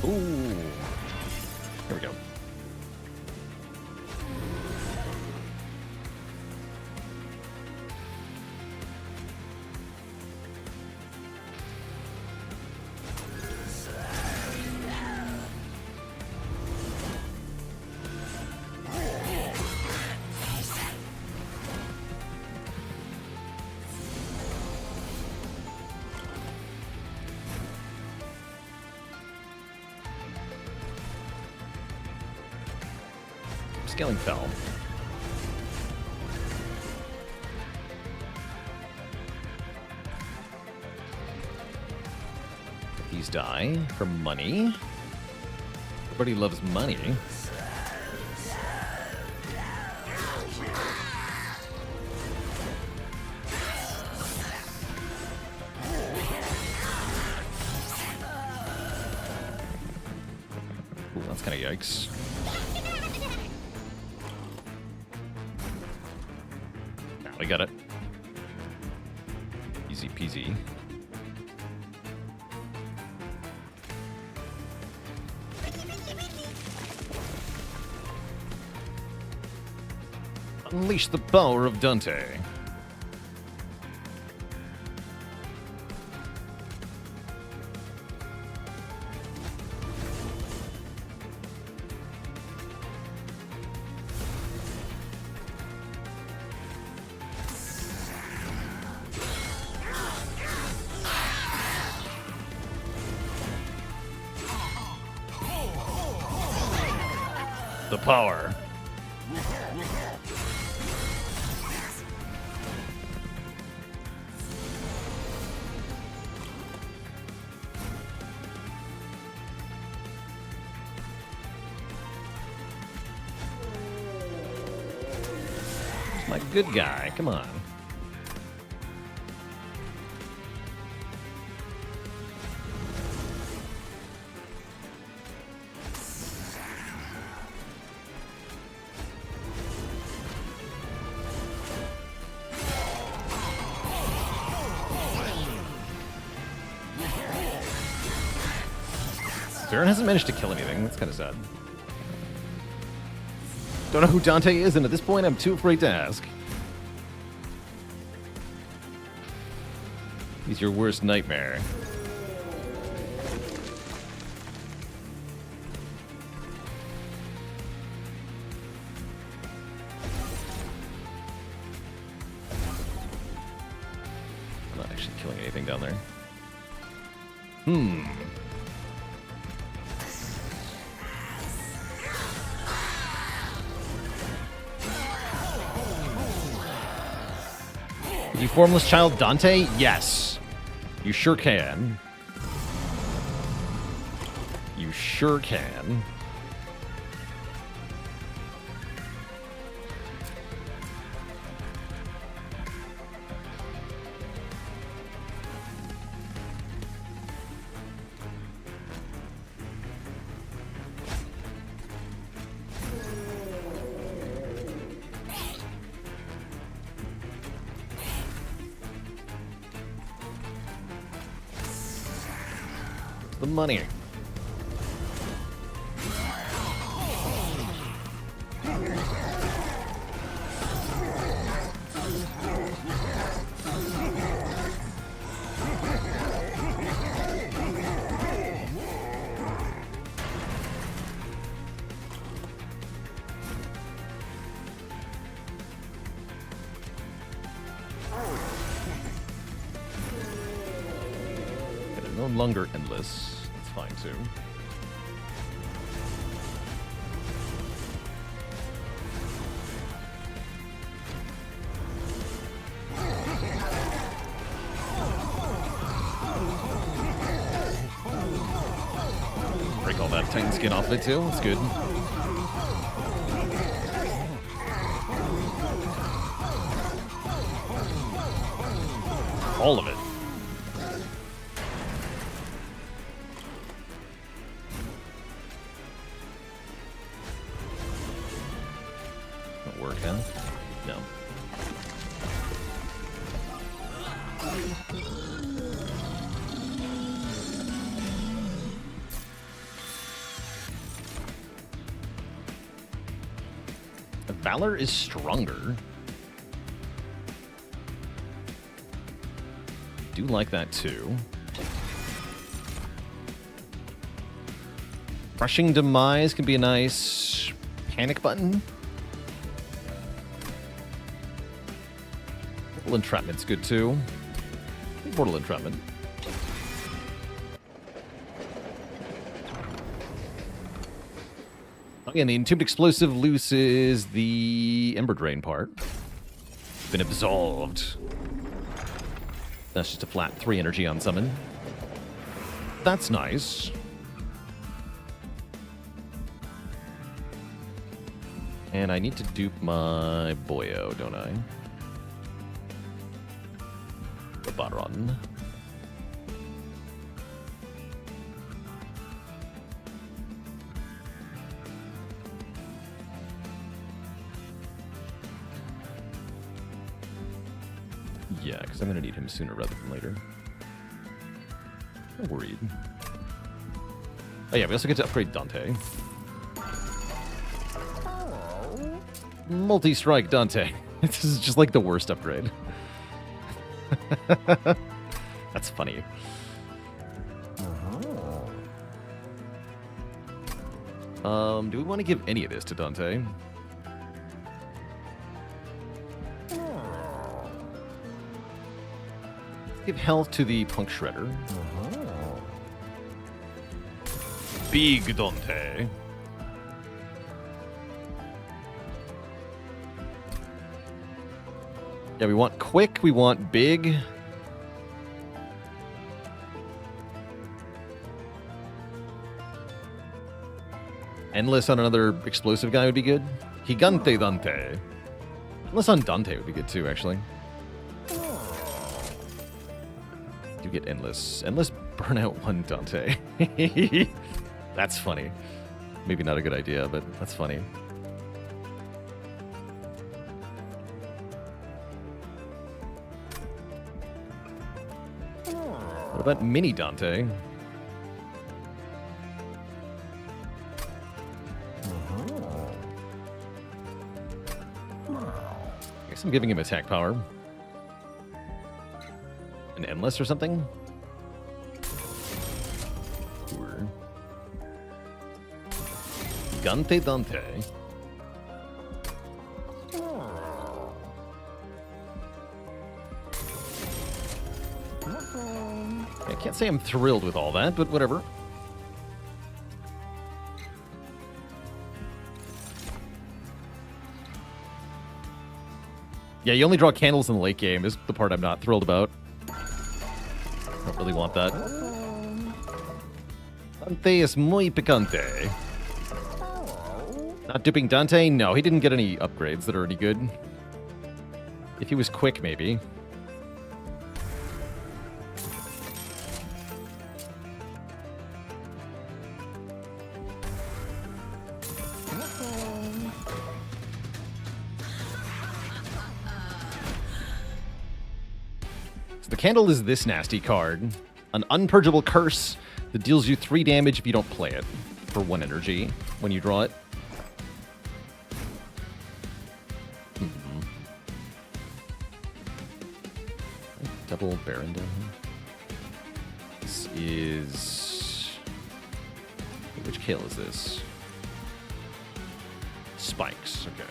Ooh. Here we go. Scaling fell. These die for money. Everybody loves money. Ooh, that's kind of yikes. Now we got it. Easy peasy. Unleash the power of Dante. The power. My good guy, come on. Baron hasn't managed to kill anything. That's kind of sad. Don't know who Dante is, and at this point, I'm too afraid to ask. He's your worst nightmare. I'm not actually killing anything down there. You formless child Dante? Yes. You sure can. You sure can. The money. No longer endless. That's fine too. Break all that Titan skin off of it too. That's good. All of it. Work, huh? No. Baalor is stronger. Do like that too. Crushing Demise can be a nice panic button. Portal Entrapment's good too. Portal Entrapment. Oh And the Entombed Explosive loses the Ember Drain part. Been absolved. That's just a flat 3 energy on summon. That's nice. And I need to dupe my Boyo, don't I? The Baron. Yeah, because I'm going to need him sooner rather than later. I'm worried. Oh yeah, we also get to upgrade Dante. Multi-strike Dante. This is just like the worst upgrade. That's funny. Do we want to give any of this to Dante? Give health to the Punk Shredder. Big Dante. Yeah, we want quick, we want big. Endless on another explosive guy would be good. Gigante Dante. Endless on Dante would be good too, actually. You get endless. Endless burnout 1 Dante. That's funny. Maybe not a good idea, but that's funny. What about Mini Dante? I guess I'm giving him attack power. An endless or something? Sure. Gante Dante. I can't say I'm thrilled with all that, but whatever. Yeah, you only draw candles in the late game is the part I'm not thrilled about. Don't really want that. Dante es muy picante. Not duping Dante? No, he didn't get any upgrades that are any good. If he was quick, maybe. The candle is this nasty card. An unpurgeable curse that deals you 3 damage if you don't play it for 1 energy when you draw it. Double Baron down here. This is... Which Kale is this? Spikes, okay.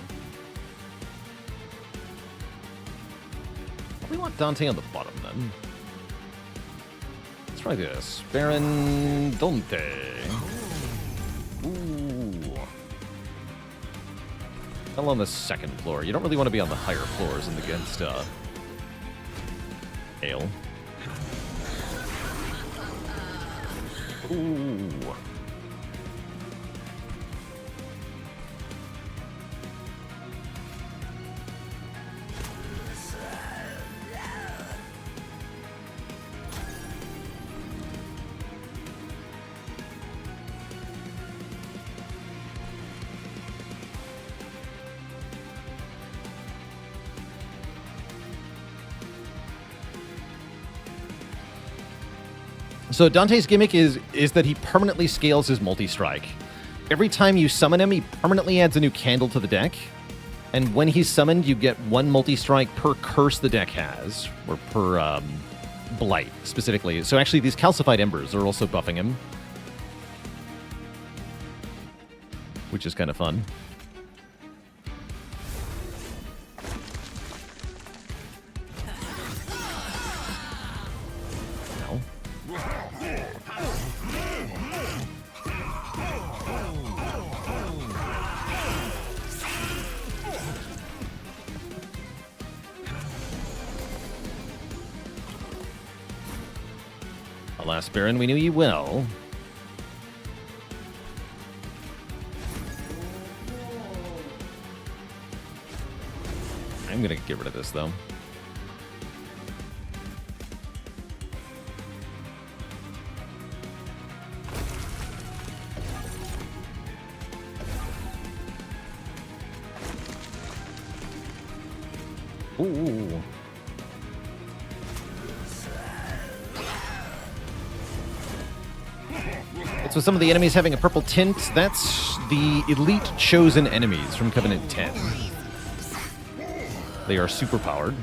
We want Dante on the bottom, then. Let's try this. Baron Dante. Ooh. Hell on the 2nd floor. You don't really want to be on the higher floors and against, Ale. Ooh. So Dante's gimmick is that he permanently scales his multi-strike. Every time you summon him, he permanently adds a new candle to the deck. And when he's summoned, you get 1 multi-strike per curse the deck has, or per blight, specifically. So actually, these calcified embers are also buffing him, which is kind of fun. last Baron. We knew you well. I'm gonna get rid of this, though. Ooh. It's with some of the enemies having a purple tint. That's the elite chosen enemies from Covenant 10. They are super powered.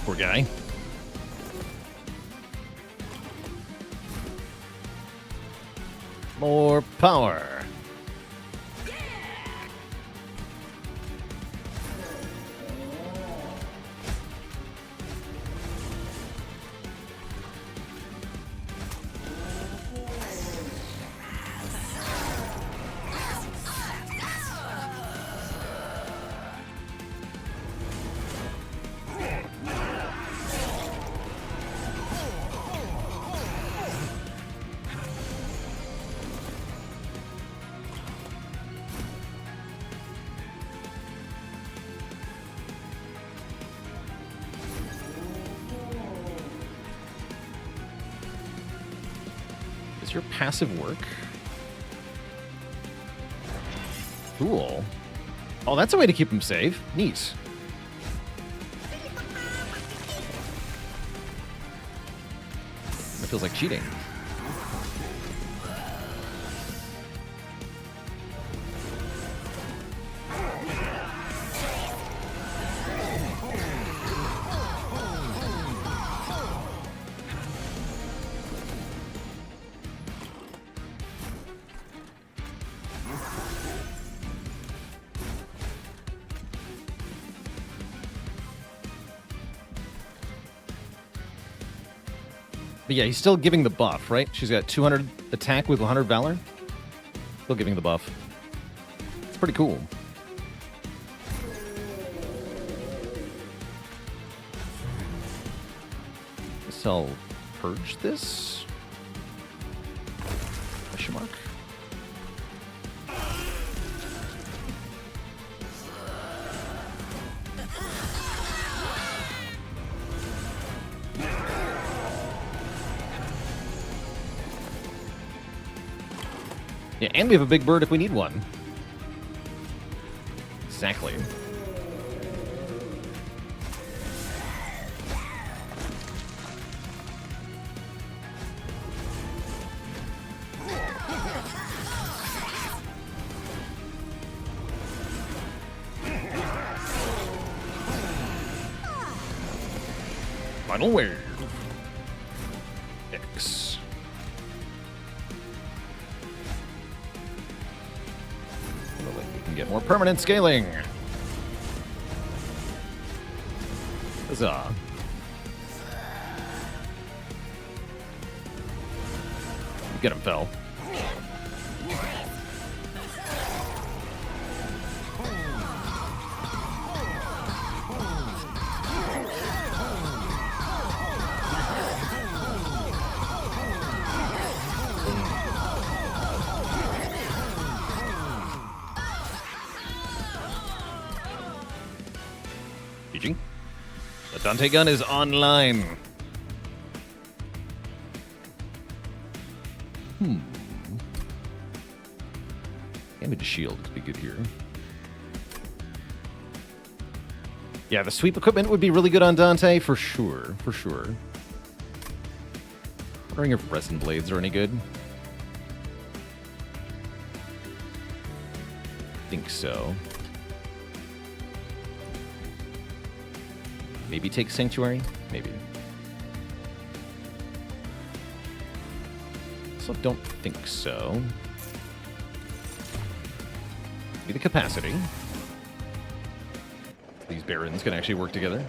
Poor guy. More power. Does your passive work? Cool. Oh, that's a way to keep him safe. Neat. That feels like cheating. But yeah, he's still giving the buff, right? She's got 200 attack with 100 Valor. Still giving the buff. It's pretty cool. Guess I'll purge this. Question mark. Yeah, and we have a big bird if we need one. Exactly. Final wave. X. Get more permanent scaling. Huzzah. Get him, Fel. GG. The Dante gun is online. Damage shield could be good here. Yeah, the sweep equipment would be really good on Dante, for sure. For sure. Wondering if resin blades are any good. Think so. Maybe take Sanctuary? Maybe. Also don't think so. Maybe the capacity. These barons can actually work together.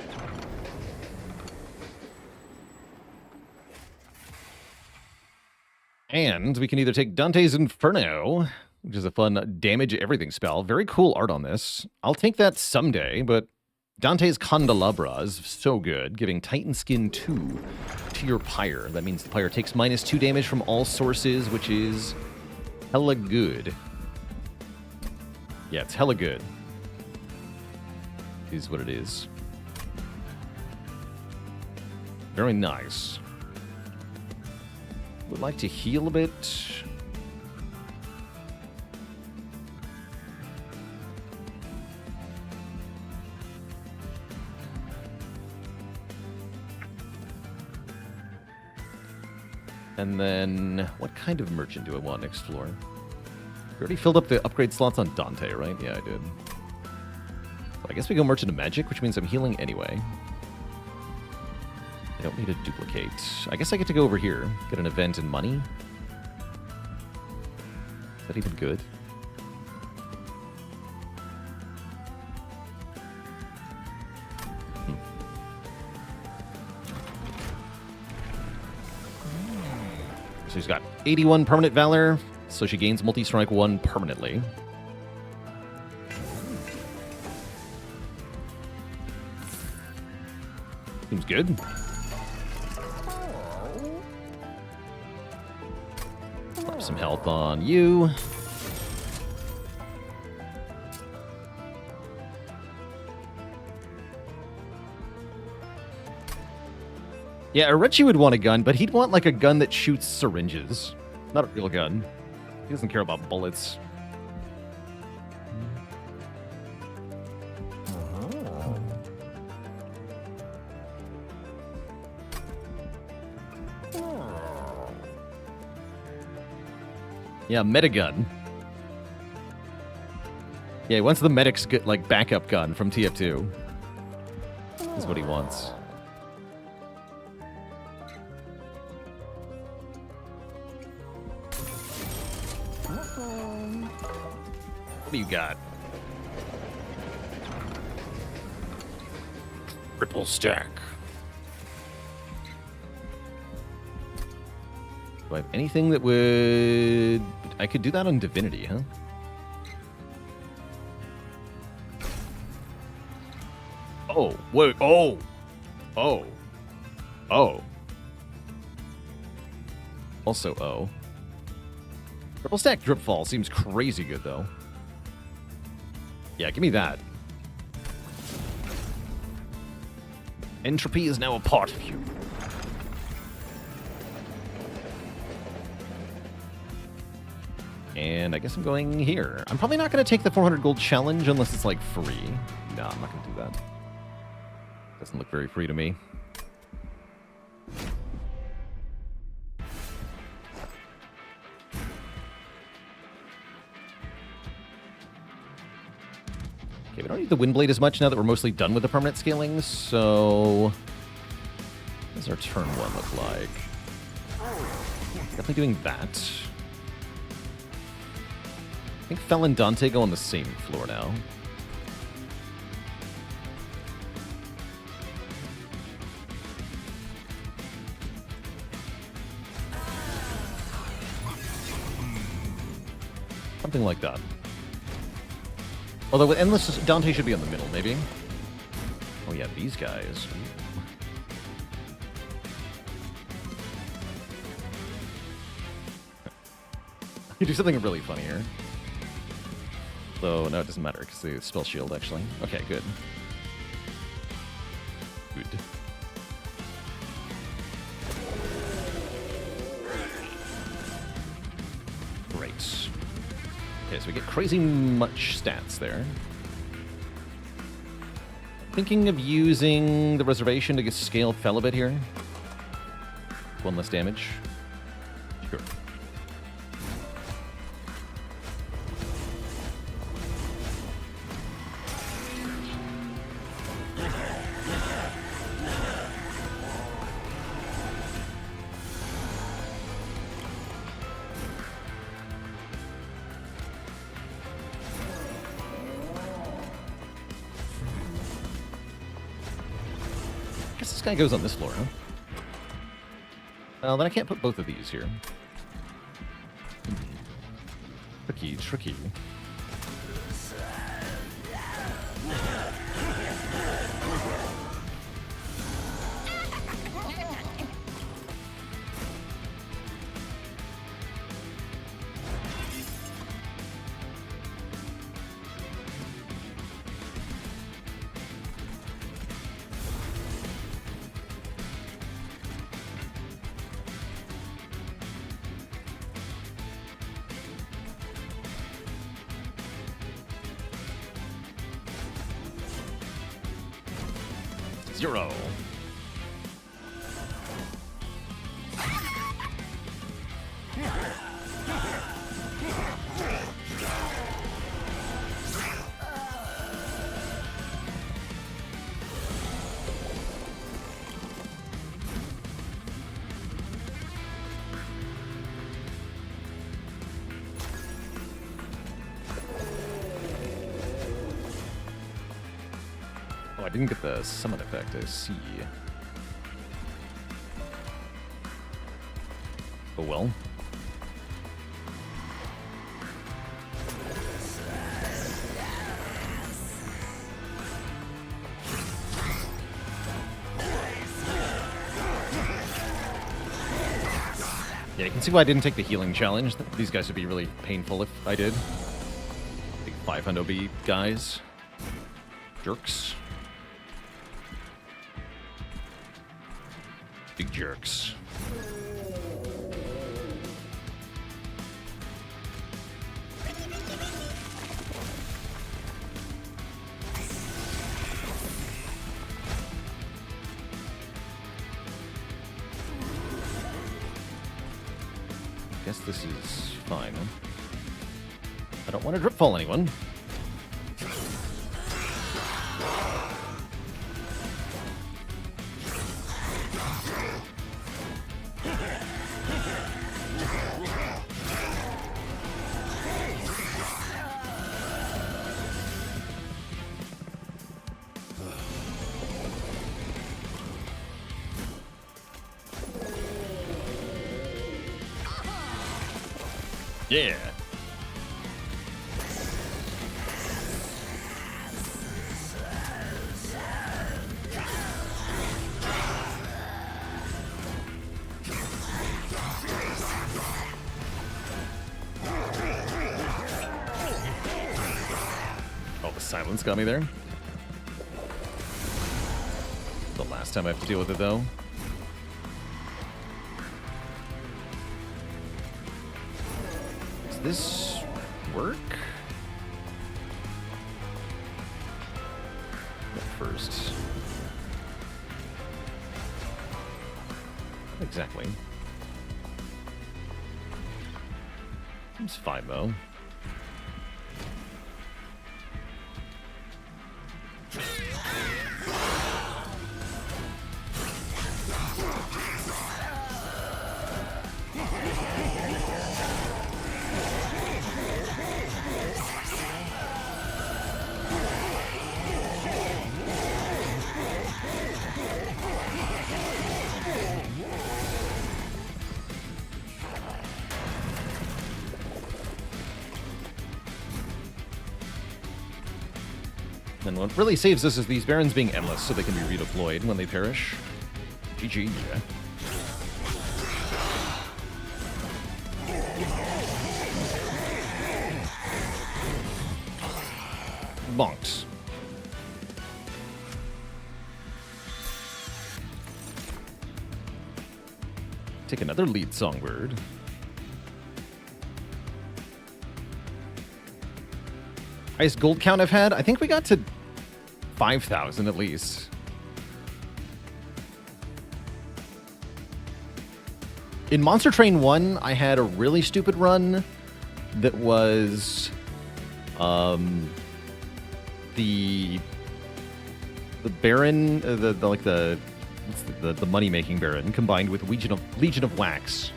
And we can either take Dante's Inferno, which is a fun damage everything spell. Very cool art on this. I'll take that someday, but Dante's Candelabra is so good, giving Titan Skin 2 to your Pyre. That means the Pyre takes -2 damage from all sources, which is hella good. Yeah, it's hella good. Is what it is. Very nice. Would like to heal a bit. And then, what kind of merchant do I want next floor? We already filled up the upgrade slots on Dante, right? Yeah, I did. So I guess we go Merchant of Magic, which means I'm healing anyway. I don't need a duplicate. I guess I get to go over here, get an event and money. Is that even good? So she's got 81 permanent valor, so she gains multi-strike 1 permanently. Seems good. Slap some health on you. Yeah, Arechi would want a gun, but he'd want like a gun that shoots syringes. Not a real gun. He doesn't care about bullets. Yeah, metagun. Yeah, he wants the medic's good, like backup gun from TF2. Is what he wants. What do you got? Triple stack. Do I have anything that would... I could do that on Divinity, huh? Oh, wait, oh! Oh. Oh. Also, oh. Triple stack Dripfall seems crazy good, though. Yeah, give me that. Entropy is now a part of you. And I guess I'm going here. I'm probably not going to take the 400 gold challenge unless it's like free. No, I'm not going to do that. Doesn't look very free to me. Okay, we don't need the Windblade as much now that we're mostly done with the permanent scaling, so... What does our turn 1 look like? Definitely doing that. I think Fel and Dante go on the same floor now. Something like that. Although with Endless, Dante should be on the middle, maybe. Oh yeah, these guys. You do something really funny here. So, no, it doesn't matter, because they spell shield, actually. Okay, good. Good. Great. Okay, so we get crazy much stats there. Thinking of using the Reservation to get scale fell a bit here. One less damage. Sure. This guy goes on this floor, huh? Well, then I can't put both of these here. Tricky, tricky. Zero. I didn't get the summon effect, I see. Oh well. Yeah, you can see why I didn't take the healing challenge. These guys would be really painful if I did. Big 500 OB guys. Jerks. Big jerks. Guess this is fine. I don't want to drip fall anyone. Yeah. Oh, the silence got me there. The last time I have to deal with it, though. This work? What first? Not exactly. Seems fine though. And what really saves us is these Barons being endless, so they can be redeployed when they perish. GG, yeah. Bonks. Take another lead songbird. Highest gold count I've had? I think we got to 5,000 at least. In Monster Train 1, I had a really stupid run that was the Baron, the money-making Baron combined with Legion of Wax.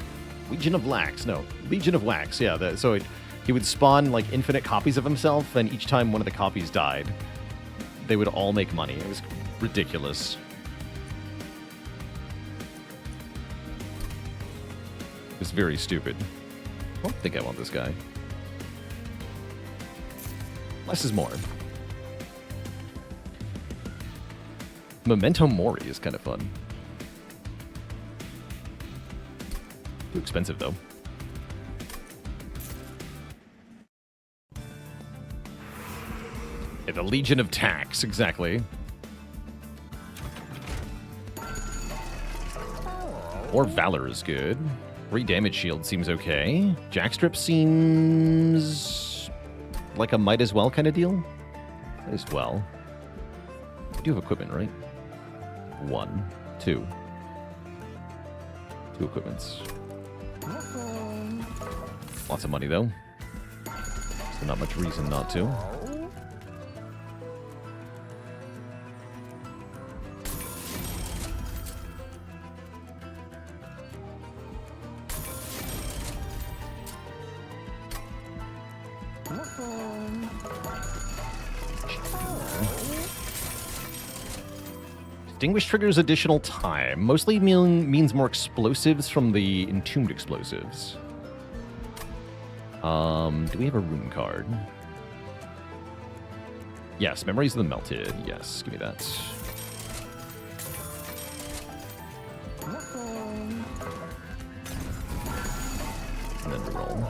Legion of Wax, yeah. He would spawn like infinite copies of himself, and each time one of the copies died, they would all make money. It was ridiculous. It was very stupid. I don't think I want this guy. Less is more. Memento Mori is kind of fun. Too expensive, though. Yeah, the Legion of Tax, exactly. Or Valor is good. 3 damage shield seems okay. Jackstrip seems like a might as well kind of deal. Might as well. We do have equipment, right? 1, 2. 2 equipments. Lots of money, though. So not much reason not to. Distinguish triggers additional time. Mostly means more explosives from the Entombed explosives. Do we have a rune card? Yes, Memories of the Melted. Yes, give me that. And then reroll.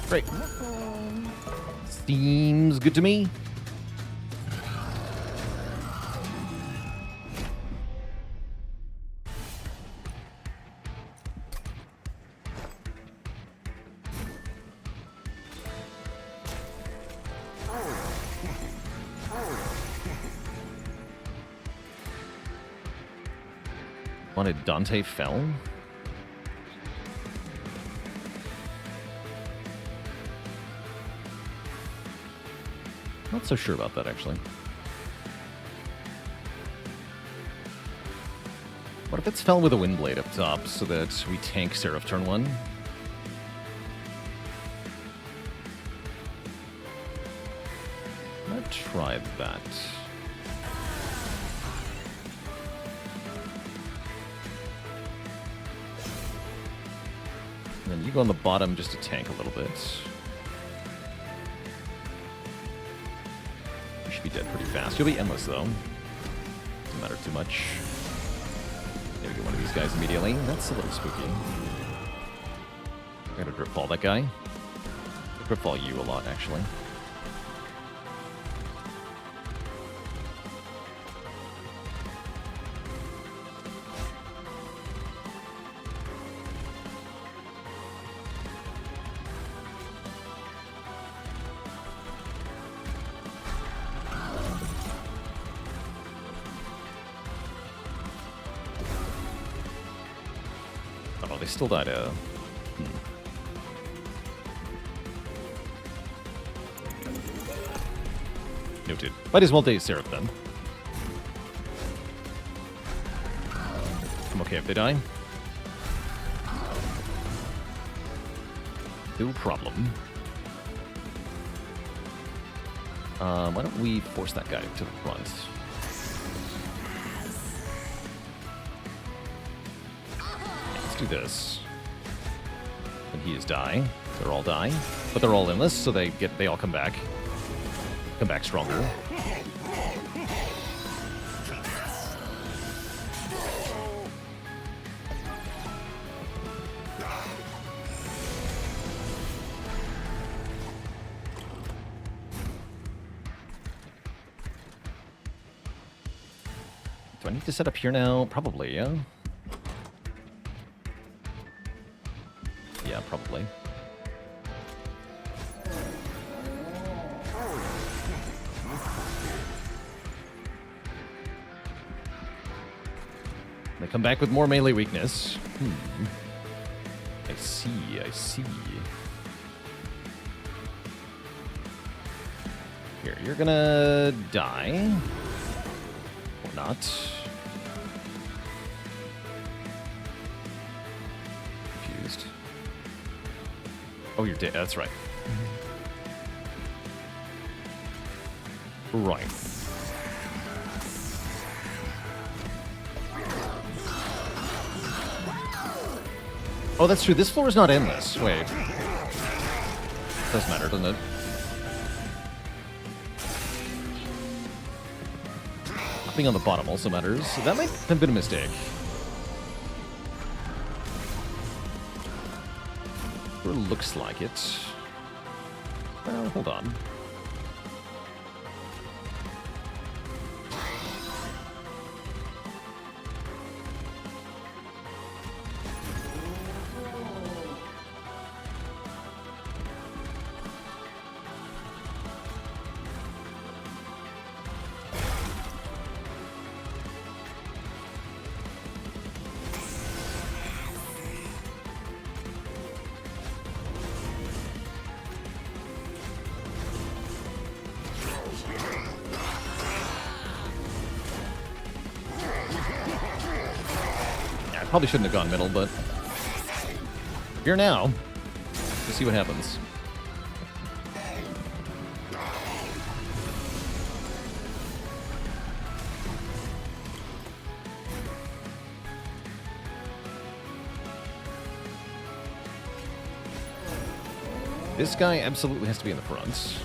Great. Seems good to me. Wanted Dante Fell? Not so sure about that, actually. What if it's Fell with a Windblade up top so that we tank Seraph turn 1? I'm gonna try that. And then you go on the bottom just to tank a little bit. Be dead pretty fast. You'll be endless, though. Doesn't matter too much. Maybe get one of these guys immediately. That's a little spooky. I gotta drip fall that guy. I drip fall you a lot, actually. They still died. Noted. Might as well day Seraph then. I'm okay if they die. No problem. Why don't we force that guy to the front? Let's do this. And he is die. They're all dying, but they're all endless, so they all come back. Come back stronger. Do I need to set up here now? Probably, yeah. Yeah, probably. They come back with more melee weakness. I see, I see. Here, you're gonna die. Or not. Confused. Oh, you're dead. That's right. Right. Oh, that's true. This floor is not endless. Wait. Doesn't matter, doesn't it? Being on the bottom also matters. So that might have been a mistake. Sure looks like it. Well, hold on. Probably shouldn't have gone middle, but here now. Let's see what happens. This guy absolutely has to be in the front.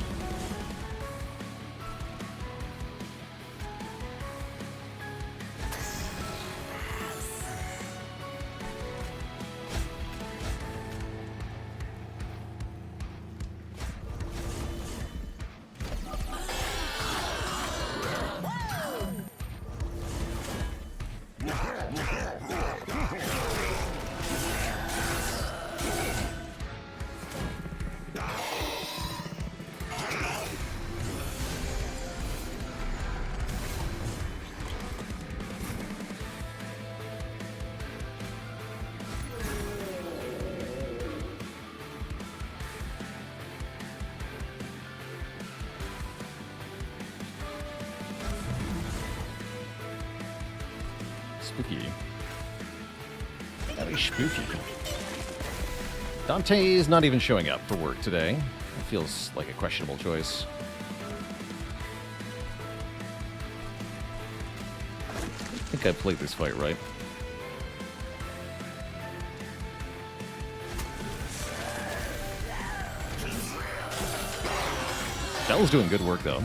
Spooky. Very spooky. Dante's not even showing up for work today. It feels like a questionable choice. I think I played this fight right. That was doing good work, though.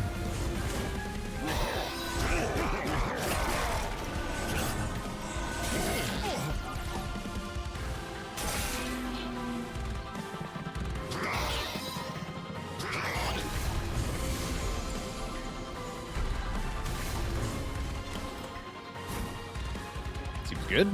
Seems good.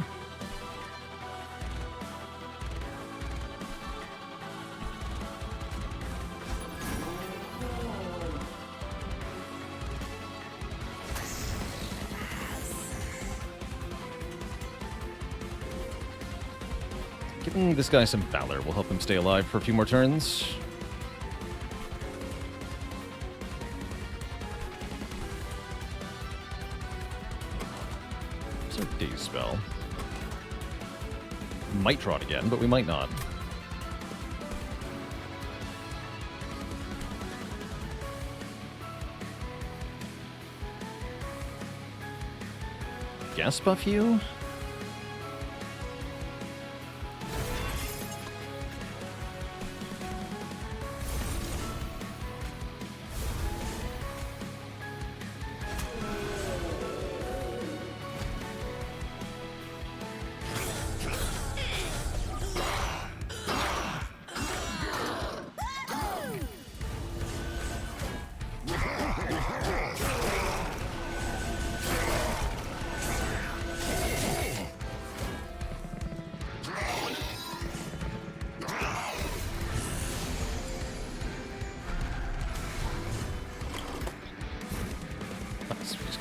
Giving this guy some valor will help him stay alive for a few more turns. What's our daze spell? Might draw it again, but we might not. Gas buff you?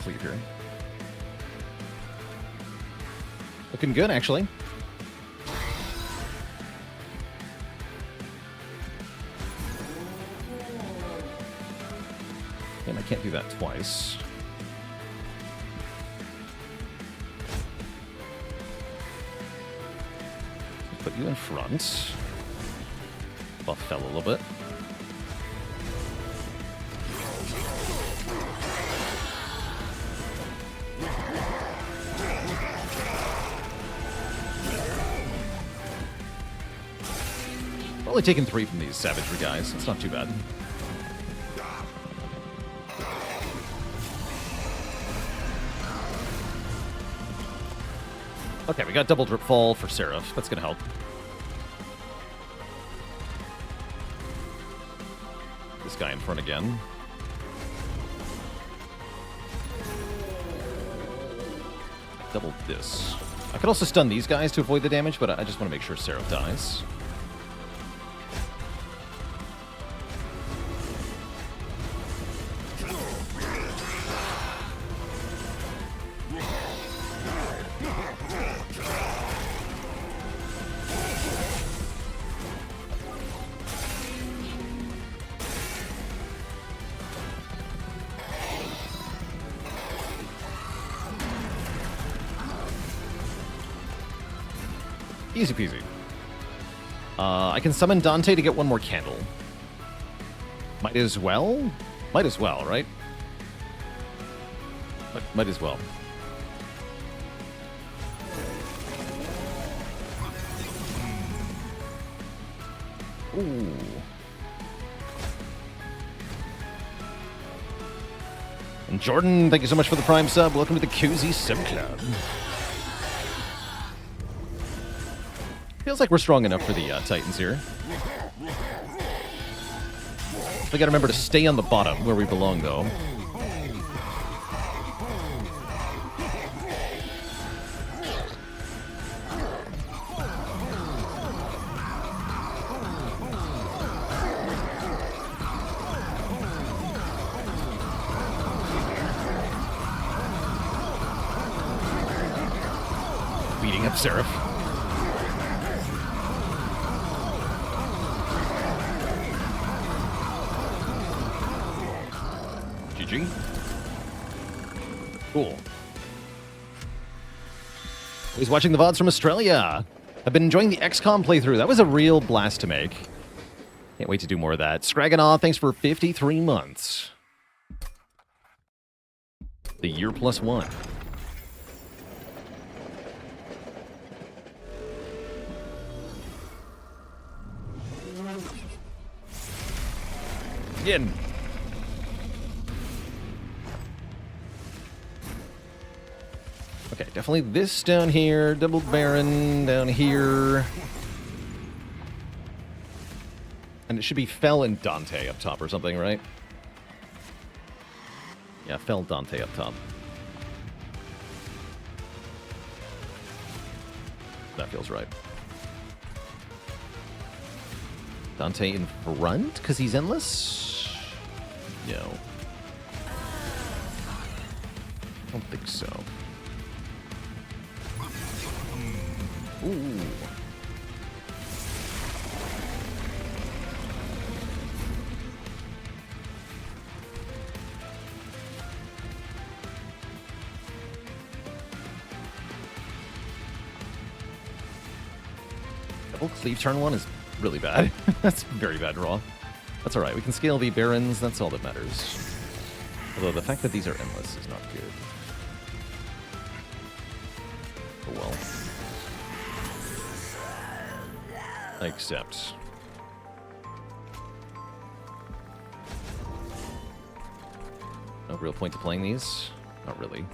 cleave here. Looking good, actually. And I can't do that twice. Put you in front. Buff fell a little bit. Only taking 3 from these savagery guys. It's not too bad. Okay, we got double drip fall for Seraph. That's gonna help. This guy in front again. Double this. I could also stun these guys to avoid the damage, but I just want to make sure Seraph dies. Easy peasy. I can summon Dante to get one more candle. Might as well? Might as well, right? Might as well. Ooh. And Jordan, thank you so much for the Prime sub. Welcome to the Cozy Sim Club. Feels like we're strong enough for the Titans here. We gotta remember to stay on the bottom where we belong, though. Beating up Seraph. Cool. He's watching the VODs from Australia. I've been enjoying the XCOM playthrough. That was a real blast to make. Can't wait to do more of that. Scraganoff, thanks for 53 months. The year plus 1. In. Okay, definitely this down here, double Baron down here. And it should be Fel and Dante up top or something, right? Yeah, Fel, Dante up top. That feels right. Dante in front, because he's endless? No. I don't think so. Ooh. Double cleave turn 1 is really bad. That's very bad draw. That's alright, we can scale the Barons, that's all that matters. Although the fact that these are endless is not good. Oh well. I accept. No real point to playing these. Not really.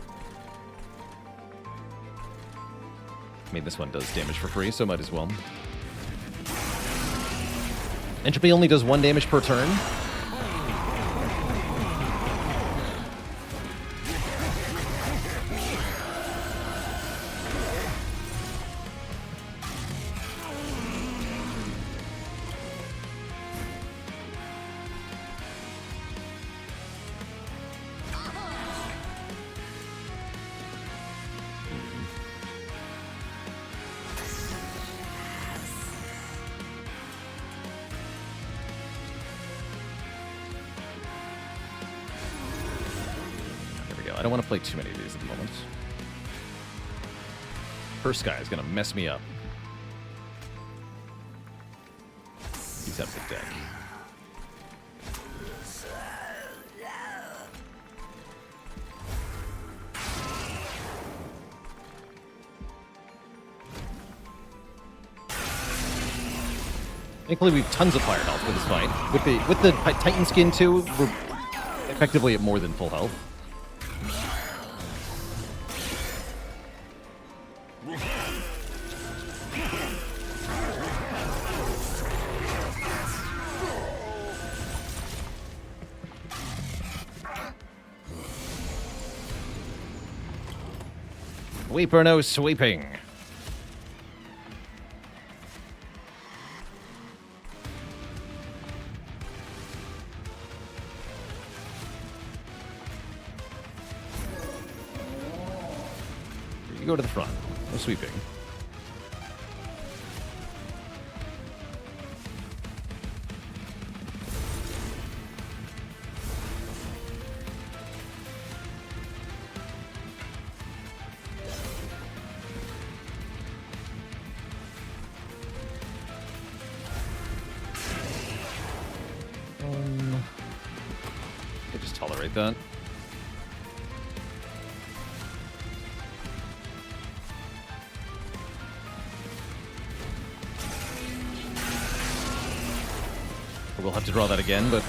I mean, this one does damage for free, so might as well. Entropy only does 1 damage per turn. I don't want to play too many of these at the moment. First guy is going to mess me up. He's up the deck. Thankfully, we have tons of fire health for this fight. With the Titan skin too, we're effectively at more than full health. Sweeper no sweeping. You go to the front. No sweeping. I just tolerate that. We'll have to draw that again, but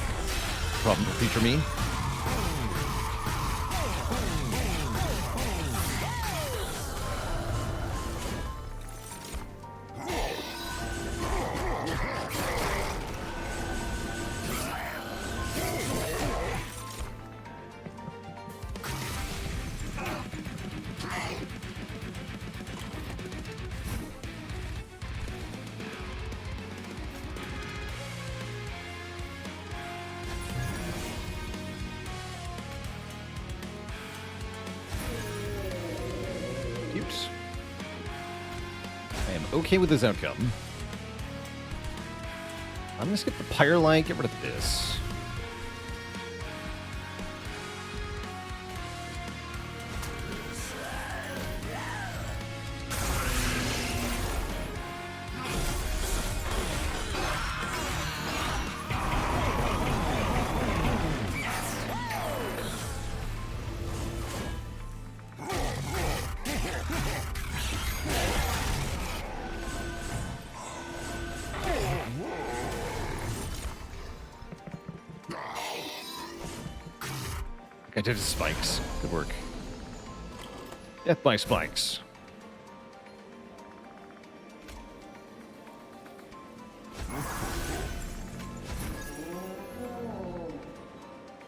problem for future me. I am okay with this outcome. I'm gonna skip the Pyre Light, get rid of this. I did his spikes. Good work. Death by spikes.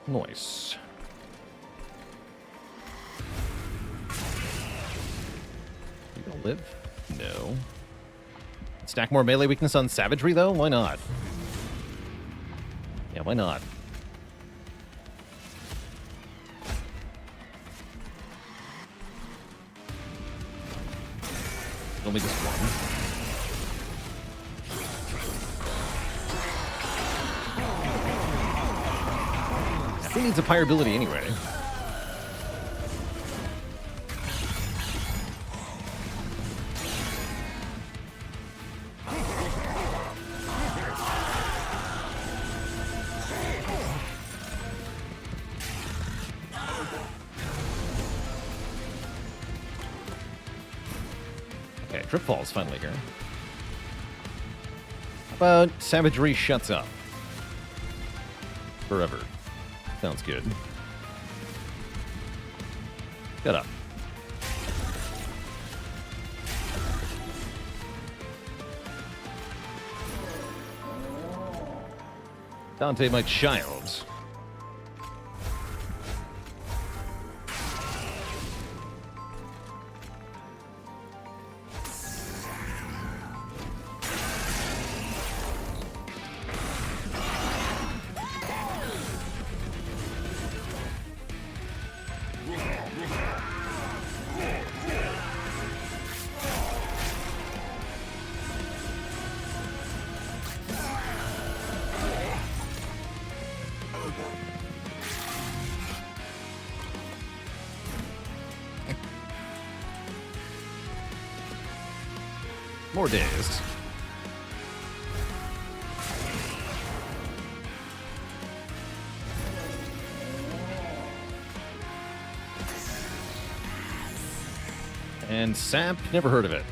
Nice. You gonna live? No. Stack more melee weakness on savagery, though? Why not? Yeah, why not? Only just one. Who needs a pyre ability anyway? Trip falls finally here. How about savagery shuts up? Forever. Sounds good. Shut up. Dante, my child. More dazed. And Sap, never heard of it.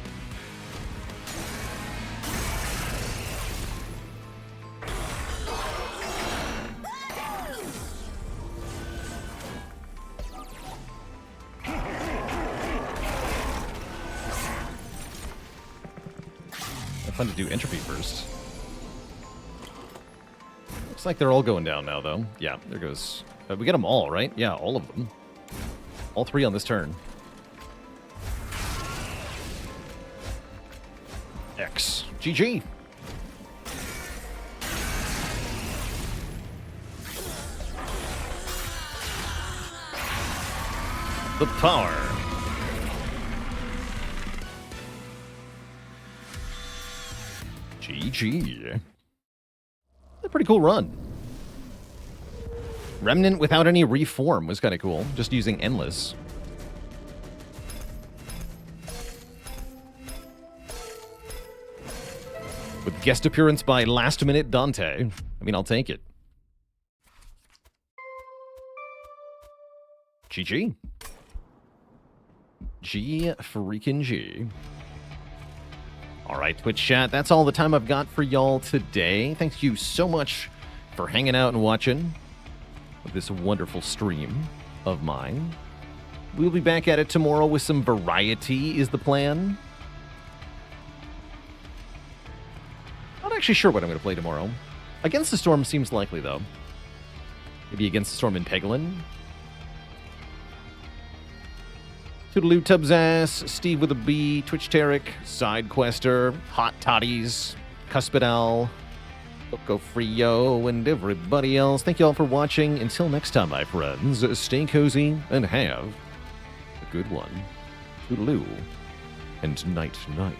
Fun to do entropy first. Looks like they're all going down now, though. Yeah, there goes. We get them all, right? Yeah, all of them. All 3 on this turn. X. GG. The power. GG. A pretty cool run. Remnant without any reform was kind of cool. Just using Endless. With guest appearance by Last Minute Dante. I mean, I'll take it. GG. G freaking G. All right, Twitch chat, that's all the time I've got for y'all today. Thank you so much for hanging out and watching this wonderful stream of mine. We'll be back at it tomorrow with some variety is the plan. Not actually sure what I'm going to play tomorrow. Against the Storm seems likely, though. Maybe Against the Storm in Peglin. Toodaloo Tubbs Ass, Steve with a B, Twitch Tarek, Side Quester, Hot Toddies, Cuspidal, Coco Frio, and everybody else. Thank you all for watching. Until next time, my friends, stay cozy and have a good one. Toodaloo and night night.